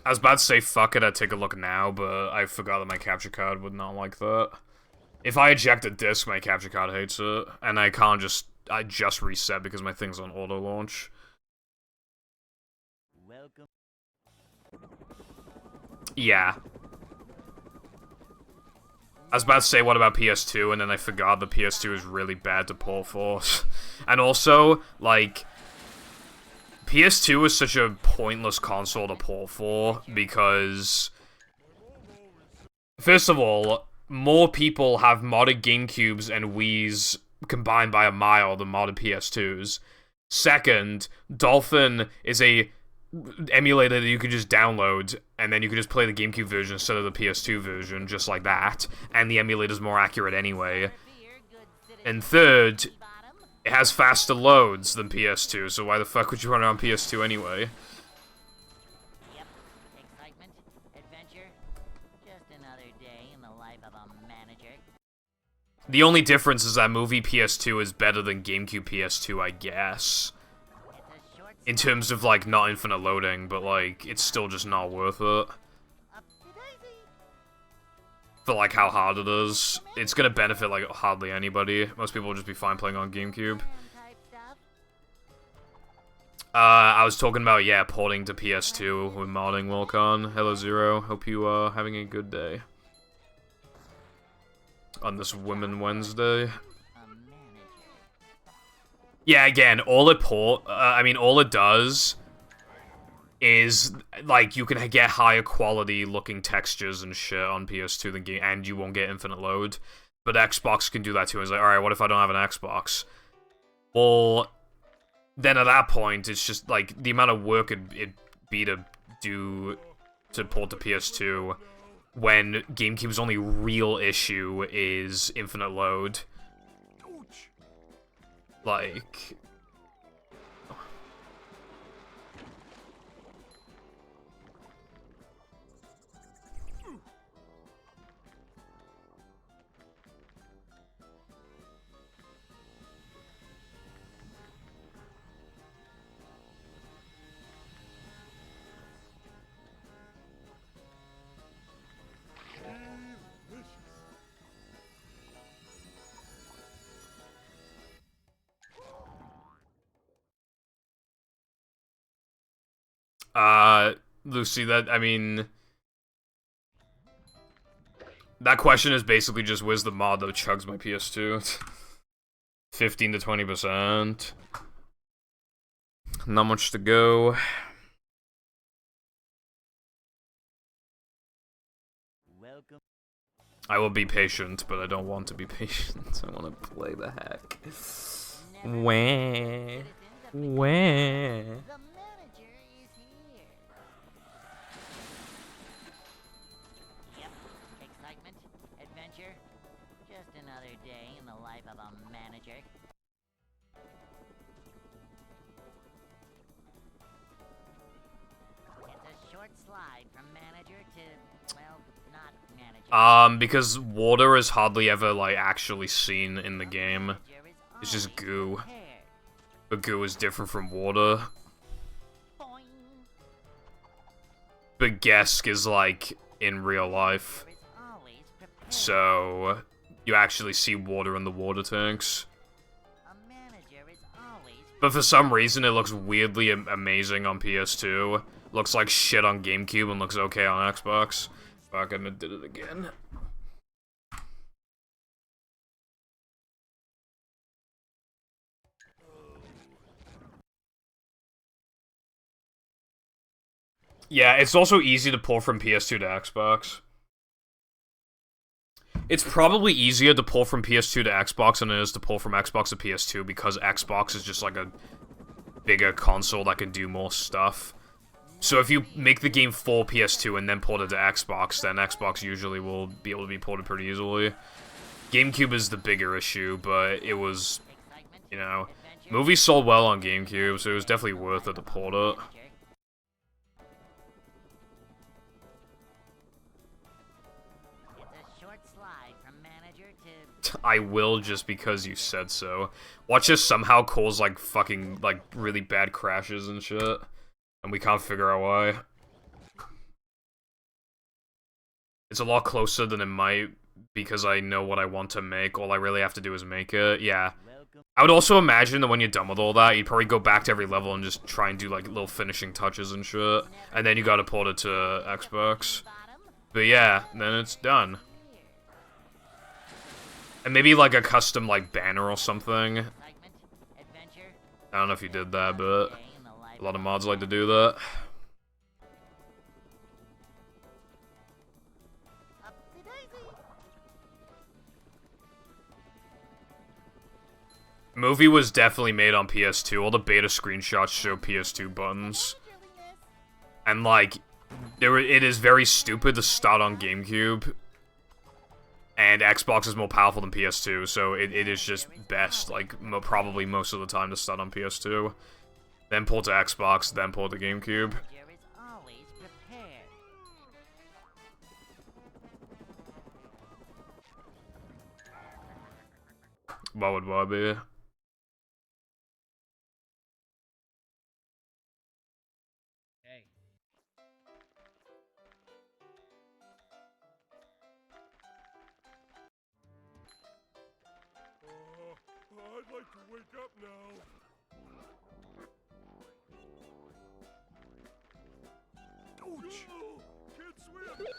I was about to say fuck it, I'd take a look now, but I forgot that my capture card would not like that. If I eject a disk, my capture card hates it, and I just reset because my thing's on auto launch. Welcome. Yeah. I was about to say, what about PS2, and then I forgot the PS2 is really bad to port for. And also, like, PS2 is such a pointless console to port for, because, first of all, more people have modded GameCubes and Wii's combined by a mile than modded PS2s. Second, Dolphin is a emulator that you can just download, and then you can just play the GameCube version instead of the PS2 version, just like that, and the emulator's more accurate anyway. And third, it has faster loads than PS2, so why the fuck would you run it on PS2 anyway? Yep. Excitement, adventure, just another day in the life of a manager. The only difference is that movie PS2 is better than GameCube PS2, I guess. It's a short In terms of, like, not infinite loading, but, like, it's still just not worth it. upsy-daisy. For, like, how hard it is. It's gonna benefit, like, hardly anybody. Most people will just be fine playing on GameCube. Type stuff. I was talking about, yeah, porting to PS2 with modding Wilcon. Hello, Zero. Hope you are having a good day. On this Women Wednesday. A manager. Yeah, again, all it does is, like, you can get higher quality looking textures and shit on PS2 than game, and you won't get infinite load. But Xbox can do that too. It's like, alright, what if I don't have an Xbox? Well, then at that point, it's just, like, the amount of work it'd be to port to PS2 when GameCube's only real issue is infinite load. Like... Lucy, that question is basically just, where's the mod that chugs my PS2? 15 to 20%. Not much to go. Welcome. I will be patient, but I don't want to be patient. I want to play the heck. Where? Where? The manager is here. Yep. Excitement, adventure. Just another day in the life of a manager. It's a short slide from manager to, well, not manager. Because water is hardly ever, like, actually seen in the game. Manager is It's just always goo. prepared. But goo is different from water. Boing. But Gesk is, like, in real life. Manager is always prepared. So, you actually see water in the water tanks. A manager is always But for some reason, it looks weirdly amazing on PS2. Looks like shit on GameCube and looks okay on Xbox. Fuck, I did it again. Yeah, it's also easy to pull from PS2 to Xbox. It's probably easier to pull from PS2 to Xbox than it is to pull from Xbox to PS2 because Xbox is just like a bigger console that can do more stuff. So if you make the game for PS2 and then port it to Xbox, then Xbox usually will be able to be ported pretty easily. GameCube is the bigger issue, but it was, you know, movies sold well on GameCube, so it was definitely worth it to port it. I will just because you said so. Watch us somehow cause, like, fucking, like, really bad crashes and shit. And we can't figure out why. It's a lot closer than it might because I know what I want to make. All I really have to do is make it. Yeah. I would also imagine that when you're done with all that, you'd probably go back to every level and just try and do, like, little finishing touches and shit. And then you gotta port it to Xbox. But yeah, then it's done. And maybe, like, a custom, like, banner or something. I don't know if you did that, but a lot of mods like to do that. Movie was definitely made on PS2. All the beta screenshots show PS2 buttons. And, like, it is very stupid to start on GameCube. And Xbox is more powerful than PS2, so it is just best, like, probably most of the time to start on PS2. Then pull to Xbox, then pull to GameCube. What would what be? Hey. I'd like to wake up now. Ouch! Can't swim!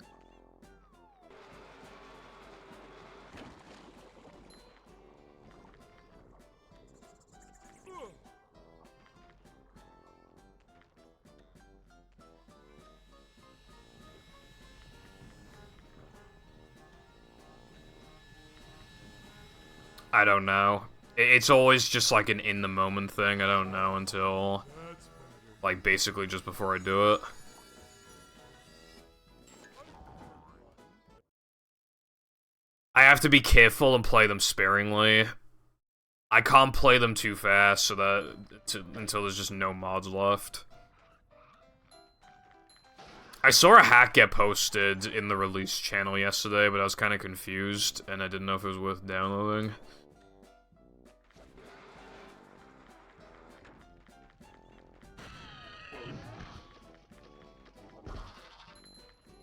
I don't know. It's always just like an in-the-moment thing. I don't know until, like, basically just before I do it. I have to be careful and play them sparingly. I can't play them too fast so that until there's just no mods left. I saw a hack get posted in the release channel yesterday, but I was kind of confused, and I didn't know if it was worth downloading.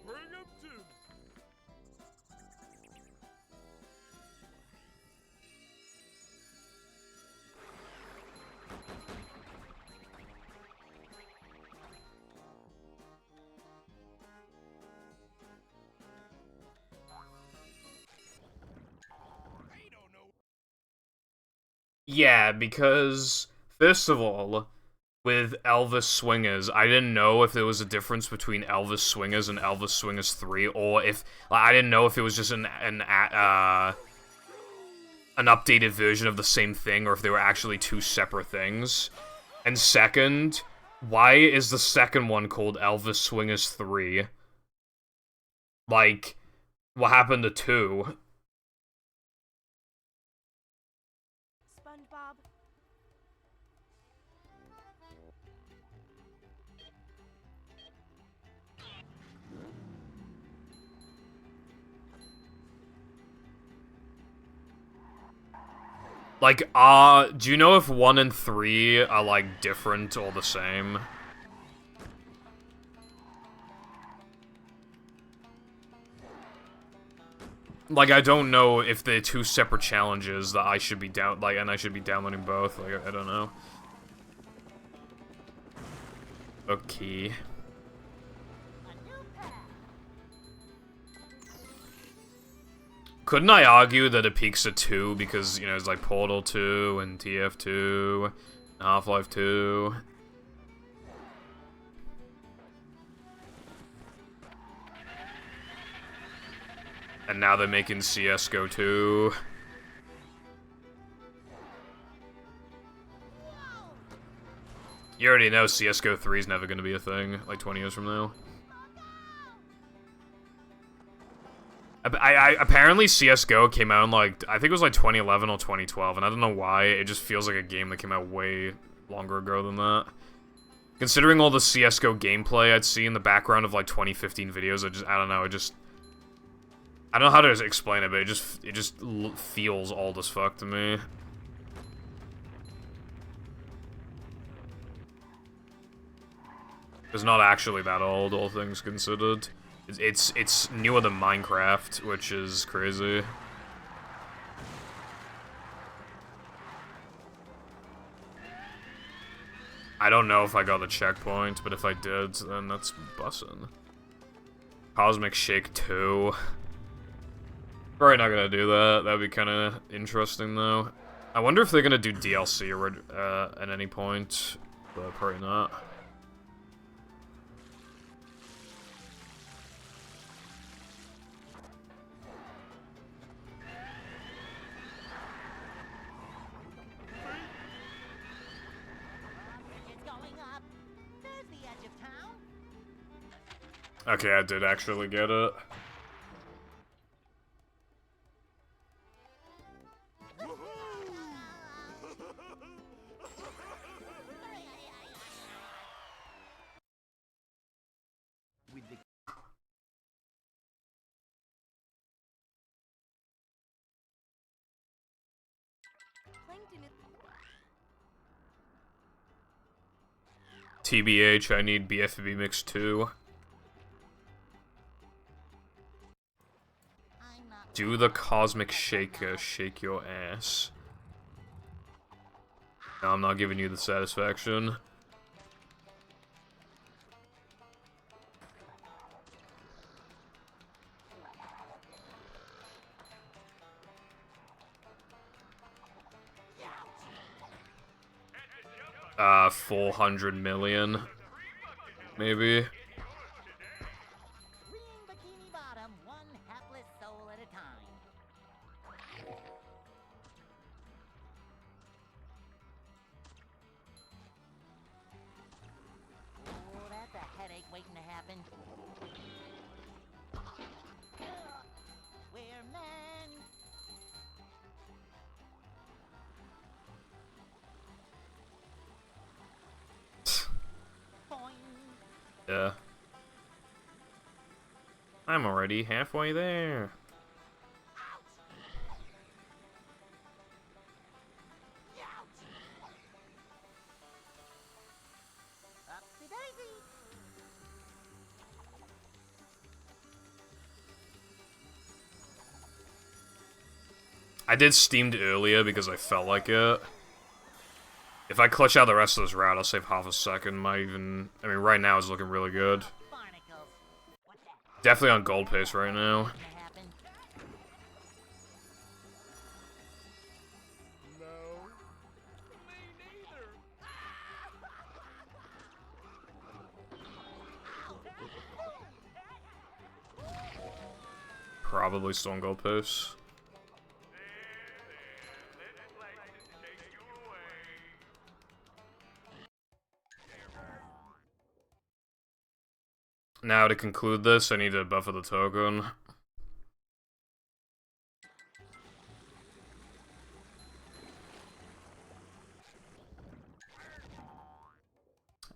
Bring 'em to me. Yeah, because, first of all, with Elvis Swingers, I didn't know if there was a difference between Elvis Swingers and Elvis Swingers 3, or if, like, I didn't know if it was just an updated version of the same thing, or if they were actually two separate things. And second, why is the second one called Elvis Swingers 3? Like, what happened to 2? SpongeBob. Like, do you know if 1 and 3 are, like, different or the same? Like, I don't know if they're two separate challenges that I should be and I should be downloading both. Like, I don't know. Okay. Couldn't I argue that it peaks at 2 because, you know, it's like Portal 2 and TF2, Half-Life 2. And now they're making CSGO 2. You already know CSGO 3 is never going to be a thing, like 20 years from now. Apparently CSGO came out in, like, I think it was like 2011 or 2012, and I don't know why, it just feels like a game that came out way longer ago than that. Considering all the CSGO gameplay I'd see in the background of, like, 2015 videos, I don't know, I don't know how to explain it, but it just feels old as fuck to me. It's not actually that old, all things considered. It's newer than Minecraft, which is crazy. I don't know if I got the checkpoint, but if I did, then that's bussin'. Cosmic Shake 2. Probably not gonna do that. That'd be kind of interesting, though. I wonder if they're gonna do DLC at any point, but probably not. Okay, I did actually get it. TBH, I need BFB Mix 2. Do the Cosmic Shaker, shake your ass. No, I'm not giving you the satisfaction. Uh, 400 million. Maybe. waiting to happen. We're men. Boing. Yeah. I'm already halfway there. Upsy daisy. I did steamed earlier because I felt like it. If I clutch out the rest of this route, I'll save half a second. Might even... I mean, right now it's looking really good. Barnacles. What's that? Definitely on gold pace right now. Waiting to happen. No. Me neither. Probably still on gold pace. Now to conclude this, I need to buffer the token.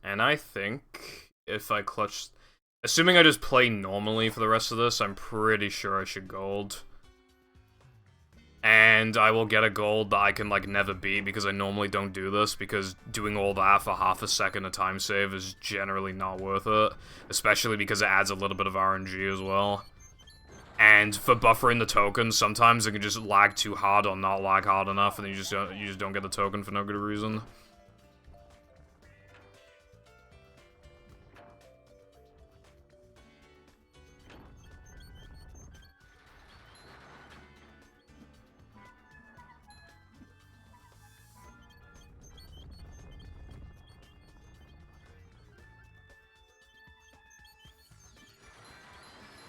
And I think if I clutch... Assuming I just play normally for the rest of this, I'm pretty sure I should gold. And I will get a gold that I can, like, never beat because I normally don't do this, because doing all that for half a second of time save is generally not worth it. Especially because it adds a little bit of RNG as well. And for buffering the tokens, sometimes it can just lag too hard or not lag hard enough, and then you just don't get the token for no good reason.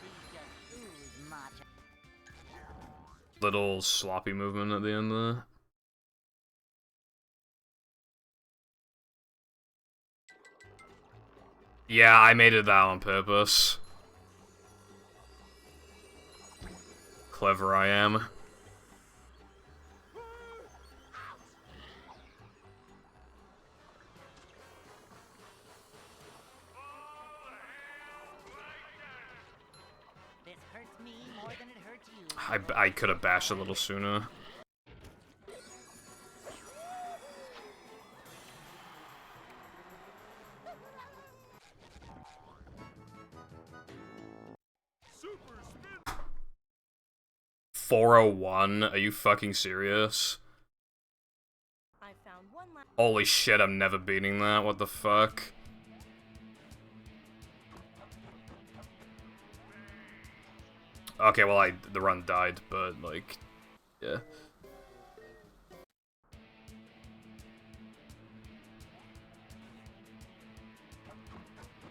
These just ooze matcha. Little sloppy movement at the end there. Yeah, I made it that on purpose. Clever I am. This hurts me more than it hurts you. I could have bashed a little sooner. Super spin. 401? Are you fucking serious? I found one last. Holy shit, I'm never beating that. What the fuck? Okay, well, the run died, but, like, yeah.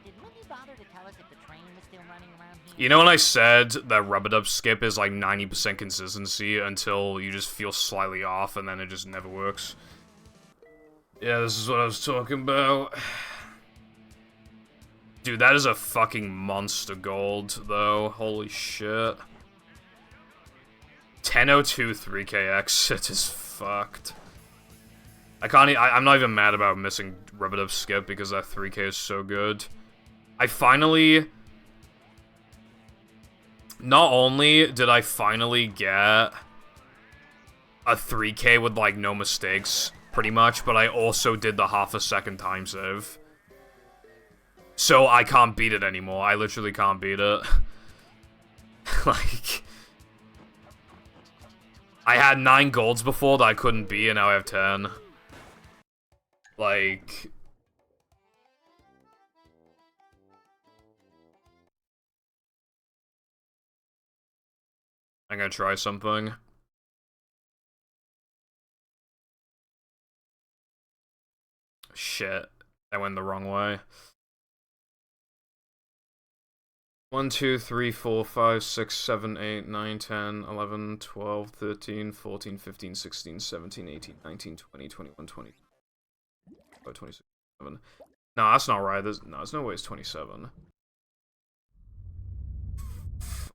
Did Minnie bother to tell us if the train was still running around here? You know when I said that rub-a-dub skip is like 90% consistency until you just feel slightly off and then it just never works? Yeah, this is what I was talking about. Dude, that is a fucking monster gold, though. Holy shit. 1002 3kx, it is fucked. I'm not even mad about missing rub-a-dub skip because that 3k is so good. I finally... Not only did I finally get a 3k with, like, no mistakes, pretty much, but I also did the half a second time save. So I can't beat it anymore. I literally can't beat it. Like... I had 9 golds before that I couldn't beat, and now I have 10. Like... I'm gonna try something. Shit. I went the wrong way. 1, 2, 3, 4, 5, 6, 7, 8, 9, 10, 11, 12, 13, 14, 15, 16, 17, 18, 19, 20, 21, 20, 26, 27. No, that's not right. There's no way it's 27.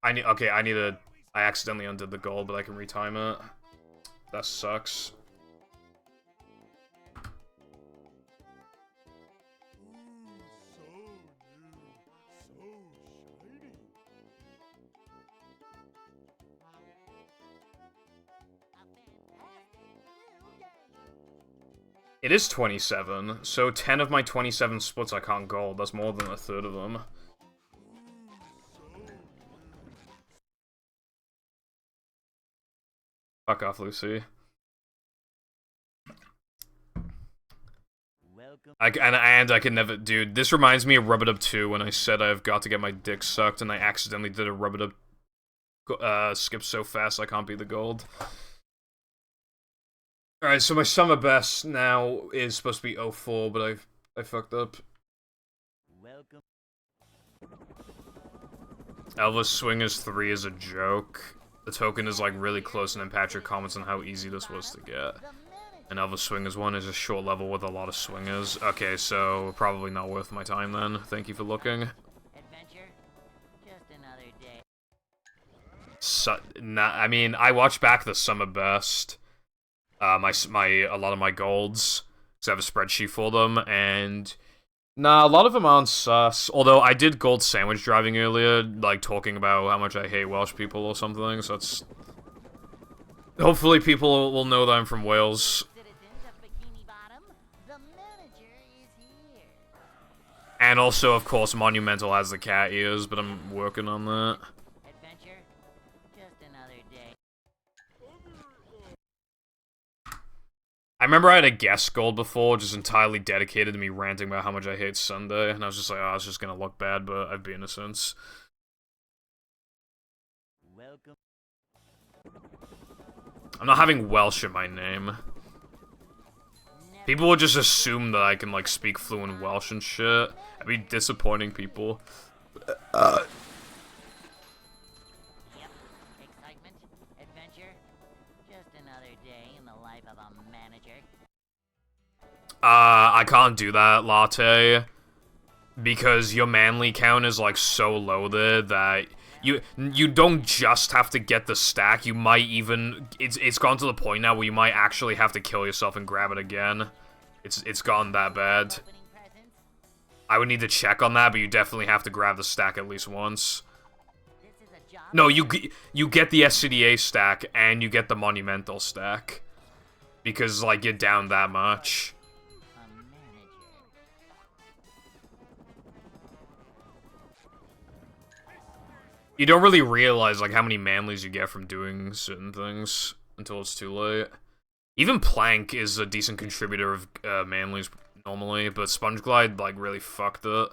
Okay, I accidentally undid the goal, but I can retime it. That sucks. It is 27, so 10 of my 27 splits I can't gold. That's more than a third of them. Fuck off, Lucy. And I can never... Dude, this reminds me of Rub-a-Dub 2 when I said I've got to get my dick sucked and I accidentally did a Rub-a-Dub skip so fast I can't beat the gold. Alright, so my summer best now is supposed to be 04, but I fucked up. Welcome. Elvis Swingers 3 is a joke. The token is like really close, and then Patrick comments on how easy this was to get. And Elvis Swingers 1 is a short level with a lot of swingers. Okay, so probably not worth my time then. Thank you for looking. Adventure? Just another day. I mean, I watched back the summer best. A lot of my golds, because I have a spreadsheet for them, and nah, a lot of them aren't sus. Although I did gold sandwich driving earlier, like talking about how much I hate Welsh people or something. So that's hopefully people will know that I'm from Wales. Citizens of Bikini Bottom, the manager is here. And also, of course, Monumental has the cat ears, but I'm working on that. Adventure? Just another day. I remember I had a guest gold before, just entirely dedicated to me ranting about how much I hate Sunday, and I was just like, oh, it's just gonna look bad, but I've been innocent. Welcome. I'm not having Welsh in my name. People would just assume that I can, like, speak fluent Welsh and shit. I'd be disappointing people. Yep. Excitement, adventure, just another day in the life of a manager. I can't do that, Latte. Because your manly count is, like, so low there that you don't just have to get the stack, you might even... It's gone to the point now where you might actually have to kill yourself and grab it again. It's gone that bad. Opening presents. I would need to check on that, but you definitely have to grab the stack at least once. This is a job. No, you get the SCDA stack, and you get the Monumental stack. Because, like, you're down that much. A manager. You don't really realize, like, how many manlies you get from doing certain things until it's too late. Even Plank is a decent contributor of manlies normally, but Sponge Glide, like, really fucked it.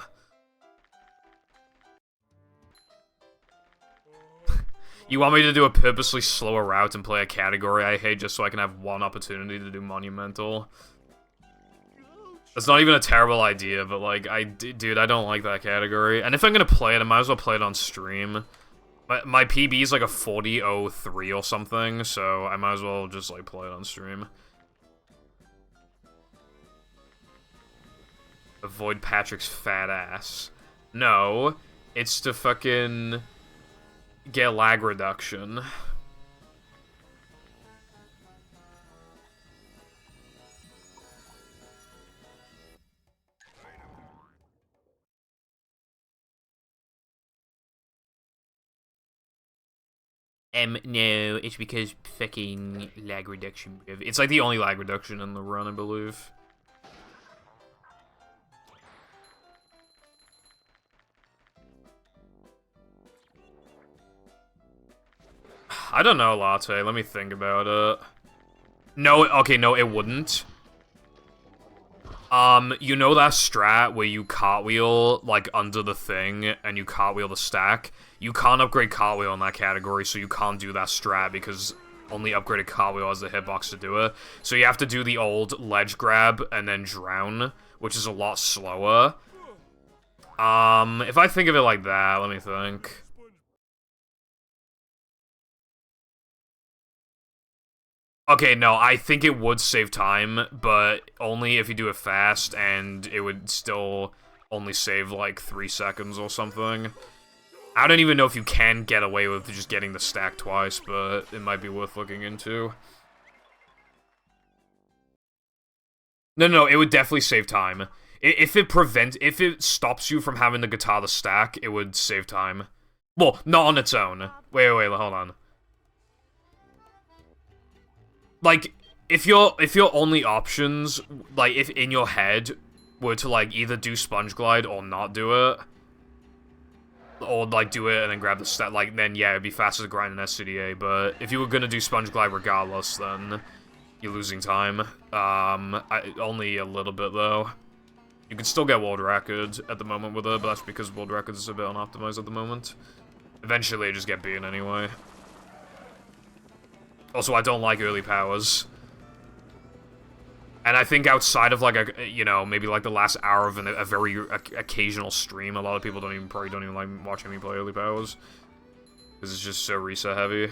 You want me to do a purposely slower route and play a category I hate just so I can have one opportunity to do Monumental? That's not even a terrible idea, but, like, dude, I don't like that category. And if I'm gonna play it, I might as well play it on stream. My PB is, like, a 40.03 or something, so I might as well just, like, play it on stream. Avoid Patrick's fat ass. No, it's to fucking get lag reduction. No, it's because fucking lag reduction. It's like the only lag reduction in the run, I believe. I don't know, Latte. Let me think about it. No, okay, no, it wouldn't. You know that strat where you cartwheel, like, under the thing, and you cartwheel the stack? You can't upgrade cartwheel in that category, so you can't do that strat, because only upgraded cartwheel has the hitbox to do it. So you have to do the old ledge grab, and then drown, which is a lot slower. If I think of it like that, let me think. Okay, no, I think it would save time, but only if you do it fast, and it would still only save, like, 3 seconds or something. I don't even know if you can get away with just getting the stack twice, but it might be worth looking into. No, it would definitely save time. If it stops you from having the guitar to stack, it would save time. Well, not on its own. Wait, hold on. Like, if your only options, like, if in your head were to, like, either do Sponge Glide or not do it, or, like, do it and then grab the stat, like, then, yeah, it'd be faster to grind an SCDA, but if you were gonna do Sponge Glide regardless, then you're losing time. Only a little bit, though. You can still get world record at the moment with it, but that's because world record is a bit unoptimized at the moment. Eventually, you just get beaten anyway. Also, I don't like early powers. And I think outside of, like, maybe, like, the last hour of a very occasional stream, a lot of people probably don't even like watching me play early powers. Because it's just so reset heavy.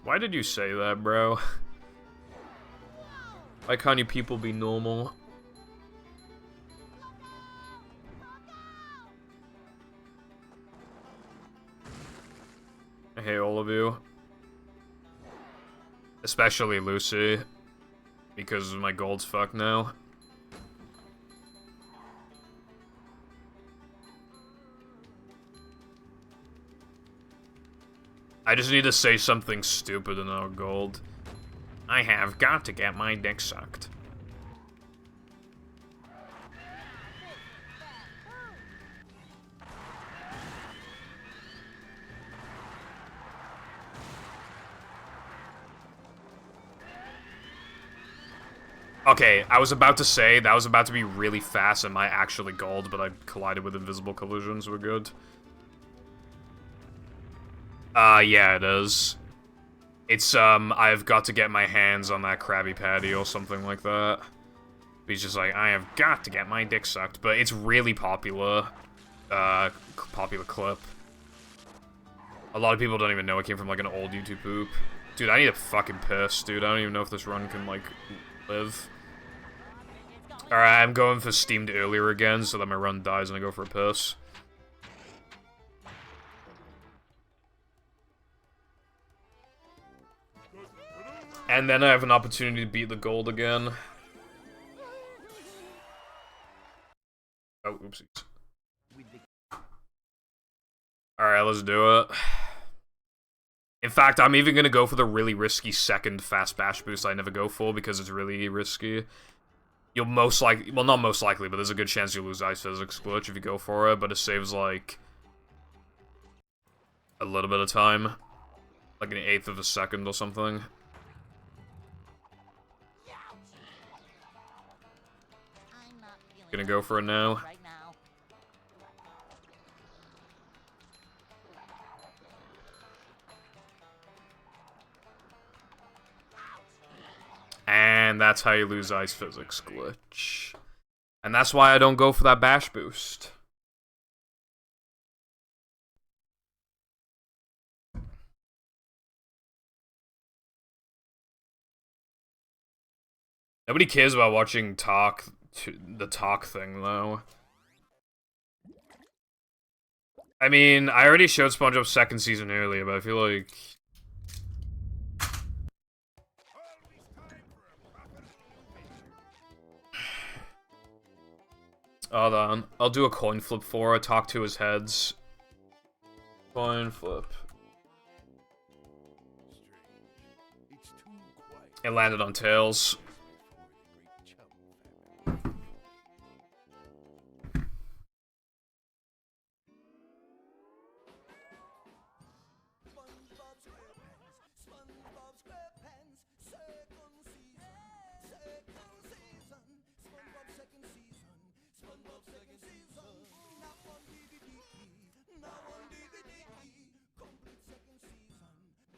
Why did you say that, bro? Why can't you people be normal? I hate all of you. Especially Lucy. Because my gold's fucked now. I just need to say something stupid and I'll gold. I have got to get my dick sucked. Okay, I was about to say that was about to be really fast and might actually gold, but I collided with invisible collisions, we're good. Yeah, it is. It's, I've got to get my hands on that Krabby Patty or something like that. He's just like, I have got to get my dick sucked, but it's really popular. Popular clip. A lot of people don't even know it came from, like, an old YouTube poop. Dude, I need a fucking piss, dude. I don't even know if this run can, like, live. Alright, I'm going for steamed earlier again, so that my run dies and I go for a piss. And then I have an opportunity to beat the gold again. Oh, oopsies. Alright, let's do it. In fact, I'm even gonna go for the really risky second fast bash boost I never go for because it's really risky. You'll most likely, well, not most likely, but there's a good chance you'll lose Ice Physics Glitch if you go for it, but it saves, like, a little bit of time. Like an 1/8 of a second or something. Gonna go for it now. And that's how you lose Ice Physics Glitch. And that's why I don't go for that bash boost. Nobody cares about watching the talk thing, though. I mean, I already showed SpongeBob's second season earlier, but I feel like... Hold on. I'll do a coin flip for her, talk to his heads. Coin flip. It landed on tails.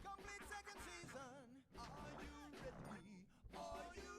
Complete second season. Are you ready? Are you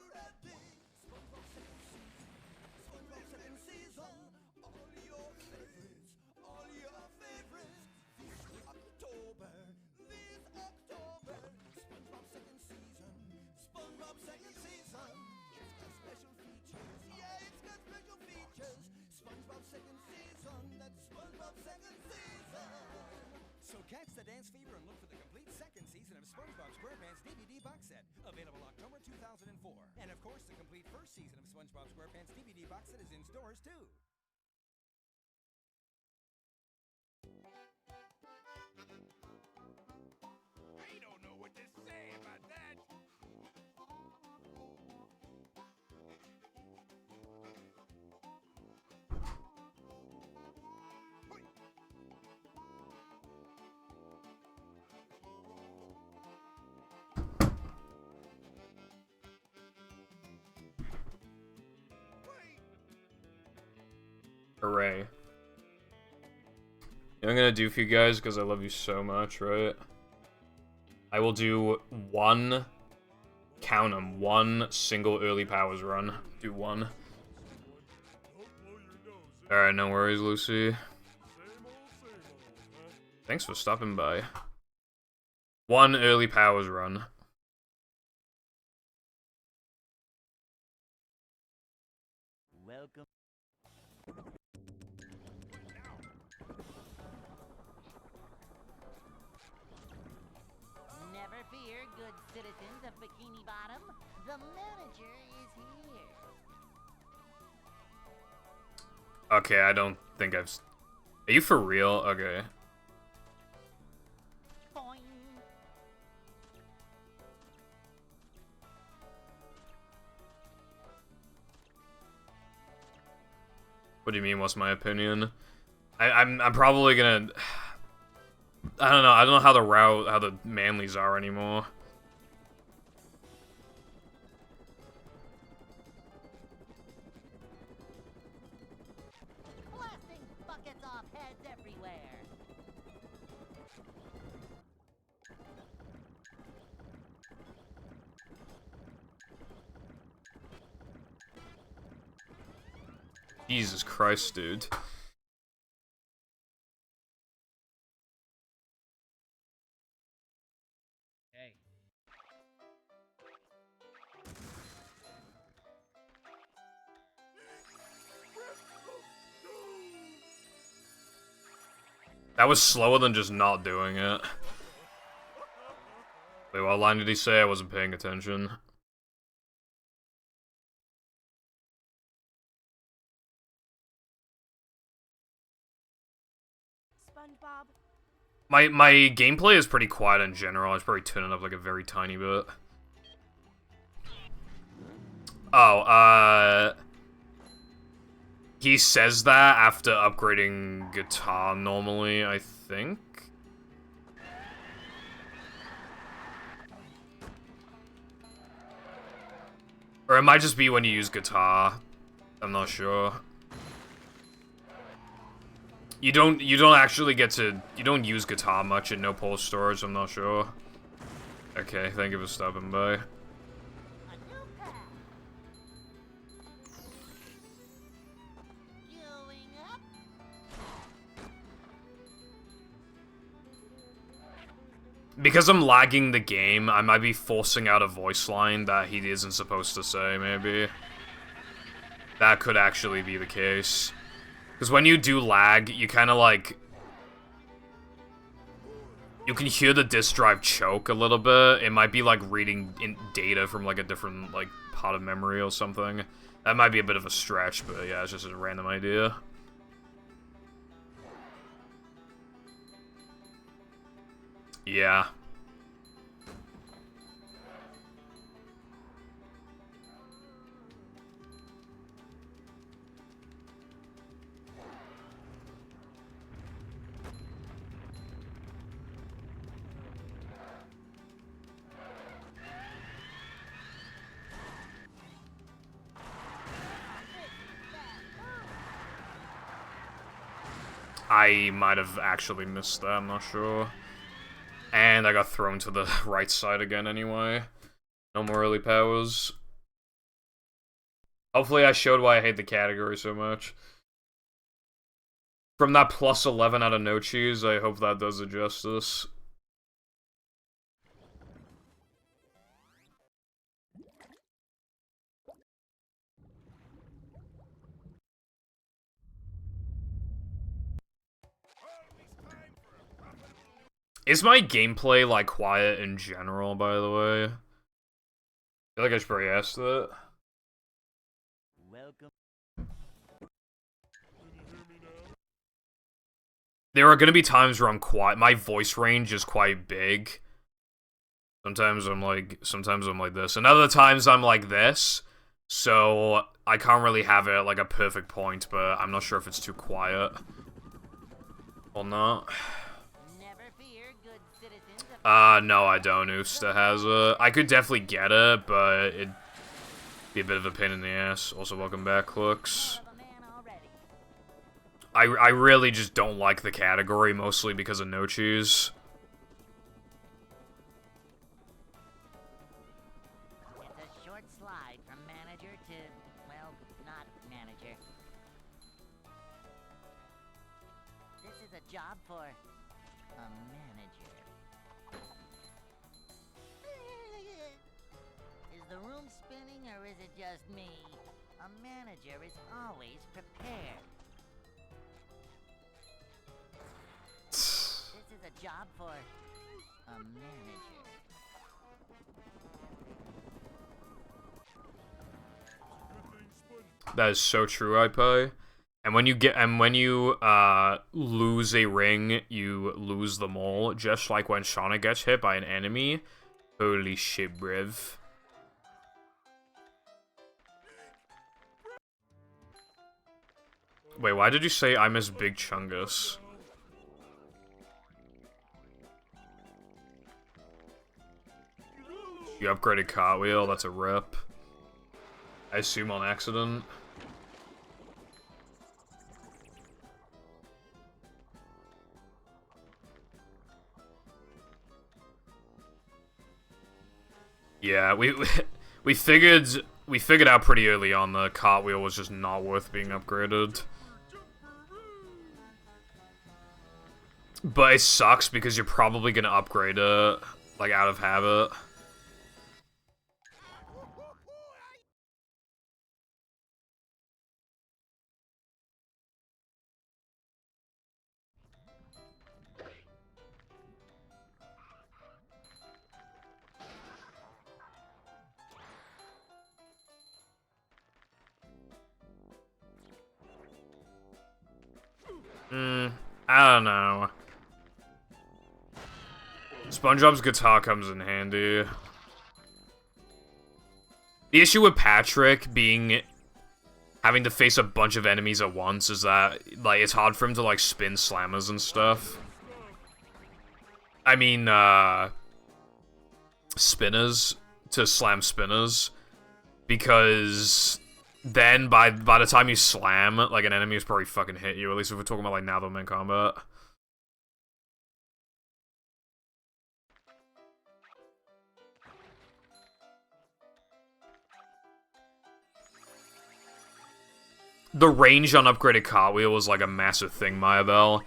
season of SpongeBob SquarePants DVD box set, available October 2004. And of course, the complete first season of SpongeBob SquarePants DVD box set is in stores too. I don't know what to say about that. Hooray. I'm gonna do for you guys because I love you so much, right? I will do one, count 'em, one single early powers run. Do one. Alright, no worries, Lucy. Thanks for stopping by. One early powers run. Welcome. Never fear, good citizens of Bikini Bottom. The manager is here. Okay, I don't think I've... Are you for real? Okay. Boing. What do you mean, what's my opinion? I'm probably gonna... I don't know how the Manleys are anymore. Blasting buckets off heads everywhere. Jesus Christ, dude. Hey. That was slower than just not doing it. Wait, what line did he say? I wasn't paying attention. SpongeBob. My gameplay is pretty quiet in general. I was probably turning up like a very tiny bit. Oh, he says that after upgrading guitar normally, I think. Or it might just be when you use guitar. I'm not sure. You don't actually get to, you don't use guitar much in No Pole Stores, I'm not sure. Okay, thank you for stopping by. A new path. Going up. Because I'm lagging the game, I might be forcing out a voice line that he isn't supposed to say, maybe. That could actually be the case. Because when you do lag, you kind of like... You can hear the disk drive choke a little bit. It might be like reading data from like a different like part of memory or something. That might be a bit of a stretch, but yeah, it's just a random idea. Yeah. I might have actually missed that, I'm not sure. And I got thrown to the right side again anyway. No more early powers. Hopefully I showed why I hate the category so much. From that plus 11 out of no cheese, I hope that does it justice. Is my gameplay, like, quiet in general, by the way? I feel like I should probably ask that. Welcome. There are gonna be times where I'm quiet. My voice range is quite big. Sometimes I'm like this. And other times I'm like this. So I can't really have it at like a perfect point, but I'm not sure if it's too quiet or not. Never fear, good citizens of No, I don't. Ooster has it. I could definitely get it, but it'd be a bit of a pain in the ass. Also, welcome back, Clooks. a man already. I really just don't like the category, mostly because of no cheese. It's a short slide from manager to, well, not manager. This is a job for a manager. Is the room spinning or is it just me? A manager is always prepared. This is a job for a manager. That is so true, iPie. And when you lose a ring, you lose them all. Just like when Shauna gets hit by an enemy. Holy shit, bruv. Wait, why did you say I miss Big Chungus? You upgraded Cartwheel, that's a rip. I assume on accident. Yeah, we figured out pretty early on the Cartwheel was just not worth being upgraded. But it sucks because you're probably gonna upgrade it, like, out of habit. I don't know. SpongeBob's guitar comes in handy. The issue with Patrick having to face a bunch of enemies at once is that, like, it's hard for him to, like, spin slammers and stuff. I mean, spinners, to slam spinners, because then by the time you slam, like, an enemy has probably fucking hit you, at least if we're talking about, like, Natham in combat. The range on upgraded Cartwheel was like a massive thing, Mayabel.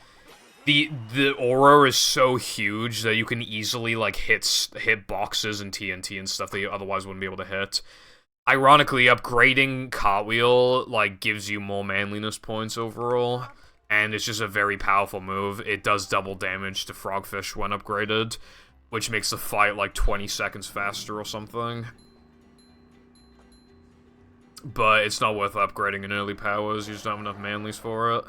The aura is so huge that you can easily like hit boxes and TNT and stuff that you otherwise wouldn't be able to hit. Ironically, upgrading Cartwheel like gives you more manliness points overall, and it's just a very powerful move. It does double damage to Frogfish when upgraded, which makes the fight like 20 seconds faster or something. But it's not worth upgrading in early powers, you just don't have enough manlies for it.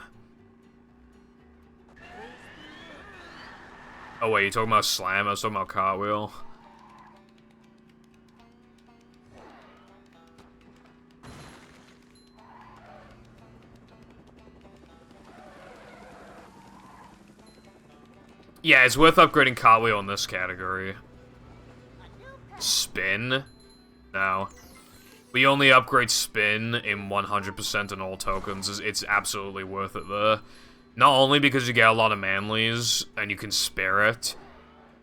Oh wait, you talking about Slam? I was talking about Cartwheel. Yeah, it's worth upgrading Cartwheel in this category. Spin? No. We only upgrade Spin in 100% in all tokens. It's absolutely worth it there. Not only because you get a lot of manlies, and you can spare it,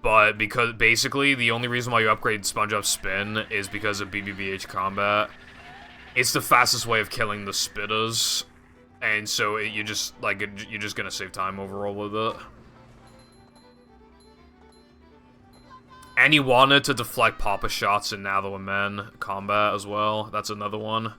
but because, basically, the only reason why you upgrade SpongeBob Spin is because of BBBH combat. It's the fastest way of killing the spitters, and so you're just gonna save time overall with it. And you wanted to deflect Papa shots in Now That We're Men combat as well. That's another one.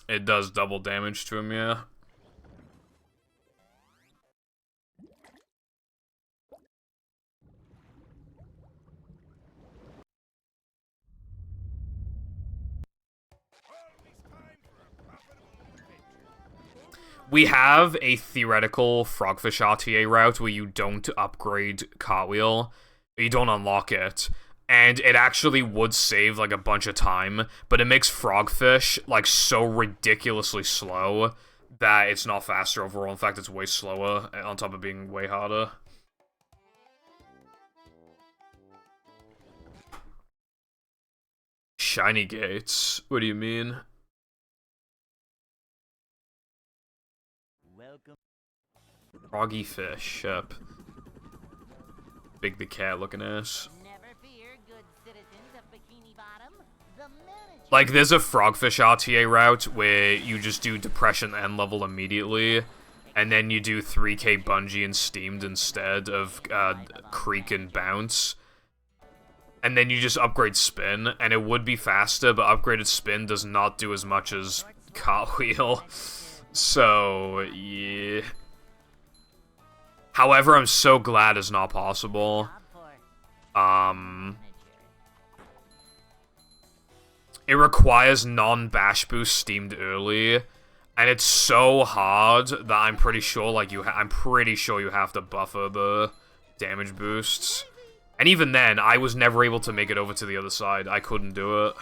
It does double damage to him, yeah. We have a theoretical Frogfish RTA route where you don't upgrade Cartwheel, you don't unlock it, and it actually would save, like, a bunch of time, but it makes Frogfish, like, so ridiculously slow that it's not faster overall. In fact, it's way slower, on top of being way harder. Shiny gates? What do you mean? Froggy fish, yep. Big the cat looking ass. Never fear, good citizens of Bikini Bottom. The manager... Like, there's a Frogfish RTA route where you just do Depression End level immediately, and then you do 3k Bungee and Steamed instead of Creek and Bounce. And then you just upgrade Spin, and it would be faster, but upgraded Spin does not do as much as Cartwheel. So, yeah. However, I'm so glad it's not possible. It requires non-bash boost steamed early, and it's so hard that I'm pretty sure, like, you have to buffer the damage boosts. And even then, I was never able to make it over to the other side. I couldn't do it.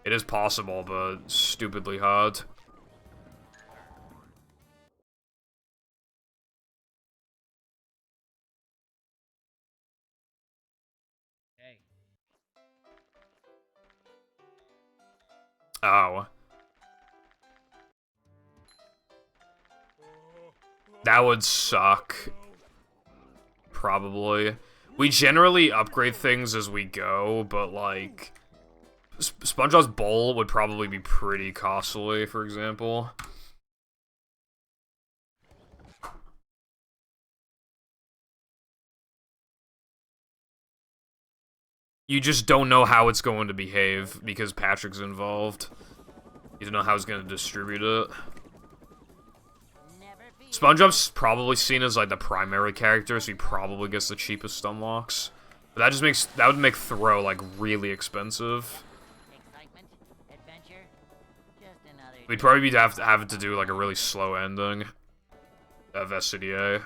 It is possible, but stupidly hard. Oh. That would suck. Probably. We generally upgrade things as we go, but, like... SpongeBob's bowl would probably be pretty costly, for example. You just don't know how it's going to behave because Patrick's involved. You don't know how he's going to distribute it. SpongeBob's probably seen as, like, the primary character, so he probably gets the cheapest unlocks. But that just makes... that would make Throw, like, really expensive. We'd probably have to do, like, a really slow ending of SCDA.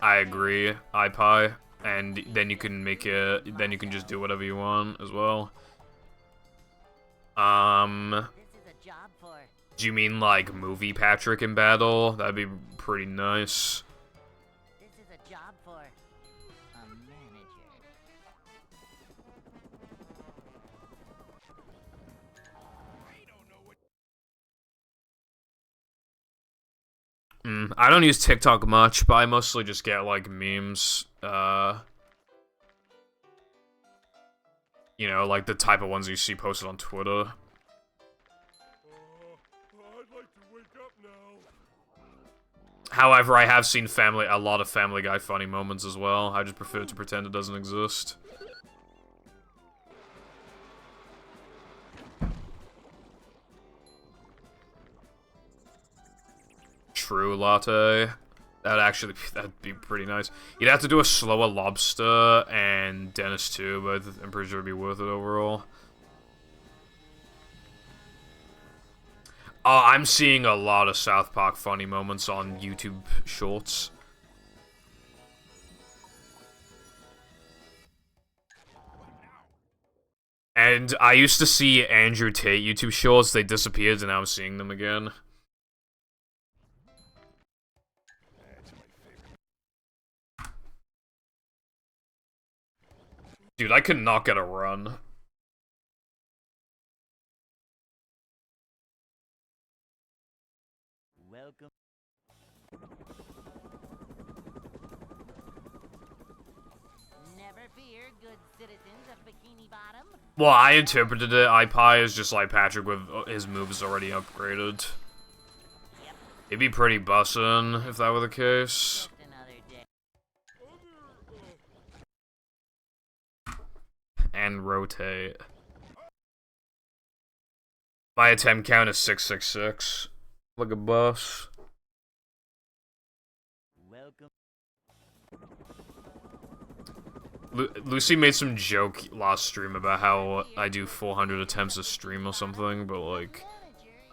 I agree, iPie, and then you can make it, then you can just do whatever you want as well. Do you mean like movie Patrick in battle? That'd be pretty nice. This is a job for a manager. I don't use TikTok much, but I mostly just get, like, memes, you know, like the type of ones you see posted on Twitter. I'd like to wake up now. However, I have seen a lot of Family Guy funny moments as well. I just prefer to pretend it doesn't exist. True latte. That'd be pretty nice. You'd have to do a slower lobster and Dennis too, but I'm pretty sure it'd be worth it overall. I'm seeing a lot of South Park funny moments on YouTube Shorts. And I used to see Andrew Tate YouTube Shorts, they disappeared, and now I'm seeing them again. Dude, I could not get a run. Welcome. Never fear, good citizens of Bikini Bottom. Well, I interpreted it, iPie, as just like Patrick with his moves already upgraded. Yep. It'd be pretty bussin' if that were the case. Just another day. And rotate. My attempt count is 666. Like a bus. Welcome. Lucy made some joke last stream about how I do 400 attempts a stream or something, but like,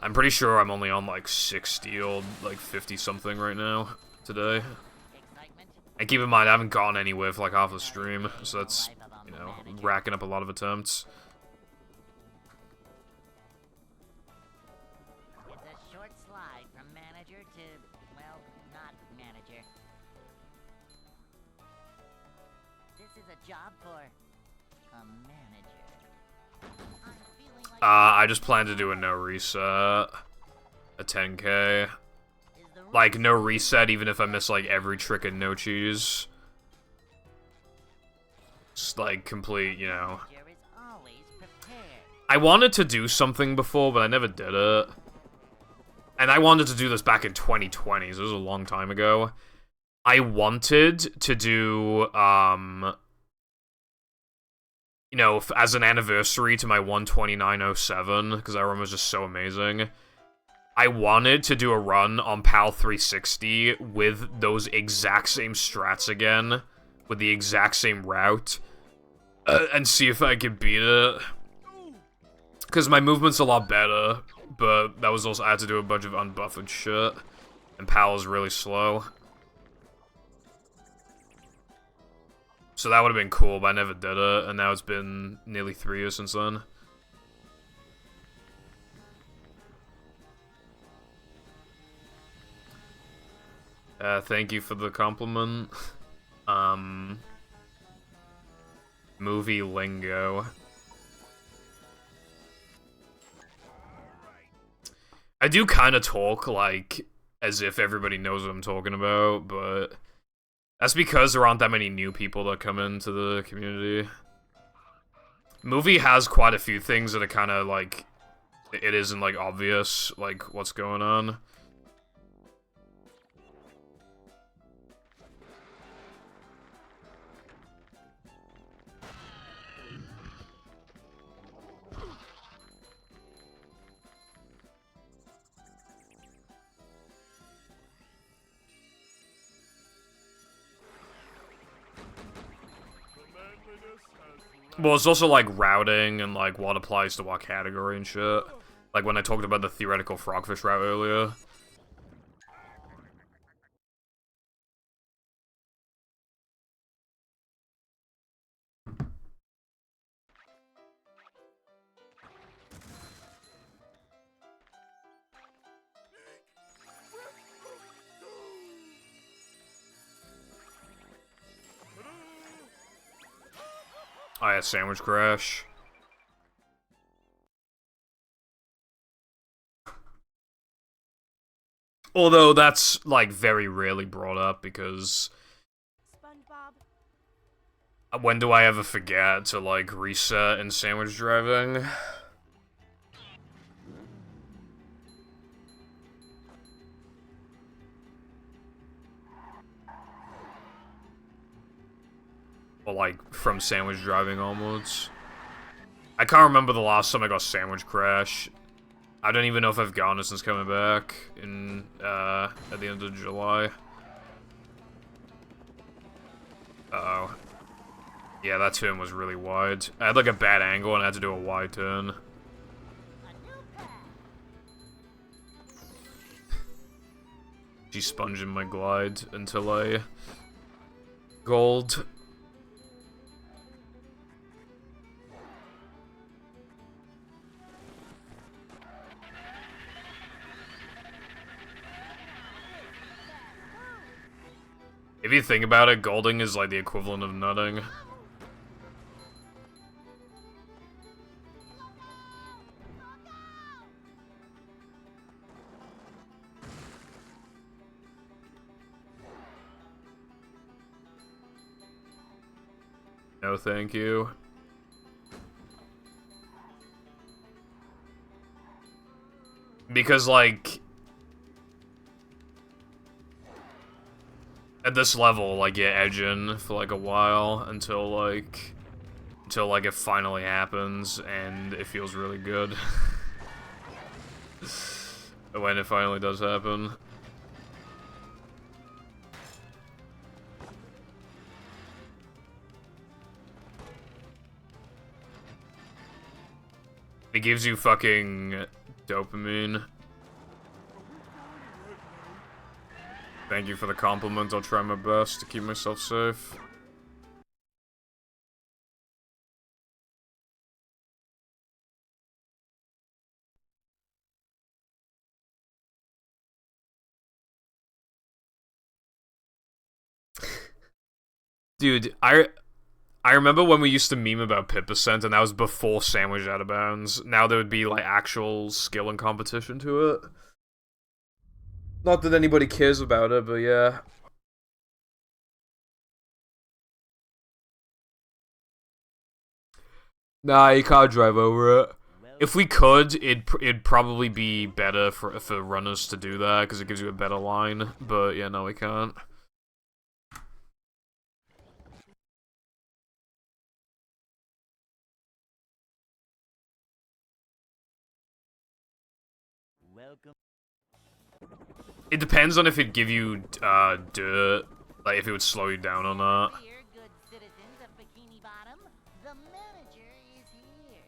I'm pretty sure I'm only on like 60 or like 50 something right now today. Excitement. And keep in mind, I haven't gone anywhere for like half the stream, so that's, you know, racking up a lot of attempts. It's a short slide from manager to, well, not manager. This is a job for a manager. I'm feeling like I just plan to do a no reset. A 10k. is the Like, no reset even if I miss like every trick and no cheese. Just like complete, you know. manager is always prepared. I wanted to do something before, but I never did it. And I wanted to do this back in 2020, so this was a long time ago. I wanted to do, you know, as an anniversary to my 129.07, because that run was just so amazing. I wanted to do a run on PAL 360 with those exact same strats again, with the exact same route, and see if I could beat it. Because my movement's a lot better, but that was also, I had to do a bunch of unbuffered shit, and PAL is really slow. So that would have been cool, but I never did it, and now it's been nearly 3 years since then. Thank you for the compliment. Movie lingo. I do kind of talk, like, as if everybody knows what I'm talking about, but that's because there aren't that many new people that come into the community. Movie has quite a few things that are kind of, like, it isn't, like, obvious, like, what's going on. Well, it's also, like, routing and, like, what applies to what category and shit. Like, when I talked about the theoretical frogfish route earlier. Oh yeah, sandwich crash. Although that's, like, very rarely brought up because SpongeBob. when do I ever forget to, like, reset in sandwich driving? Or, like, from sandwich driving onwards. I can't remember the last time I got sandwich crash. I don't even know if I've gone it since coming back in, at the end of July. Uh-oh. Yeah, that turn was really wide. I had, like, a bad angle and I had to do a wide turn. A new path. She's sponging my glide until I gold. If you think about it, golding is like the equivalent of nutting. No, thank you. Because, like, at this level, like, you're edging for, like, a while until, like, it finally happens, and it feels really good. When it finally does happen. It gives you fucking dopamine. Thank you for the compliment. I'll try my best to keep myself safe. Dude, I remember when we used to meme about Pippercent, and that was before Sandwich Out of Bounds. Now there would be, like, actual skill and competition to it. Not that anybody cares about it, but yeah. Nah, you can't drive over it. If we could, it'd probably be better for runners to do that, because it gives you a better line. But yeah, no, we can't. Welcome. It depends on if it'd give you, dirt. Like, if it would slow you down or not. Here, good citizens of Bikini Bottom. The manager is here.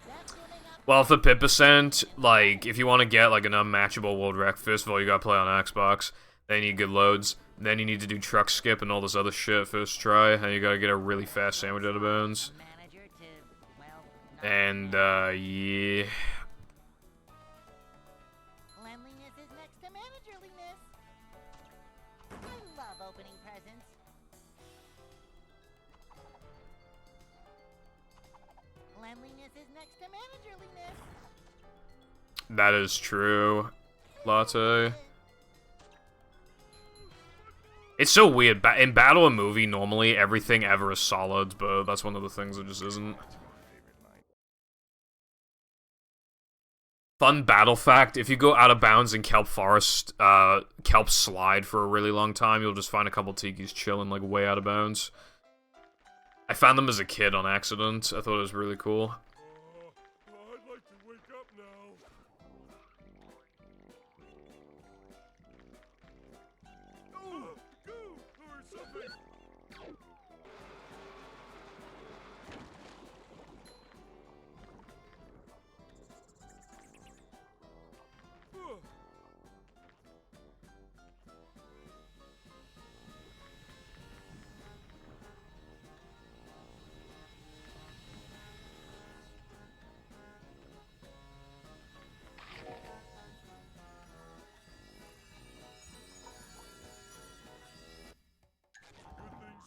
That's giving up. Well, for Pippercent, like, if you want to get, like, an unmatchable world rec, first of all, you gotta play on Xbox. Then you need good loads. Then you need to do truck skip and all this other shit first try. And you gotta get a really fast sandwich out of bounds. Manager to, well, not And, yeah. Cleanliness is next to managerliness. I love opening presents. Cleanliness is next to managerliness. That is true, Latte. It's so weird. In Battle and Movie, normally everything ever is solids, but that's one of the things that just isn't. Fun battle fact, if you go out of bounds in Kelp Forest, Kelp Slide for a really long time, you'll just find a couple Tikis chilling, like, way out of bounds. I found them as a kid on accident. I thought it was really cool. I'd like to wake up now. Go or something. Good thing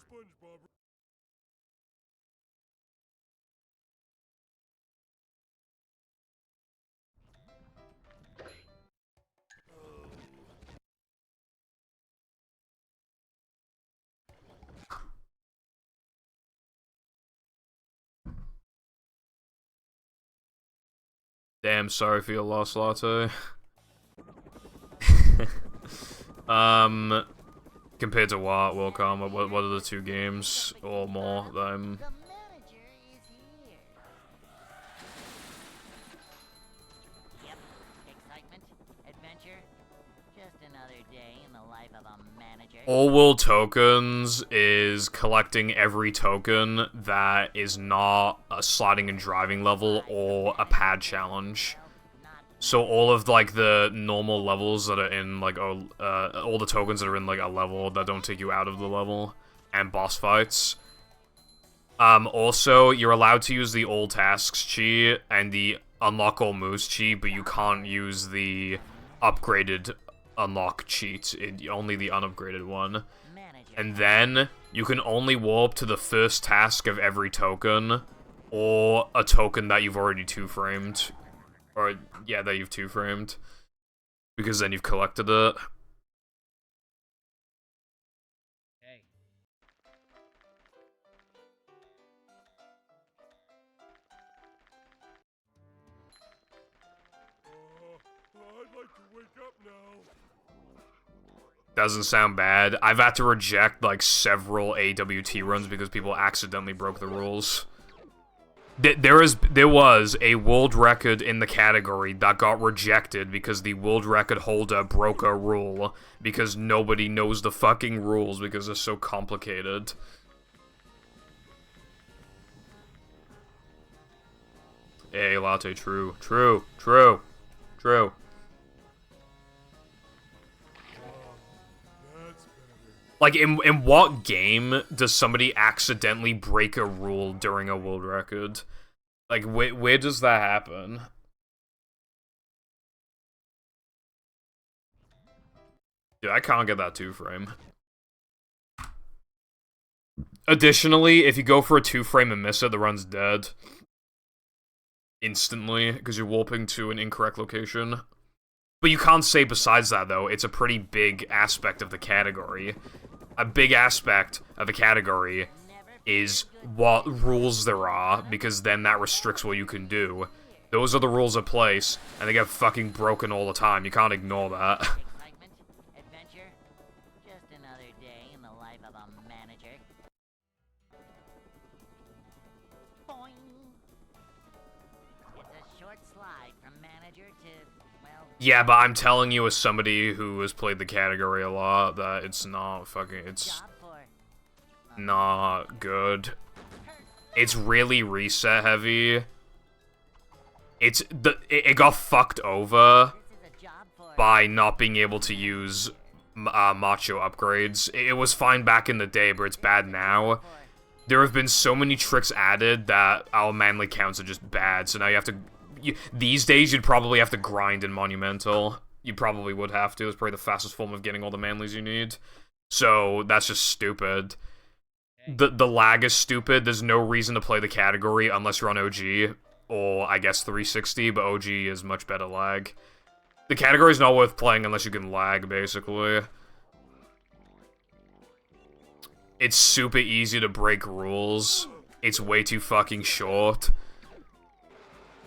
SpongeBob. Damn, sorry for your loss, Latte. Compared to what, Wilcom? What are the two games or more that I'm... The manager is here. Yep. Excitement, adventure. Just another day in the life of a manager. All World Tokens is collecting every token that is not a sliding and driving level or a pad challenge. So all of, like, the normal levels that are in, like, all the tokens that are in, like, a level that don't take you out of the level, and boss fights. Also, you're allowed to use the all tasks cheat and the unlock all moves cheat, but you can't use the upgraded unlock cheat, only the unupgraded one. And then, you can only warp to the first task of every token, or a token that you've already two-framed. Or, yeah, that you've two-framed. Because then you've collected it. Hey. I'd like to wake up now. Doesn't sound bad. I've had to reject, like, several AWT runs because people accidentally broke the rules. There was a world record in the category that got rejected because the world record holder broke a rule because nobody knows the fucking rules because they're so complicated. Hey, latte, true. Like, in what game does somebody accidentally break a rule during a world record? Like, where does that happen? Dude, I can't get that 2-frame. Additionally, if you go for a 2-frame and miss it, the run's dead. Instantly, because you're warping to an incorrect location. But you can't say besides that, though, it's a pretty big aspect of the category. A big aspect of the category is what rules there are, because then that restricts what you can do. Those are the rules of place, and they get fucking broken all the time. You can't ignore that. Excitement, adventure, just another day in the life of a manager. Boing. It's a short slide from manager to, well... Yeah, but I'm telling you as somebody who has played the category a lot, that it's not fucking... It's not good. It's really reset heavy. It got fucked over by not being able to use macho upgrades. It was fine back in the day, but it's bad now. There have been so many tricks added that our manly counts are just bad, so now you have to... these days, you'd probably have to grind in Monumental. You probably would have to. It's probably the fastest form of getting all the manlies you need. So, that's just stupid. The lag is stupid. There's no reason to play the category unless you're on OG, or I guess 360, but OG is much better lag. The category is not worth playing unless you can lag, basically. It's super easy to break rules. It's way too fucking short.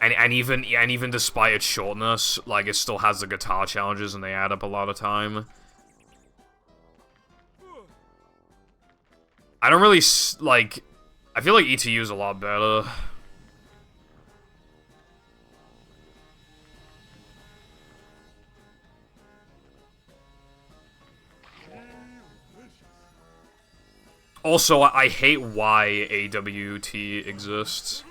And even despite its shortness, like, it still has the guitar challenges and they add up a lot of time. I don't really, like... I feel like ETU is a lot better. Also, I hate why AWT exists.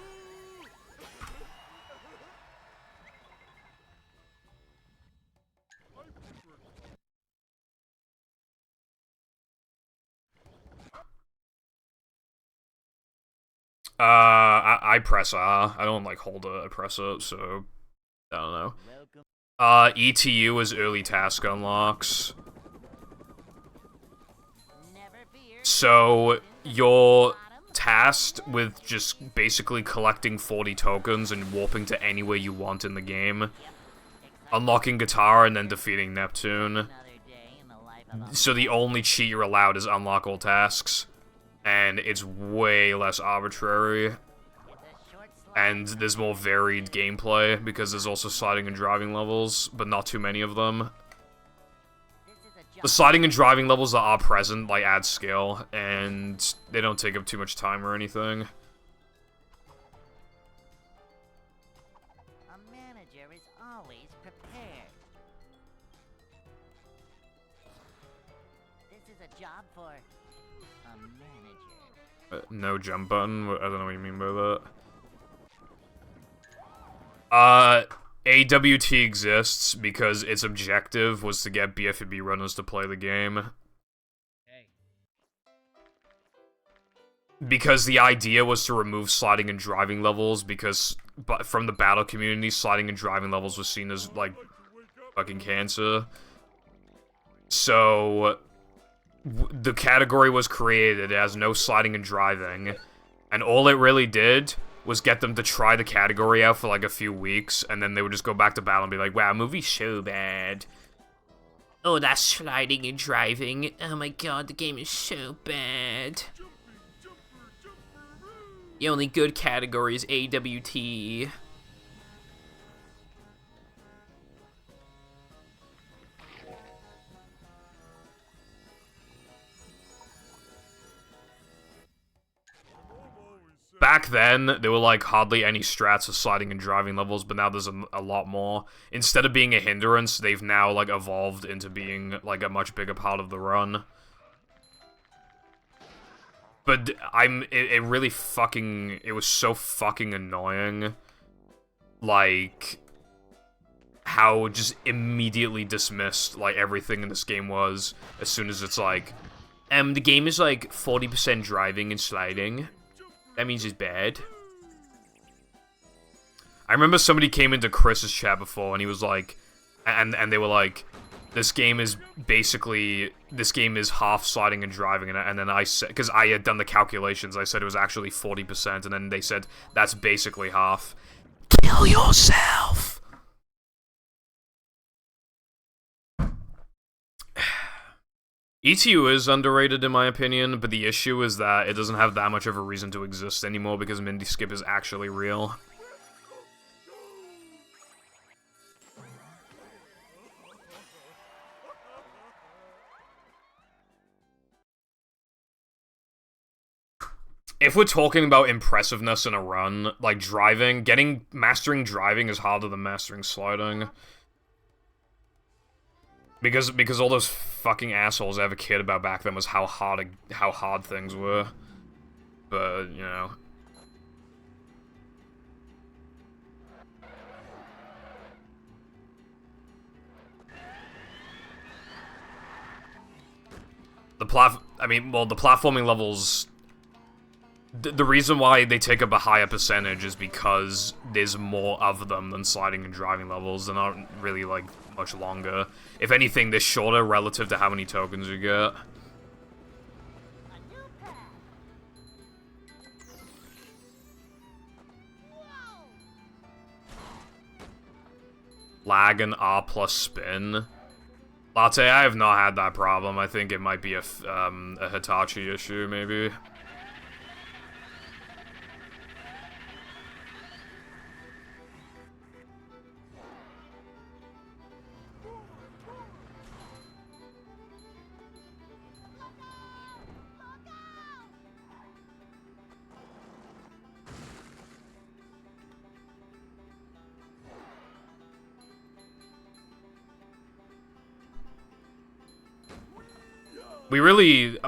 I press R. I don't, like, hold it, I press it, so... I don't know. ETU is early task unlocks. So, you're tasked with just basically collecting 40 tokens and warping to anywhere you want in the game. Unlocking Guitar and then defeating Neptune. So the only cheat you're allowed is unlock all tasks. And it's way less arbitrary. And there's more varied gameplay, because there's also sliding and driving levels, but not too many of them. The sliding and driving levels that are present, like, add skill, and they don't take up too much time or anything. A manager is always prepared. This is a job for a manager. No jump button? I don't know what you mean by that. AWT exists because its objective was to get BFB runners to play the game. Because the idea was to remove sliding and driving levels, because from the battle community, sliding and driving levels was seen as, like, fucking cancer. So, the category was created, it has no sliding and driving, and all it really did was get them to try the category out for, like, a few weeks, and then they would just go back to battle and be like, wow, movie's so bad. Oh, that's sliding and driving. Oh my god, the game is so bad. The only good category is AWT. back then, there were, like, hardly any strats for sliding and driving levels, but now there's a lot more. Instead of being a hindrance, they've now, like, evolved into being, like, a much bigger part of the run. But it really fucking, it was so fucking annoying, like, how just immediately dismissed, like, everything in this game was, as soon as it's like, the game is, like, 40% driving and sliding. That means it's bad. I remember somebody came into Chris's chat before, and he was like, and they were like, this game is half sliding and driving, and then I said, because I had done the calculations, I said it was actually 40%, and then they said, that's basically half. Kill yourself! ETU is underrated in my opinion, but the issue is that it doesn't have that much of a reason to exist anymore because Mindy Skip is actually real. If we're talking about impressiveness in a run, like driving, mastering driving is harder than mastering sliding. Because all those fucking assholes ever cared about back then was how hard things were. But, you know. The platforming levels, the reason why they take up a higher percentage is because there's more of them than sliding and driving levels. They're not really, like, much longer. If anything, they're shorter relative to how many tokens you get. Lag and R plus spin. Latte, I have not had that problem. I think it might be a Hitachi issue, maybe.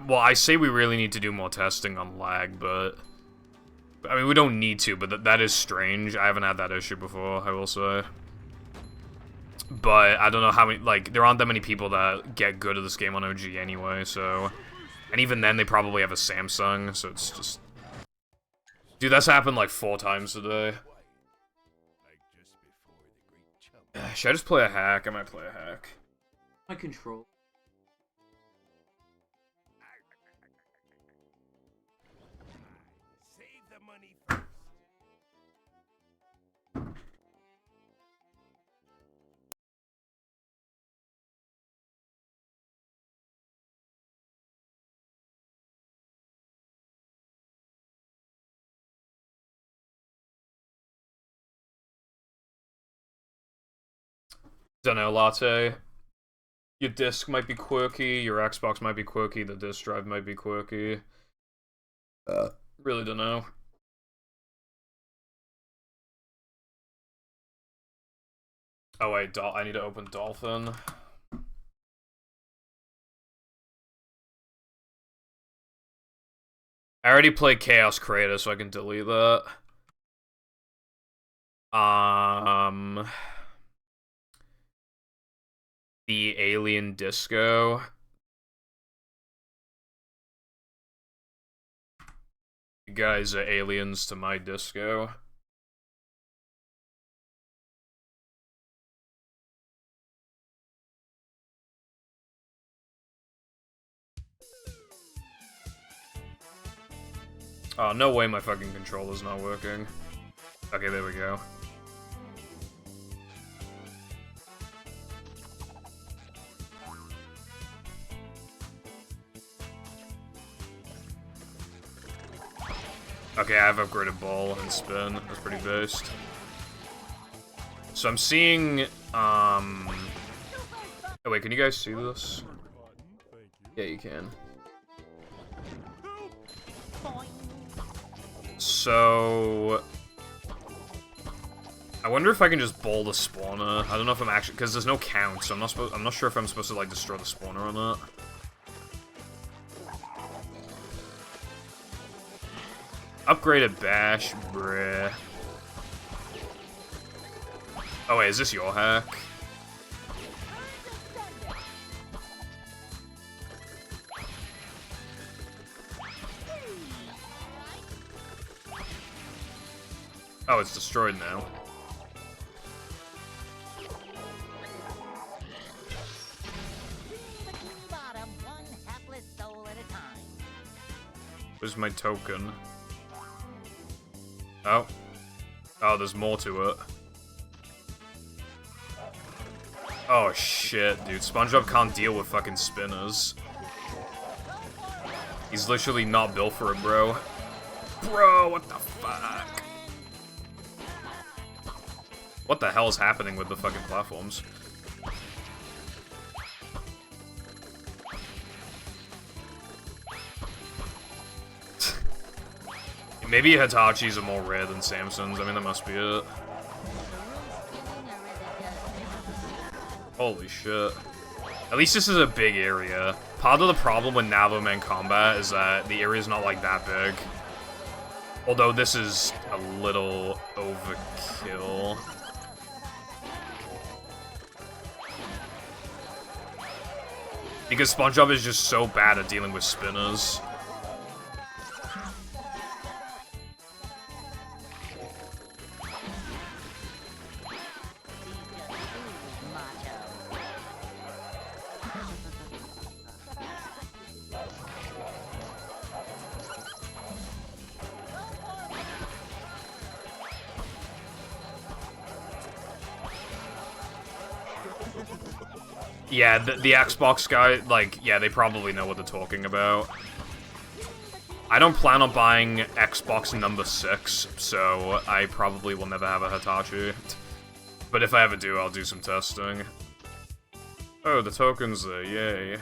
I say we really need to do more testing on lag, but... I mean, we don't need to, but that is strange. I haven't had that issue before, I will say. But I don't know how many, like, there aren't that many people that get good at this game on OG anyway, so... And even then, they probably have a Samsung, so it's just... Dude, that's happened like 4 times today. Should I just play a hack? I might play a hack. My control. Dunno, Latte. Your disc might be quirky, your Xbox might be quirky, the disc drive might be quirky. Really don't know. Oh wait, I need to open Dolphin. I already played Chaos Creator, so I can delete that. The Alien Disco. You guys are aliens to my disco. Oh, no way my fucking controller's not working. Okay, there we go. Okay, I have upgraded ball and spin. That's pretty based. So I'm seeing, oh wait, can you guys see this? Yeah, you can. So... I wonder if I can just bowl the spawner. I don't know if I'm actually... Because there's no count, so I'm not sure if I'm supposed to, like, destroy the spawner or not. Upgraded bash, bruh. Oh wait, is this your hack? Oh, it's destroyed now. Where's my token? Oh. Oh, there's more to it. Oh shit, dude. SpongeBob can't deal with fucking spinners. He's literally not built for it, bro. Bro, what the fuck? What the hell is happening with the fucking platforms? Maybe Hitachi's are more rare than Samson's. I mean, that must be it. Holy shit. At least this is a big area. Part of the problem with Navaman combat is that the area's not, like, that big. Although this is a little overkill. Because SpongeBob is just so bad at dealing with spinners. Yeah, the Xbox guy, like, yeah, they probably know what they're talking about. I don't plan on buying Xbox number 6, so I probably will never have a Hitachi. But if I ever do, I'll do some testing. Oh, the token's there, yay.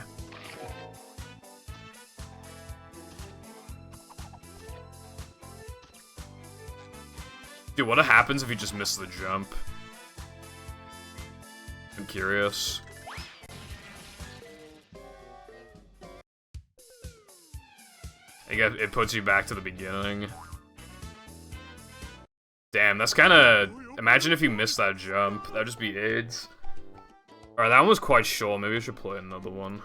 Dude, what happens if you just miss the jump? I'm curious. I guess it puts you back to the beginning. Damn, that's kinda... Imagine if you missed that jump. That'd just be AIDS. Alright, that one was quite short. Maybe I should play another one.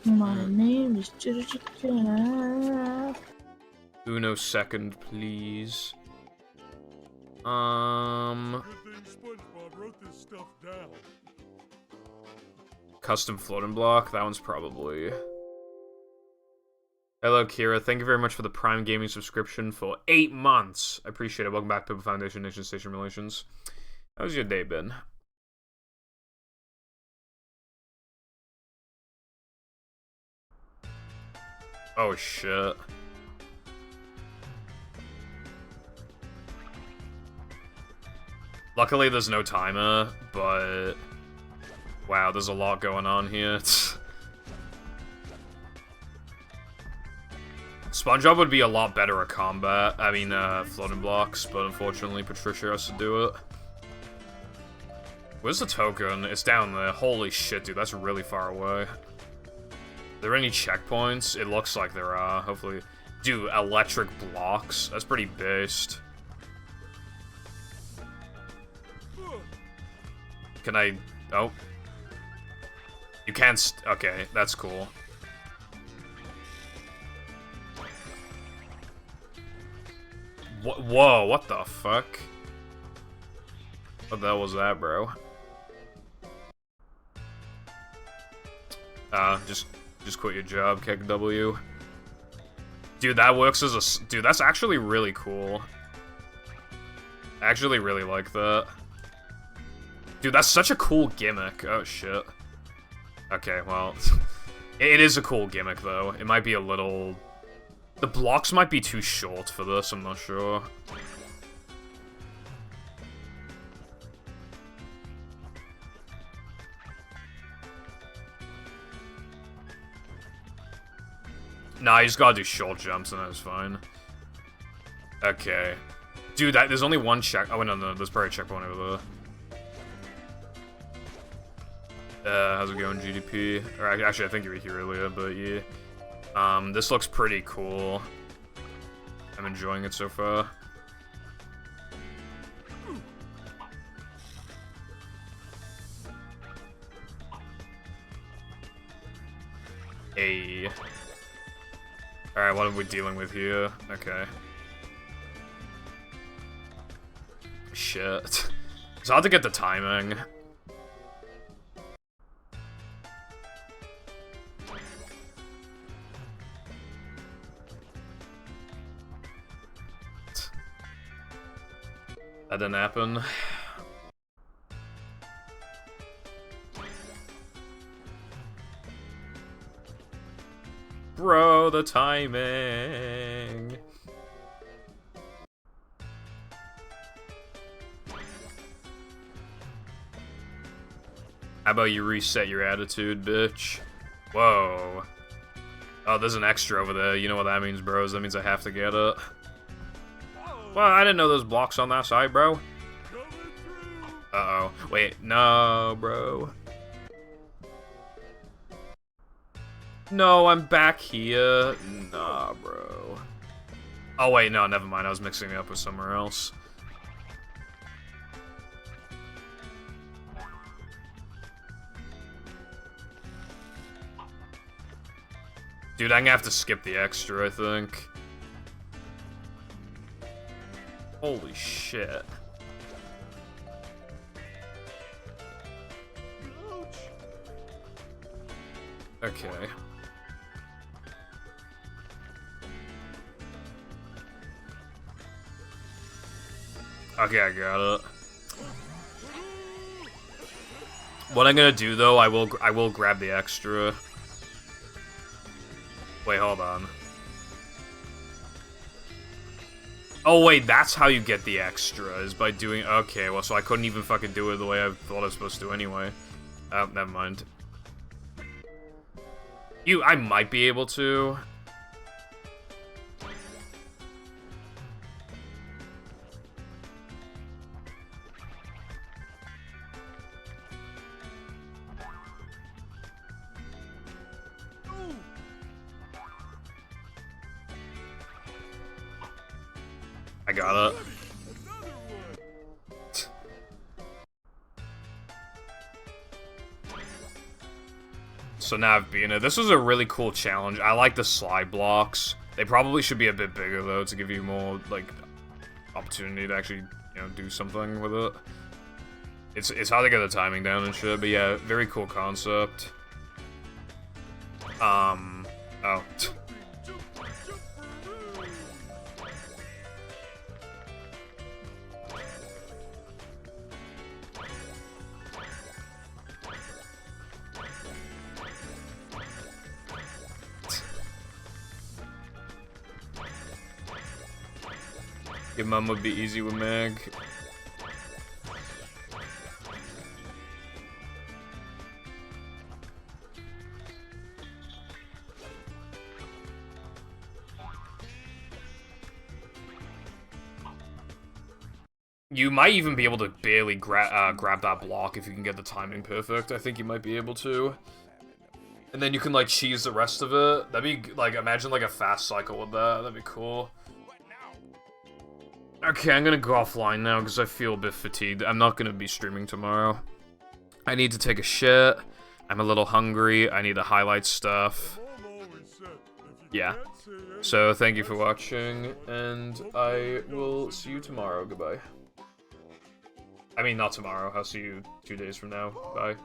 My name is Uno second, please. Good thing SpongeBob wrote this stuff down. Custom floating block. That one's probably... Hello, Kira. Thank you very much for the Prime Gaming subscription for 8 months. I appreciate it. Welcome back, People Foundation, Nation Station Relations. How's your day been? Oh, shit. Luckily, there's no timer, but... Wow, there's a lot going on here. SpongeBob would be a lot better at combat. I mean, floating blocks, but unfortunately Patricia has to do it. Where's the token? It's down there. Holy shit, dude, that's really far away. Are there any checkpoints? It looks like there are, hopefully. Dude, electric blocks? That's pretty based. Can I... Oh. You can't okay, that's cool. Whoa, what the fuck? What the hell was that, bro? Just quit your job, Keg W. Dude, that works as a... Dude, that's actually really cool. I actually really like that. Dude, that's such a cool gimmick. Oh, shit. Okay, well... It is a cool gimmick, though. It might be a little... The blocks might be too short for this, I'm not sure. Nah, you just gotta do short jumps and that's fine. Okay. Dude, there's only one check. Oh, no, there's probably a checkpoint over there. How's it going, GDP? Or actually, I think you were here earlier, but yeah. This looks pretty cool. I'm enjoying it so far. Hey. Alright, what are we dealing with here? Okay. Shit. It's hard to get the timing. That didn't happen. Bro, the timing. How about you reset your attitude, bitch? Whoa. Oh, there's an extra over there. You know what that means, bros. That means I have to get it. Well, I didn't know there's blocks on that side, bro. Uh-oh. Wait, no, bro. No, I'm back here. Nah, bro. Oh, wait, no, never mind. I was mixing it up with somewhere else. Dude, I'm gonna have to skip the extra, I think. Holy shit. Okay. Okay, I got it. What I'm gonna do though, I will grab the extra. Wait, hold on. Oh wait, that's how you get the extra, is by doing... Okay, well, so I couldn't even fucking do it the way I thought I was supposed to anyway. Oh, never mind. I might be able to. I got it. So now I've been it. This was a really cool challenge. I like the slide blocks. They probably should be a bit bigger though to give you more like opportunity to actually, you know, do something with it. It's hard to get the timing down and shit, but yeah, very cool concept. Oh. Your mum would be easy with Meg. You might even be able to barely grab that block if you can get the timing perfect. I think you might be able to. And then you can, like, cheese the rest of it. That'd be, like, imagine, like, a fast cycle with that. That'd be cool. Okay, I'm gonna go offline now because I feel a bit fatigued. I'm not gonna be streaming tomorrow. I need to take a shit. I'm a little hungry. I need to highlight stuff. Yeah. So, thank you for watching, and I will see you tomorrow. Goodbye. I mean, not tomorrow. I'll see you 2 days from now. Bye.